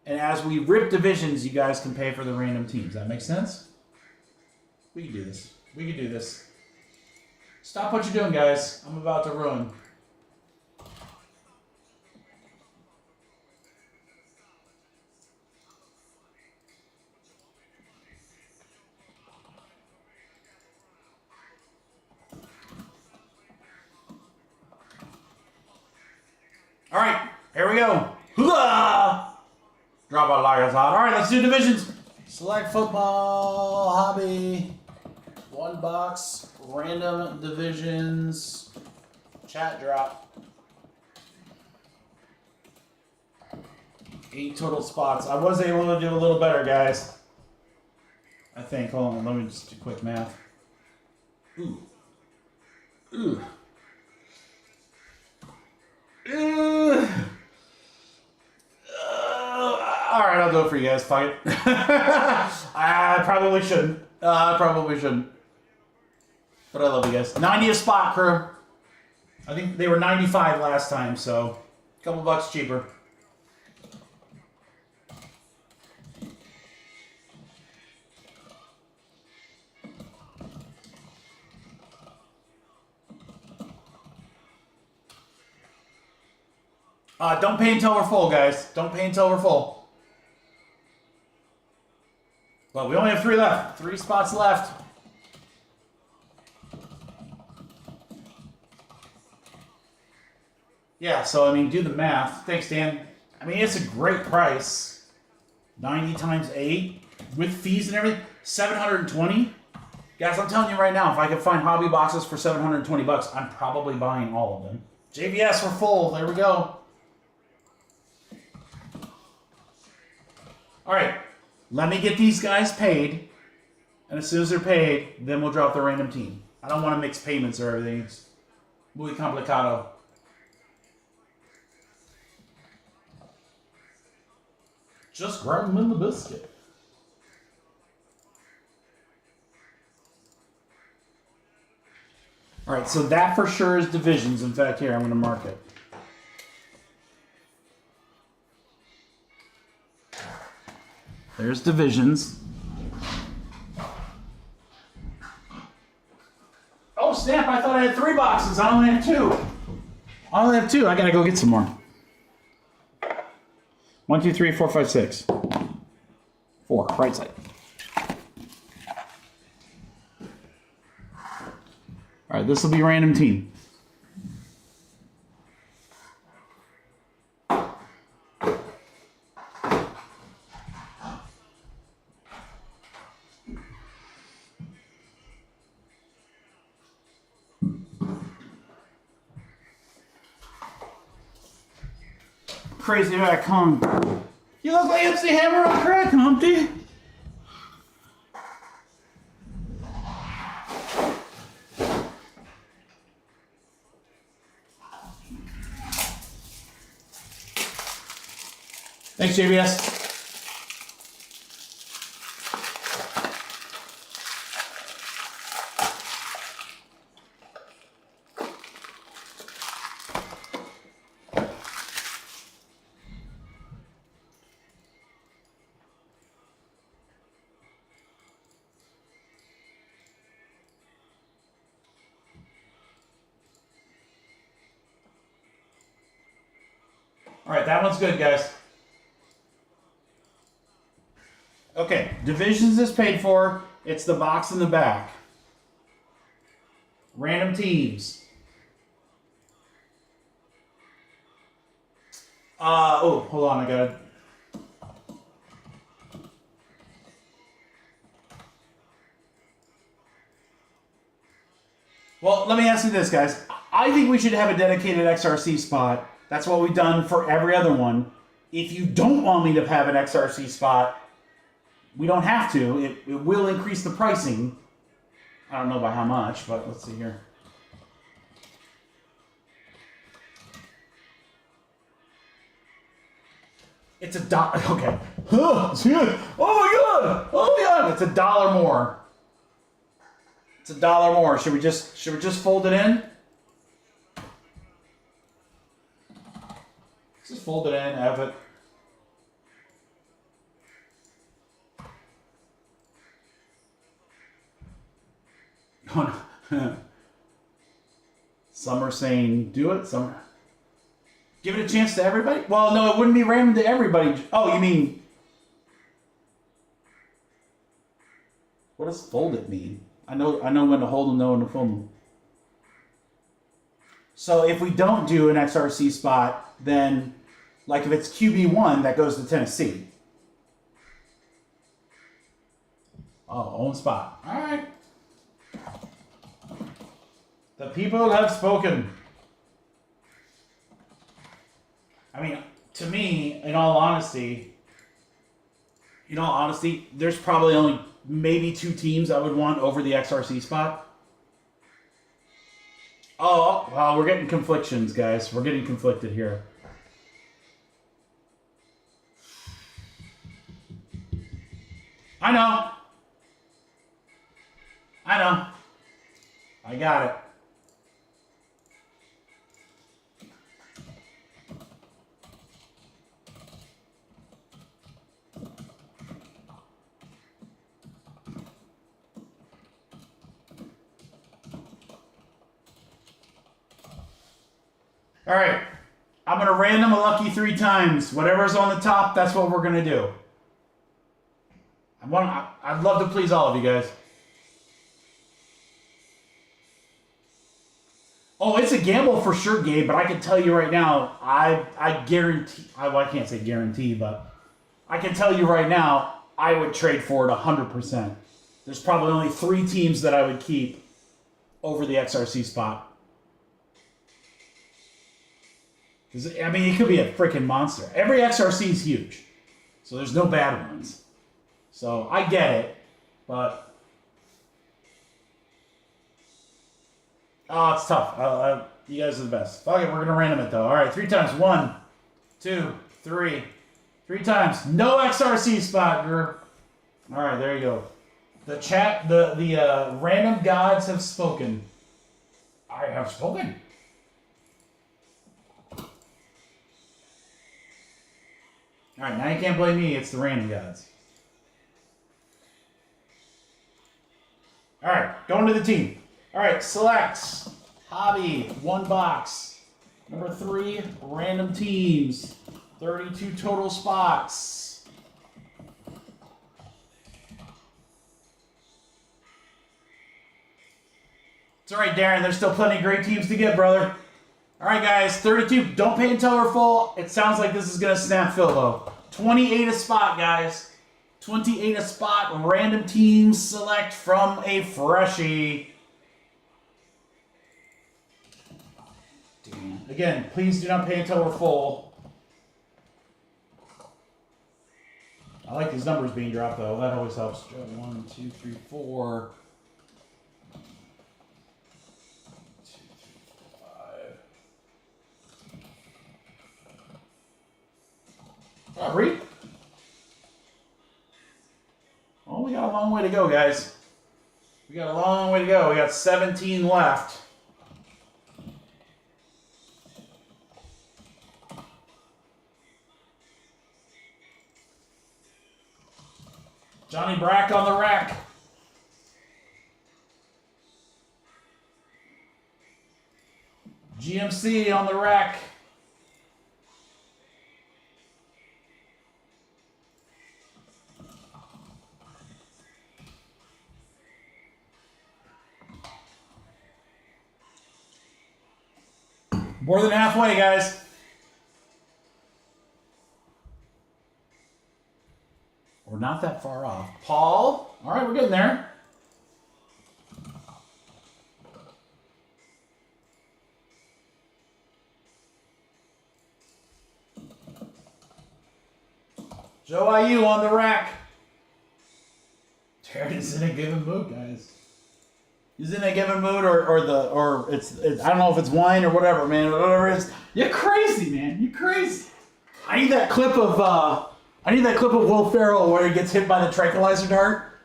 and as we rip divisions, you guys can pay for the random teams. That makes sense? We can do this. We can do this. Stop what you're doing, guys. I'm about to ruin. All right, here we go. Hoo-ah! Drop out Liars out. All right, let's do divisions. Select football, hobby, one box, random divisions, chat drop. 8 total spots. I was able to do a little better, guys. I think. Hold on, let me just do quick math. Ooh. Ooh. All right, I'll do it for you guys. Fuck it. I probably shouldn't. But I love you guys. 90 a spot, crew. I think they were 95 last time, so a couple bucks cheaper. Don't pay until we're full, guys. Don't pay until we're full. Well, we only have 3 left. 3 spots left. Yeah, so, I mean, do the math. Thanks, Dan. I mean, it's a great price. 90 times 8 with fees and everything. 720. Guys, I'm telling you right now, if I could find hobby boxes for 720 bucks, I'm probably buying all of them. JVS, we're full. There we go. All right, let me get these guys paid, and as soon as they're paid, then we'll drop the random team. I don't want to mix payments or everything. It's muy complicado. Just grab them in the biscuit. All right, so that for sure is divisions. In fact, here, I'm going to mark it. There's divisions. Oh, snap, I thought I had 3 boxes. I only have 2. I only have 2. I gotta go get some more. 1, 2, 3, 4, 5, 6. 4, right side. All right, this will be random team. Crazy back home. You look like MC Hammer on crack, Humpty. Thanks, JBS. All right, that one's good, guys. Okay, divisions is paid for. It's the box in the back. Random teams. Oh, hold on, I got it. Well, let me ask you this, guys. I think we should have a dedicated XRC spot. That's what we've done for every other one. If you don't want me to have an XRC spot, we don't have to. It will increase the pricing. I don't know by how much, but let's see here. It's $1. Okay. Oh my god! Oh my god! It's $1 more. It's $1 more. Should we just fold it in? Just fold it in, have it. Oh, no. Some are saying do it. Some give it a chance to everybody. Well, no, it wouldn't be random to everybody. Oh, you mean what does fold it mean? I know when to hold them, know when to fold them. So if we don't do an XRC spot, then like if it's QB1, that goes to Tennessee. Oh, own spot. All right. The people have spoken. I mean, to me, in all honesty, there's probably only maybe 2 teams I would want over the XRC spot. Oh, well, we're getting conflictions, guys. We're getting conflicted here. I know. I got it. All right, I'm going to random a lucky 3 times. Whatever's on the top, that's what we're going to do. I'd love to please all of you guys. Oh, it's a gamble for sure, Gabe, but I can tell you right now, I guarantee, well, I can't say guarantee, but I can tell you right now, I would trade for it 100%. There's probably only 3 teams that I would keep over the XRC spot. I mean, it could be a freaking monster. Every XRC is huge, so there's no bad ones. So I get it, but oh, it's tough. You guys are the best. Fuck it, we're gonna random it though. All right, 3 times. 1, 2, 3. 3 times. No XRC spot, girl. All right, there you go. The chat, the random gods have spoken. I have spoken. All right, now you can't blame me. It's the random gods. All right, going to the team. All right, select hobby 1 box. Number 3, random teams. 32 total spots. It's all right, Darren. There's still plenty of great teams to get, brother. All right, guys, 32. Don't pay until we're full. It sounds like this is going to snap fill, though. 28 a spot, guys. 28 a spot. Random teams select from a freshie. Damn. Again, please do not pay until we're full. I like these numbers being dropped, though. That always helps. 1, 2, 3, 4. Read. Well, we got a long way to go, guys. We got a long way to go. We got 17 left. Johnny Brack on the rack. GMC on the rack. More than halfway, guys. We're not that far off. Paul. All right, we're getting there. Joe IU on the rack. Darren is in a given mood, guys. He's in a given mood, or it's I don't know if it's wine or whatever, man. Whatever it is, you're crazy, man. You're crazy. I need that clip of Will Ferrell where he gets hit by the tranquilizer dart.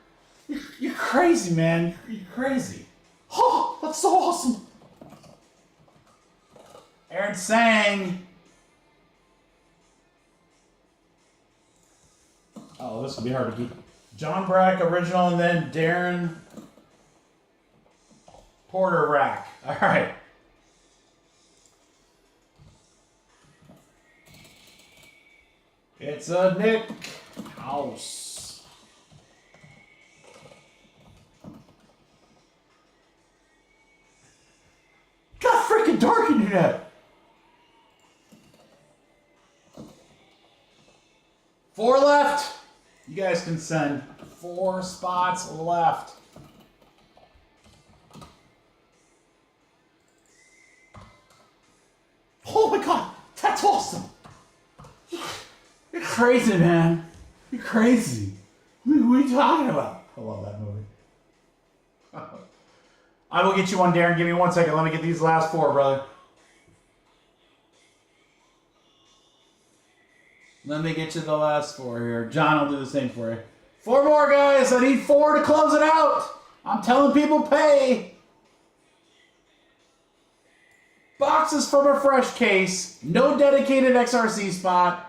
You're crazy, man. You're crazy. Oh, that's so awesome. Aaron Sang. Oh, this will be hard to keep. John Brack, original, and then Darren Porter rack. All right. It's a Nick House. Got freaking dark in here. 4 left. You guys can send 4 spots left. Oh my god, that's awesome. You're crazy, man. You're crazy. What are you talking about? I love that movie. I will get you one, Darren. Give me 1 second. Let me get these last 4, brother. Let me get you the last 4 here. John will do the same for you. 4 more, guys. I need 4 to close it out. I'm telling people pay. Boxes from a fresh case. No dedicated XRC spot.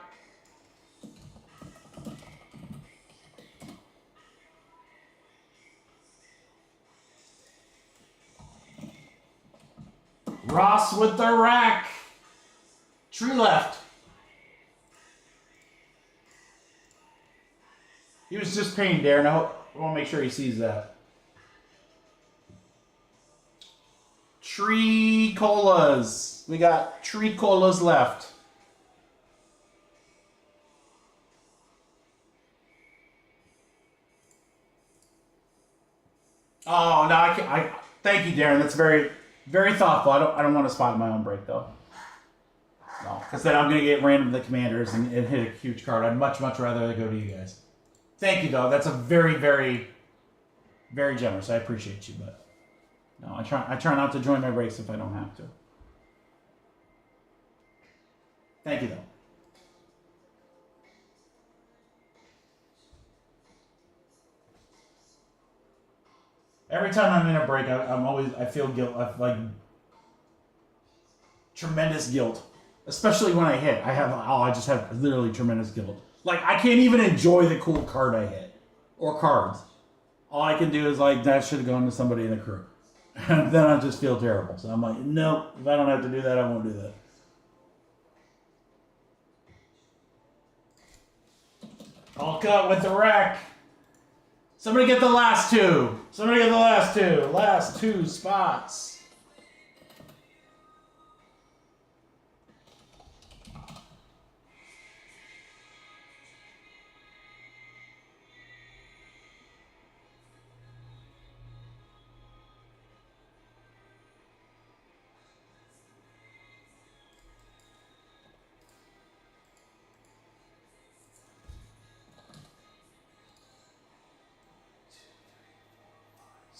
Ross with the rack. Tree left. He was just paying Darren. I want to make sure he sees that. Tree colas. We got tree colas left. Oh no! I can't. Thank you, Darren. That's very, very thoughtful. I don't want to spot my own break though. No, because then I'm gonna get random the commanders and hit a huge card. I'd much rather go to you guys. Thank you, though. That's a very, very, very generous. I appreciate you, but no, I try not to join my breaks if I don't have to. Thank you, though. Every time I'm in a break, I feel guilt. I like tremendous guilt, especially when I hit. I just have literally tremendous guilt. Like, I can't even enjoy the cool card I hit. Or cards. All I can do is, like, that should have gone to somebody in the crew. And then I just feel terrible. So I'm like, no, if I don't have to do that, I won't do that. All cut with the rack. Somebody get the last 2. Somebody get the last 2. Last 2 spots.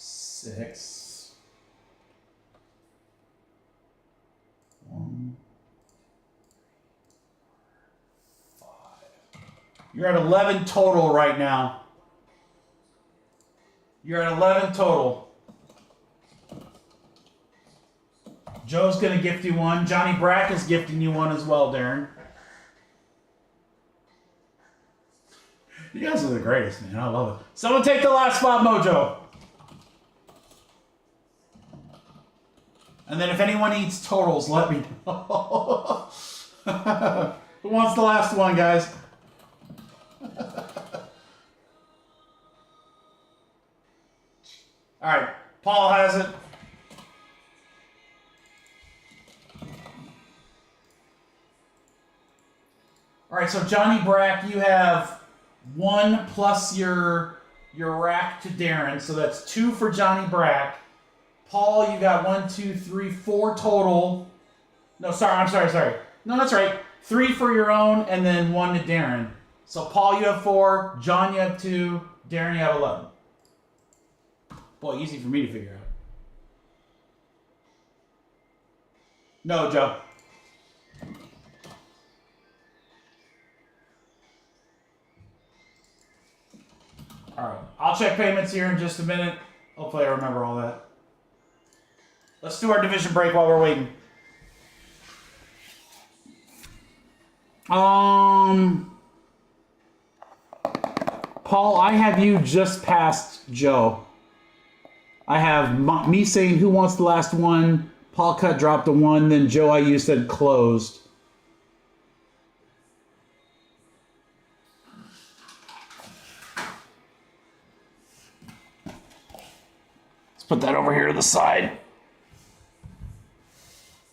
Six. 1, 5. You're at 11 total right now. You're at 11 total. Joe's going to gift you one. Johnny Brack is gifting you one as well, Darren. You guys are the greatest, man. I love it. Someone take the last spot, Mojo. And then if anyone eats totals, let me know. Who wants the last one, guys? All right, Paul has it. All right, so Johnny Brack, you have 1 plus your rack to Darren, so that's 2 for Johnny Brack. Paul, you got 1, 2, 3, 4 total. No, sorry. No, that's right. 3 for your own, and then 1 to Darren. So Paul, you have 4. John, you have 2. Darren, you have 11. Boy, easy for me to figure out. No, Joe. All right. I'll check payments here in just a minute. Hopefully I remember all that. Let's do our division break while we're waiting. Paul, I have you just past Joe. I have me saying who wants the last one. Paul Cut dropped the 1. Then Joe IU said closed. Let's put that over here to the side.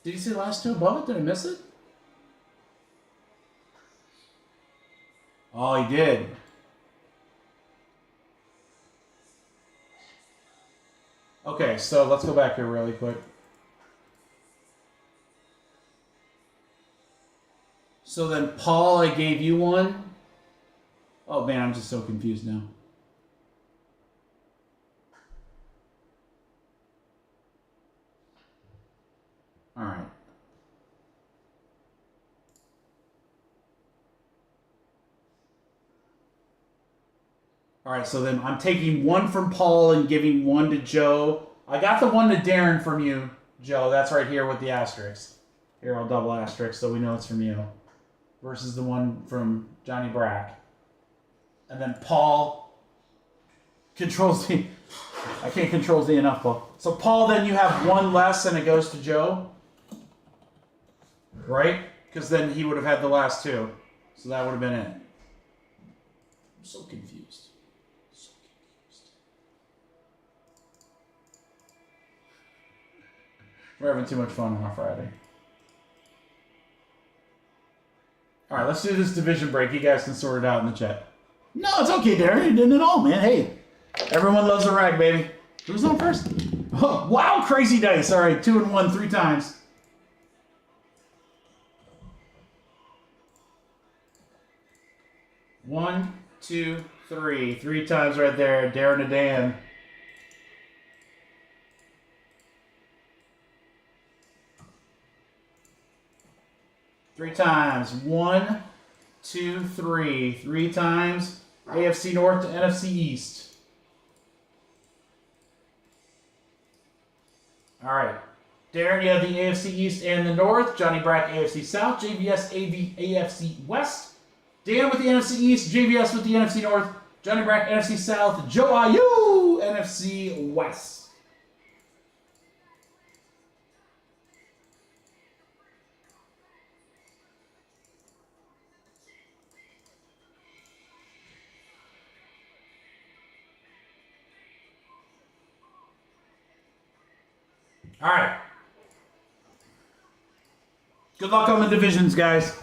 Did you see the last 2 above it? Did I miss it? Oh, he did. Okay, so let's go back here really quick. So then, Paul, I gave you 1. Oh, man, I'm just so confused now. All right. All right, so then I'm taking 1 from Paul and giving 1 to Joe. I got the 1 to Darren from you, Joe. That's right here with the asterisk. Here, I'll double asterisk so we know it's from you. Versus the 1 from Johnny Brack. And then Paul controls the... I can't control Z enough, Paul. So Paul, then you have 1 less and it goes to Joe. Right? Because then he would have had the last 2. So that would have been it. I'm so confused. We're having too much fun on a Friday. All right, let's do this division break. You guys can sort it out in the chat. No, it's okay, Darren. You didn't at all, man. Hey, everyone loves a rag, baby. Who's on first? Oh, wow, crazy dice. All right, 2 and 1, 3 times. One, 2, 3. 3 times right there. Darren to Dan. Three times. 1, 2, 3. 3 times. AFC North to NFC East. All right. Darren, you have the AFC East and the North. Johnny Brack, AFC South. JVS, AFC West. Dan with the NFC East. JVS with the NFC North. Johnny Brack, NFC South. Joe IU, NFC West. All right. Good luck on the divisions, guys.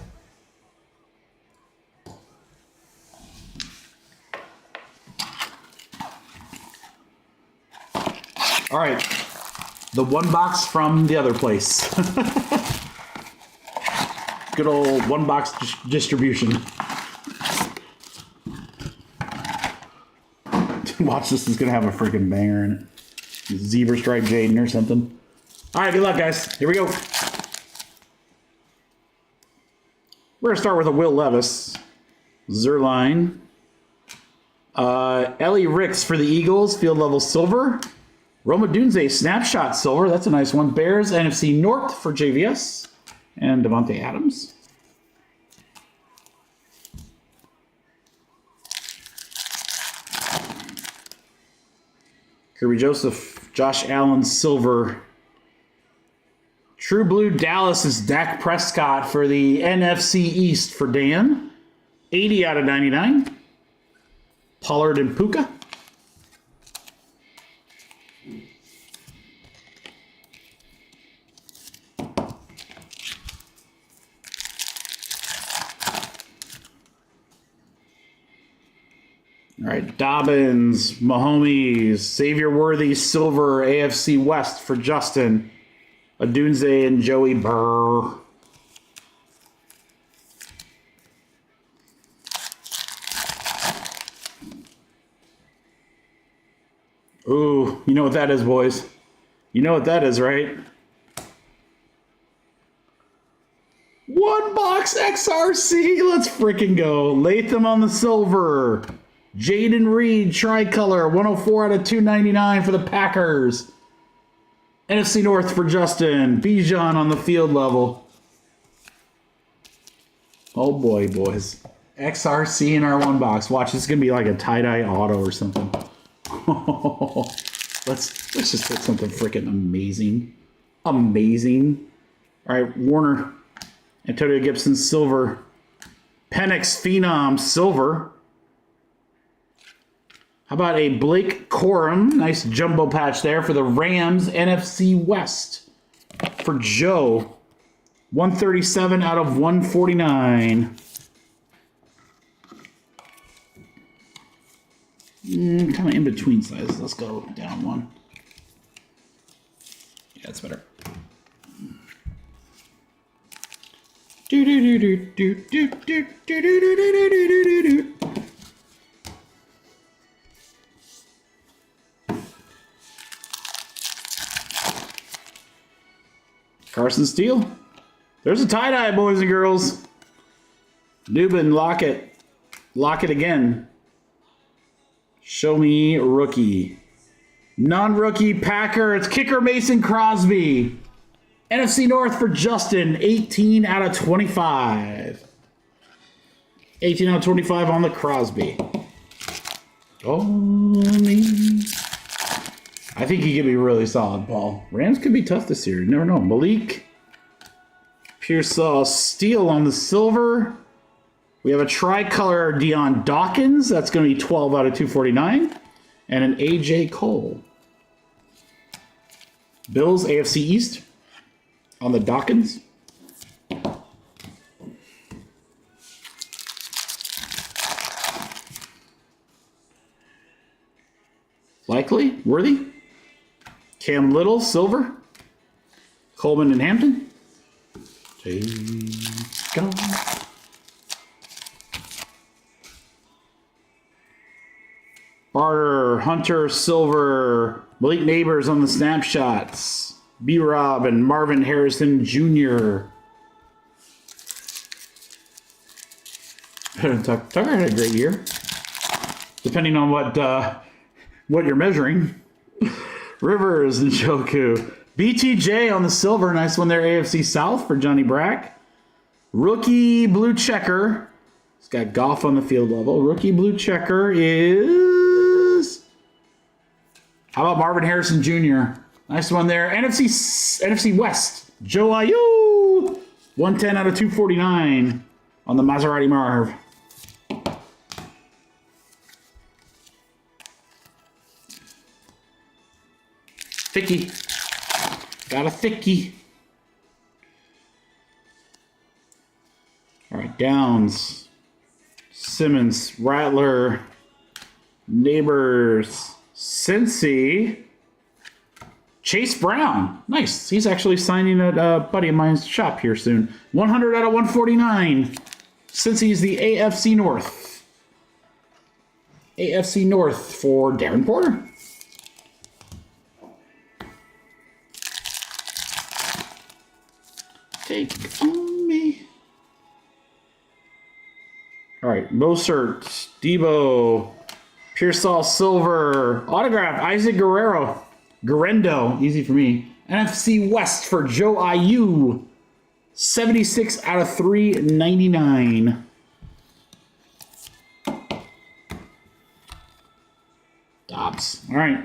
All right. The 1 box from the other place. Good old 1 box distribution. Watch, this is going to have a freaking banger in it. Zebra Stripe Jaden or something. All right, good luck, guys. Here we go. We're going to start with a Will Levis. Zerline. Ellie Ricks for the Eagles, field level silver. Roma Dunze, snapshot silver. That's a nice one. Bears, NFC North for JVS. And Devontae Adams. Kirby Joseph, Josh Allen, silver. True Blue Dallas is Dak Prescott for the NFC East for Dan. 80 out of 99. Pollard and Puka. All right, Dobbins, Mahomes, Xavier Worthy, silver, AFC West for Justin. Adunze and Joey Burr. Ooh, you know what that is, boys. You know what that is, right? One box XRC. Let's freaking go. Latham on the silver. Jaden Reed, tricolor. 104 out of 299 for the Packers. NFC North for Justin. Bijan on the field level. Oh boy, boys. XRC in our one box. Watch, this is going to be like a tie-dye auto or something. Let's just hit something freaking amazing. Amazing. All right, Warner. Antonio Gibson, silver. Penix Phenom, silver. How about a Blake Corum? Nice jumbo patch there for the Rams, NFC West. For Joe, 137 out of 149. Kind of in between sizes. Let's go down one. Yeah, that's better. Carson Steele. There's a tie-dye, boys and girls. Dubin, lock it. Lock it again. Show me rookie. Non-rookie Packer. It's kicker Mason Crosby. NFC North for Justin. 18 out of 25. 18 out of 25 on the Crosby. Oh, me. I think he could be really solid, Paul. Rams could be tough this year. You never know. Malik. Pearsall Steele on the silver. We have a tricolor Deion Dawkins. That's going to be 12 out of 249. And an A.J. Cole. Bills, AFC East. On the Dawkins. Likely. Worthy. Cam Little, silver. Coleman and Hampton. Go. Barter, Hunter, silver. Malik Neighbors on the snapshots. B-Rob and Marvin Harrison Jr. Tucker had a great year. Depending on what you're measuring. Rivers and Joku. BTJ on the silver. Nice one there, AFC South for Johnny Brack. Rookie blue checker. It's got Goff on the field level. Rookie blue checker is... How about Marvin Harrison Jr.? Nice one there. NFC West. Joe Ayu. 110 out of 249 on the Maserati Marv. Thicky. Got a thicky. All right, Downs. Simmons. Rattler. Neighbors. Cincy. Chase Brown. Nice. He's actually signing at a buddy of mine's shop here soon. 100 out of 149. Cincy's the AFC North. AFC North for Darren Porter. Take on me. All right, Mosert, Debo, Pearsall Silver, autograph, Isaac Guerrero, easy for me. NFC West for Joe Ayu, 76 out of 399. Dobbs, all right.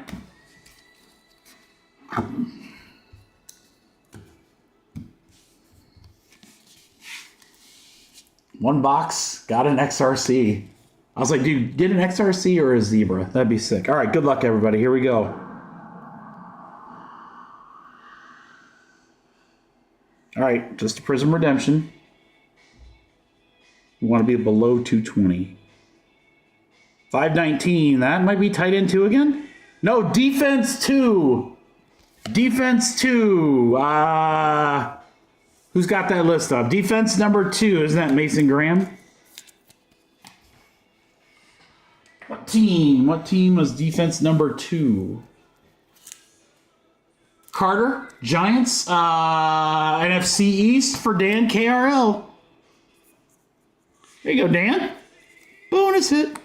One box, got an XRC. I was like, dude, get an XRC or a Zebra. That'd be sick. All right, good luck, everybody. Here we go. All right, just a Prism Redemption. You want to be below 220. 519, that might be tight end 2 again? No, defense 2. Defense 2. Who's got that list up? Defense number 2. Isn't that Mason Graham? What team? What team was defense number 2? Carter, Giants, NFC East for Dan KRL. There you go, Dan. Bonus hit.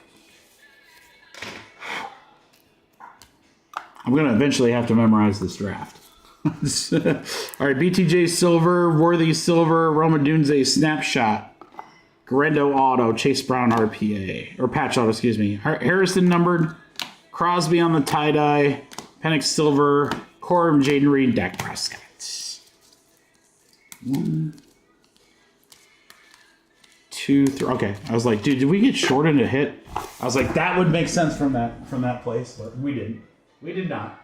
I'm going to eventually have to memorize this draft. All right, BTJ Silver, Worthy Silver, Roma Dunze Snapshot, Garendo Auto, Chase Brown RPA, or Patch Auto, excuse me. Harrison numbered, Crosby on the tie-dye, Penix Silver, Corum, Jaden Reed, Dak Prescott. 1, 2, 3. Okay, I was like, dude, did we get shorted a hit? I was like, that would make sense from that place, but we didn't. We did not.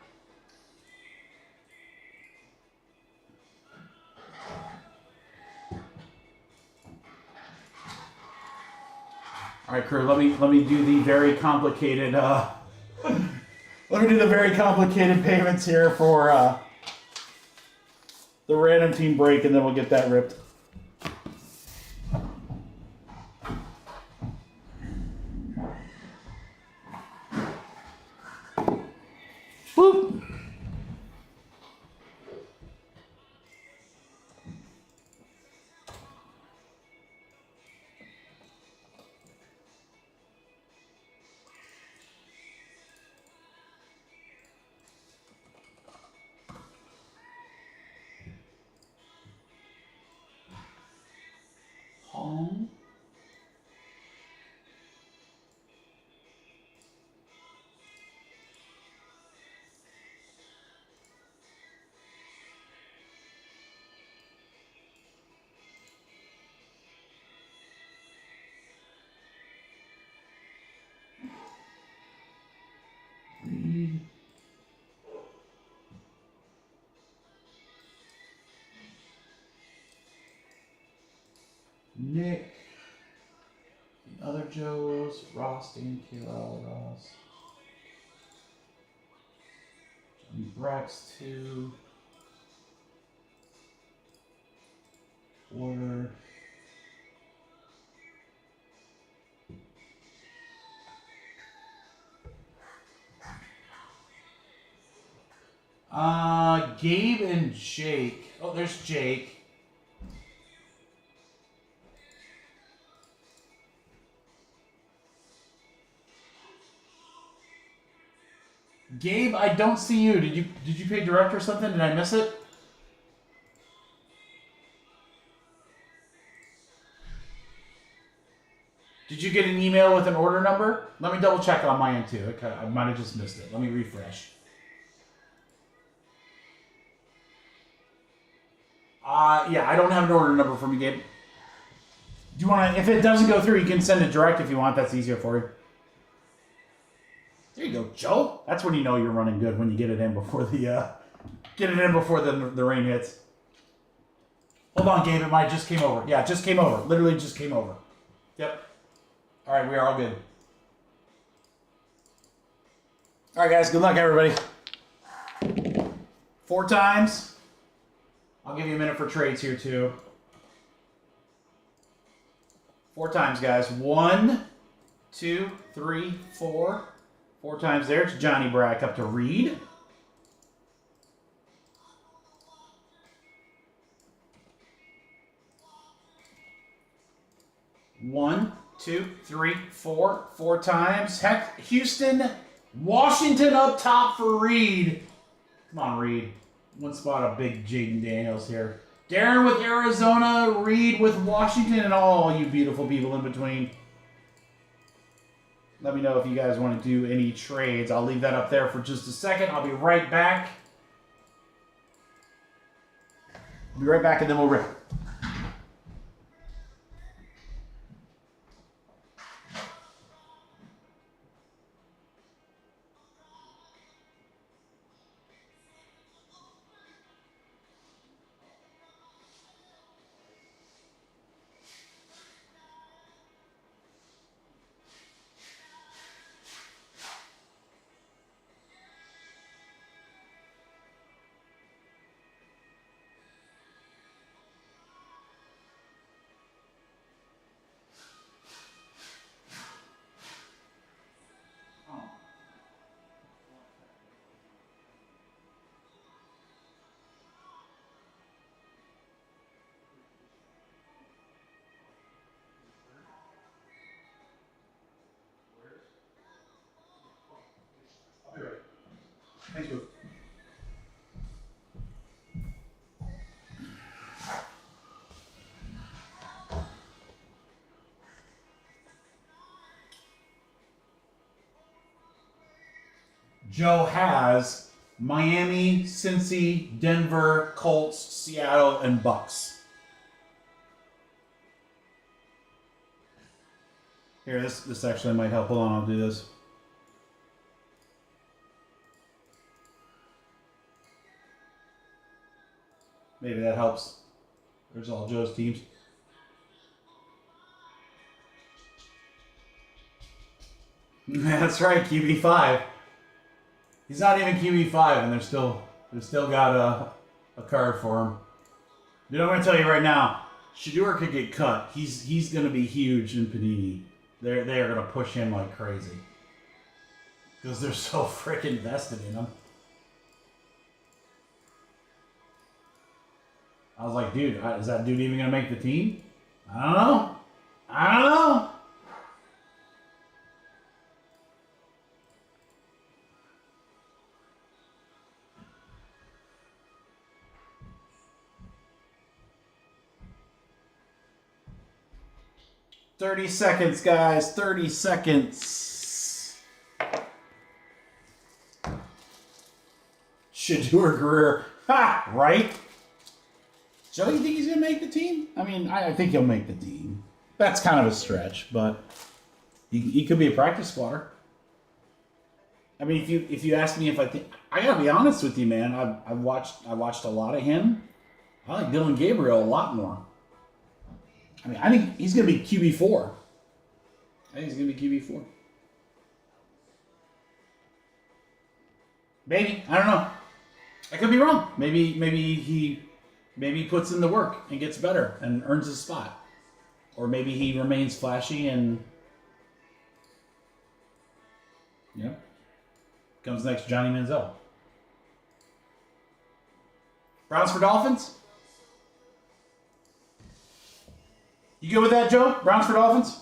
All right, crew. Let me do the very complicated. Let me do the very complicated payments here for the random team break, and then we'll get that ripped. Whoop. Home. Read. Nick. The other Joes. Ross, Dan Kilo, Ross. Johnny Brax 2. Order. Gabe and Jake. Oh, there's Jake. Gabe, I don't see you. Did you pay direct or something? Did I miss it? Did you get an email with an order number? Let me double check on my end too. I might have just missed it. Let me refresh. Yeah, I don't have an order number from you, Gabe. Do you want to? If it doesn't go through, you can send it direct if you want. That's easier for you. There you go, Joe. That's when you know you're running good, when you get it in before the rain hits. Hold on, Gabe. It might just came over. Yeah, it just came over. Literally just came over. Yep. All right, we are all good. All right, guys. Good luck, everybody. 4 times. I'll give you a minute for trades here, too. 4 times, guys. 1, 2, 3, 4. 4 times there. It's Johnny Brack up to Reed. One, 2, 3, 4. 4 times. Heck, Houston, Washington up top for Reed. Come on, Reed. One spot of big Jaden Daniels here. Darren with Arizona, Reed with Washington, and all you beautiful people in between. Let me know if you guys want to do any trades. I'll leave that up there for just a second. I'll be right back. I'll be right back, and then we'll rip. Joe has Miami, Cincy, Denver, Colts, Seattle, and Bucks. Here, this actually might help. Hold on, I'll do this. Maybe that helps. There's all Joe's teams. That's right, QB5. He's not even QB5, and they're still got a card for him. Dude, I'm gonna tell you right now, Shador could get cut. He's gonna be huge in Panini. They are gonna push him like crazy because they're so freaking vested in him. I was like, dude, is that dude even gonna make the team? I don't know. I don't know. $30 seconds, guys. 30 seconds. Shador Greer. Ha! Right? Joe, you think he's going to make the team? I mean, I think he'll make the team. That's kind of a stretch, but he could be a practice squatter. I mean, if you ask me if I think... I got to be honest with you, man. I watched a lot of him. I like Dylan Gabriel a lot more. I mean, I think he's going to be QB4. I think he's going to be QB4. Maybe. I don't know. I could be wrong. Maybe he puts in the work and gets better and earns his spot. Or maybe he remains flashy and... Yeah. Comes next, Johnny Manziel. Browns for Dolphins? You good with that, Joe? Browns for Dolphins?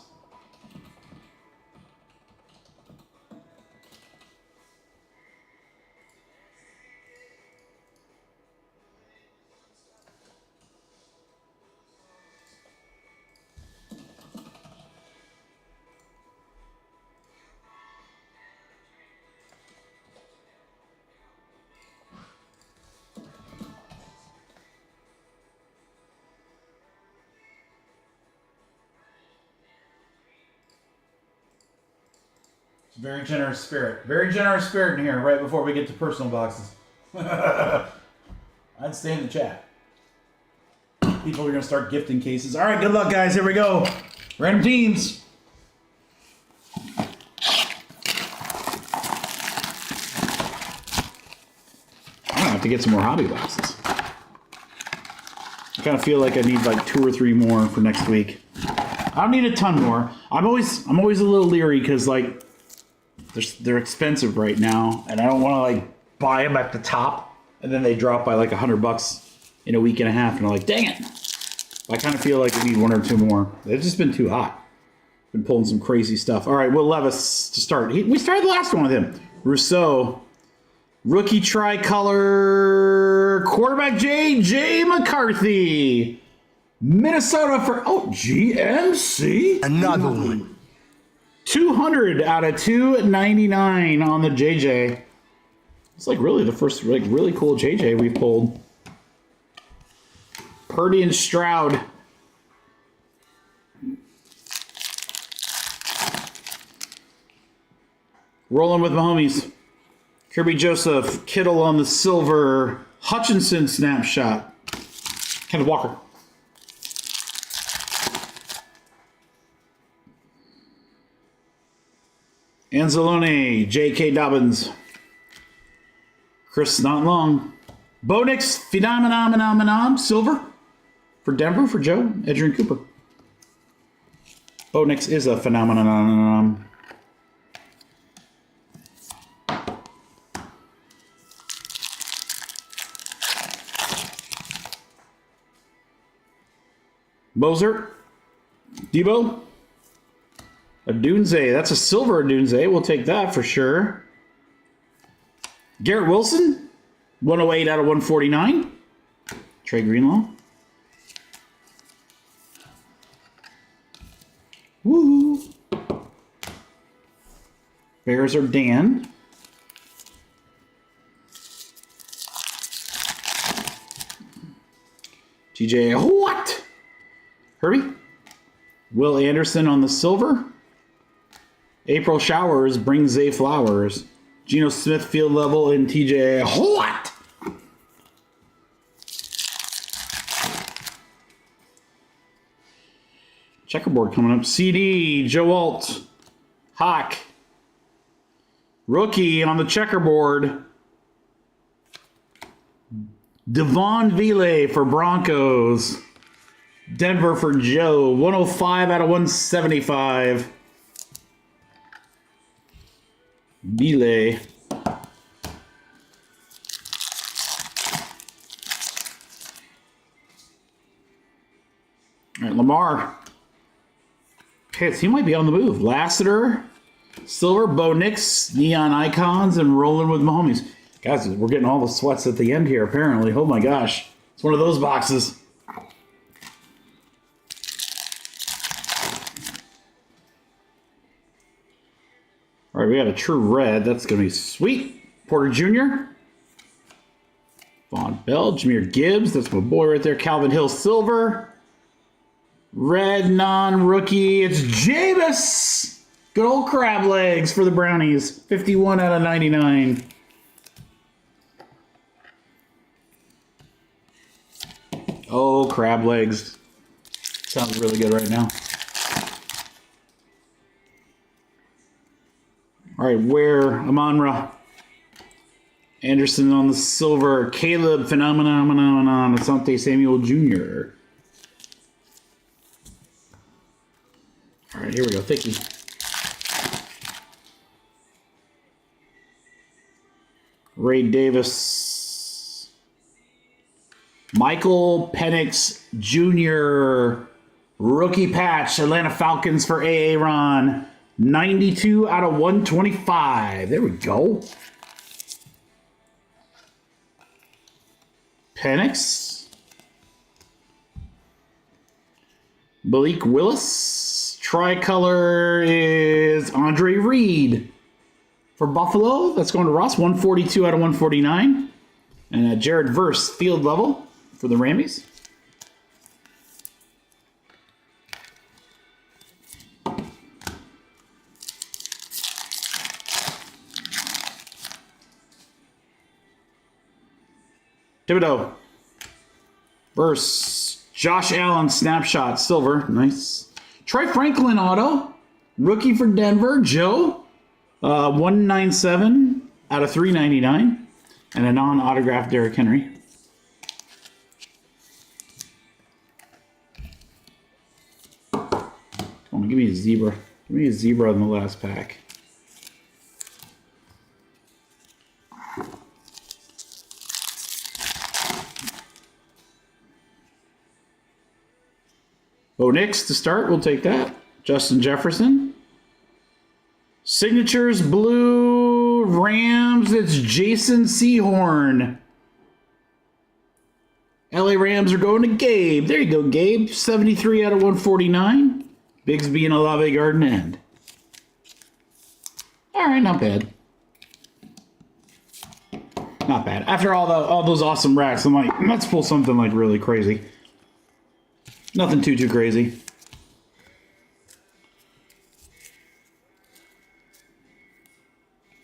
Very generous spirit. Very generous spirit in here right before we get to personal boxes. I'd stay in the chat. People are going to start gifting cases. All right, good luck, guys. Here we go. Random teams. I'm going to have to get some more hobby boxes. I kind of feel like I need like 2 or 3 more for next week. I don't need a ton more. I'm always a little leery because like they're expensive right now, and I don't want to like buy them at the top and then they drop by like $100 in a week and a half, and I'm like, dang it! I kind of feel like I need 1 or 2 more. They've just been too hot. Been pulling some crazy stuff. All right, Will Levis to start. We started the last one with him. Rousseau, rookie tricolor quarterback J.J. McCarthy, Minnesota for GMC. Another one. 200 out of 299 on the JJ. It's like really the first like really cool JJ we've pulled. Purdy and Stroud. Rolling with my homies. Kirby Joseph, Kittle on the silver, Hutchinson snapshot. Kenneth Walker. Anzalone, J.K. Dobbins, Chris Not Long, Bo Nix, Phenomenon, silver for Denver for Joe, Adrian Cooper. Bo Nix is a phenomenon. Moser, Debo. A Dunze. That's a silver Dunze. We'll take that for sure. Garrett Wilson. 108 out of 149. Trey Greenlaw. Woo. Bears are Dan. TJ what? Herbie. Will Anderson on the silver. April Showers brings Zay Flowers. Geno Smith field level and TJ what? Checkerboard coming up. CD, Joe Alt, Hawk. Rookie on the checkerboard. Devon Ville for Broncos. Denver for Joe. 105 out of 175. Ville. All right, Lamar. Pitts, he might be on the move. Lassiter, silver, Bo Nix, neon icons, and rolling with Mahomes. Guys, we're getting all the sweats at the end here, apparently. Oh my gosh. It's one of those boxes. All right, we got a true red. That's going to be sweet. Porter Jr. Von Bell, Jameer Gibbs. That's my boy right there. Calvin Hill, silver. Red non-rookie. It's Jameis. Good old crab legs for the Brownies. 51 out of 99. Oh, crab legs. Sounds really good right now. All right, where Amon-Ra. Anderson on the silver. Caleb Phenomenon. Asante Samuel Jr. All right, here we go. Thicky. Ray Davis. Michael Penix Jr. Rookie patch. Atlanta Falcons for Aaron. 92 out of 125. There we go. Penix. Malik Willis. Tricolor is Andre Reed for Buffalo. That's going to Ross. 142 out of 149. And Jared Verse, field level for the Rammies. Thibodeau. Verse. Josh Allen, snapshot, silver. Nice. Troy Franklin auto. Rookie for Denver, Joe. 197 out of 399. And a non-autographed Derrick Henry. Come on, give me a zebra. Give me a zebra in the last pack. Bo Nix to start. We'll take that. Justin Jefferson. Signatures blue Rams. It's Jason Sehorn. LA Rams are going to Gabe. There you go, Gabe. 73 out of 149. Bigsby and Olave Garden End. All right, not bad. Not bad. After all those awesome racks, I'm like, let's pull something like really crazy. Nothing too crazy.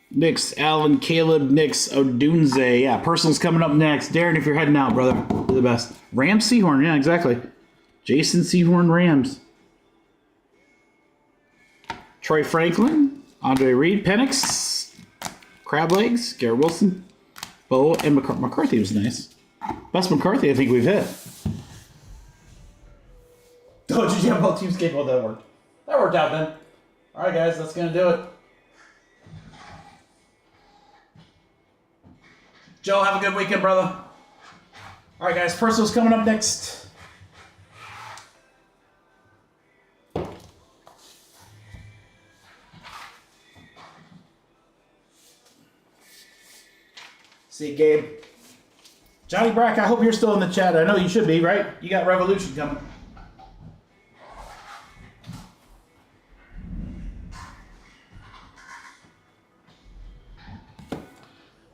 Nix, Allen, Caleb, Nix, Odunze. Yeah, personal's coming up next. Darren, if you're heading out, brother, you're the best. Rams Sehorn, yeah, exactly. Jason Sehorn Rams. Troy Franklin, Andre Reed, Penix, Crab Legs, Garrett Wilson, Bo, and McCarthy was nice. Best McCarthy I think we've hit. Oh, did you have both teams capable? That worked. That worked out then. All right, guys, that's going to do it. Joe, have a good weekend, brother. All right, guys, personal's coming up next. See you, Gabe. Johnny Brack, I hope you're still in the chat. I know you should be, right? You got Revolution coming.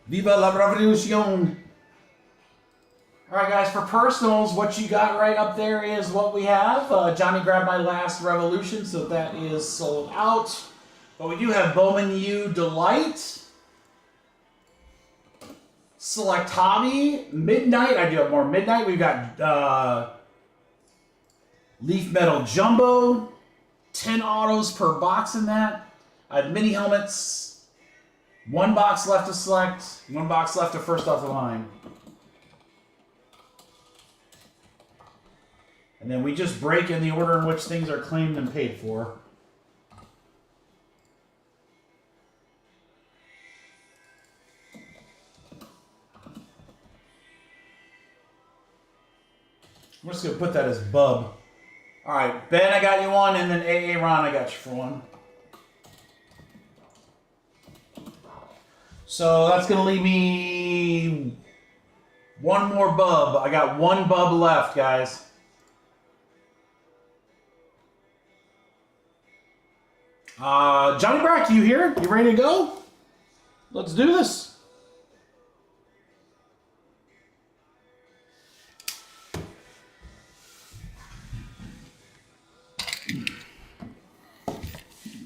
Viva la revolution! All right, right, guys, for personals, what you got right up there is what we have. Johnny grabbed my last Revolution, so that is sold out. But we do have Bowman U Delight, Select Hobby, Midnight. I do have more Midnight. We've got Leaf Metal Jumbo, 10 autos per box in that. I have mini helmets, 1 box left to select, 1 box left to first off the line. And then we just break in the order in which things are claimed and paid for. I'm just going to put that as Bub. All right, Ben, I got you one, and then AA Ron, I got you for one. So that's going to leave me one more Bub. I got 1 Bub left, guys. Johnny Brack, you here? You ready to go? Let's do this.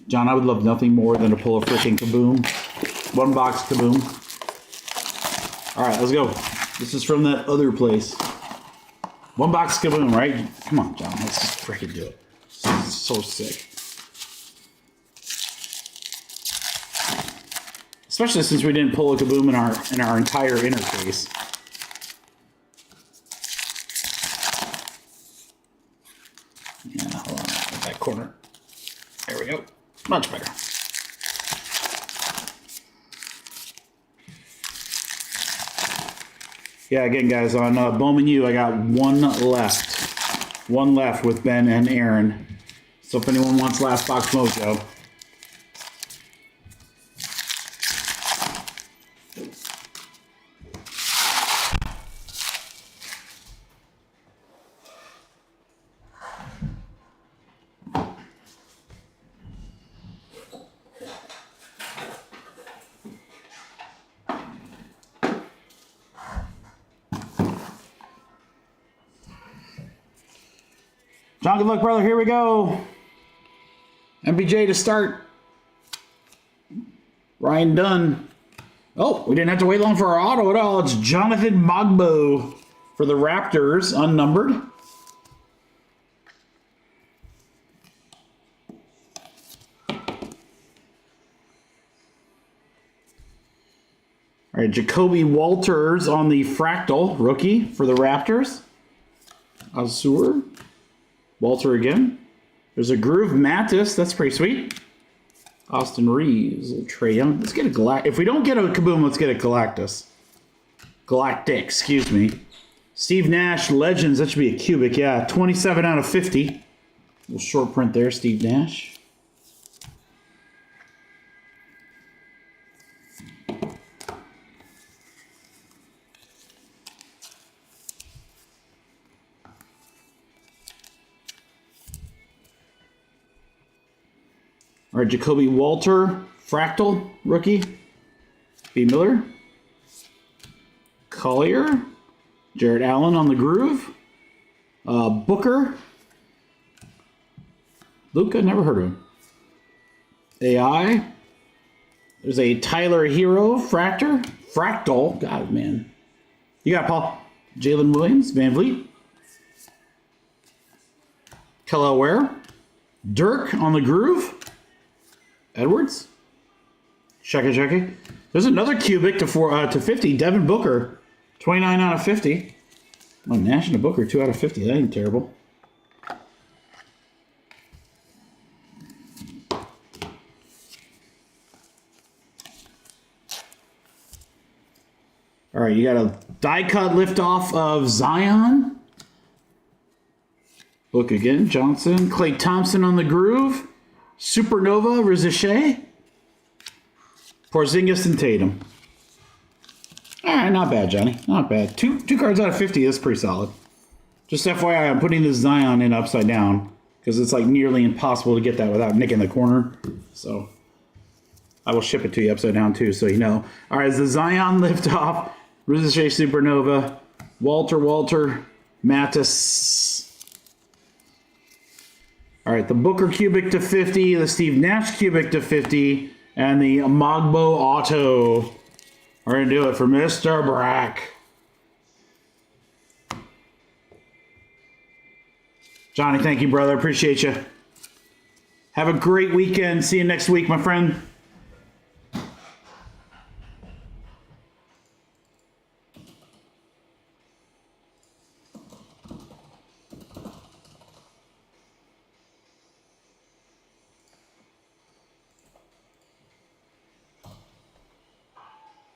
John, I would love nothing more than to pull a freaking Kaboom. 1 box Kaboom. All right, let's go. This is from that other place. 1 box Kaboom, right? Come on, John. Let's just freaking do it. This is so sick. Especially since we didn't pull a Kaboom in our entire interface. Yeah, hold on, that corner. There we go. Much better. Yeah, again, guys, on Bowman U, I got 1 left. 1 left with Ben and Aaron. So if anyone wants Last Box Mojo. John, good luck, brother. Here we go. MPJ to start. Ryan Dunn. Oh, we didn't have to wait long for our auto at all. It's Jonathan Mogbo for the Raptors, unnumbered. All right, Jacoby Walters on the Fractal, rookie for the Raptors. Azure. Walter again. There's a Groove Mattis. That's pretty sweet. Austin Reeves. Trey Young. Let's get a Galactic. If we don't get a Kaboom, let's get a Galactus. Galactic, excuse me. Steve Nash, Legends. That should be a cubic. Yeah, 27 out of 50. Little short print there, Steve Nash. All right, Jacoby Walter, Fractal, rookie. B. Miller. Collier. Jared Allen on the Groove. Booker. Luca, never heard of him. AI. There's a Tyler Hero, Fractal. God, man. You got Paul. Jalen Williams, Van Vliet. Kelly Ware. Dirk on the Groove. Edwards. Check. There's another cubic to 50. Devin Booker. 29 out of 50. Oh, Nash and a Booker, 2 out of 50. That ain't terrible. All right, you got a die cut lift off of Zion. Look again, Johnson. Klay Thompson on the Groove. Supernova, Rizachet. Porzingis and Tatum. All right, not bad, Johnny. Not bad. Two cards out of 50 is pretty solid. Just FYI, I'm putting this Zion in upside down because it's like nearly impossible to get that without nicking the corner. So I will ship it to you upside down too, so you know. All right, it's the Zion lift off, Rizachet Supernova, Walter, Mattis. All right, the Booker Cubic to 50, the Steve Nash Cubic to 50, and the Mogbo Auto. We're going to do it for Mr. Brack. Johnny, thank you, brother. Appreciate you. Have a great weekend. See you next week, my friend.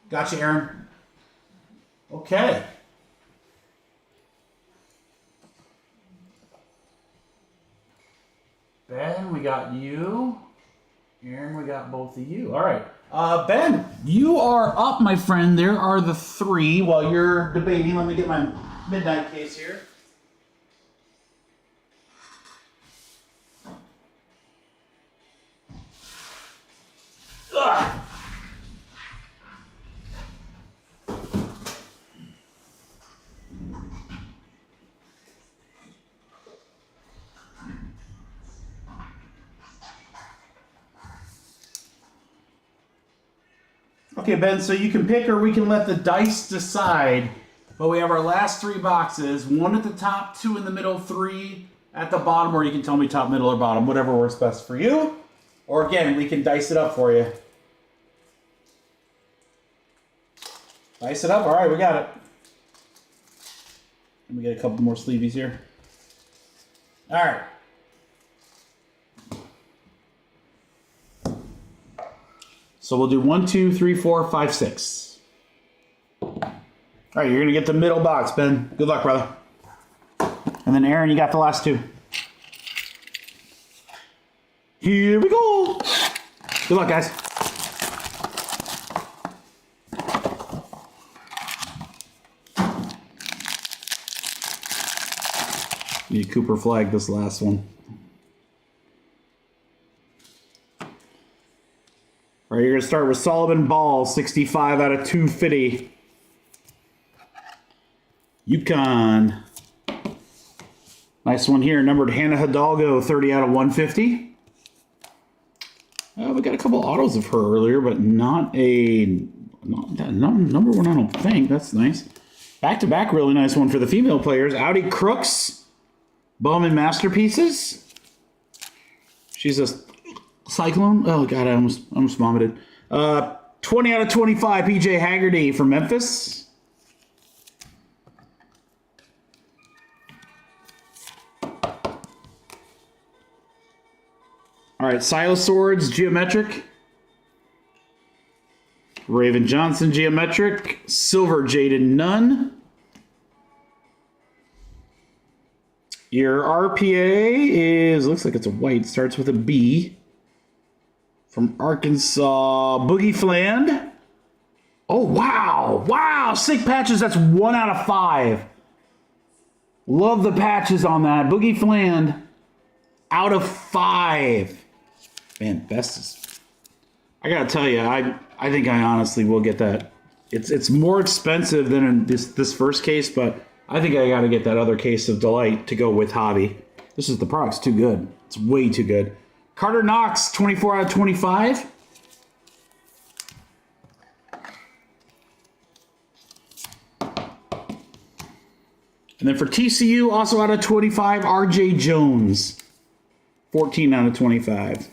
Gotcha, Aaron. Okay. Ben, we got you. Aaron, we got both of you. All right. Ben, you are up, my friend. There are the three. While you're debating, let me get my midnight case here. Ugh. Okay, Ben, so you can pick or we can let the dice decide. But we have our last three boxes. One at the top, two in the middle, three at the bottom, or you can tell me top, middle, or bottom, whatever works best for you. Or again, we can dice it up for you. Dice it up? All right, we got it. Let me get a couple more sleevies here. All right. So we'll do 1, 2, 3, 4, 5, 6. All right, you're going to get the middle box, Ben. Good luck, brother. And then, Aaron, you got the last two. Here we go. Good luck, guys. Need Cooper flag this last one. All right, you're going to start with Solomon Ball, 65 out of 250. UConn. Nice one here, numbered Hannah Hidalgo, 30 out of 150. We got a couple autos of her earlier, but not number one, I don't think. That's nice. Back-to-back, really nice one for the female players. Audi Crooks, Bowman Masterpieces. She's a Cyclone. Oh, God, I almost vomited. 20 out of 25, PJ Haggerty from Memphis. All right, Silas Swords, Geometric. Raven Johnson, Geometric. Silver Jaded Nunn. Your RPA is, looks like it's a white, starts with a B. From Arkansas, Boogie Fland. Oh, wow. Wow, sick patches. That's 1 out of 5. Love the patches on that. Boogie Fland, out of 5. Man, best is... I gotta tell you, I think I honestly will get that. It's more expensive than in this first case, but I think I gotta get that other case of Delight to go with Hobby. The product's too good. It's way too good. Carter Knox, 24 out of 25. And then for TCU, also out of 25, RJ Jones, 14 out of 25.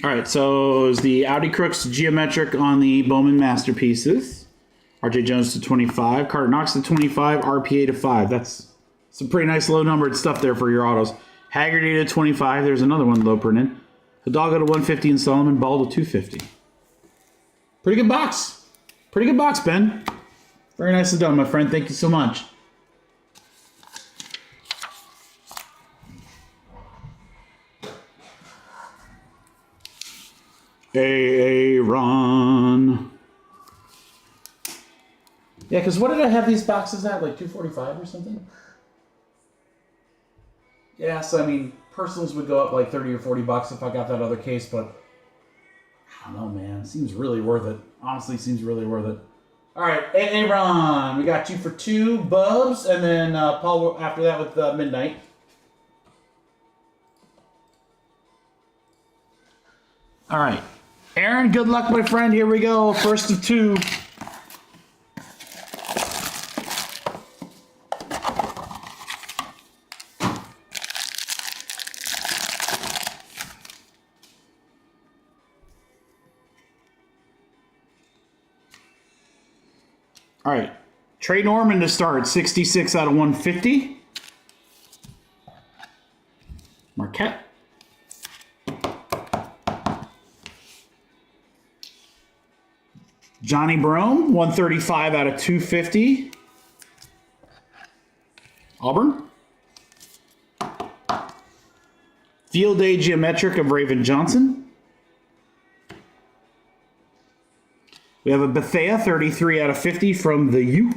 All right, so is the Audi Crooks Geometric on the Bowman Masterpieces. RJ Jones to 25, Carter Knox to 25, RPA to 5. That's some pretty nice low-numbered stuff there for your autos. Haggerty to 25. There's another one low printed. Hidalgo to 150 and Solomon Ball to 250. Pretty good box. Pretty good box, Ben. Very nicely done, my friend. Thank you so much. Aaron. Yeah, because what did I have these boxes at? Like $245 or something? Yeah, so I mean, personals would go up like 30 or 40 bucks if I got that other case, but I don't know, man. Seems really worth it. Honestly, seems really worth it. All right, Aaron, we got you for 2 Bubs, and then Paul after that with Midnight. All right, Aaron, good luck, my friend. Here we go. First of 2. All right, Trey Norman to start, 66 out of 150. Marquette. Johnny Brome, 135 out of 250. Auburn. Field Day Geometric of Raven Johnson. We have a Bethea, 33 out of 50 from the U.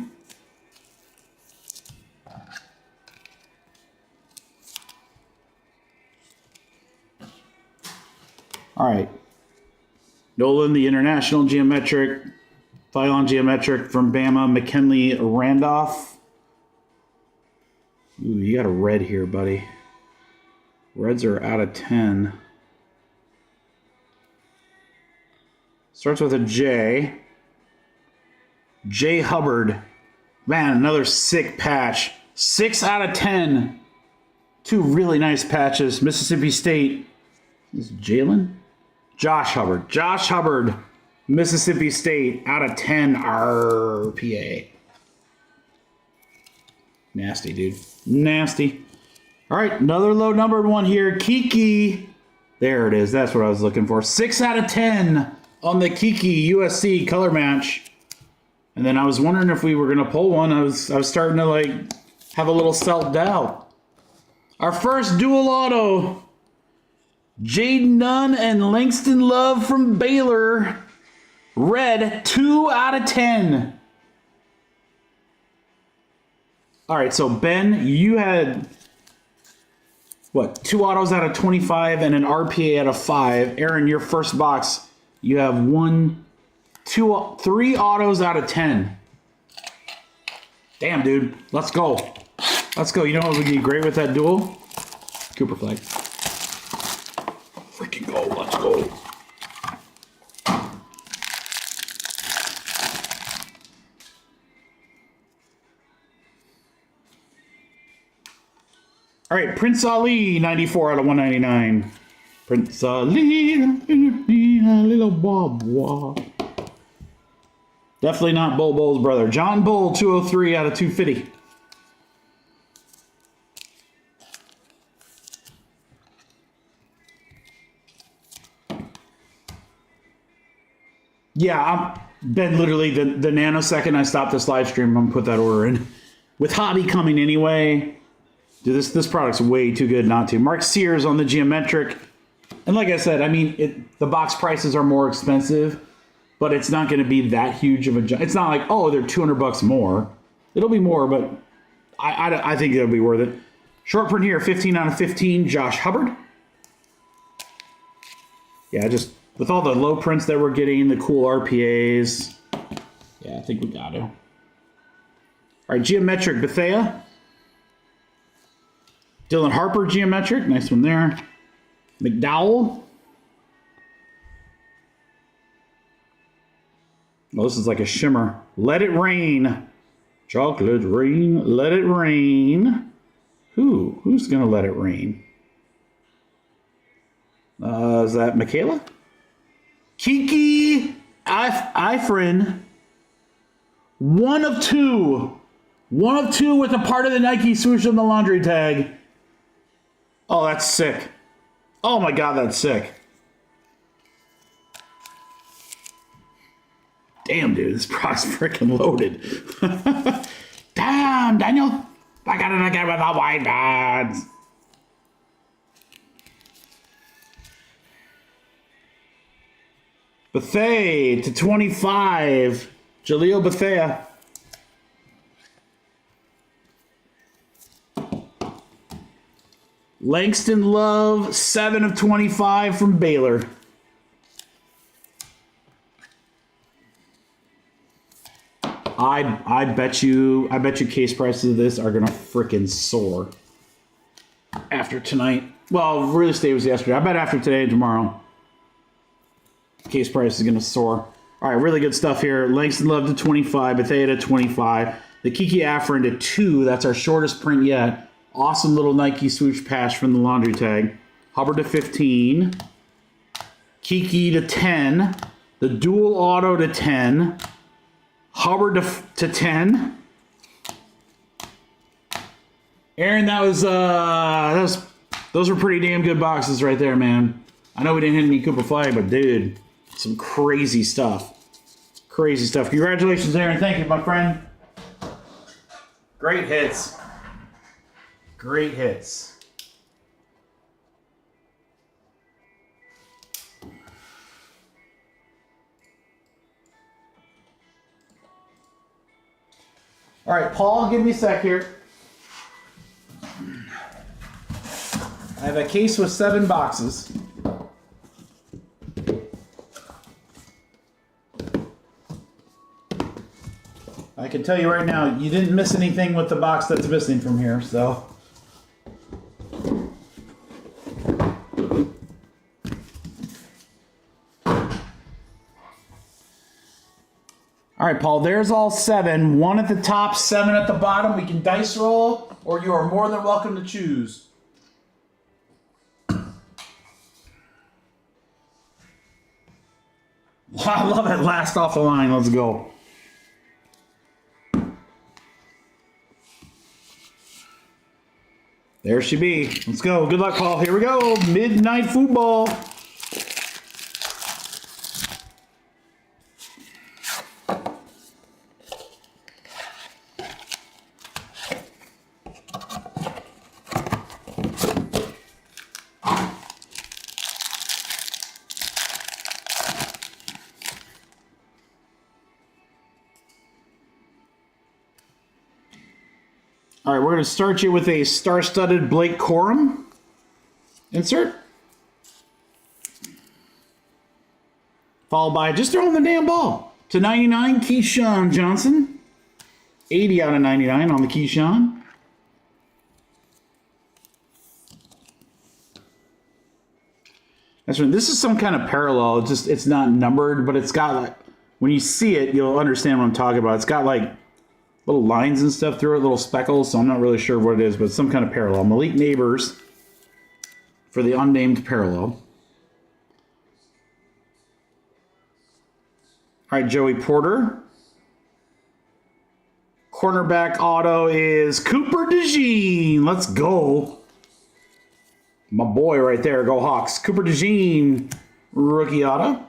All right. Nolan, the International Geometric. Phylon Geometric from Bama. McKinley Randolph. Ooh, you got a red here, buddy. Reds are out of 10. Starts with a J. J. Hubbard. Man, another sick patch. 6 out of 10. 2 really nice patches. Mississippi State. Is it Jalen? Josh Hubbard. Josh Hubbard. Mississippi State. Out of 10 RPA. Nasty, dude. Nasty. All right, another low-numbered one here. Kiki. There it is. That's what I was looking for. 6 out of 10. On the Kiki USC color match. And then I was wondering if we were going to pull one. I was starting to like have a little self-doubt. Our first dual auto. Jaden Nunn and Langston Love from Baylor. Red, 2 out of 10. All right, so Ben, you had what? 2 autos out of 25 and an RPA out of 5. Aaron, your first box. You have 1, 2, 3 autos out of 10. Damn, dude. Let's go. Let's go. You know what would be great with that duel? Cooper flag. Freaking go. Let's go. All right, Prince Ali, 94 out of 199. Prince Ali, little bob. Definitely not Bull Bull's brother. John Bull, 203 out of 250. Yeah, Ben, literally the nanosecond I stopped this live stream, I'm going to put that order in. With Hobby coming anyway, dude, this product's way too good not to. Mark Sears on the Geometric. And like I said, I mean, the box prices are more expensive, but it's not going to be that huge of a jump. It's not like, oh, they're $200 more. It'll be more, but I think it'll be worth it. Short print here, 15 out of 15, Josh Hubbard. Yeah, just with all the low prints that we're getting, the cool RPAs. Yeah, I think we got to. All right, Geometric, Bethea. Dylan Harper, Geometric. Nice one there. McDowell. Oh, this is like a shimmer. Let It Rain. Chocolate Rain. Let It Rain. Who's going to let it rain? Is that Michaela? Kiki Ifrin. 1 of 2. 1 of 2 with a part of the Nike swoosh on the laundry tag. Oh, that's sick. Oh my God, that's sick. Damn, dude, this product's freaking loaded. Damn, Daniel. I got it again with the white bands. Bethea to 25. Jaleel Bethea. Langston Love, 7 of 25 from Baylor. I bet you case prices of this are gonna freaking soar after tonight. Well, real estate was yesterday. I bet after today and tomorrow, case price is gonna soar. All right, really good stuff here. Langston Love to 25, Bethea to 25. The Kiki Afrin to 2. That's our shortest print yet. Awesome little Nike swoosh patch from the laundry tag. Hubbard to 15. Kiki to 10. The dual auto to 10. Hubbard to 10. Aaron, those were pretty damn good boxes right there, man. I know we didn't hit any Cooper Flag, but dude, some crazy stuff. Crazy stuff. Congratulations, Aaron. Thank you, my friend. Great hits. Great hits. All right, Paul, give me a sec here. I have a case with 7 boxes. I can tell you right now, you didn't miss anything with the box that's missing from here, so. All right, Paul, there's all 7. 1 at the top, 7 at the bottom. We can dice roll, or you are more than welcome to choose. I love it. Last off the line. Let's go. There she be. Let's go. Good luck, Paul. Here we go. Midnight football. All right, we're going to start you with a star-studded Blake Corum insert. Followed by just throwing the damn ball. To 99, Keyshawn Johnson. 80 out of 99 on the Keyshawn. That's right. This is some kind of parallel. It's not numbered, but it's got like, when you see it, you'll understand what I'm talking about. It's got like little lines and stuff through it, little speckles, so I'm not really sure what it is, but it's some kind of parallel. Malik Neighbors for the unnamed parallel. All right, Joey Porter. Cornerback auto is Cooper DeJean. Let's go. My boy right there. Go Hawks. Cooper DeJean, rookie auto.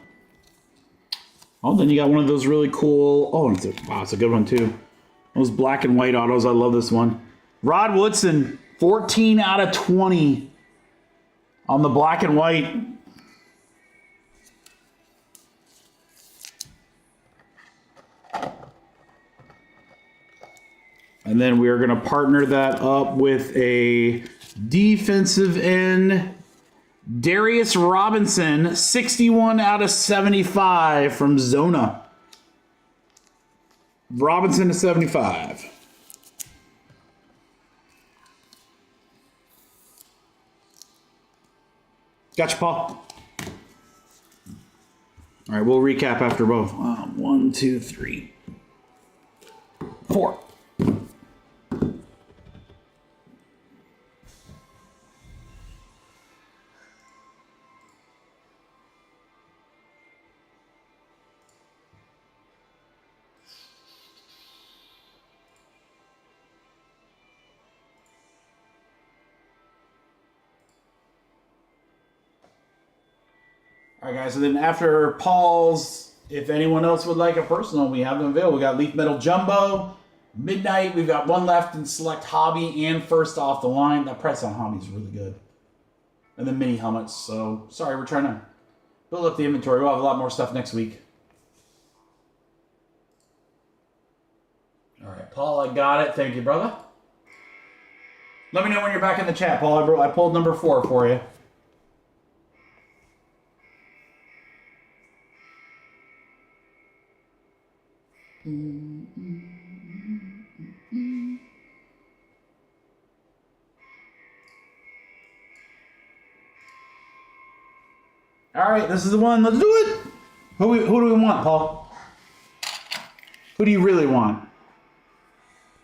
Oh, then you got one of those really cool. Oh, it's a good one too. Those black and white autos. I love this one. Rod Woodson, 14 out of 20 on the black and white. And then we are going to partner that up with a defensive end. Darius Robinson, 61 out of 75 from Zona. Robinson to 75. Gotcha, Paul. All right, we'll recap after both. 1, 2, 3, 4. All right, guys, and then after Paul's, if anyone else would like a personal, we have them available. We got Leaf Metal Jumbo, Midnight. We've got one left in Select Hobby and First Off the Line. That price on Hobby is really good. And then mini helmets. So, sorry, we're trying to build up the inventory. We'll have a lot more stuff next week. All right, Paul, I got it. Thank you, brother. Let me know when you're back in the chat, Paul. I pulled number 4 for you. All right, this is the one. Let's do it. Who do we want, Paul? Who do you really want?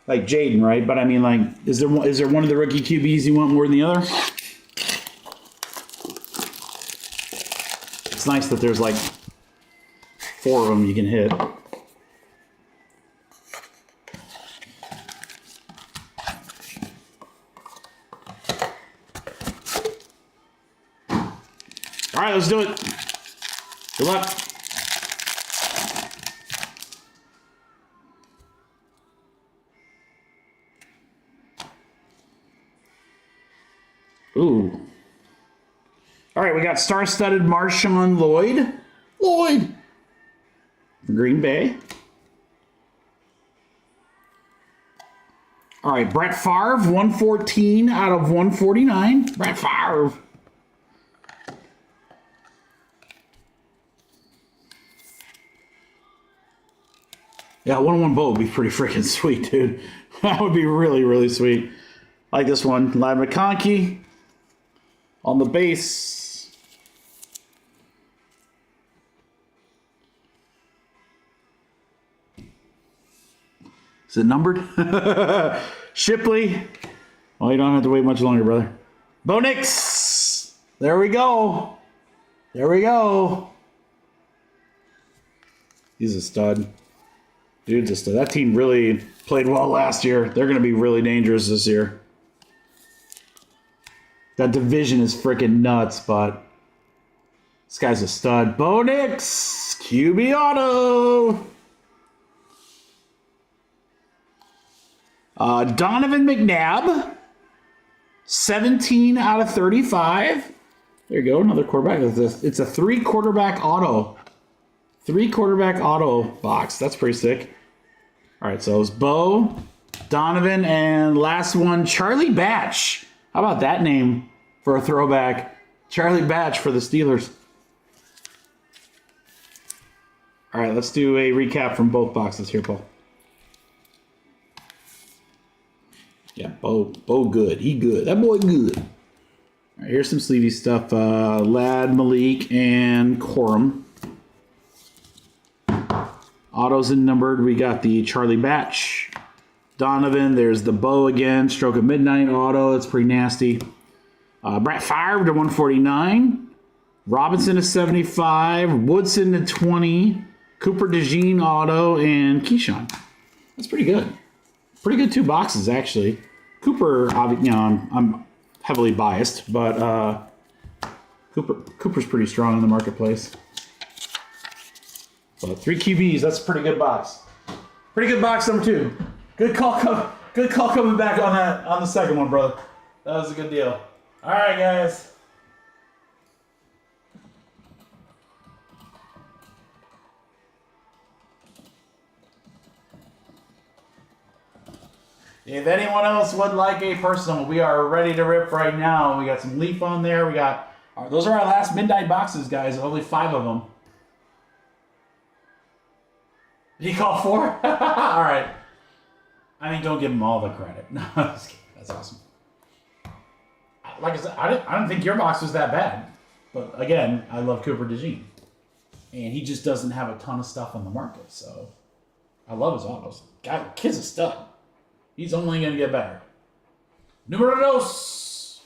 Like Jaden, right? But I mean, like, is there one of the rookie QBs you want more than the other? It's nice that there's like 4 of them you can hit. All right, let's do it. Good luck. Ooh. All right, we got star-studded Marshawn Lloyd. Green Bay. All right, Brett Favre, 114 out of 149. Brett Favre. Yeah, 1-on-1 bow would be pretty freaking sweet, dude. That would be really, really sweet. Like this one. Lad McConkey on the base. Is it numbered? Shipley. Oh, you don't have to wait much longer, brother. Bo Nix. There we go. There we go. He's a stud. Dude's a stud. That team really played well last year. They're going to be really dangerous this year. That division is freaking nuts, but this guy's a stud. Bo Nix, QB auto. Donovan McNabb, 17 out of 35. There you go, another quarterback. It's a 3-quarterback auto. 3-quarterback auto box. That's pretty sick. All right, so it was Bo, Donovan, and last one, Charlie Batch. How about that name for a throwback? Charlie Batch for the Steelers. All right, let's do a recap from both boxes here, Paul. Yeah, Bo good. He good. That boy good. All right, here's some sleevey stuff. Lad, Malik, and Corum. Autos and numbered. We got the Charlie Batch. Donovan. There's the Bo again. Stroke of Midnight auto. It's pretty nasty. Brett Favre to 149. Robinson to 75. Woodson to 20. Cooper DeJean auto. And Keyshawn. That's pretty good. Pretty good 2 boxes, actually. Cooper, you know, I'm heavily biased, but Cooper's pretty strong in the marketplace. So 3 QBs, that's a pretty good box. Pretty good box number 2. Good call coming back on the second one, brother. That was a good deal. All right, guys. If anyone else would like a personal, we are ready to rip right now. We got some Leaf on there. We got those are our last midnight boxes, guys. Only 5 of them. He called 4? All right. I mean, don't give him all the credit. No, that's awesome. Like I said, I don't think your box was that bad. But again, I love Cooper DeJean. And he just doesn't have a ton of stuff on the market. So I love his autos. Kid's a stud. He's only going to get better. Numero dos.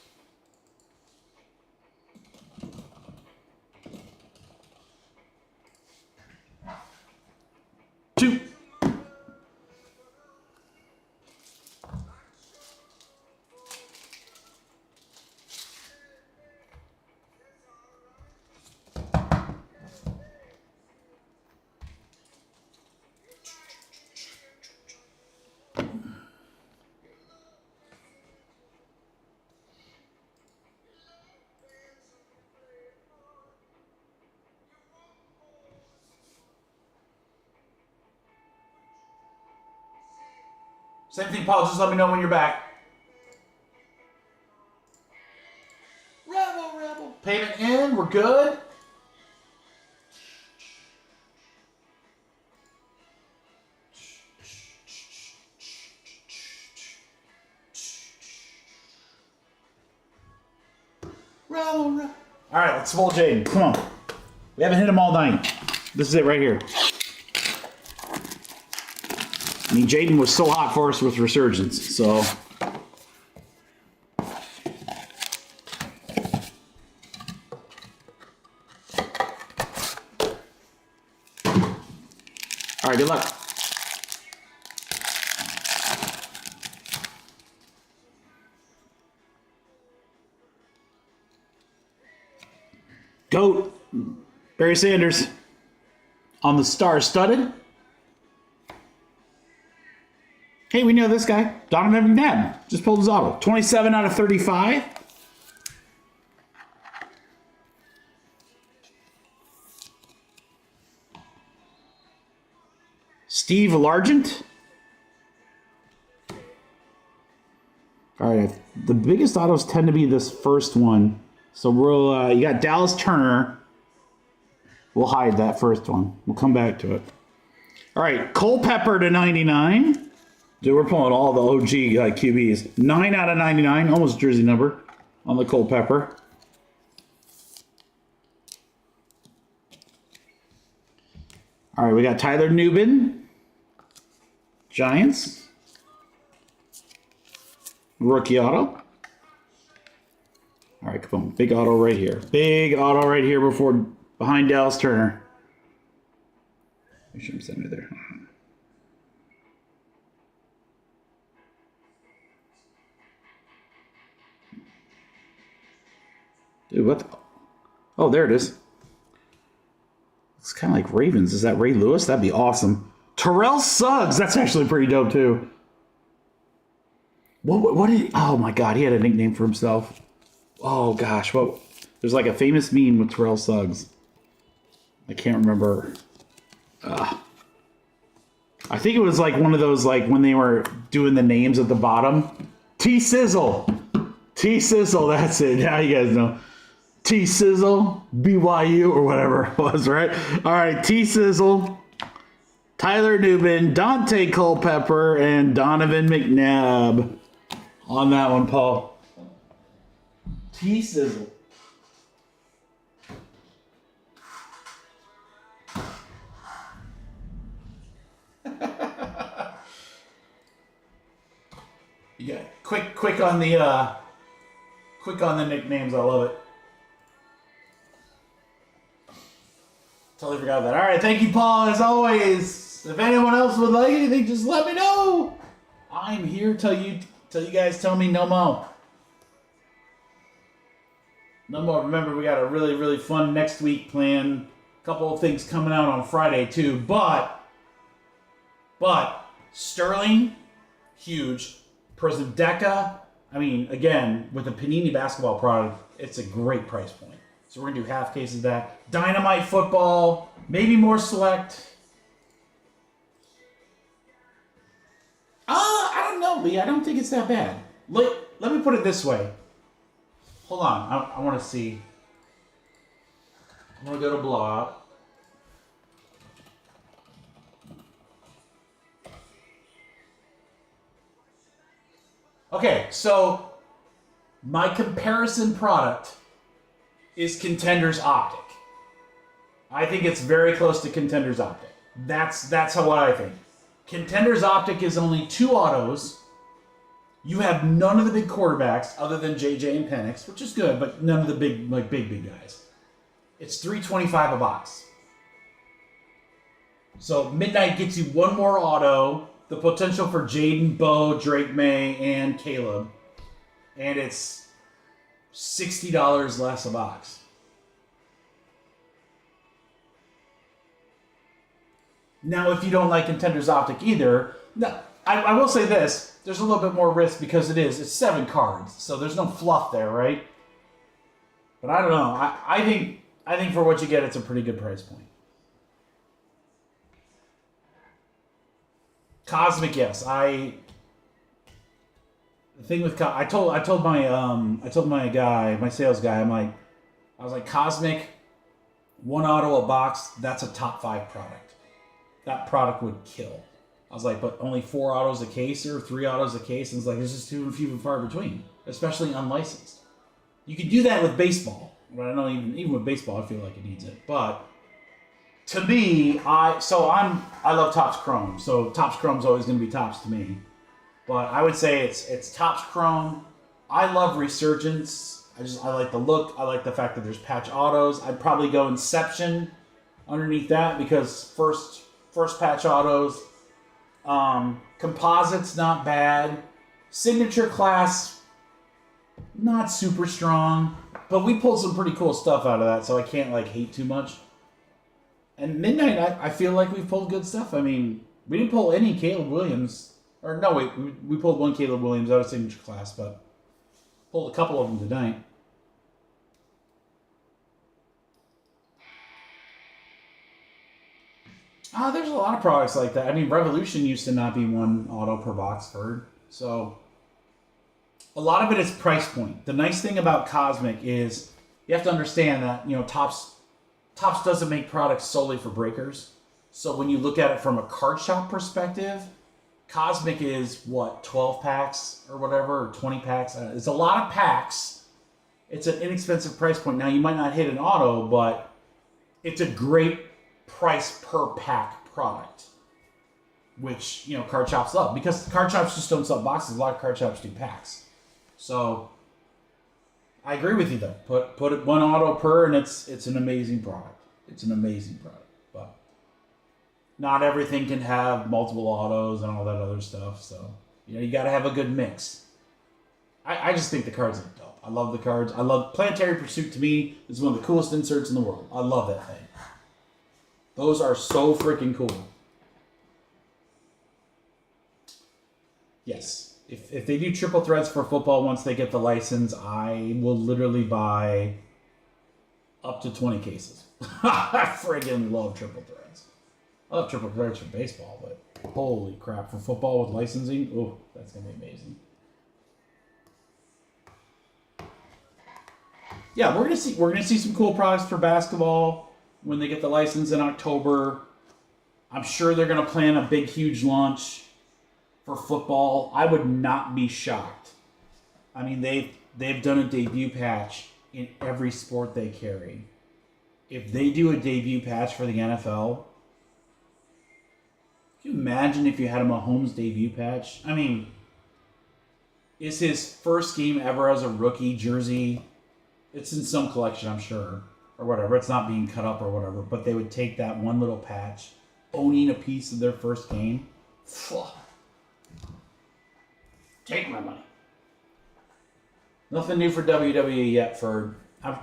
Two. Same thing, Paul. Just let me know when you're back. Rebel. Payment in. We're good. Rebel. All right, let's roll Jaden. Come on. We haven't hit them all night. This is it right here. I mean, Jaden was so hot for us with Resurgence, so. All right, good luck. Goat, Barry Sanders on the star-studded. Hey, we know this guy. Donovan McNabb just pulled his auto. 27 out of 35. Steve Largent. All right, the biggest autos tend to be this first one. So we'll, you got Dallas Turner. We'll hide that first one. We'll come back to it. All right, Culpepper to 99. Dude, we're pulling all the OG QBs. 9 out of 99, almost jersey number on the Culpepper. All right, we got Tyler Nubin. Giants. Rookie auto. All right, come on. Big auto right here. Big auto right here behind Dallas Turner. Make sure I'm sending it there. Dude, what the? Oh, there it is. It's kind of like Ravens. Is that Ray Lewis? That'd be awesome. Terrell Suggs. That's actually pretty dope, too. What did he... Oh, my God. He had a nickname for himself. Oh, gosh. What? There's like a famous meme with Terrell Suggs. I can't remember. I think it was like one of those, like, when they were doing the names at the bottom. T-Sizzle. T-Sizzle. That's it. Now you guys know. T-Sizzle, BYU, or whatever it was, right? All right, T-Sizzle, Tyler Nubin, Dante Culpepper, and Donovan McNabb on that one, Paul. T-Sizzle. Yeah, quick on the nicknames. I love it. Totally forgot that. All right, thank you, Paul, as always. If anyone else would like anything, just let me know. I'm here till you guys tell me no more. No more. Remember, we got a really, really fun next week plan. A couple of things coming out on Friday, too. But Sterling, huge. Prism Deca, I mean, again, with the Panini basketball product, it's a great price point. So we're going to do half cases of that. Dynamite football, maybe more select. I don't know, Lee. I don't think it's that bad. Let me put it this way. Hold on. I want to see. I'm going to go to blowout. Okay, so my comparison product is Contenders Optic. I think it's very close to Contenders Optic. That's what I think. Contenders Optic is only 2 autos. You have none of the big quarterbacks other than JJ and Penix, which is good, but none of the big guys. It's $325 a box. So Midnight gets you 1 more auto, the potential for Jaden, Bo, Drake May, and Caleb, and it's $60 less a box. Now, if you don't like Contenders Optic either, no, I will say this: there's a little bit more risk because it's 7 cards, so there's no fluff there, right? But I don't know. I think for what you get, it's a pretty good price point. Cosmic, yes. The thing with I told my guy, my sales guy, I was like, Cosmic, 1 auto a box, that's a top 5 product. That product would kill. I was like, but only 4 autos a case or 3 autos a case, and it's like, it's just too few and far between, especially unlicensed. You could do that with baseball. But I know even with baseball, I feel like it needs it. But to me, I love Topps Chrome. So Topps Chrome's always going to be Topps to me. But I would say it's Topps Chrome. I love Resurgence. I like the look. I like the fact that there's patch autos. I'd probably go Inception underneath that because first patch autos. Composites not bad. Signature class not super strong. But we pulled some pretty cool stuff out of that, so I can't like hate too much. And Midnight, I feel like we've pulled good stuff. I mean, we didn't pull any Caleb Williams. Or no, wait, we pulled one Caleb Williams out of signature class, but pulled a couple of them tonight. There's a lot of products like that. I mean, Revolution used to not be one auto per box Ferd. So a lot of it is price point. The nice thing about Cosmic is you have to understand that, Topps doesn't make products solely for breakers. So when you look at it from a card shop perspective, Cosmic is, 12 packs or whatever, or 20 packs? It's a lot of packs. It's an inexpensive price point. Now, you might not hit an auto, but it's a great price per pack product, which, card shops love. Because card shops just don't sell boxes. A lot of card shops do packs. So, I agree with you, though. Put it one auto per, and it's an amazing product. It's an amazing product. But not everything can have multiple autos and all that other stuff. So, you got to have a good mix. I just think the cards are dope. I love the cards. I love Planetary Pursuit. To me, is one of the coolest inserts in the world. I love that thing. Those are so freaking cool. Yes. If they do triple threads for football once they get the license, I will literally buy up to 20 cases. I friggin' love triple threads. I love triple threads for baseball, but holy crap, for football with licensing, oh, that's gonna be amazing. Yeah, we're gonna see some cool products for basketball when they get the license in October. I'm sure they're gonna plan a big, huge launch for football. I would not be shocked. I mean, they've done a debut patch in every sport they carry. If they do a debut patch for the NFL, can you imagine if you had a Mahomes debut patch? I mean, it's his first game ever as a rookie jersey. It's in some collection, I'm sure, or whatever. It's not being cut up or whatever, but they would take that one little patch, owning a piece of their first game. Take my money. Nothing new for WWE yet.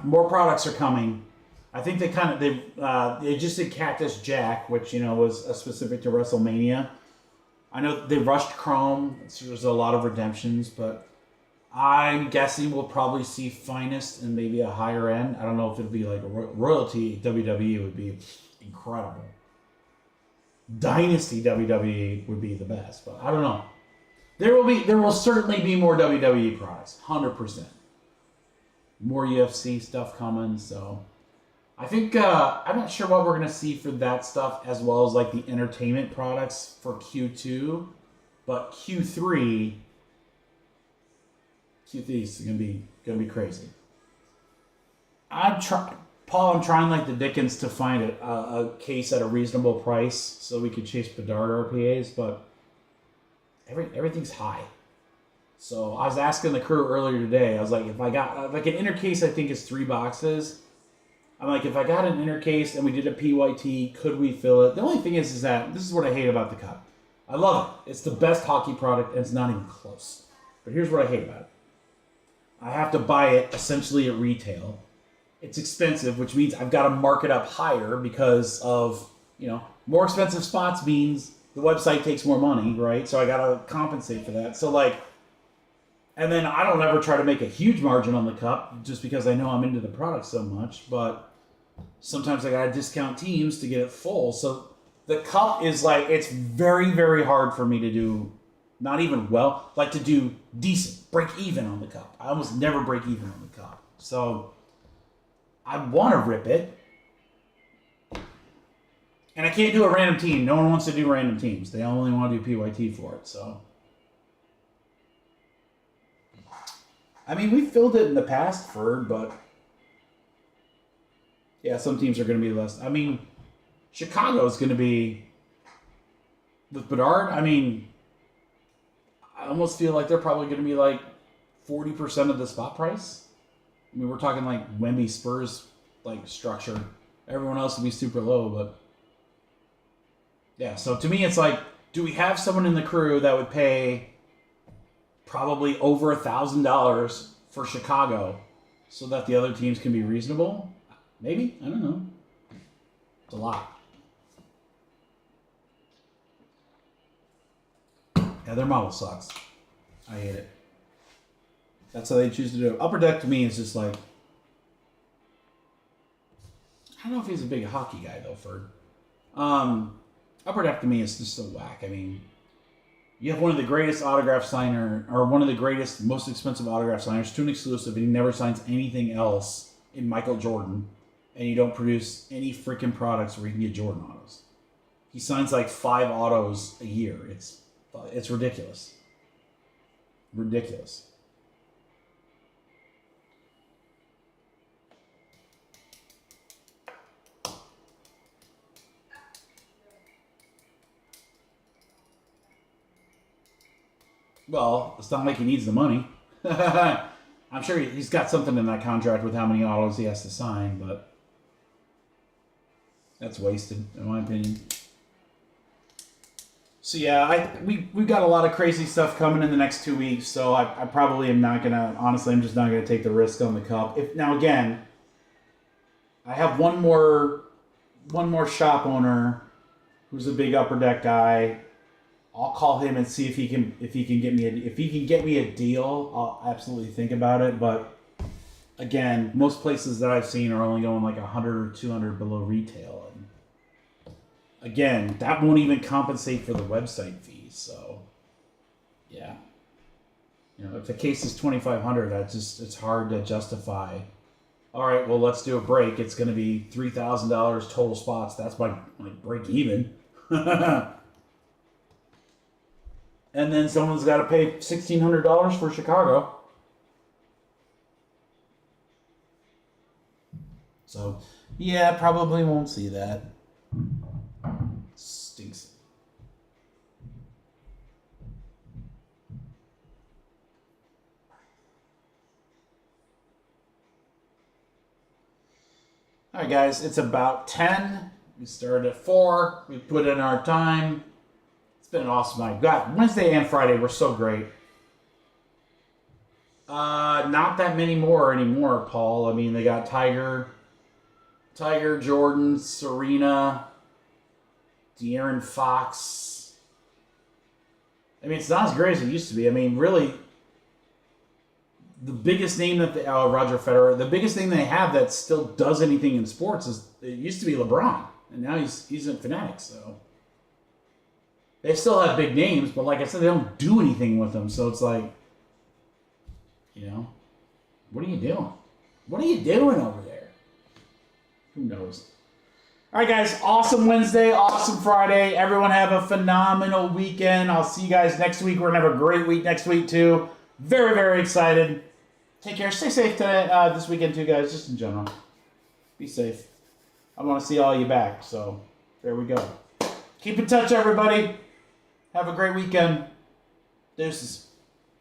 More products are coming. I think they just did Cactus Jack, which was specific to WrestleMania. I know they rushed Chrome. So there's a lot of redemptions, but I'm guessing we'll probably see Finest and maybe a higher end. I don't know if it'll be like a royalty. WWE would be incredible. Dynasty WWE would be the best, but I don't know. There will certainly be more WWE products, 100%. More UFC stuff coming, so I think I'm not sure what we're gonna see for that stuff, as well as like the entertainment products for Q2, but Q3 is gonna be crazy. Paul, I'm trying like the Dickens to find a case at a reasonable price so we could chase Bedard RPAs, but everything's high. So I was asking the crew earlier today. I was like, if I got like an inner case, I think is 3 boxes. I'm like, if I got an inner case and we did a PYT, could we fill it? The only thing is that this is what I hate about the cup. I love it. It's the best hockey product, and it's not even close. But here's what I hate about it. I have to buy it essentially at retail. It's expensive, which means I've got to mark it up higher because of, more expensive spots means the website takes more money, right? So I got to compensate for that. So and then I don't ever try to make a huge margin on the cup just because I know I'm into the product so much, but sometimes I got to discount teams to get it full. So the cup is it's very, very hard for me to do, not even well, to do decent, break even on the cup. I almost never break even on the cup. So I want to rip it. And I can't do a random team. No one wants to do random teams. They only want to do PYT for it, so. I mean, we filled it in the past, Ferd, but Yeah, some teams are going to be less. I mean, Chicago is going to be with Bedard. I mean, I almost feel like they're probably going to be like 40% of the spot price. I mean, we're talking like Wemby Spurs like structure. Everyone else would be super low, but yeah. So to me, it's like, do we have someone in the crew that would pay probably over $1,000 for Chicago so that the other teams can be reasonable? Maybe. I don't know. It's a lot. Yeah, their model sucks. I hate it. That's how they choose to do it. Upper Deck to me is just like, I don't know if he's a big hockey guy though, Ferd. Upper Deck to me is just so whack. I mean, you have one of the greatest autograph signer, or one of the greatest, most expensive autograph signers to an exclusive, and he never signs anything else in Michael Jordan, and you don't produce any freaking products where you can get Jordan autos. He signs like 5 autos a year. It's ridiculous. Ridiculous. Well, it's not like he needs the money. I'm sure he's got something in that contract with how many autos he has to sign, but that's wasted, in my opinion. So yeah, we've got a lot of crazy stuff coming in the next 2 weeks, so I probably am not gonna, honestly, I'm just not gonna take the risk on the cup. Now again, I have one more shop owner who's a big Upper Deck guy. I'll call him and see if he can get me a deal. I'll absolutely think about it. But again, most places that I've seen are only going like 100 or 200 below retail, and again, that won't even compensate for the website fees. So yeah, if the case is 2,500, it's hard to justify. All right, well, let's do a break. It's going to be $3,000 total spots. That's my break even. And then someone's got to pay $1,600 for Chicago. So, yeah, probably won't see that. Stinks. All right, guys, it's about 10. We started at 4. We put in our time. It's been an awesome night. God, Wednesday and Friday were so great. Not that many more anymore, Paul. I mean, they got Tiger, Jordan, Serena, De'Aaron Fox. I mean, it's not as great as it used to be. I mean, really, the biggest name that Roger Federer, the biggest thing they have that still does anything in sports is, it used to be LeBron, and now he's in Fanatics, so. They still have big names, but like I said, they don't do anything with them. So it's like, what are you doing? What are you doing over there? Who knows? All right, guys. Awesome Wednesday. Awesome Friday. Everyone have a phenomenal weekend. I'll see you guys next week. We're going to have a great week next week, too. Very, very excited. Take care. Stay safe today, this weekend, too, guys. Just in general. Be safe. I want to see all you back. So there we go. Keep in touch, everybody. Have a great weekend. Deuces.